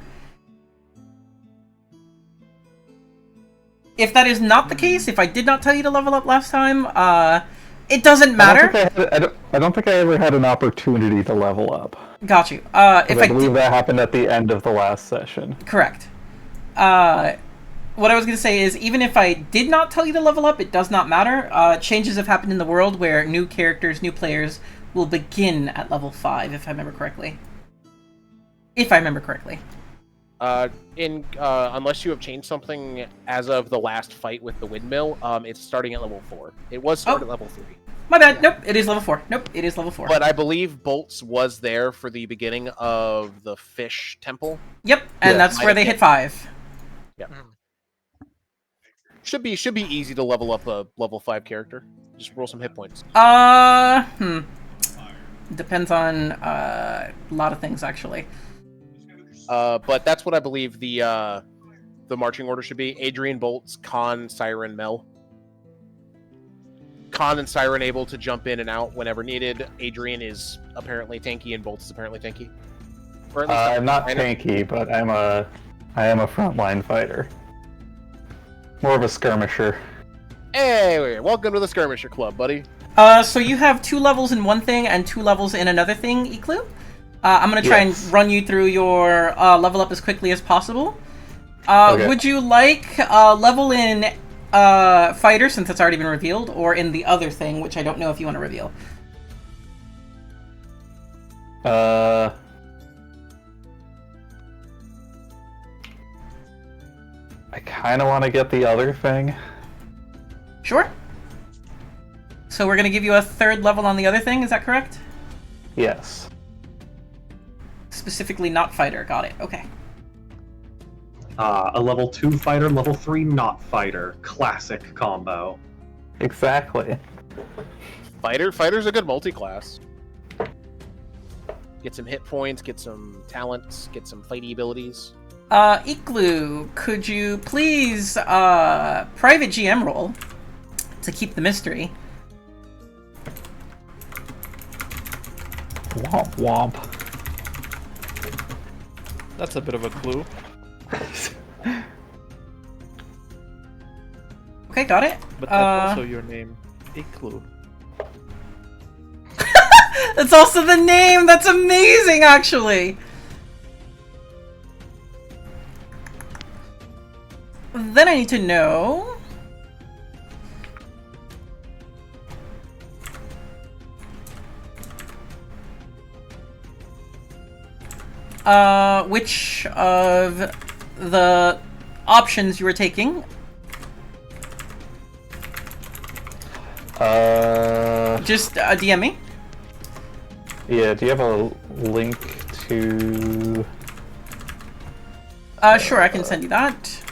If that is not the case, if I did not tell you to level up last time, it doesn't matter. I don't think I ever had an opportunity to level up. Got you. If I believe that happened at the end of the last session. Correct. What I was going to say is, even if I did not tell you to level up, it does not matter. Changes have happened in the world where new characters, new players will begin at level 5, if I remember correctly. Unless you have changed something as of the last fight with the windmill, it's starting at level 4. It was started at level 3. My bad. Nope, it is level 4. Nope, it is level 4. But I believe Bolts was there for the beginning of the fish temple. Yep, and that's where they hit 5. Yeah. Should be easy to level up a level 5 character. Just roll some hit points. Depends on a lot of things, actually. But that's what I believe the marching order should be. Adrian, Bolts, Khan, Siren, Mel. Khan and Siren able to jump in and out whenever needed. Adrian is apparently tanky, and Bolts is apparently tanky. Or at least I'm not tanky, but I am a frontline fighter. More of a skirmisher. Hey, welcome to the Skirmisher Club, buddy. So you have 2 levels in one thing and 2 levels in another thing, Eklu? I'm going to try and run you through your level up as quickly as possible. Okay. Would you like level in fighter, since it's already been revealed, or in the other thing, which I don't know if you want to reveal? I kind of want to get the other thing. Sure. So we're going to give you a 3rd level on the other thing, is that correct? Yes. Specifically not fighter, got it, okay. A level 2 fighter, level 3 not fighter. Classic combo. Exactly. Fighter's a good multi-class. Get some hit points, get some talents, get some fighty abilities. Iklu, could you please private GM roll to keep the mystery? Womp womp. That's a bit of a clue. Okay, got it. But that's also your name. A clue. That's also the name! That's amazing, actually! Then I need to know... which of the options you were taking? Just DM me. Yeah, do you have a link to... Sure, I can send you that.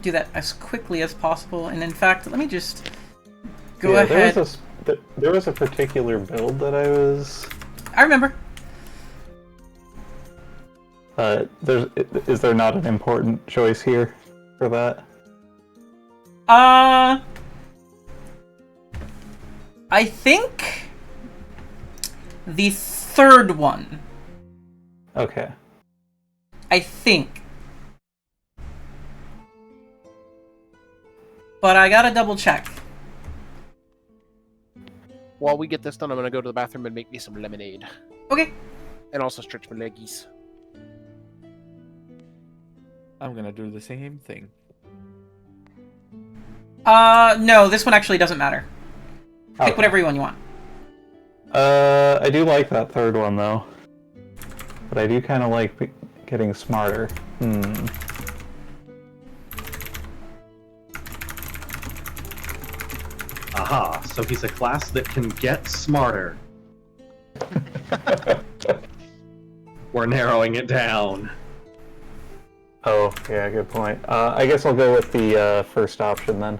Do that as quickly as possible, and in fact, let me just go ahead. There was a particular build that I was... I remember. Is there not an important choice here for that? I think the third one. Okay. I think. But I gotta double check. While we get this done, I'm gonna go to the bathroom and make me some lemonade. Okay. And also stretch my leggies. I'm gonna do the same thing. No, this one actually doesn't matter. Pick Okay. whatever one you want. I do like that third one, though. But I do kind of like getting smarter. Aha, so he's a class that can get smarter. We're narrowing it down. Oh, yeah, good point. I guess I'll go with the first option, then.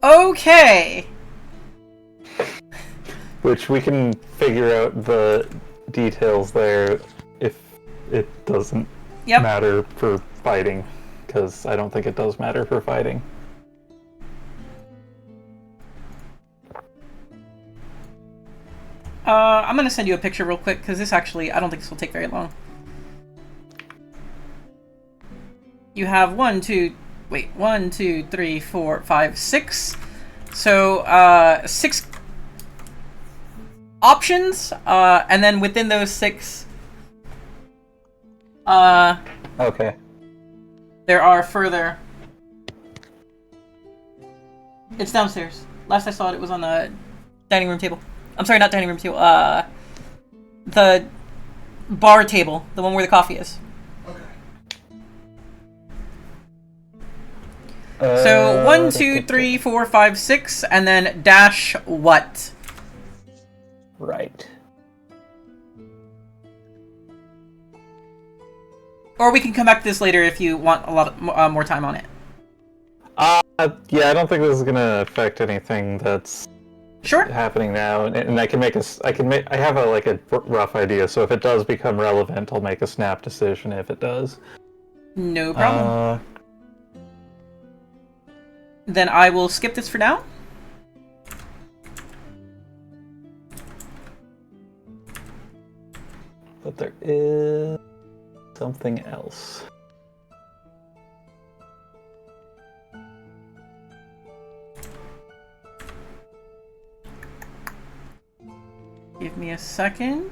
Okay. Which we can figure out the details there if it doesn't matter for fighting, because I don't think it does matter for fighting. I'm gonna send you a picture real quick, because this actually, I don't think this will take very long. You have 1, 2, 3, 4, 5, 6. So, 6 options, and then within those 6, Okay. there are further... It's downstairs. Last I saw it, it was on the dining room table. I'm sorry, not dining room table, the bar table, the one where the coffee is. So 1, 2, 3, 4, 5, 6, and then dash what? Right. Or we can come back to this later if you want a lot more time on it. Yeah, I don't think this is gonna affect anything that's Sure. happening now, and I can make I have a rough idea. So if it does become relevant, I'll make a snap decision. If it does, No problem. Then I will skip this for now. But there is something else. Give me a second.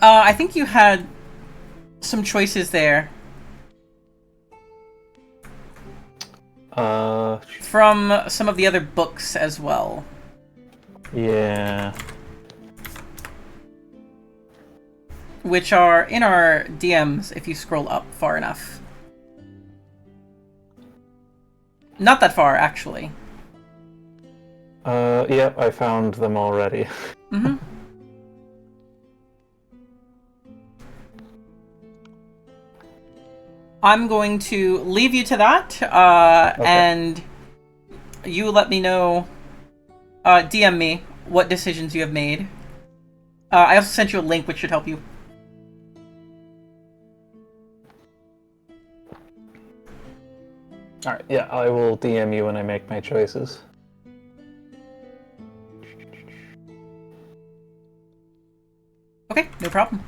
I think you had some choices there. From some of the other books as well. Yeah. which are in our DMs if you scroll up far enough. Not that far, actually. Yep, I found them already. Mm-hmm. I'm going to leave you to that, and you let me know, DM me what decisions you have made. I also sent you a link which should help you. Alright, yeah, I will DM you when I make my choices. Okay, no problem.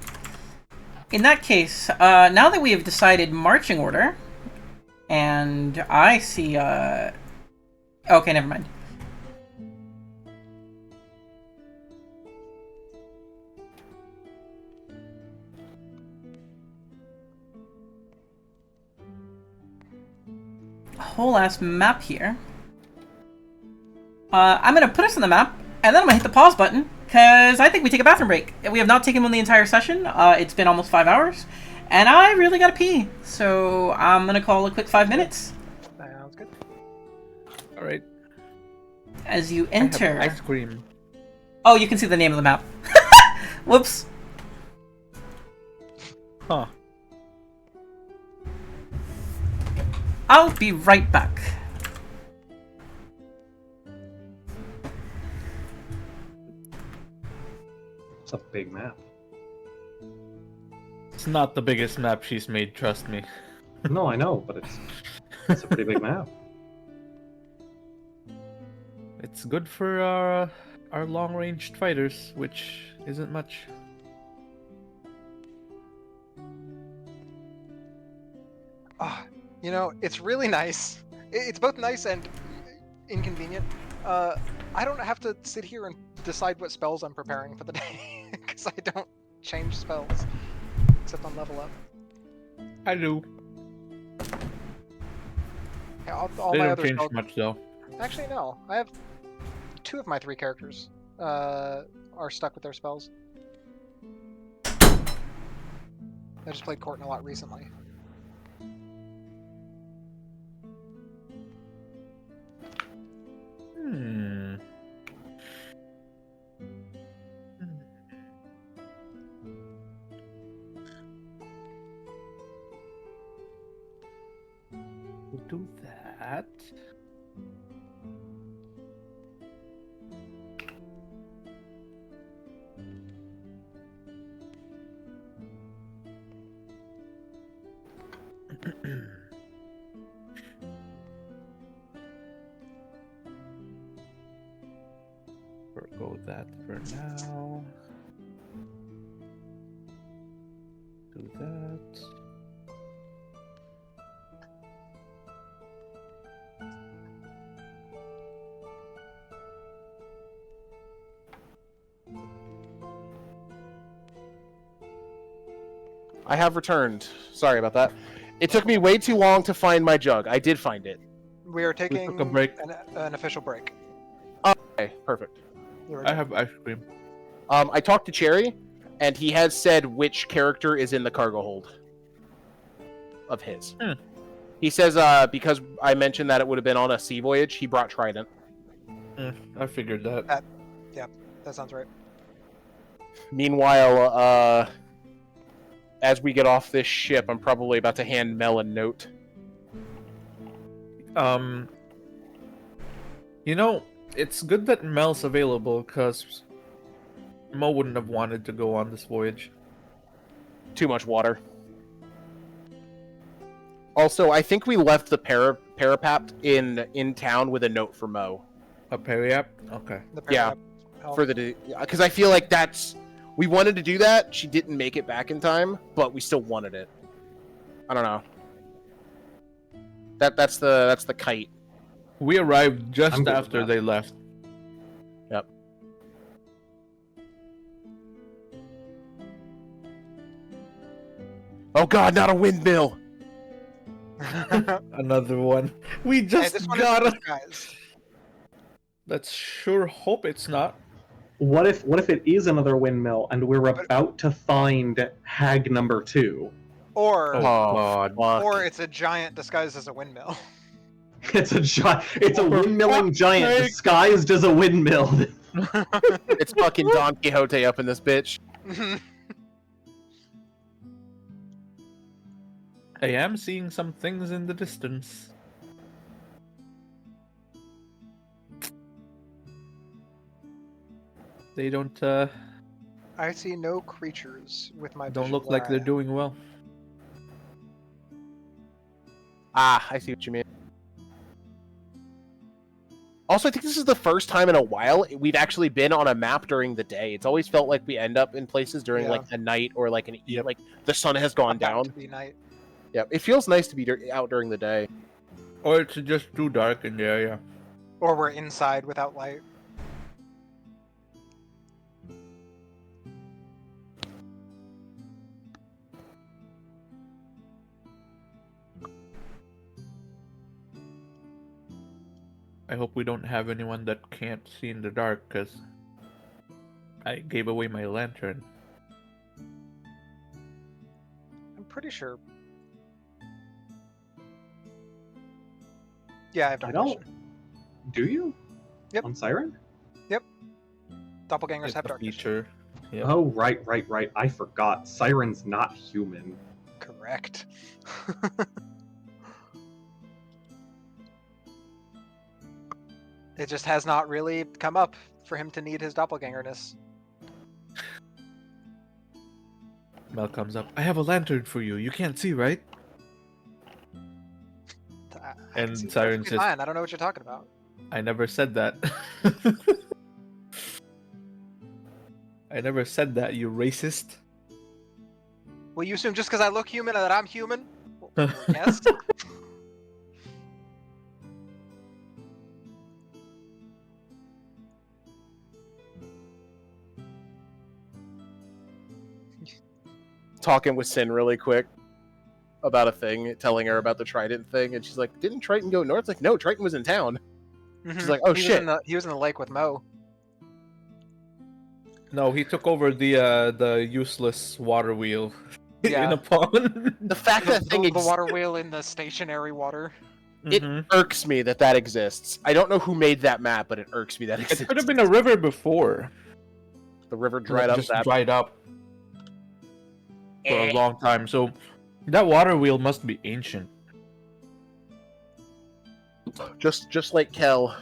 In that case, now that we have decided marching order, and I see, okay, never mind. Whole ass map here. I'm gonna put us on the map, and then I'm gonna hit the pause button, because I think we take a bathroom break. We have not taken one the entire session. It's been almost 5 hours, and I really gotta pee, so I'm gonna call a quick 5 minutes. Sounds good. Alright. As you I have enter... ice cream. Oh, you can see the name of the map. Whoops. Huh. I'll be right back. It's a big map. It's not the biggest map she's made, trust me. No, I know, but it's a pretty big map. It's good for our long-ranged fighters, which isn't much. Ah, you know, it's really nice. It's both nice and inconvenient. I don't have to sit here and decide what spells I'm preparing for the day, because I don't change spells, except on level up. I do. Yeah, all They my don't other change spells... much though. Actually, no. I have 2 of my 3 characters are stuck with their spells. I just played Courtney a lot recently. Hmm. We'll do that. Forgo that for now. Do that. I have returned. Sorry about that. It took me way too long to find my jug. I did find it. We are taking took a break. an official break. Okay, perfect. I have ice cream. I talked to Cherry, and he has said which character is in the cargo hold of his. He says because I mentioned that it would have been on a sea voyage, he brought Trident. I figured that. That sounds right. Meanwhile, as we get off this ship, I'm probably about to hand Mel a note. You know, it's good that Mel's available, because Mo wouldn't have wanted to go on this voyage. Too much water. Also, I think we left the parapapt in town with a note for Mo. A periap? Okay. Yeah, for the because I feel like we wanted to do that. She didn't make it back in time, but we still wanted it. I don't know. That's the kite. We arrived I'm just good with after that. they left. Yep. Oh God, not a windmill! Another one. We Hey, just this one got is it. guys. Let's sure hope it's not. What if it is another windmill and we're about to find hag number 2? Or Oh, God. fuck. or it's a giant disguised as a windmill. It's a windmilling fuck's giant sake. disguised as a windmill. It's fucking Don Quixote up in this bitch. I am seeing some things in the distance. They don't I see no creatures with my don't vision look where like I they're am. doing well. Ah, I see what you mean. Also, I think this is the first time in a while we've actually been on a map during the day. It's always felt like we end up in places during Yeah. like a night or like Yep. like the sun has gone About down. to be night. Yeah, it feels nice to be out during the day. Or it's just too dark in the area. Or we're inside without light. I hope we don't have anyone that can't see in the dark, because I gave away my lantern. I'm pretty sure. Yeah, I have I dark don't. vision. Do you? Yep. On Siren? Doppelgangers It's have a dark vision. feature. Yep. Oh, right. I forgot. Siren's not human. Correct. It just has not really come up for him to need his doppelgangerness. Mel comes up. I have a lantern for you. You can't see, right? I And can see Siren perfectly says- fine. I don't know what you're talking about. I never said that. I never said that, you racist. Well, you assume just because I look human that I'm human? Well, yes. Talking with Sin really quick about a thing, telling her about the Trident thing, and she's like, "Didn't Triton go north?" Like, no, Triton was in town. She's like, "Oh he shit." he was in the lake with Mo. No, he took over the useless water wheel in Yeah. a pond. The fact that thing The water wheel in the stationary water. It Mhm. irks me that exists. I don't know who made that map, but it irks me that It exists. could have been a river before. The river That dried up. just That dried up for a long time. So that water wheel must be ancient. just like Kel.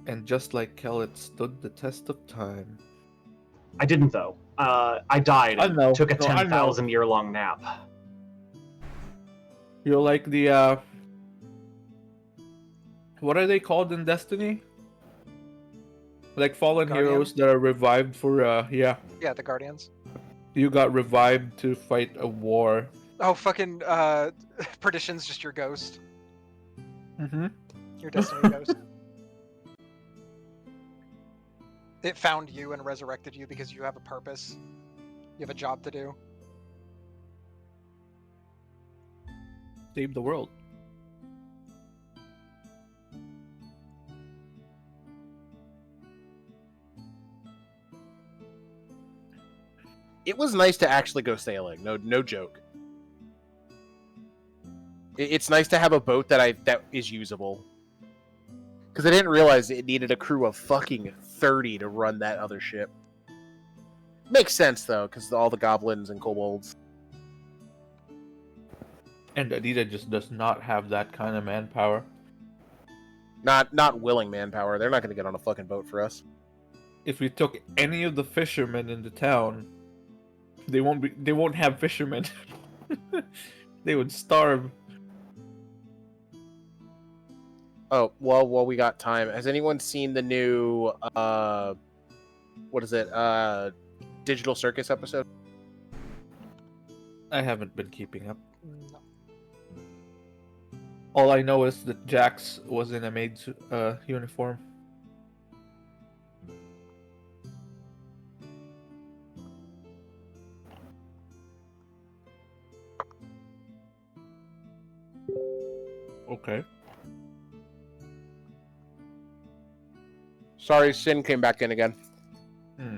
And just like Kel, it stood the test of time. I didn't, though. I died I and know. took a No, I know. 10,000 year long nap. You're like the what are they called in Destiny? Like fallen Guardian? heroes that are revived for yeah. Yeah, the Guardians. You got revived to fight a war. Oh, fucking Perdition's just your ghost. Mm-hmm. Your Destiny ghost. It found you and resurrected you because you have a purpose. You have a job to do. Save the world. It was nice to actually go sailing. No joke. It's nice to have a boat that is usable. Because I didn't realize it needed a crew of fucking 30 to run that other ship. Makes sense though, because all the goblins and kobolds. And Adida just does not have that kind of manpower. Not willing manpower. They're not going to get on a fucking boat for us. If we took any of the fishermen in the town, they won't have fishermen. They would starve. Oh, well, while we got time, has anyone seen the new what is it? Digital Circus episode? I haven't been keeping up. No. All I know is that Jax was in a maid's uniform. Okay. Sorry, Sin came back in again. Hmm.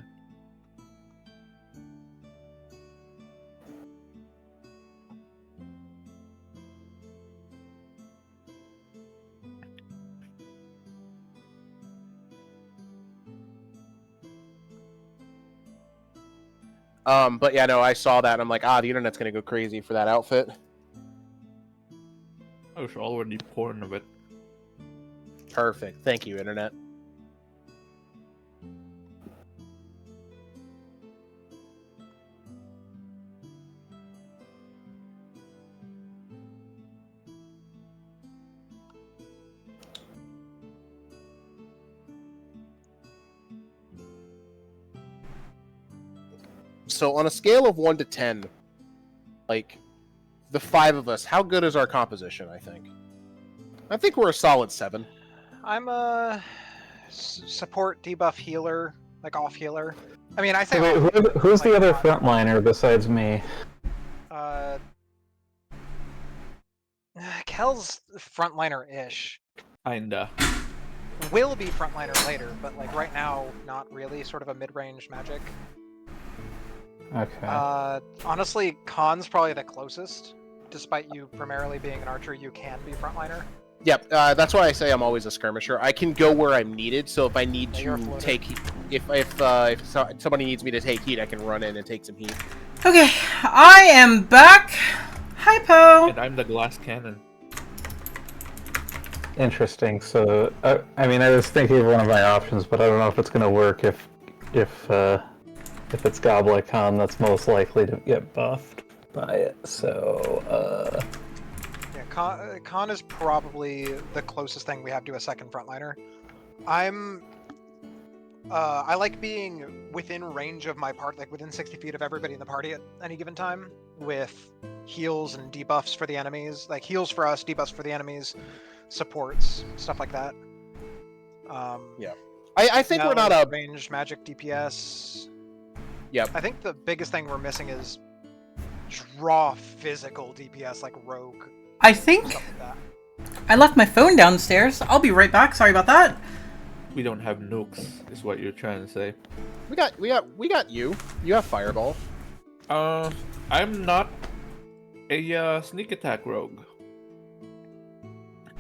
But yeah, no, I saw that and I'm like, the internet's gonna go crazy for that outfit. I was already porn of it. Perfect. Thank you, internet. So on a scale of 1 to 10, like, the 5 of us, how good is our composition, I think? I think we're a solid 7. I'm a support, debuff, healer, like off healer. I mean, I say. Wait, who's the other frontliner besides me? Kel's frontliner-ish. Kinda. Will be frontliner later, but like right now, not really. Sort of a mid-range magic. Okay. Honestly, Khan's probably the closest. Despite you primarily being an archer, you can be frontliner. Yep, that's why I say I'm always a skirmisher. I can go where I'm needed, so if I need to take heat, if somebody needs me to take heat, I can run in and take some heat. Okay, I am back. Hi, Poe. And I'm the glass cannon. Interesting. So, I mean, I was thinking of one of my options, but I don't know if it's going to work if it's Goblet Khan that's most likely to get buffed by it. So, Yeah, Khan is probably the closest thing we have to a second frontliner. I like being within range of my part, like within 60 feet of everybody in the party at any given time, with heals and debuffs for the enemies. Like heals for us, debuffs for the enemies, supports, stuff like that. Yeah. I think we're not a ranged magic DPS. Yep. I think the biggest thing we're missing is draw physical DPS like rogue. I think Stuff like that. I left my phone downstairs. I'll be right back. Sorry about that. We don't have nukes, is what you're trying to say. We got you. You have fireball. I'm not a sneak attack rogue.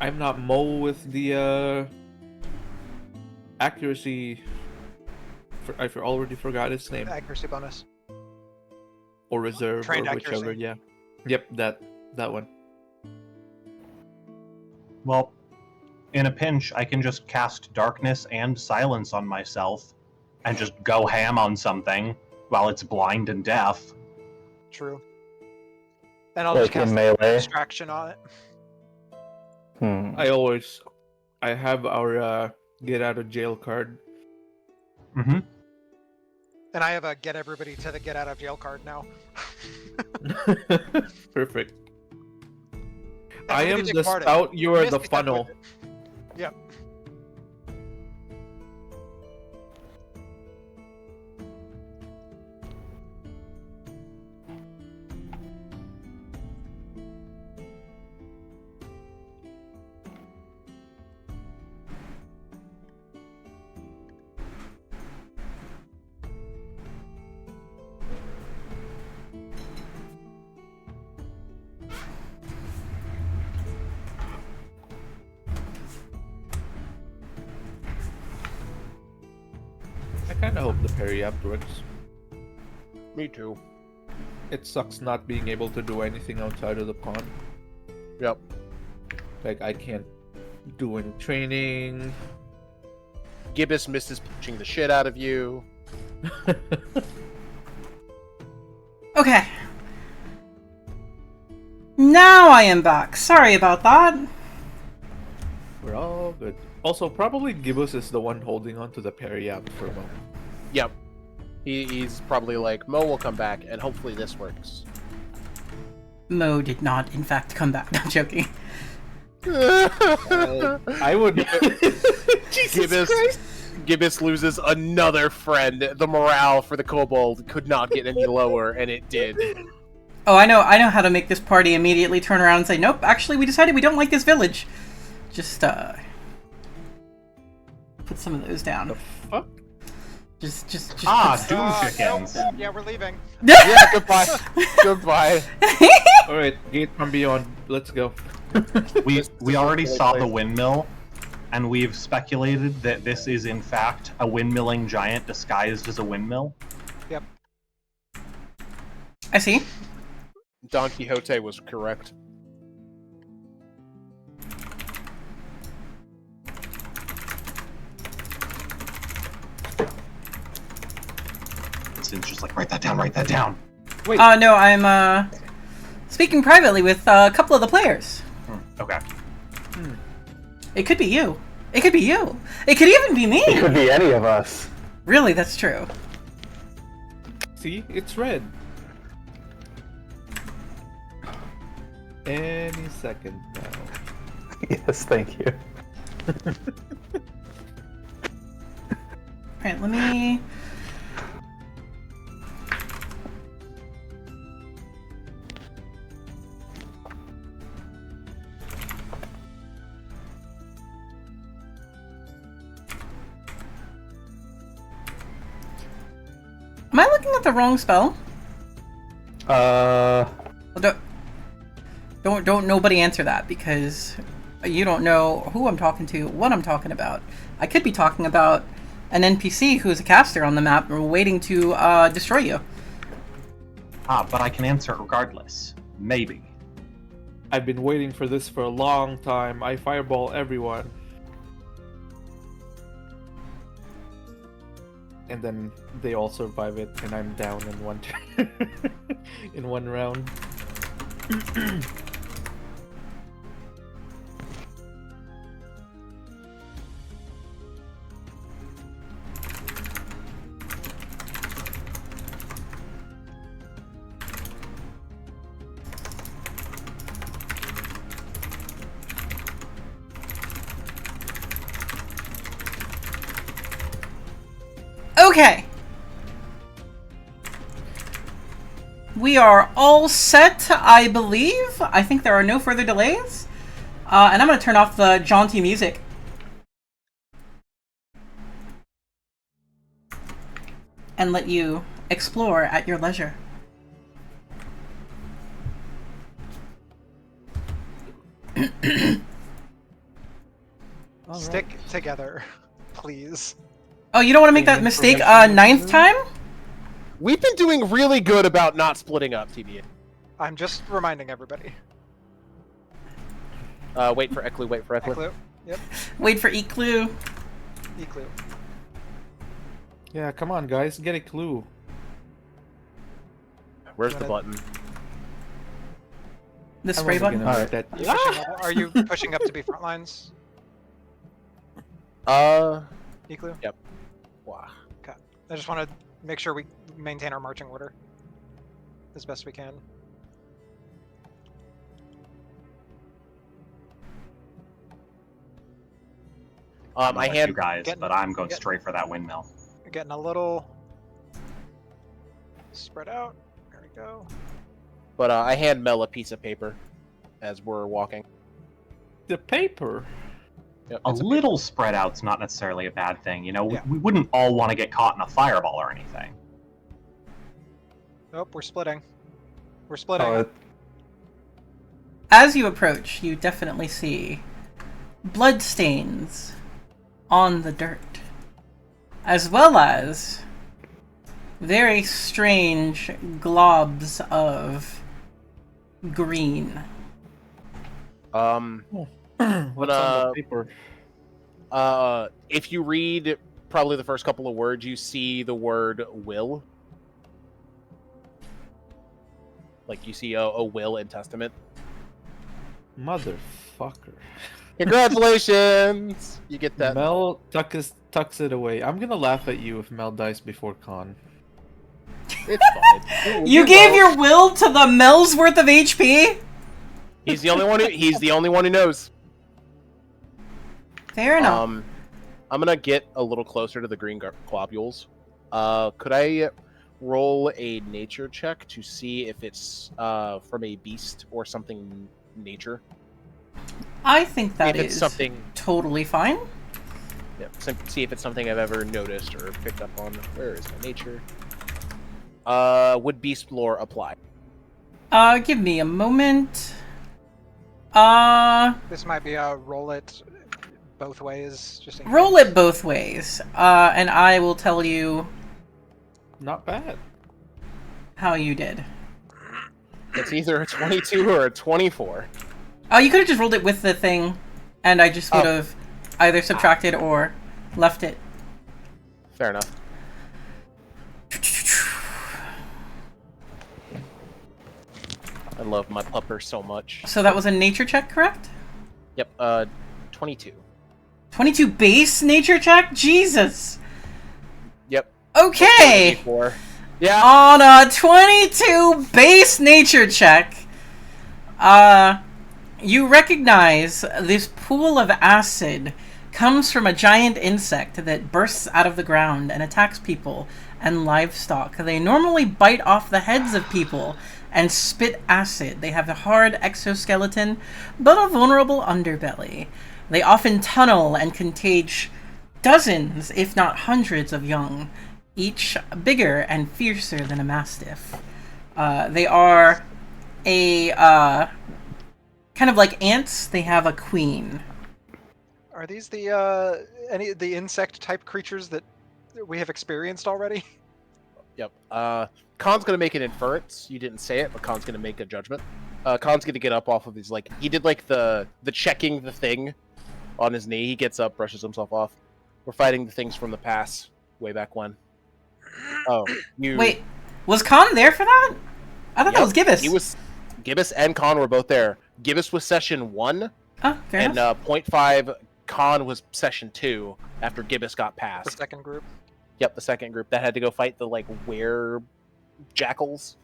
I'm not Mo with the accuracy. I already forgot his name. Accuracy bonus. Or reserve, Trained or whichever. accuracy. Yeah. Yep, that one. Well, in a pinch, I can just cast darkness and silence on myself and just go ham on something while it's blind and deaf. True. And I'll like just in cast melee. distraction on it. I have our get out of jail card. Mm-hmm. And I have a get everybody to the get out of jail card now. Perfect. That's I what we am take the part in. spout, you are Missed the me, stuck funnel. with it. Yep. I kinda hope the parry app works. Me too. It sucks not being able to do anything outside of the pond. Yep. Like, I can't do any training. Gibbous misses punching the shit out of you. Okay. Now I am back. Sorry about that. We're all good. Also, probably Gibbous is the one holding on to the parry app for a moment. Yep. He's probably like, Mo will come back, and hopefully this works. Mo did not, in fact, come back. No, I'm joking. I would. Gibbous loses another friend. The morale for the kobold could not get any lower, and it did. Oh, I know how to make this party immediately turn around and say, nope, actually, we decided we don't like this village. Just, put some of those down. Fuck? Just Doom chickens. Nope. Yeah, we're leaving. Yeah, goodbye. Goodbye. Alright, gate from beyond. Let's go. We already saw the windmill, and we've speculated that this is in fact a windmilling giant disguised as a windmill. Yep. I see. Don Quixote was correct. It's just like, write that down, write that down. Wait. No, I'm speaking privately with a couple of the players. Okay. It could be you. It could be you. It could even be me. It could be any of us. Really, that's true. See? It's red. Any second now. Yes, thank you. Alright, let me... Am I looking at the wrong spell? Well, don't nobody answer that, because you don't know who I'm talking to, what I'm talking about. I could be talking about an NPC who's a caster on the map waiting to destroy you. But I can answer it regardless. Maybe. I've been waiting for this for a long time. I fireball everyone. And then they all survive it, and I'm down in one in one round. Okay. We are all set, I believe. I think there are no further delays. And I'm going to turn off the jaunty music. And let you explore at your leisure. Stick together, please. Oh, you don't want to make that mistake ninth time? We've been doing really good about not splitting up, TBA. I'm just reminding everybody. Wait for Eklu, wait for Eklu. Eklu. Yep. Wait for Eclu. Eklu. Yeah, come on, guys, get a clue. Where's the button? The spray button? Alright. Are you pushing up to be front lines, Uh, Eklu? Yep. Wow. Okay. I just want to make sure we maintain our marching order as best we can. I You hand guys, getting- but I'm going get- straight for that windmill. You're getting a little spread out. There we go. but I hand Mel a piece of paper as we're walking. The paper. Yep, A it's little spread out's not necessarily a bad thing. You know, Yeah. we wouldn't all want to get caught in a fireball or anything. Nope, we're splitting. We're splitting. As you approach, you definitely see bloodstains on the dirt, as well as very strange globs of green. What's on the paper? If you read probably the first couple of words, you see the word will. Like you see a will and testament. Motherfucker. Congratulations! You get that. Mel tucks it away. I'm gonna laugh at you if Mel dies before con. It's fine. You gave your will to the Mel's worth of HP? He's the only one. He's the only one who knows. Fair enough. I'm gonna get a little closer to the green globules. Could I roll a nature check to see if it's from a beast or something nature? I think that if it's is something. totally fine. Yep. See if it's something I've ever noticed or picked up on. Where is my nature? Would beast lore apply? Give me a moment. This might be a roll it both ways, just in Roll case. it both ways. And I will tell you Not bad. how you did. It's either a 22 or a 24. Oh, you could have just rolled it with the thing, and I just would Oh. have either subtracted or left it. Fair enough. I love my pupper so much. So that was a nature check, correct? Yep, 22. 22 base nature check? Jesus! Yep. Okay! 24. Yeah. On a 22 base nature check, you recognize this pool of acid comes from a giant insect that bursts out of the ground and attacks people and livestock. They normally bite off the heads of people and spit acid. They have a hard exoskeleton, but a vulnerable underbelly. They often tunnel and contage dozens, if not hundreds, of young, each bigger and fiercer than a mastiff. They are a kind of like ants. They have a queen. Are these the any the insect type creatures that we have experienced already? Yep. Khan's gonna make an inference. You didn't say it, but Khan's gonna make a judgment. Khan's gonna get up off of his, like, he did like the checking the thing on his knee. He gets up, brushes himself off. We're fighting the things from the past, way back when. Oh, you Wait, was Khan there for that? I thought that was Gibbous. He was. Gibbous and Khan were both there. Gibbous was session 1, Oh, fair and enough. 0.5 Khan was session 2 after Gibbous got The passed. second group. Yep, the second group that had to go fight the, like, were jackals,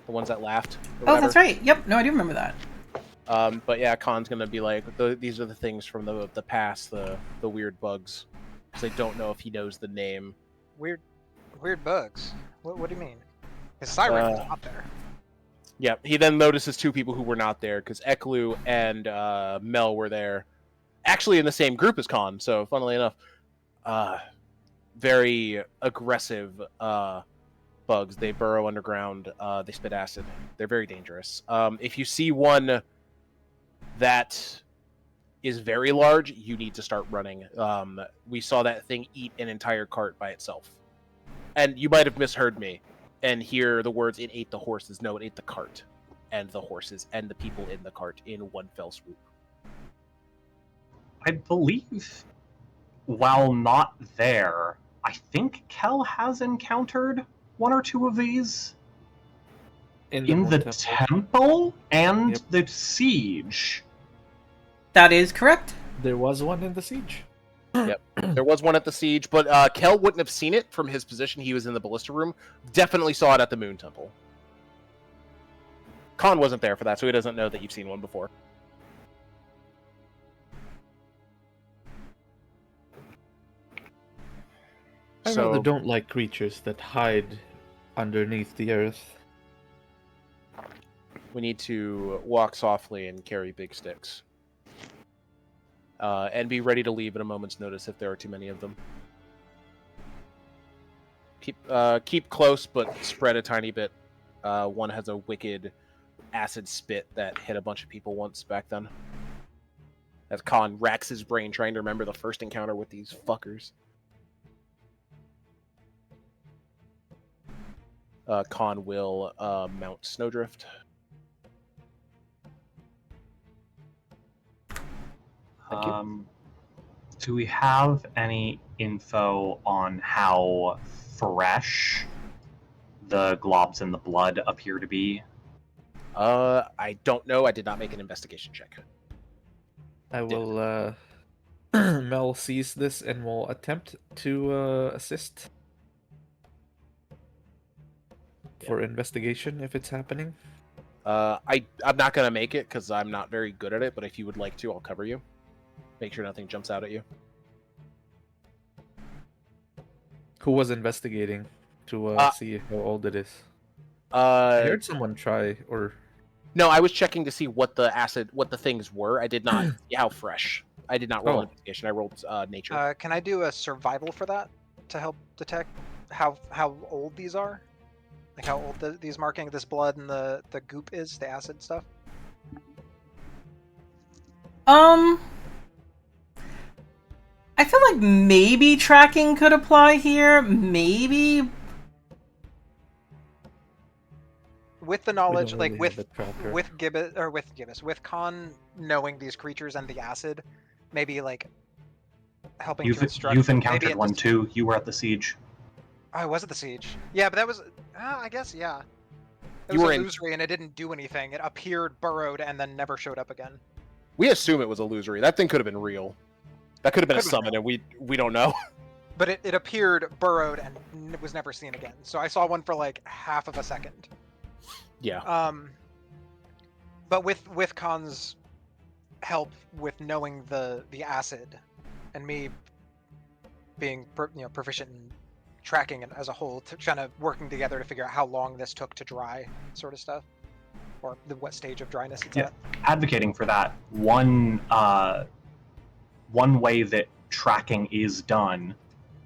the ones that laughed. Or Oh, whatever. that's right. Yep, no, I do remember that. But yeah, Khan's gonna be like, these are the things from the past, the weird bugs, because I don't know if he knows the name. Weird bugs. What do you mean? His siren was Uh, not there. Yeah, he then notices 2 people who were not there, because Eklu and Mel were there, actually in the same group as Khan. So, funnily enough, very aggressive bugs. They burrow underground. They spit acid. They're very dangerous. If you see one that is very large, you need to start running. We saw that thing eat an entire cart by itself. And you might have misheard me and hear the words, it ate the horses. No, it ate the cart and the horses and the people in the cart in one fell swoop. I believe, while not there, I think Kel has encountered 1 or 2 of these in the Moon temple and Yep. the siege. That is correct. There was one in the siege. Yep. There was one at the siege, but Kel wouldn't have seen it from his position. He was in the ballista room. Definitely saw it at the Moon Temple. Khan wasn't there for that, so he doesn't know that you've seen one before. I rather don't like creatures that hide underneath the earth. We need to walk softly and carry big sticks. And be ready to leave at a moment's notice if there are too many of them. Keep close, but spread a tiny bit. One has a wicked acid spit that hit a bunch of people once back then. As Khan racks his brain trying to remember the first encounter with these fuckers. Khan will mount Snowdrift. Thank you. Do we have any info on how fresh the globs in the blood appear to be? I don't know. I did not make an investigation check. I will, Mel sees this and will attempt to assist for investigation if it's happening. I'm not gonna make it because I'm not very good at it. But if you would like to, I'll cover you. Make sure nothing jumps out at you. Who was investigating to see how old it is? I heard someone try, or No, I was checking to see what the things were. I did not see how fresh. I did not roll Oh. investigation. I rolled nature. Can I do a survival for that to help detect how old these are? Like how old these marking this blood and the goop is, the acid stuff? I feel like maybe tracking could apply here. Maybe. With the knowledge, don't like really have a tracker. with Khan knowing these creatures and the acid, maybe like helping You've to instruct. you've maybe encountered it one just- too. You were at the siege. Oh, I was at the siege. Yeah, but that was. I guess yeah. It You was were a in- illusory and it didn't do anything. It appeared, burrowed, and then never showed up again. We assume it was illusory. That thing could have been real. That could have been a Could've been summon, and we don't know. But it appeared, burrowed, and was never seen again. So I saw one for like half of a second. Yeah. But with Khan's help with knowing the acid, and me being proficient in tracking it as a whole, kind of working together to figure out how long this took to dry, sort of stuff, or what stage of dryness it's Yeah. at. Advocating for that, one way that tracking is done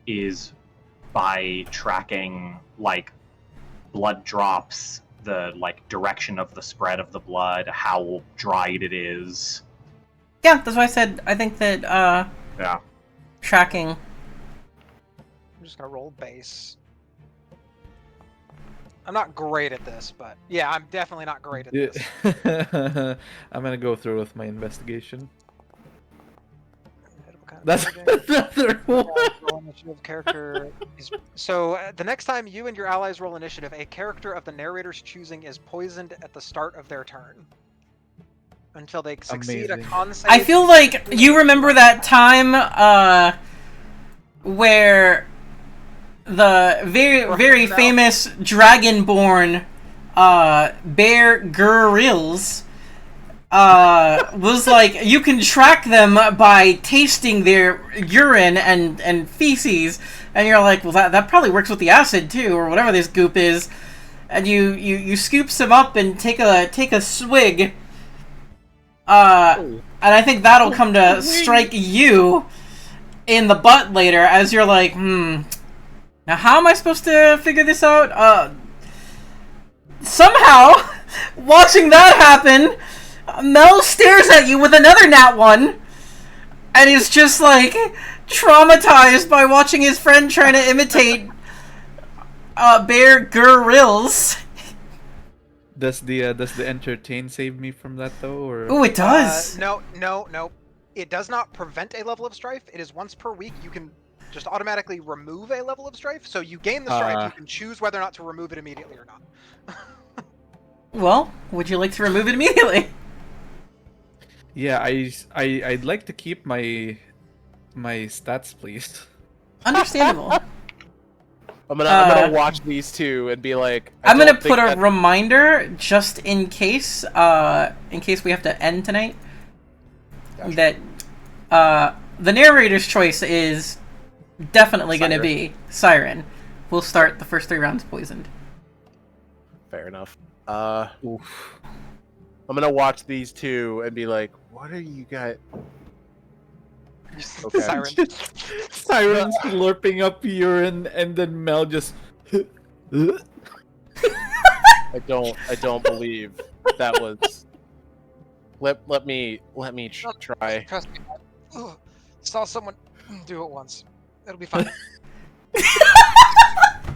is by tracking like blood drops, the like direction of the spread of the blood, how dried it is. Yeah, that's why I said I think that Yeah. tracking. I'm just gonna roll base. I'm not great at this, but yeah, I'm definitely not great at this. I'm gonna go through with my investigation. What kind of That's targeting? another one. Roll initiative character. So the next time you and your allies roll initiative, a character of the narrator's choosing is poisoned at the start of their turn. Until they succeed a Amazing. con save. I feel like you remember that time where the very Now. famous dragonborn Bear Grylls was like, you can track them by tasting their urine and feces, and you're like, well, that probably works with the acid too, or whatever this goop is, and you scoop some up and take a swig, and I think that'll come to strike you in the butt later, as you're like, now how am I supposed to figure this out? Somehow, watching that happen, Mel stares at you with another nat 1, and is just like traumatized by watching his friend trying to imitate Bear Grylls. Does the entertain save me from that though, or? Ooh, it does. No. It does not prevent a level of strife. It is once per week. You can just automatically remove a level of strife. So you gain the strife. You can choose whether or not to remove it immediately or not. Well, would you like to remove it immediately? Yeah, I'd like to keep my stats, please. Understandable. I'm gonna watch these two and be like. I'm gonna don't think put a that- reminder just in case we have to end tonight. Gotcha. That the narrator's choice is definitely gonna Siren. be Siren. We'll start the first 3 rounds poisoned. Fair enough. Oof. I'm gonna watch these two and be like, "What are you guys?" Okay. Siren. Siren's slurping up urine, and then Mel just. I don't believe that was. Let me try. Trust me. Ugh. Saw someone do it once. It'll be fine.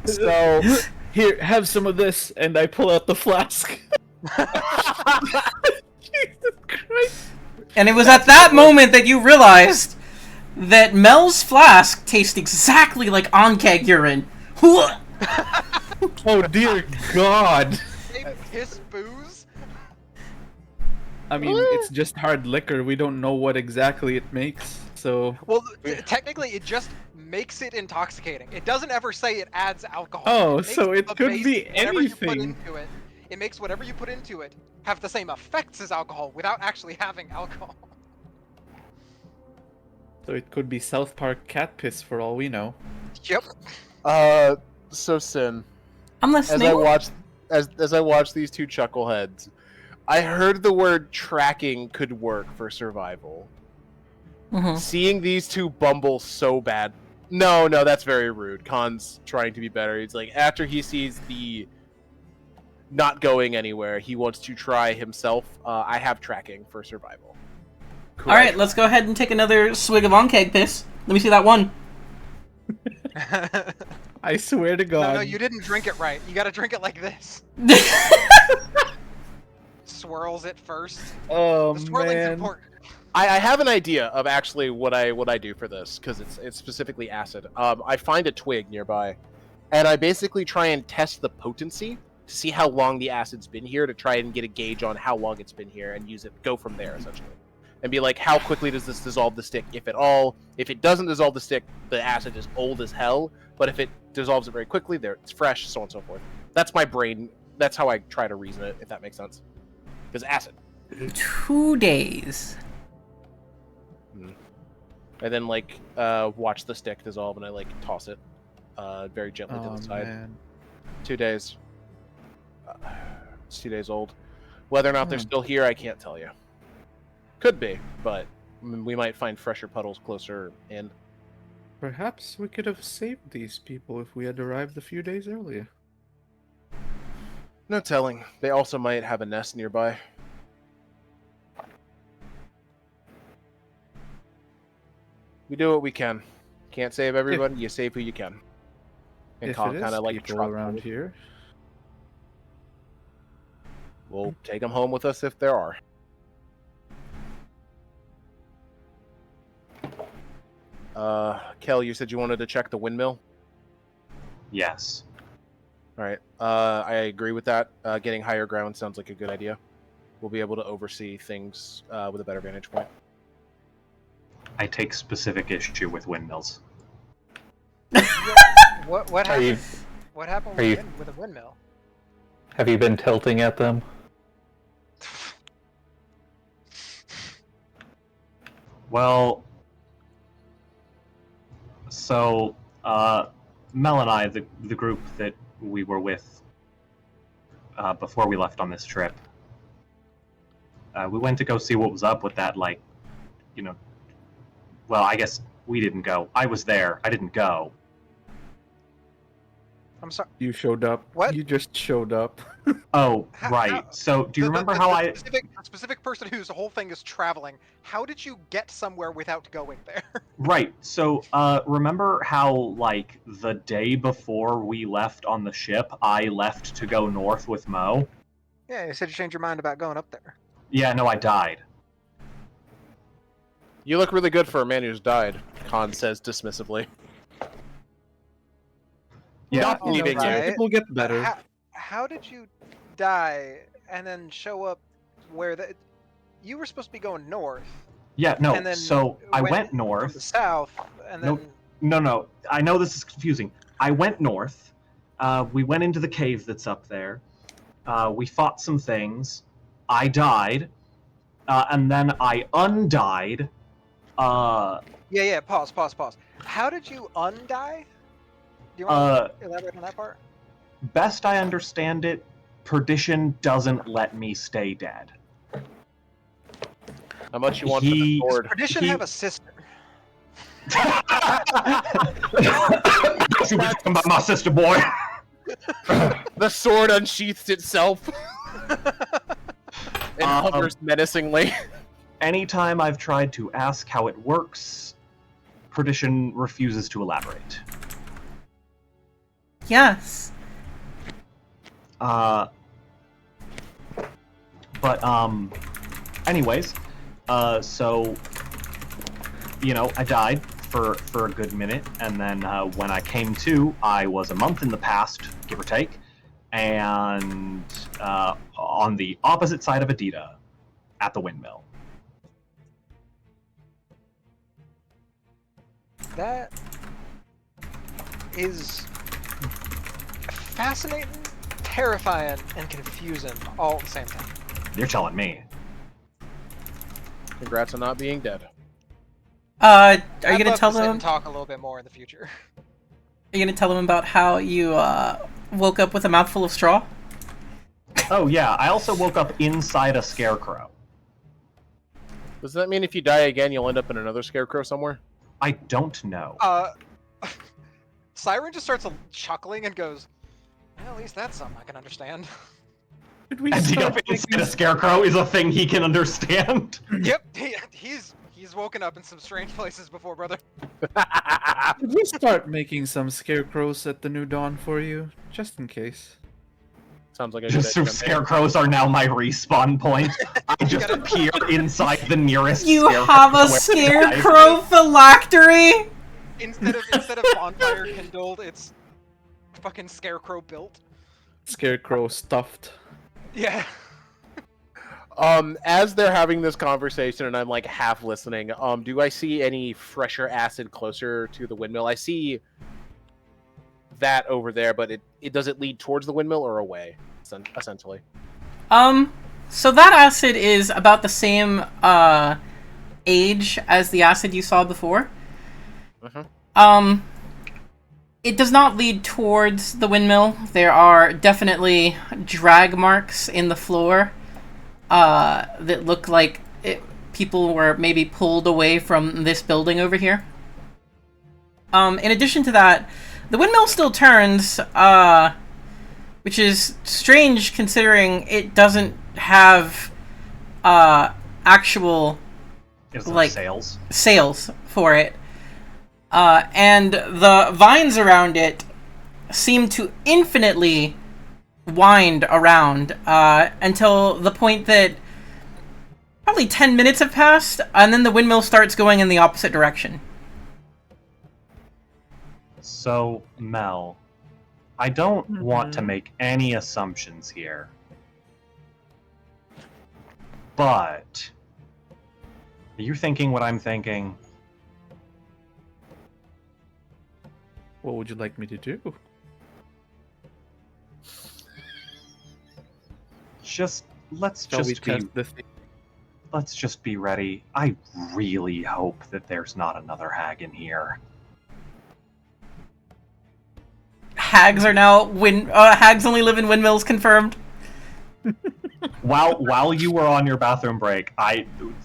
So here, have some of this, and I pull out the flask. Jesus Christ! And it was at that moment that you realized that Mel's flask tastes exactly like Ankheg urine. Oh dear God! They piss booze. I mean, it's just hard liquor. We don't know what exactly it makes, so. Well, technically, it just makes it intoxicating. It doesn't ever say it adds alcohol. Oh, makes so it the could base, be whatever you put anything. into it. It makes whatever you put into it have the same effects as alcohol without actually having alcohol. So it could be South Park cat piss for all we know. Yep. So Sin, I'm as listening. I watch these two chuckleheads, I heard the word tracking could work for survival. Seeing these two bumble so bad. No, that's very rude. Khan's trying to be better. He's like, after he sees the not going anywhere, he wants to try himself. I have tracking for survival. All right, let's go ahead and take another swig of Ankheg piss. Let me see that one. I swear to God. No, you didn't drink it right. You gotta drink it like this. Swirls it first. Oh, The swirling's man. important. I have an idea of actually what I do for this, because it's specifically acid. I find a twig nearby, and I basically try and test the potency to see how long the acid's been here, to try and get a gauge on how long it's been here, and go from there, essentially. And be like, how quickly does this dissolve the stick, if at all? If it doesn't dissolve the stick, the acid is old as hell, but if it dissolves it very quickly, it's fresh, so on and so forth. That's my brain. That's how I try to reason it, if that makes sense. Because acid. 2 days. And then, watch the stick dissolve, and I, toss it very gently to the side. Man. 2 days. It's 2 days old. Whether or not they're still here, I can't tell you. Could be, but we might find fresher puddles closer in. Perhaps we could have saved these people if we had arrived a few days earlier. No telling. They also might have a nest nearby. We do what we can. Can't save everybody. You save who you can. And If Khan it kind is of people truck around here. We'll take them home with us if there are. Kel, you said you wanted to check the windmill? Yes. Alright, I agree with that. Getting higher ground sounds like a good idea. We'll be able to oversee things with a better vantage point. I take specific issue with windmills. What Are happened? you, What happened are you- with a windmill? have you been tilting at them? Well, so Mel and I, the group that we were with before we left on this trip, we went to go see what was up with that, well, I guess we didn't go. I was there. I didn't go. I'm sorry. You showed up. What? You just showed up. Oh, How- right. how- So, do you The- remember the- how the I... specific person whose whole thing is traveling? How did you get somewhere without going there? Right. So, remember how, the day before we left on the ship, I left to go north with Mo? Yeah, you said you changed your mind about going up there. Yeah, no, I died. You look really good for a man who's died, Khan says dismissively. Yeah. Not believing right. you. People get better. How did you die and then show up where you were supposed to be going north? Yeah, no, And then so I went from north. the south, and then Nope. No, I know this is confusing. I went north. We went into the cave that's up there. We fought some things. I died. And then I undied. yeah. Pause. How did you undie? Do you want to elaborate on that part? Best I understand it, perdition doesn't let me stay dead. How much you want for the sword? Perdition have a sister. She was talking about my sister, boy. The sword unsheathed itself. It hovers menacingly. Anytime I've tried to ask how it works, perdition refuses to elaborate. Yes. Anyways, so, I died for a good minute, and then when I came to, I was a month in the past, give or take, and on the opposite side of Adida, at the windmill. That is fascinating, terrifying, and confusing all at the same time. You're telling me. Congrats on not being dead. Are you I'd gonna love tell to sit them? and talk a little bit more in the future. Are you gonna tell them about how you woke up with a mouthful of straw? Oh yeah, I also woke up inside a scarecrow. Does that mean if you die again, you'll end up in another scarecrow somewhere? I don't know. Siren just starts chuckling and goes, well, at least that's something I can understand. Did we Ending start up inside making... a scarecrow is a thing he can understand. Yep, he's woken up in some strange places before, brother. Did we start making some scarecrows at the New Dawn for you? Just in case. Sounds like a Just so good idea. scarecrows are now my respawn point. I just appear inside the nearest You scarecrow have a where scarecrow phylactery? Instead of bonfire kindled, it's fucking scarecrow built. Scarecrow stuffed. Yeah. As they're having this conversation and I'm like half listening, do I see any fresher acid closer to the windmill? I see that over there, but does it lead towards the windmill or away, essentially? So that acid is about the same age as the acid you saw before. It does not lead towards the windmill. There are definitely drag marks in the floor that look like people were maybe pulled away from this building over here. In addition to that, the windmill still turns, which is strange considering it doesn't have actual sails for it. And the vines around it seem to infinitely wind around until the point that probably 10 minutes have passed, and then the windmill starts going in the opposite direction. So, Mel, I don't want to make any assumptions here, but are you thinking what I'm thinking? What would you like me to do? Let's just be ready. I really hope that there's not another hag in here. Hags are now hags only live in windmills, confirmed. While you were on your bathroom break,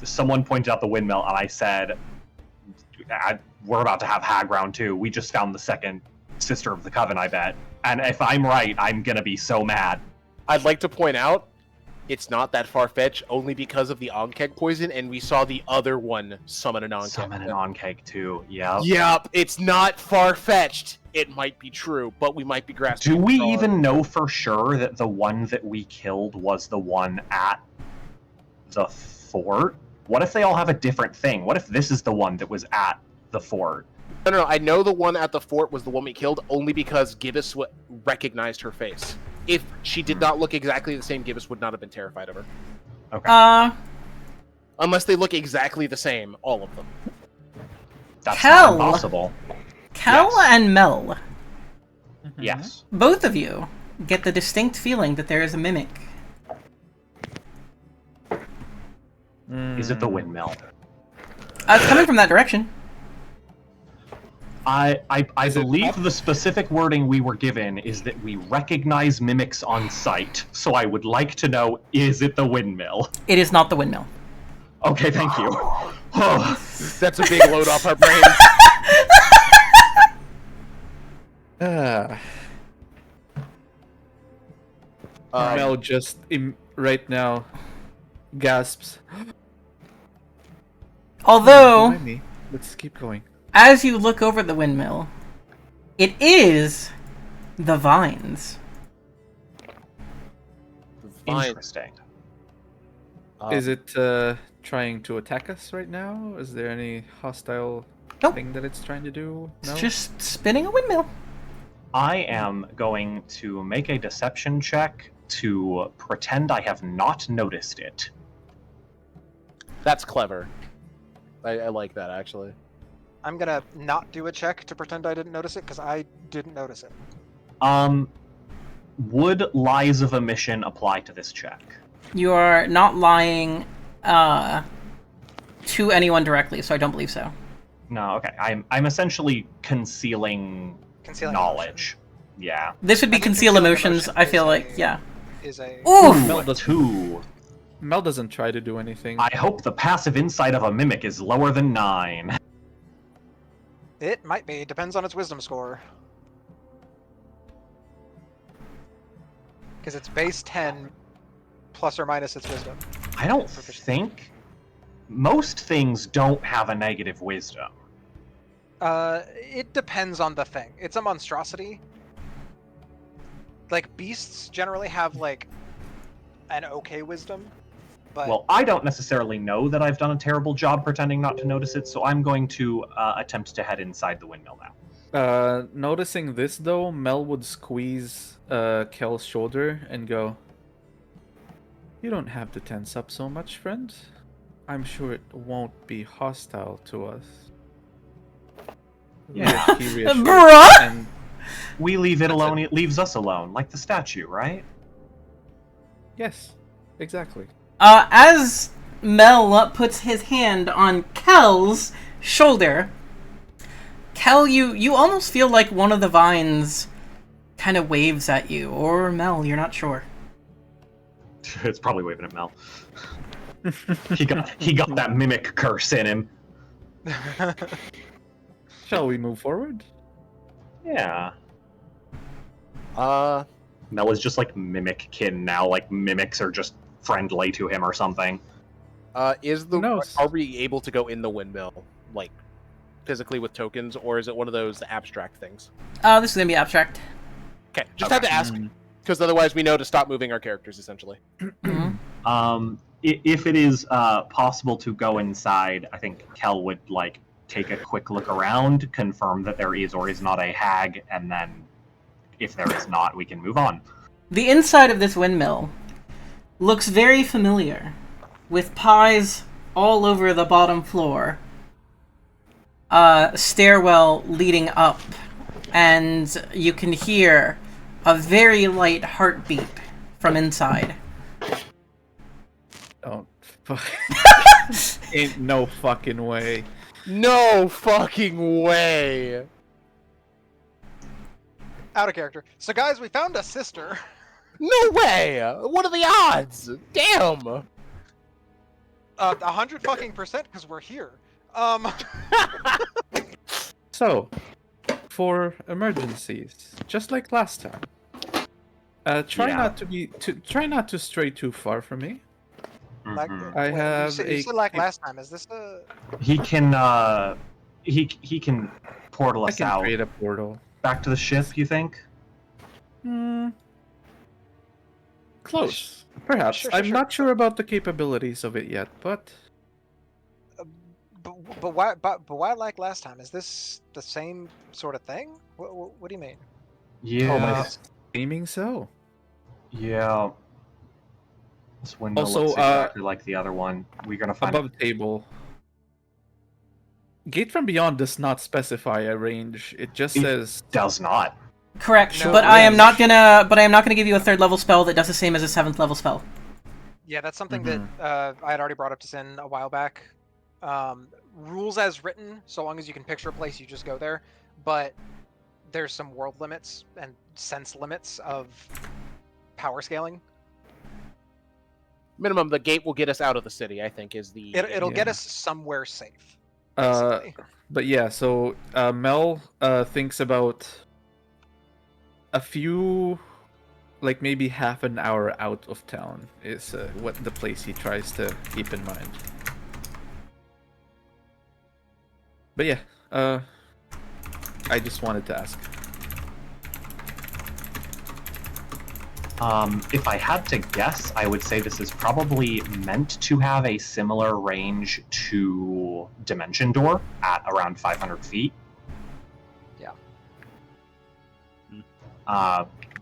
someone pointed out the windmill, and I said, "We're about to have hag round 2. We just found the second sister of the coven, I bet." And if I'm right, I'm gonna be so mad. I'd like to point out, it's not that far-fetched, only because of the Ankheg poison, and we saw the other one summon an Ankheg. Summon an Ankheg too, yep. Yep, it's not far-fetched. It might be true, but we might be grasping. Do we even know for sure that the one that we killed was the one at the fort? What if they all have a different thing? What if this is the one that was at the fort? No. I know the one at the fort was the one we killed only because Gibbous recognized her face. If she did not look exactly the same, Gibbous would not have been terrified of her. Okay. Unless they look exactly the same, all of them. That's not impossible. Kel and Mel. Yes. Both of you get the distinct feeling that there is a mimic. Is it the windmill? It's coming from that direction. I believe the specific wording we were given is that we recognize mimics on sight. So I would like to know, is it the windmill? It is not the windmill. Okay, thank you. That's a big load off our brains. Mel just right now gasps. Although, let's keep going. as you look over the windmill, it is the vines. Interesting. Is it trying to attack us right now? Is there any hostile thing that it's trying to do? No? It's just spinning a windmill. I am going to make a deception check to pretend I have not noticed it. That's clever. I like that, actually. I'm gonna not do a check to pretend I didn't notice it, because I didn't notice it. Would lies of omission apply to this check? You are not lying to anyone directly, so I don't believe so. No, okay. I'm essentially concealing knowledge. Yeah. This would be conceal emotions, I feel like, yeah. Is a Oof! Ooh, 2. Mel doesn't try to do anything. I hope the passive insight of a mimic is lower than 9. It might be. Depends on its wisdom score. Because it's base 10 plus or minus its wisdom. I don't think most things don't have a negative wisdom. It depends on the thing. It's a monstrosity. Like, beasts generally have, like, an okay wisdom. But... Well, I don't necessarily know that I've done a terrible job pretending not to notice it, so I'm going to attempt to head inside the windmill now. Noticing this though, Mel would squeeze Kel's shoulder and go, "You don't have to tense up so much, friend. I'm sure it won't be hostile to us." Yeah. Bruh! And We leave it alone, it leaves us alone, like the statue, right? yes, exactly. As Mel puts his hand on Kel's shoulder, Kel, you almost feel like one of the vines kind of waves at you, or Mel, you're not sure. It's probably waving at Mel. he got that mimic curse in him. Shall we move forward? Yeah. Mel is just like mimickin now, like mimics are just friendly to him or something. Who knows? Are we able to go in the windmill, like physically with tokens, or is it one of those abstract things? This is gonna be abstract. Okay, just had to ask, because otherwise we know to stop moving our characters, essentially. If it is possible to go inside, I think Kel would like take a quick look around, confirm that there is or is not a hag, and then if there is not, we can move on. The inside of this windmill looks very familiar, with pies all over the bottom floor, stairwell leading up, and you can hear a very light heartbeat from inside. Don't fuck. Ain't no fucking way. No fucking way! Out of character. So, guys, we found a sister. No way! What are the odds? Damn! 100% because we're here. So, for emergencies, just like last time, try not to stray too far from me. Like, I wait, have you said like last time. Is this a... He can portal I us can out create a portal. back to the ship, you think? Close. Perhaps. Sure, I'm sure. not sure about the capabilities of it yet, but But why like last time? Is this the same sort of thing? What do you mean? Yeah. seeming so. Yeah. This window Also, looks exactly like the other one. We're gonna find Above table. Gate from Beyond does not specify a range. It just says does not. Correct, No, but I am range. not gonna give you a 3rd level spell that does the same as a 7th level spell. Yeah, that's something that I had already brought up to Sin a while back. Rules as written, so long as you can picture a place, you just go there. But there's some world limits and sense limits of power scaling. Minimum, the gate will get us out of the city, I think, is the... It'll get Yeah. us somewhere safe. Basically. But yeah, so Mel thinks about a few, like maybe half an hour out of town is what the place he tries to keep in mind. But yeah, I just wanted to ask. If I had to guess, I would say this is probably meant to have a similar range to Dimension Door at around 500 feet. Yeah.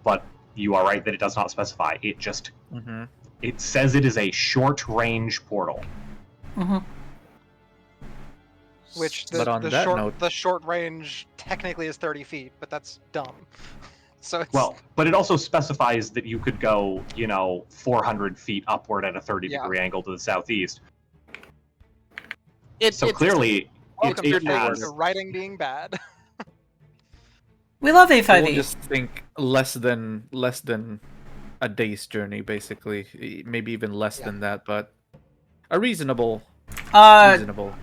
But you are right that it does not specify. It just Mm-hmm. it says it is a short range portal. Mm-hmm. Which But on that note- the short range technically is 30 feet, but that's dumb. So it's Well, but it also specifies that you could go, 400 feet upward at a 30-degree angle to the southeast. So clearly, welcome it to writing being bad. We love I will A5E. just think less than a day's journey, basically. Maybe even less Yeah. than that, but a reasonable. I Reasonable.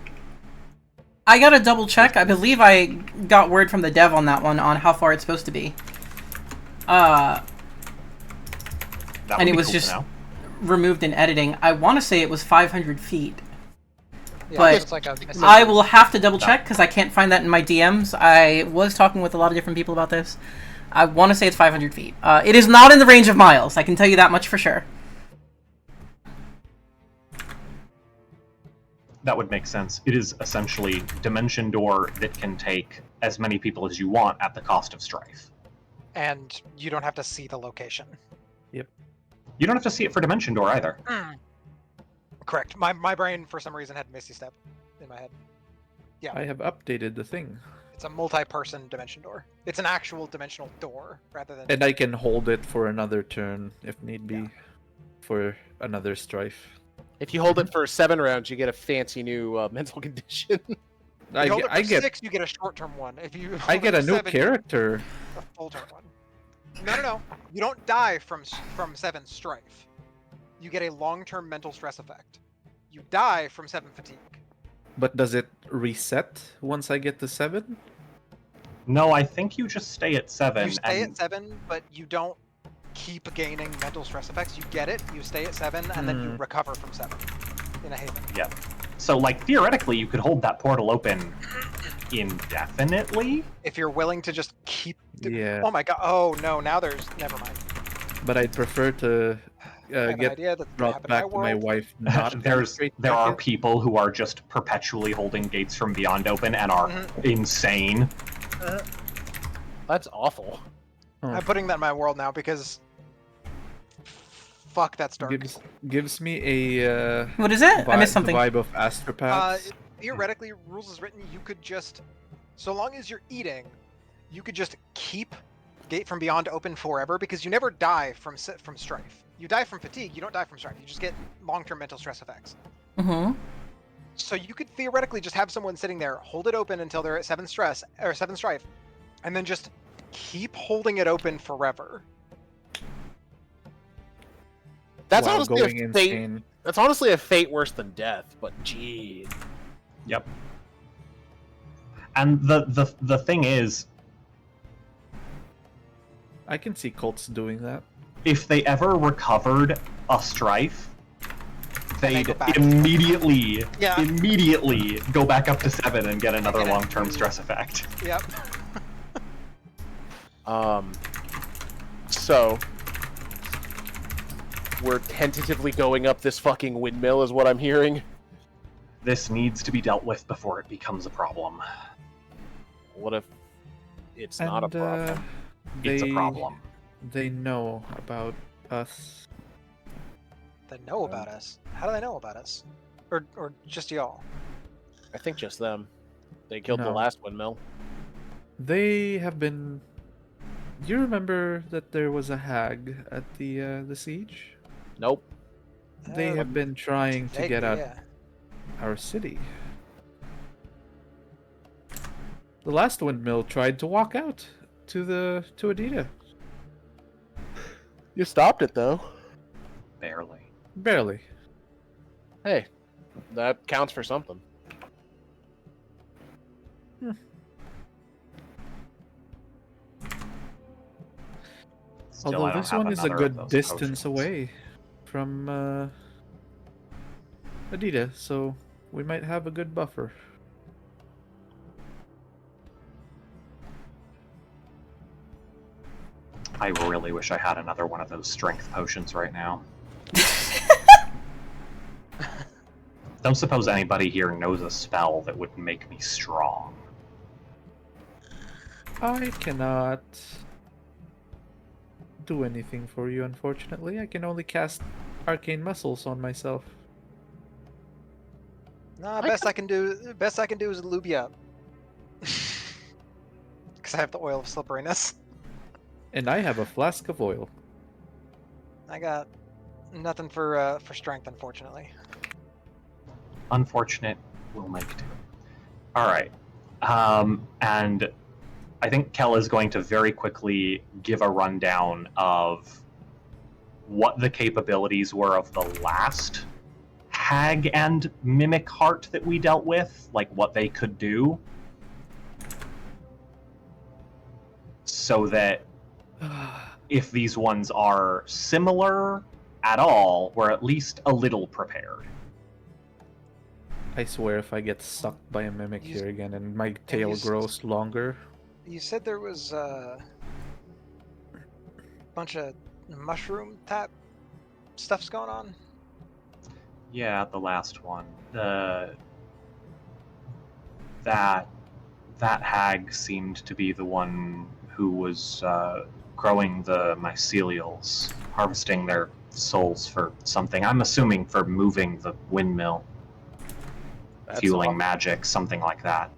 gotta double check. I believe I got word from the dev on that one on how far it's supposed to be. That would And be it was cool just to know. removed in editing. I want to say it was 500 feet. Yeah, But it's like a I will have to double check because I can't find that in my DMs. I was talking with a lot of different people about this. I want to say it's 500 feet. It is not in the range of miles. I can tell you that much for sure. That would make sense. It is essentially Dimension Door that can take as many people as you want at the cost of strife. and you don't have to see the location. You don't have to see it for Dimension Door either. Correct. My brain, for some reason, had Misty Step in my head. Yeah. I have updated the thing. It's a multi-person dimension door. It's an actual dimensional door, rather than... And I can hold it for another turn, if need be. For another strife. If you hold it for 7 rounds, you get a fancy new mental condition. If you hold it for I get 6, you get a short-term one. If you I hold get it a for new 7, character. a full-term one. No. You don't die from 7 strife. You get a long-term mental stress effect. You die from 7 fatigue. But does it reset once I get to 7? No, I think you just stay at 7. You stay and at 7, but you don't keep gaining mental stress effects. You get it, you stay at 7, and then you recover from 7 in a haven. Yeah. So, like, theoretically, you could hold that portal open indefinitely. If you're willing to just keep... Yeah. Oh my god. Oh no, now there's... Never mind. But I'd prefer to I have an get idea that's gonna brought happen in back to my world. wife. Not There are people who are just perpetually holding gates from beyond open and are insane. That's awful. I'm putting that in my world now because... Fuck, that's dark. Gives me a What is it? I missed something. vibe of astropaths. Theoretically, rules as written, you could just... So long as you're eating, you could just keep Gate from Beyond open forever because you never die from strife. You die from fatigue, you don't die from strife. You just get long-term mental stress effects. Mm-hmm. So you could theoretically just have someone sitting there, hold it open until they're at 7 stress, or 7 strife, and then just keep holding it open forever. That's while honestly going a fate. insane. That's honestly a fate worse than death. But gee, Yep. And the thing is, I can see cults doing that. if they ever recovered a strife, they'd go back. immediately Yeah. go back up to 7 and get another Get it. long-term stress effect. Yep. So we're tentatively going up this fucking windmill, is what I'm hearing. This needs to be dealt with before it becomes a problem. What if it's not a And, problem? It's a problem. They know about us. They know about us. How do they know about us? Or just y'all? I think just them. They killed the No. last windmill. They have been. Do you remember that there was a hag at the siege? Nope. They have been trying to get out Yeah. our city. The last windmill tried to walk out to Adida. You stopped it though. Barely. Barely. Hey, that counts for something. Still, I Although don't this have one is a another of good those distance potions. away from Adida, so we might have a good buffer. I really wish I had another one of those strength potions right now. Don't suppose anybody here knows a spell that would make me strong. I cannot do anything for you, unfortunately. I can only cast arcane muscles on myself. Nah, best I can do is lube you up. Because I have the oil of slipperiness. And I have a flask of oil. I got nothing for strength, unfortunately. Unfortunate, will make do. Alright. And I think Kel is going to very quickly give a rundown of what the capabilities were of the last hag and mimic heart that we dealt with, like what they could do, so that if these ones are similar at all, we're at least a little prepared. I swear if I get sucked by a mimic You- here again and my tail grows longer. You said there was a bunch of mushroom type stuff's going on. Yeah, the last one. That hag seemed to be the one who was growing the mycelials, harvesting their souls for something. I'm assuming for moving the windmill, That's fueling awesome. magic, something like that.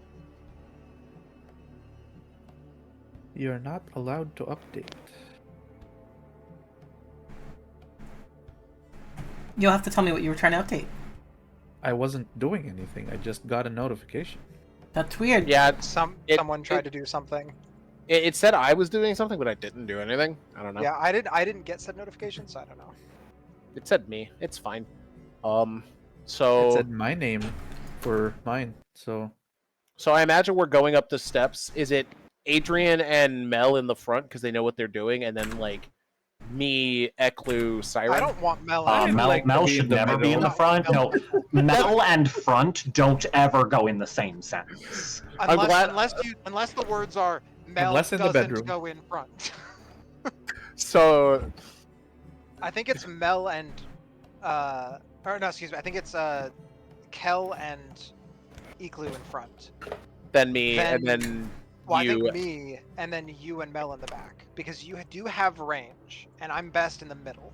You're not allowed to update. You'll have to tell me what you were trying to update. I wasn't doing anything. I just got a notification. That's weird. Yeah, Someone tried to do something. it said I was doing something, but I didn't do anything. I don't know. Yeah, I didn't get said notification, so I don't know. It said me. It's fine. It So said my name for mine, so I imagine we're going up the steps. Is it Adrian and Mel in the front because they know what they're doing, and then like me, Eklu, Siren? I don't want Mel. I'd Mel, like to Mel be in should the never be in the middle. front. No, Mel and front don't ever go in the same sentence. I'm glad- Unless the words are Mel Unless in the doesn't bedroom. go in front. So I think it's Mel and or no, excuse me. I think it's Kel and Iklu in front. then me, Then- and then Well, you. I think me, and then you and Mel in the back, because you do have range, and I'm best in the middle,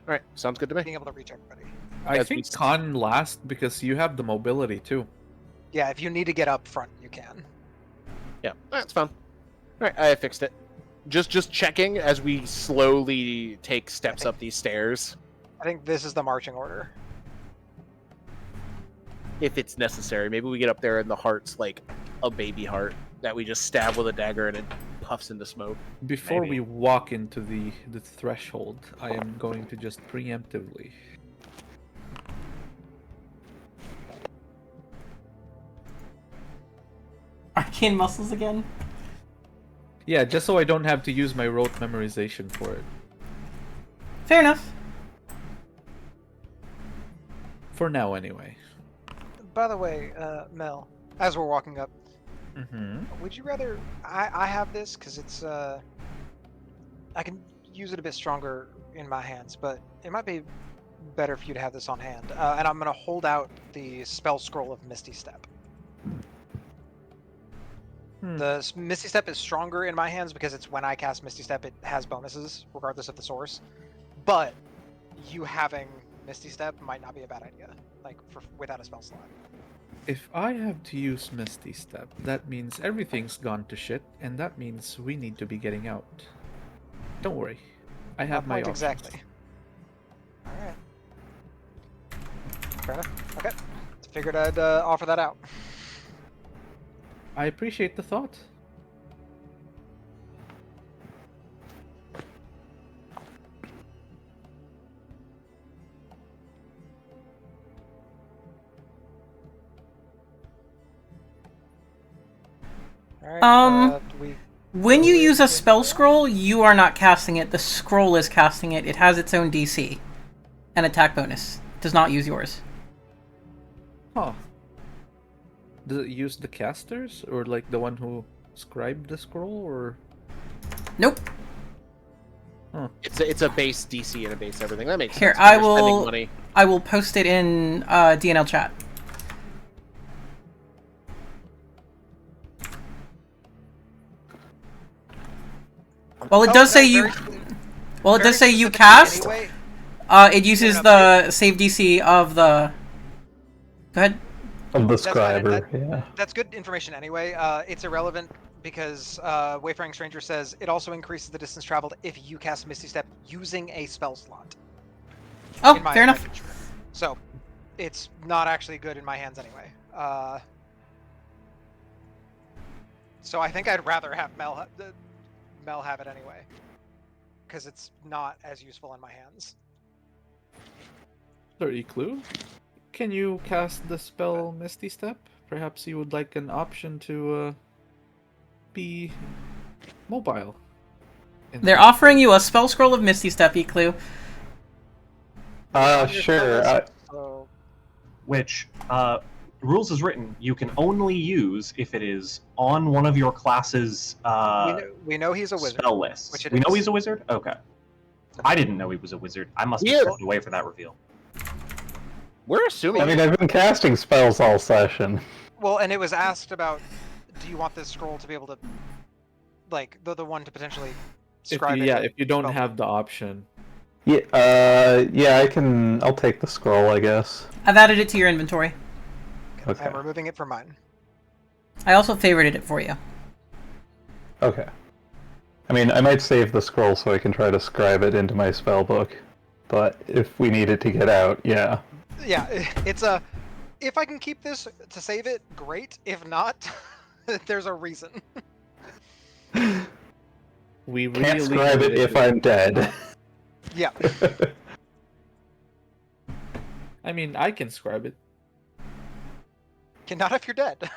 All right, sounds good to me. being able to reach everybody. I As we think s- Khan last because you have the mobility too. Yeah, if you need to get up front, you can. Yeah, that's fine. All right, I fixed it. Just checking as we slowly take steps up these stairs, I think this is the marching order. if it's necessary. Maybe we get up there and the heart's like a baby heart that we just stab with a dagger and it puffs into smoke. Before Maybe. we walk into the threshold, I am going to just preemptively. Arcane muscles again. Yeah, just so I don't have to use my rote memorization for it. Fair enough. For now, anyway. By the way, Mel, as we're walking up, Mm-hmm. would you rather I have this because it's I can use it a bit stronger in my hands, but it might be better for you to have this on hand. And I'm gonna hold out the spell scroll of Misty Step. The Misty Step is stronger in my hands because it's when I cast Misty Step, it has bonuses regardless of the source. But you having Misty Step might not be a bad idea, like without a spell slot. If I have to use Misty Step, that means everything's gone to shit, and that means we need to be getting out. Don't worry. I have my point options. exactly. All right. Fair enough. Okay. Figured I'd offer that out. I appreciate the thought. All right. Um, When you use a spell scroll, you are not casting it. The scroll is casting it. It has its own DC. An attack bonus. It does not use yours. Huh. Does it use the casters? Or like the one who scribed the scroll? Or Nope. It's a base DC and a base everything. That makes Here, sense. 'cause I you're spending will. money. I will post it in DNL chat. Well, it does say you. Well, it does say you cast. Anyway, It uses the save DC of the. Go ahead. Of the fine, scriber, yeah. that's good information anyway. It's irrelevant because Wayfaring Stranger says it also increases the distance traveled if you cast Misty Step using a spell slot. Oh, in my fair enough. advantage. So, it's not actually good in my hands anyway. So I think I'd rather have Mel have it anyway. because it's not as useful in my hands. 30 clue. Can you cast the spell Misty Step? Perhaps you would like an option to be mobile. They're offering you a spell scroll of Misty Step, Eclu. Sure. So Which, rules is written, you can only use if it is on one of your class's we know he's a wizard. spell lists. Which it We know is. he's a wizard? Okay. I didn't know he was a wizard. I must have Yeah. stepped away for that reveal. We're assuming. I mean, I've been casting spells all session. Well, and it was asked about, do you want this scroll to be able to, like, the one to potentially scribe it? If you don't spell have the option. Yeah, I'll take the scroll, I guess. I've added it to your inventory. Okay. I'm removing it from mine. I also favorited it for you. Okay. I mean, I might save the scroll so I can try to scribe it into my spell book, but if we need it to get out, yeah. Yeah, it's a. If I can keep this to save it, great. If not, there's a reason. We really Can't scribe it if I'm dead. Yeah. I mean, I can scribe it. Not if you're dead.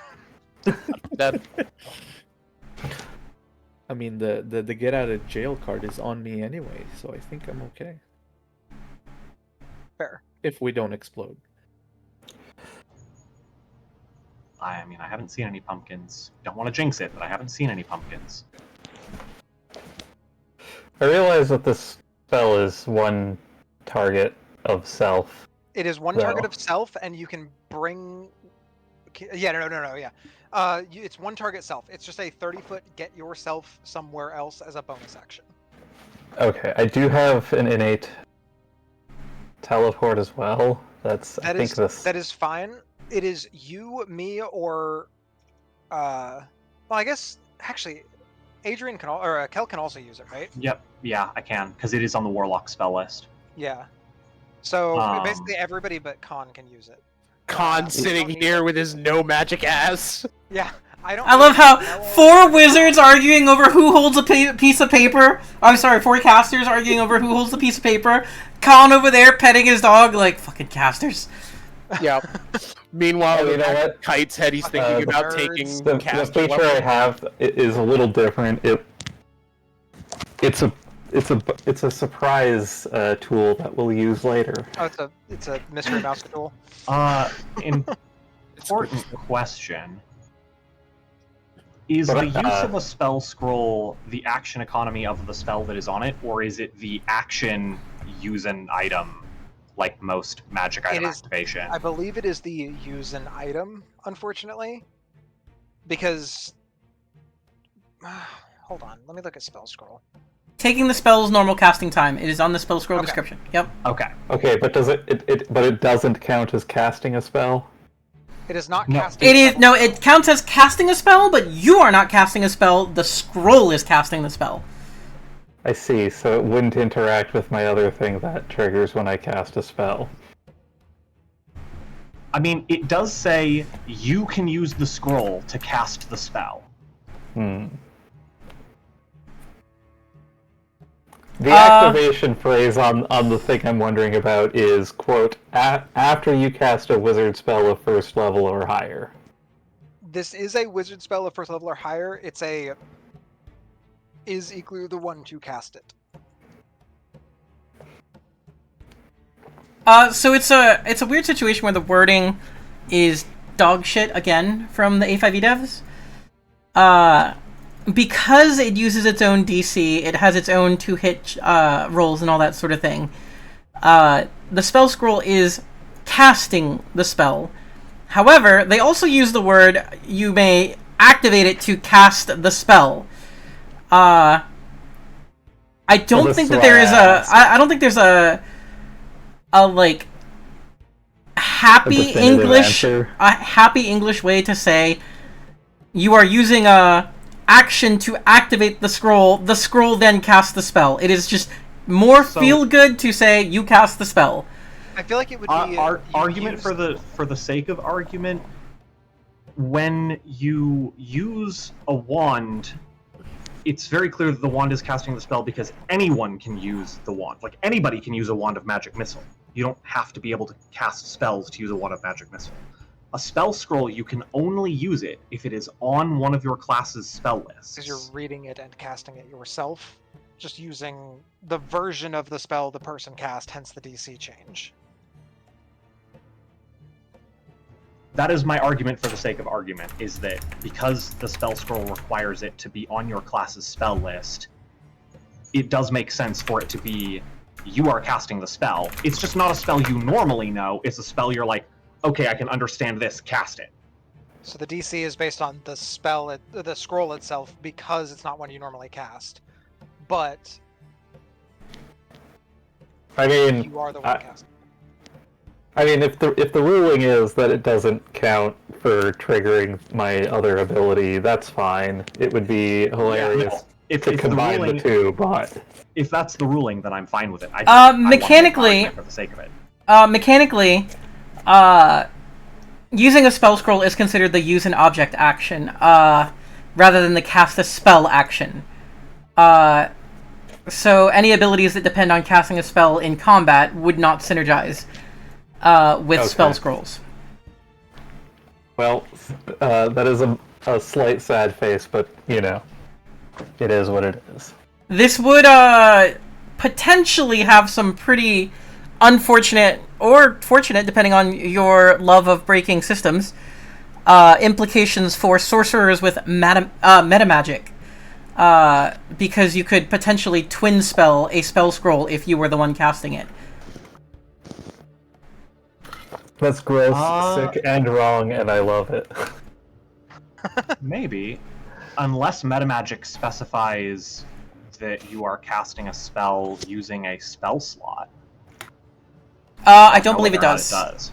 That I mean, the get out of jail card is on me anyway, so I think I'm okay. Fair. If we don't explode. I mean, I haven't seen any pumpkins. Don't want to jinx it, but I haven't seen any pumpkins. I realize that this spell is one target of self. It is one Well. target of self, and you can bring. Yeah, no, yeah. It's one target self. It's just a 30-foot get yourself somewhere else as a bonus action. Okay, I do have an innate teleport as well. That is fine. It is you, me, or well, I guess actually, Adrian can or Kel can also use it, right? Yep, yeah, I can, because it is on the Warlock spell list. Yeah. So Um, basically, everybody but Khan can use it. Khan sitting here with his no magic ass. Yeah, I don't. I love how know- 4 wizards arguing over who holds a piece of paper. I'm sorry, 4 casters arguing over who holds the piece of paper. Khan over there petting his dog like fucking casters. Yeah. Meanwhile, Oh, you know what? Kite's head, he's thinking the about birds, taking The caster feature I weapon. have is a little different. It's a surprise tool that we'll use later. Oh, it's a mystery mouse tool. Important question. Is But, the use of a spell scroll the action economy of the spell that is on it, or is it the action use an item, like most magic item is- activation? I believe it is the use an item, unfortunately, because. Hold on, let me look at spell scroll. Taking the spell's normal casting time. It is on the spell scroll Okay. description. Yep. Okay. Okay, but does it doesn't count as casting a spell? It is not No. casting. It is no. It counts as casting a spell, but you are not casting a spell. The scroll is casting the spell. I see, so it wouldn't interact with my other thing that triggers when I cast a spell. I mean, it does say you can use the scroll to cast the spell. The activation phrase on the thing I'm wondering about is, quote, after you cast a wizard spell of first level or higher. This is a wizard spell of first level or higher. It's a. Is Iglu the one to cast it? So it's a weird situation where the wording is dog shit again from the A5E devs. Because it uses its own DC, it has its own 2-hit rolls and all that sort of thing. The spell scroll is casting the spell. However, they also use the word you may activate it to cast the spell. I don't this think is that why there I is asked. I don't think there's a like happy definitive English answer. a happy English way to say you are using a action to activate the scroll then casts the spell. It is just more So- feel good to say you cast the spell. I feel like it would be. Argument use- for the sake of argument, when you use a wand it's very clear that the wand is casting the spell because anyone can use the wand. Like, anybody can use a wand of magic missile. You don't have to be able to cast spells to use a wand of magic missile. A spell scroll, you can only use it if it is on one of your class's spell lists. Because you're reading it and casting it yourself, just using the version of the spell the person cast, hence the DC change. That is my argument for the sake of argument, is that because the spell scroll requires it to be on your class's spell list, it does make sense for it to be, you are casting the spell. It's just not a spell you normally know, it's a spell you're like, okay, I can understand this, cast it. So the DC is based on the spell, the scroll itself, because it's not one you normally cast. But I mean, you are the one casting. I mean, if the ruling is that it doesn't count for triggering my other ability, that's fine. It would be hilarious to combine the two, but if that's the ruling, then I'm fine with it. I mechanically, for the sake of it. Mechanically, using a spell scroll is considered the use an object action, rather than the cast a spell action. So any abilities that depend on casting a spell in combat would not synergize with spell scrolls. Well, that is a slight sad face, but, you know, it is what it is. This would potentially have some pretty unfortunate, or fortunate, depending on your love of breaking systems, implications for sorcerers with metamagic. Because you could potentially twin spell a spell scroll if you were the one casting it. That's gross, sick, and wrong, and I love it. Maybe. Unless metamagic specifies that you are casting a spell using a spell slot. I don't believe it does. It does.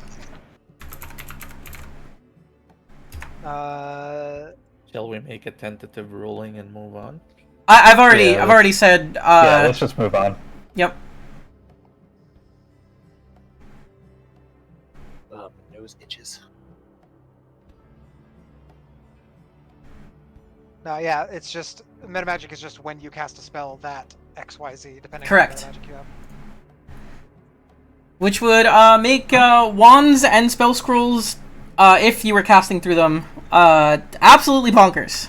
Shall we make a tentative ruling and move on? I've already said. Yeah, let's just move on. Yep. My nose itches. No, yeah, it's just metamagic is just when you cast a spell that XYZ, depending Correct. on what metamagic you have. Which would make wands and spell scrolls, if you were casting through them, absolutely bonkers.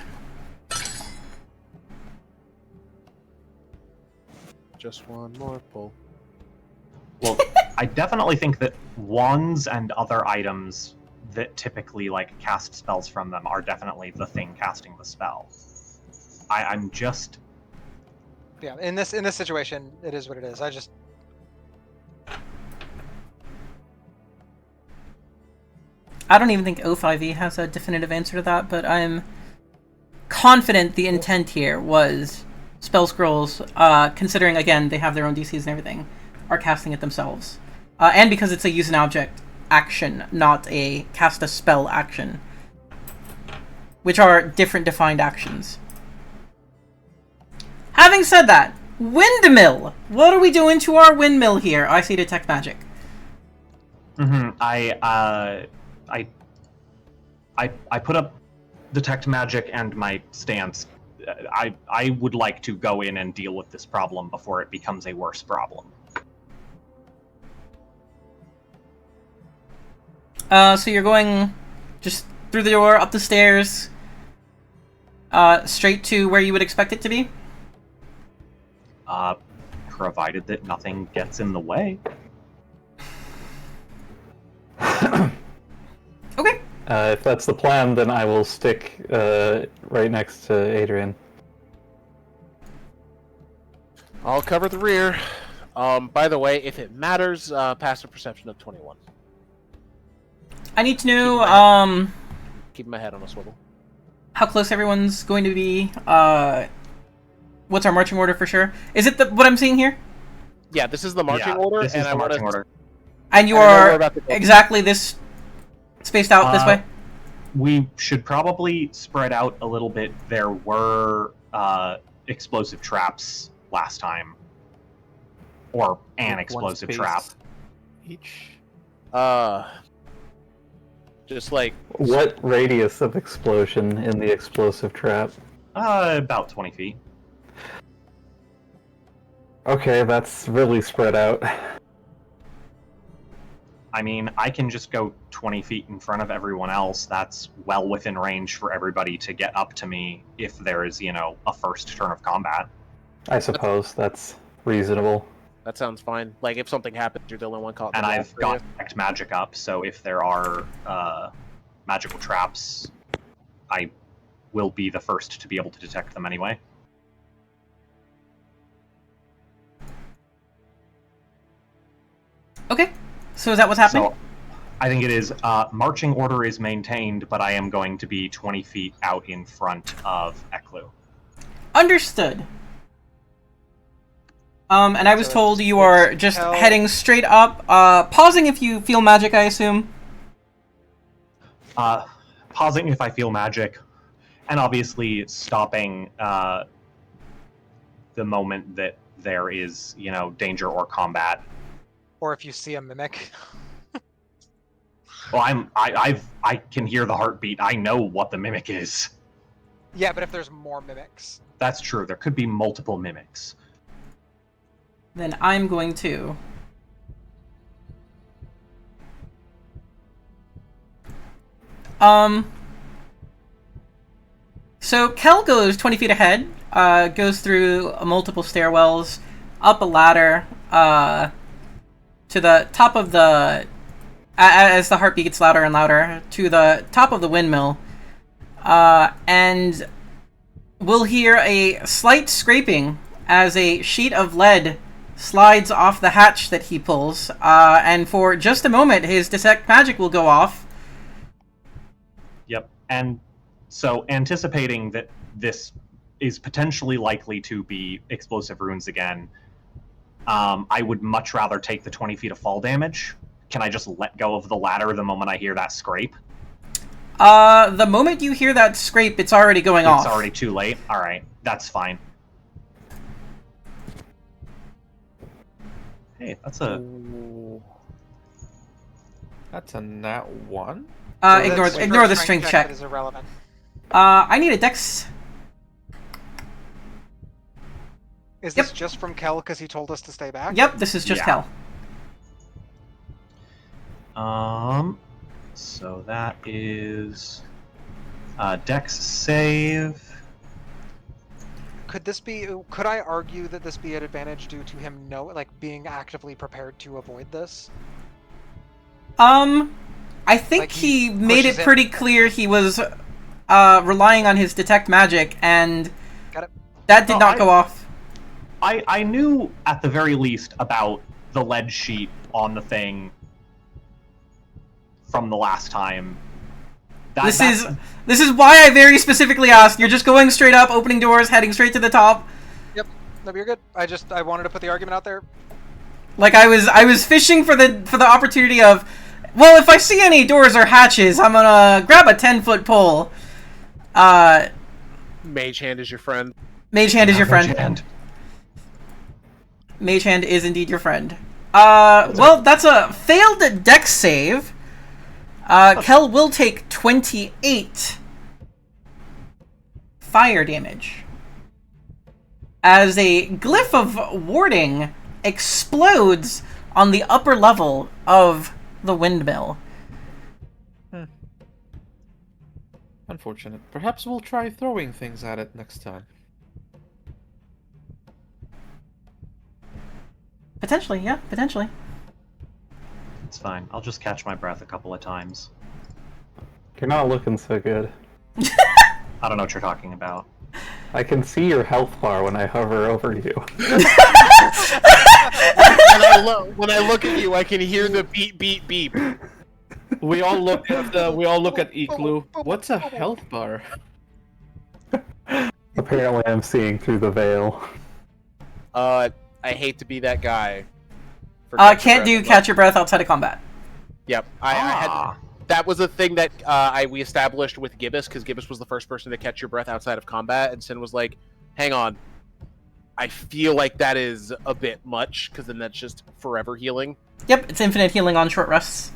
Just one more pull. Well, I definitely think that wands and other items that typically like cast spells from them are definitely the thing casting the spell. I'm just Yeah, in this situation, it is what it is. I don't even think A5E has a definitive answer to that, but I'm confident the intent here was spell scrolls, considering, again, they have their own DCs and everything, are casting it themselves. And because it's a use an object action, not a cast a spell action. Which are different defined actions. Having said that, windmill! What are we doing to our windmill here? I see detect magic. I put up detect magic and my stance. I would like to go in and deal with this problem before it becomes a worse problem. So you're going just through the door, up the stairs, straight to where you would expect it to be? Provided that nothing gets in the way. Okay. If that's the plan, then I will stick right next to Adrian. I'll cover the rear. By the way, if it matters, passive perception of 21. I need to know, Keep my head on a swivel. how close everyone's going to be. What's our marching order for sure? Is it what I'm seeing here? Yeah, this is the marching order, This is the marching order. And you I know we're are about to go. exactly this spaced out this way? We should probably spread out a little bit. There were explosive traps last time. Or an explosive trap. Each. Just like What radius of explosion in the explosive trap? About 20 feet. Okay, that's really spread out. I mean, I can just go 20 feet in front of everyone else. That's well within range for everybody to get up to me if there is, a first turn of combat. I suppose that's reasonable. That sounds fine. Like, if something happens, you're the only one caught in And the I've blast got radius. detect magic up, so if there are magical traps, I will be the first to be able to detect them anyway. Okay. So is that what's happening? So I think it is marching order is maintained, but I am going to be 20 feet out in front of Eklu. Understood. And I was So told it's- you are it's just hell- heading straight up, pausing if you feel magic, I assume. Pausing if I feel magic, and obviously stopping the moment that there is, danger or combat. Or if you see a mimic. Well, I can hear the heartbeat. I know what the mimic is. Yeah, but if there's more mimics. That's true. There could be multiple mimics. Then I'm going to. So Kel goes 20 feet ahead, goes through multiple stairwells, up a ladder, to the top of the, as the heartbeat gets louder and louder, to the top of the windmill, and we'll hear a slight scraping as a sheet of lead slides off the hatch that he pulls, and for just a moment his detect magic will go off. Yep. And so anticipating that this is potentially likely to be explosive runes again, I would much rather take the 20 feet of fall damage. Can I just let go of the ladder the moment I hear that scrape? The moment you hear that scrape, it's already going off. It's already too late? Alright, that's fine. Hey, that's a... Ooh. That's a nat 1? Ignore the strength check. That is irrelevant. I need a dex. Is this just from Kel because he told us to stay back? Yep, this is just Yeah. Kel. So that is... dex save... Could I argue that this be an advantage due to him being actively prepared to avoid this? I think Like, he he made it pushes it. pretty clear he was relying on his detect magic, and Got it. that did Oh, not go off. I knew at the very least about the lead sheet on the thing from the last time. This is why I very specifically asked. You're just going straight up, opening doors, heading straight to the top. No, you're good. I wanted to put the argument out there. Like I was fishing for the opportunity of, well, if I see any doors or hatches, I'm gonna grab a 10-foot pole. Mage hand is your friend. Mage hand is your friend. And Mage hand is indeed your friend. Well, that's a failed dex save. Kel will take 28 fire damage as a glyph of warding explodes on the upper level of the windmill. Unfortunate. Perhaps we'll try throwing things at it next time. Potentially, yeah, potentially. it's fine. I'll just catch my breath a couple of times. You're not looking so good. I don't know what you're talking about. I can see your health bar when I hover over you. When I look at you, I can hear the beep, beep, beep. We all look at Eklu. What's a health bar? Apparently I'm seeing through the veil. I hate to be that guy. for Can't do catch your breath outside of combat. Yep, I had. That was a thing that we established with Gibbous, because Gibbous was the first person to catch your breath outside of combat, and Sin was like, hang on, I feel like that is a bit much, because then that's just forever healing. Yep, it's infinite healing on short rests.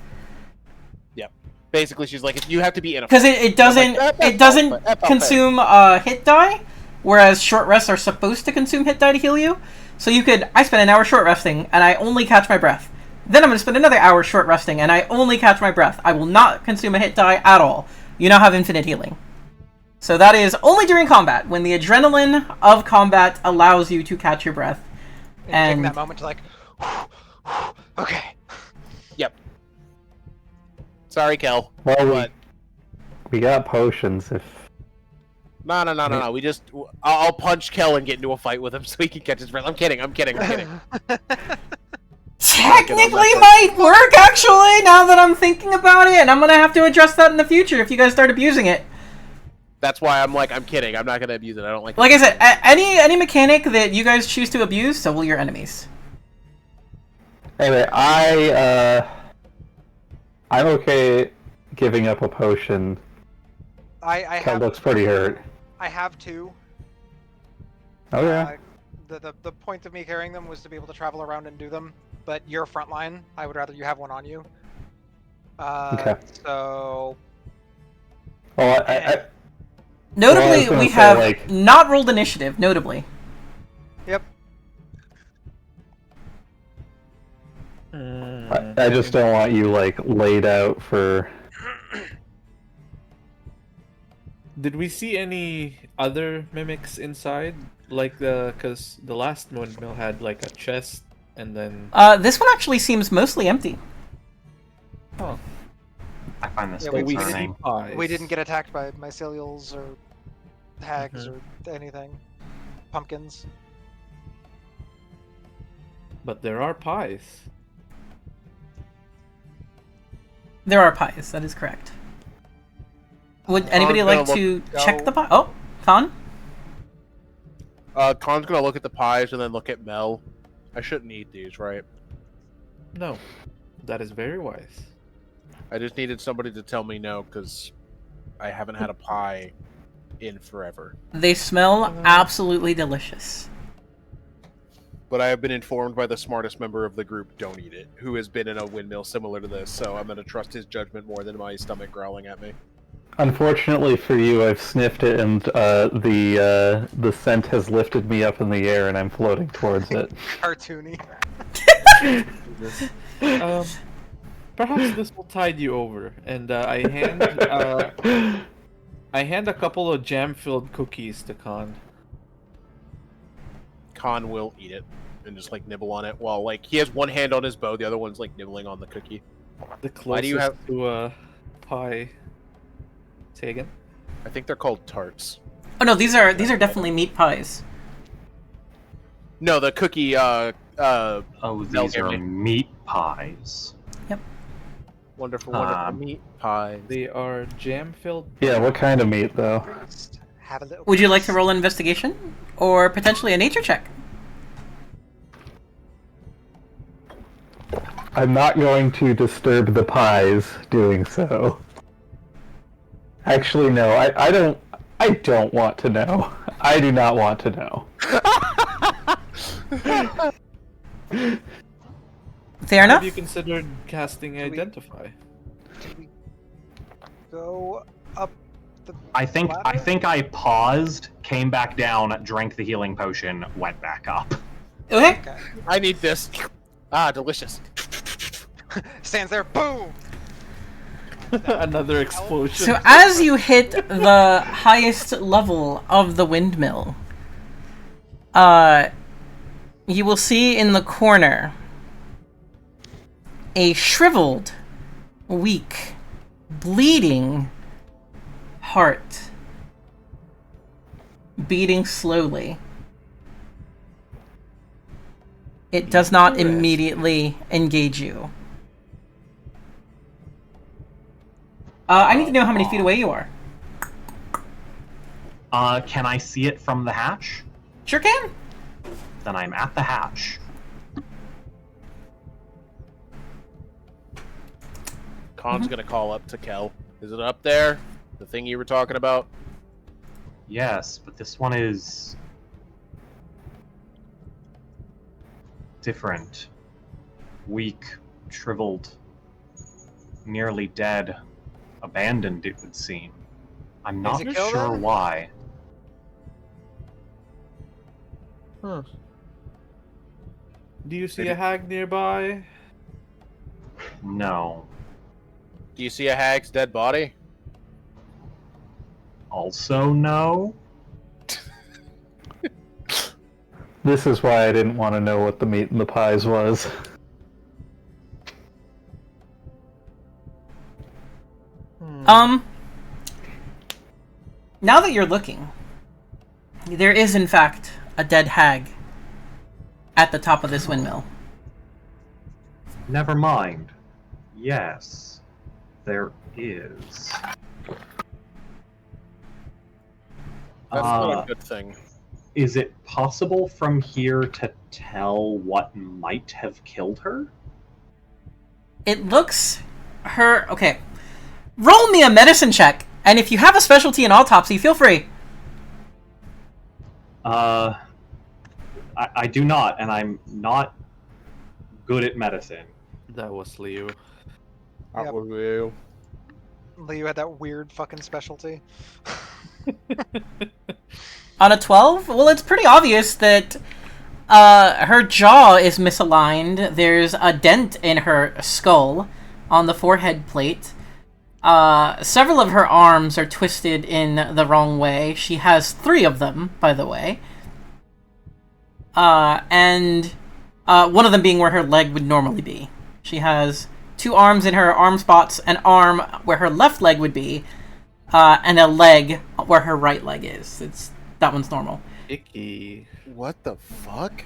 Yep. Basically, she's like, if you have to be in a... Because it doesn't consume hit die, whereas short rests are supposed to consume hit die to heal you. So I spend an hour short resting, and I only catch my breath. Then I'm going to spend another hour short resting, and I only catch my breath. I will not consume a hit die at all. You now have infinite healing. So that is only during combat, when the adrenaline of combat allows you to catch your breath. And taking that moment to like, okay. Yep. Sorry, Kel. Well, But we got potions if... no. We just... I'll punch Kel and get into a fight with him so he can catch his breath. I'm kidding. Technically might work, actually, now that I'm thinking about it, and I'm going to have to address that in the future if you guys start abusing it. That's why I'm like, I'm kidding. I'm not going to abuse it. I don't like Like I said, any mechanic that you guys choose to abuse, so will your enemies. Anyway, I'm okay giving up a potion. Kel looks pretty hurt. I have 2. Oh yeah. The point of me carrying them was to be able to travel around and do them, but you're frontline. I would rather you have one on you. Okay. So... Well, Notably, gonna we say, have like- not rolled initiative, notably. Yep. I just don't want you, like, laid out for... Did we see any other mimics inside? Like because the last windmill had like a chest and then... This one actually seems mostly empty. Oh. I find this Yeah, we concerning. We didn't get attacked by mycelials or hags or anything. Pumpkins. But there are pies. There are pies, that is correct. Would anybody gonna like to look- check the pie? Oh, Khan? Khan's going to look at the pies and then look at Mel. I shouldn't eat these, right? No, that is very wise. I just needed somebody to tell me no, because I haven't had a pie in forever. They smell absolutely delicious. But I have been informed by the smartest member of the group, don't eat it, who has been in a windmill similar to this, so I'm going to trust his judgment more than my stomach growling at me. Unfortunately for you, I've sniffed it, and the scent has lifted me up in the air, and I'm floating towards it. Cartoony. Perhaps this will tide you over, and I hand a couple of jam-filled cookies to Khan. Khan will eat it and just like nibble on it while like he has one hand on his bow, the other one's like nibbling on the cookie. The closest Why do you have... to a pie. Say again? I think they're called tarts. Oh no, these are definitely meat pies. No, the cookie. Oh, Mel these gave are me. meat pies. Wonderful Um, meat pies. They are jam-filled. Yeah, what kind of meat, though? Just have a little. Would you like to roll an investigation? Or potentially a nature check? I'm not going to disturb the pies doing so. Actually, no, I don't want to know. I do not want to know. Fair enough. Have you considered casting we- Identify? Did we go up the I think ladder? I paused, came back down, drank the healing potion, went back up. Okay. Okay. I need this. Ah, delicious. Stands there, boom! Another explosion. So as you hit the highest level of the windmill, you will see in the corner a shriveled, weak, bleeding heart beating slowly. It does not immediately engage you. I need to know how many feet away you are. Can I see it from the hatch? Sure can. Then I'm at the hatch. Khan's gonna call up to Kel. Is it up there? The thing you were talking about? Yes, but this one is different. Weak, shriveled, nearly dead, abandoned, it would seem. I'm not it killed sure him? why. Huh. Do you see a hag nearby? No. Do you see a hag's dead body? Also no. This is why I didn't want to know what the meat in the pies was. Now that you're looking, there is in fact a dead hag at the top of this windmill. Never mind. Yes, there is. That's not a good thing. Is it possible from here to tell what might have killed her? It looks okay. Roll me a medicine check, and if you have a specialty in autopsy, feel free. I do not, and I'm not good at medicine. That was Leo. Yep. You. Leo had that weird fucking specialty. On a 12? Well, it's pretty obvious that her jaw is misaligned. There's a dent in her skull on the forehead plate. Several of her arms are twisted in the wrong way. She has 3 of them, by the way. And one of them being where her leg would normally be. She has 2 arms in her arm spots, an arm where her left leg would be, and a leg where her right leg is. That one's normal. Icky. What the fuck?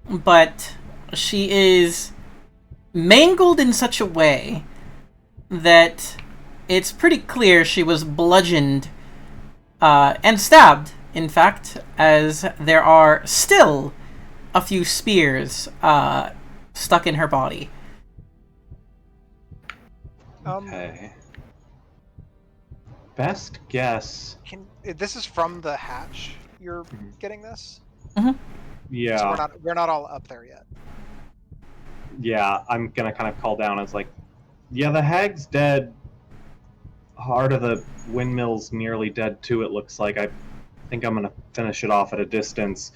But she is mangled in such a way that it's pretty clear she was bludgeoned and stabbed, in fact, as there are still a few spears stuck in her body. Okay. Best guess. This is from the hatch. You're getting this? Yeah. So we're not all up there yet. Yeah, I'm gonna kind of call down. It's like, yeah, the hag's dead. Heart of the windmill's nearly dead too. It looks like. I think I'm gonna finish it off at a distance,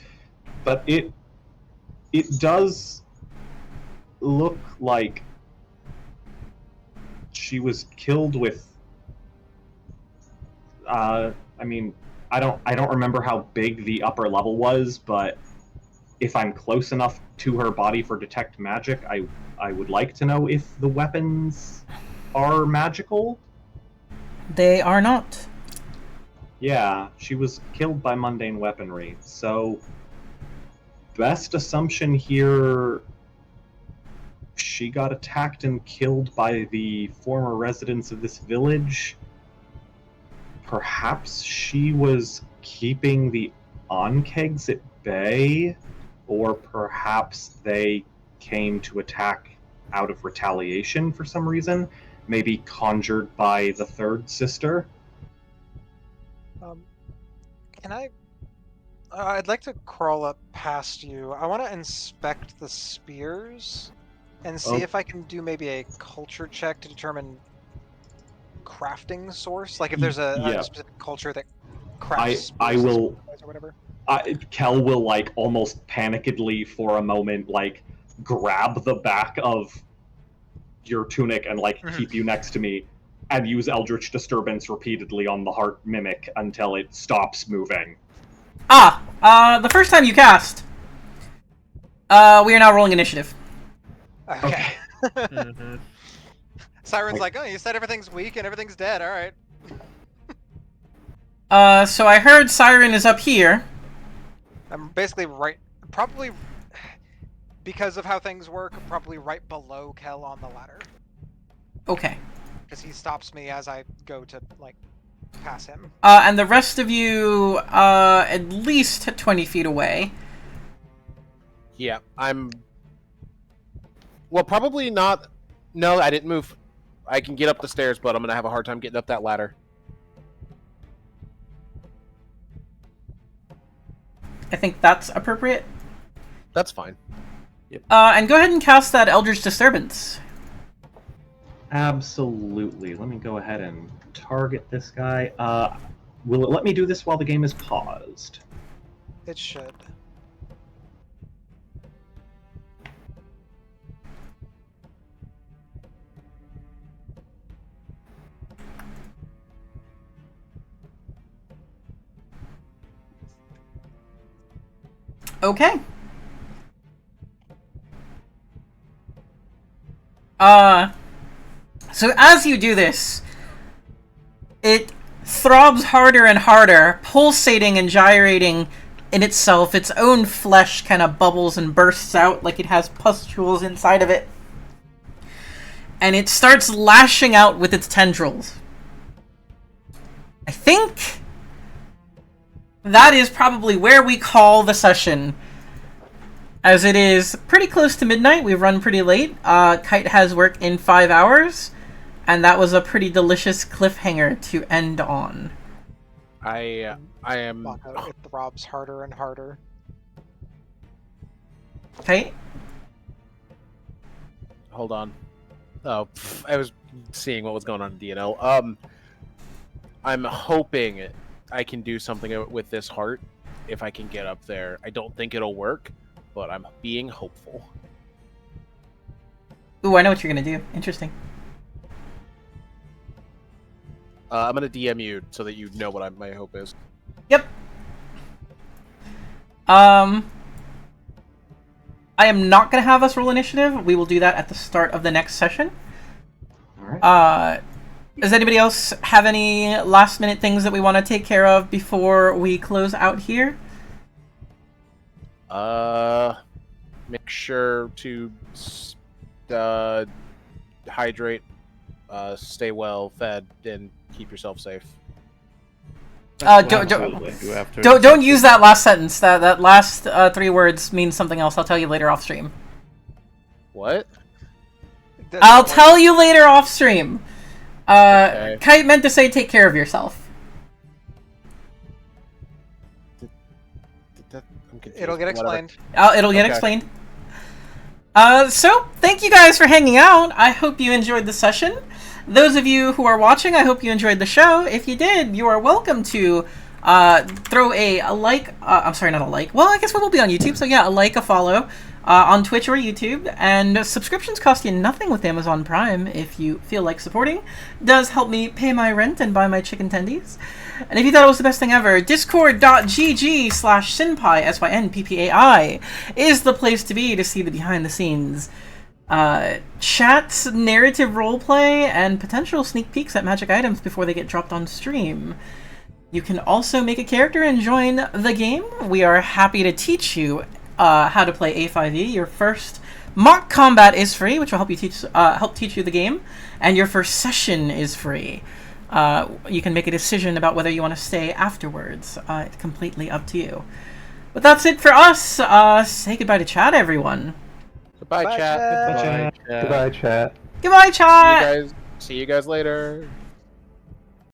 but it does look like she was killed with. I mean, I don't remember how big the upper level was, but if I'm close enough to her body for detect magic, I would like to know if the weapons are magical. They are not. Yeah, she was killed by mundane weaponry. So, best assumption here, she got attacked and killed by the former residents of this village. Perhaps she was keeping the Ankhegs at bay, or perhaps they came to attack out of retaliation for some reason, maybe conjured by the third sister. Can I? I'd like to crawl up past you. I want to inspect the spears and see if I can do maybe a culture check to determine crafting source. Like if there's a specific culture that crafts. I will. Or whatever. Kel will like almost panikedly for a moment like grab the back of your tunic and like keep you next to me and use Eldritch Disturbance repeatedly on the heart mimic until it stops moving. The first time you cast, we are now rolling initiative. Okay. Siren's like, oh, you said everything's weak and everything's dead. All right. So I heard Siren is up here. I'm basically probably because of how things work, probably right below Kel on the ladder. Okay. Because he stops me as I go to, like, pass him. And the rest of you, at least 20 feet away. Yeah, I'm... Well, probably not... No, I didn't move. I can get up the stairs, but I'm going to have a hard time getting up that ladder. I think that's appropriate. That's fine. Yep. And go ahead and cast that Eldritch Disturbance. Absolutely. Let me go ahead and target this guy. Will it let me do this while the game is paused? It should. Okay. So as you do this, it throbs harder and harder, pulsating and gyrating in itself. Its own flesh kind of bubbles and bursts out like it has pustules inside of it. And it starts lashing out with its tendrils. I think that is probably where we call the session. As it is pretty close to midnight, we've run pretty late. Kite has work in 5 hours, and that was a pretty delicious cliffhanger to end on. I am. It throbs harder and harder. Okay. Hold on. Oh, I was seeing what was going on in DNL. I'm hoping I can do something with this heart if I can get up there. I don't think it'll work, but I'm being hopeful. Ooh, I know what you're gonna do. Interesting. I'm gonna DM you so that you know what my hope is. Yep. I am not gonna have us roll initiative. We will do that at the start of the next session. Alright. Does anybody else have any last minute things that we want to take care of before we close out here? Make sure to hydrate, stay well fed, and keep yourself safe. Don't use that last sentence. That last 3 words means something else. I'll tell you later off stream. What? I'll tell you later off stream. Okay. Kite meant to say take care of yourself. It'll get explained. It'll get explained. So, thank you guys for hanging out. I hope you enjoyed the session. Those of you who are watching, I hope you enjoyed the show. If you did, you are welcome to throw a like. I'm sorry, not a like. Well, I guess we will be on YouTube, so yeah, a like, a follow. On Twitch or YouTube, and subscriptions cost you nothing with Amazon Prime if you feel like supporting. Does help me pay my rent and buy my chicken tendies. And if you thought it was the best thing ever, discord.gg/synpai, SYNPPAI, is the place to be to see the behind the scenes chats, narrative roleplay, and potential sneak peeks at magic items before they get dropped on stream. You can also make a character and join the game. We are happy to teach you how to play A5E. Your first mock combat is free, which will help teach you the game, and your first session is free. You can make a decision about whether you want to stay afterwards. It's completely up to you. But that's it for us. Say goodbye to chat, everyone. Goodbye, chat. Goodbye, chat. Goodbye, chat. See you guys later.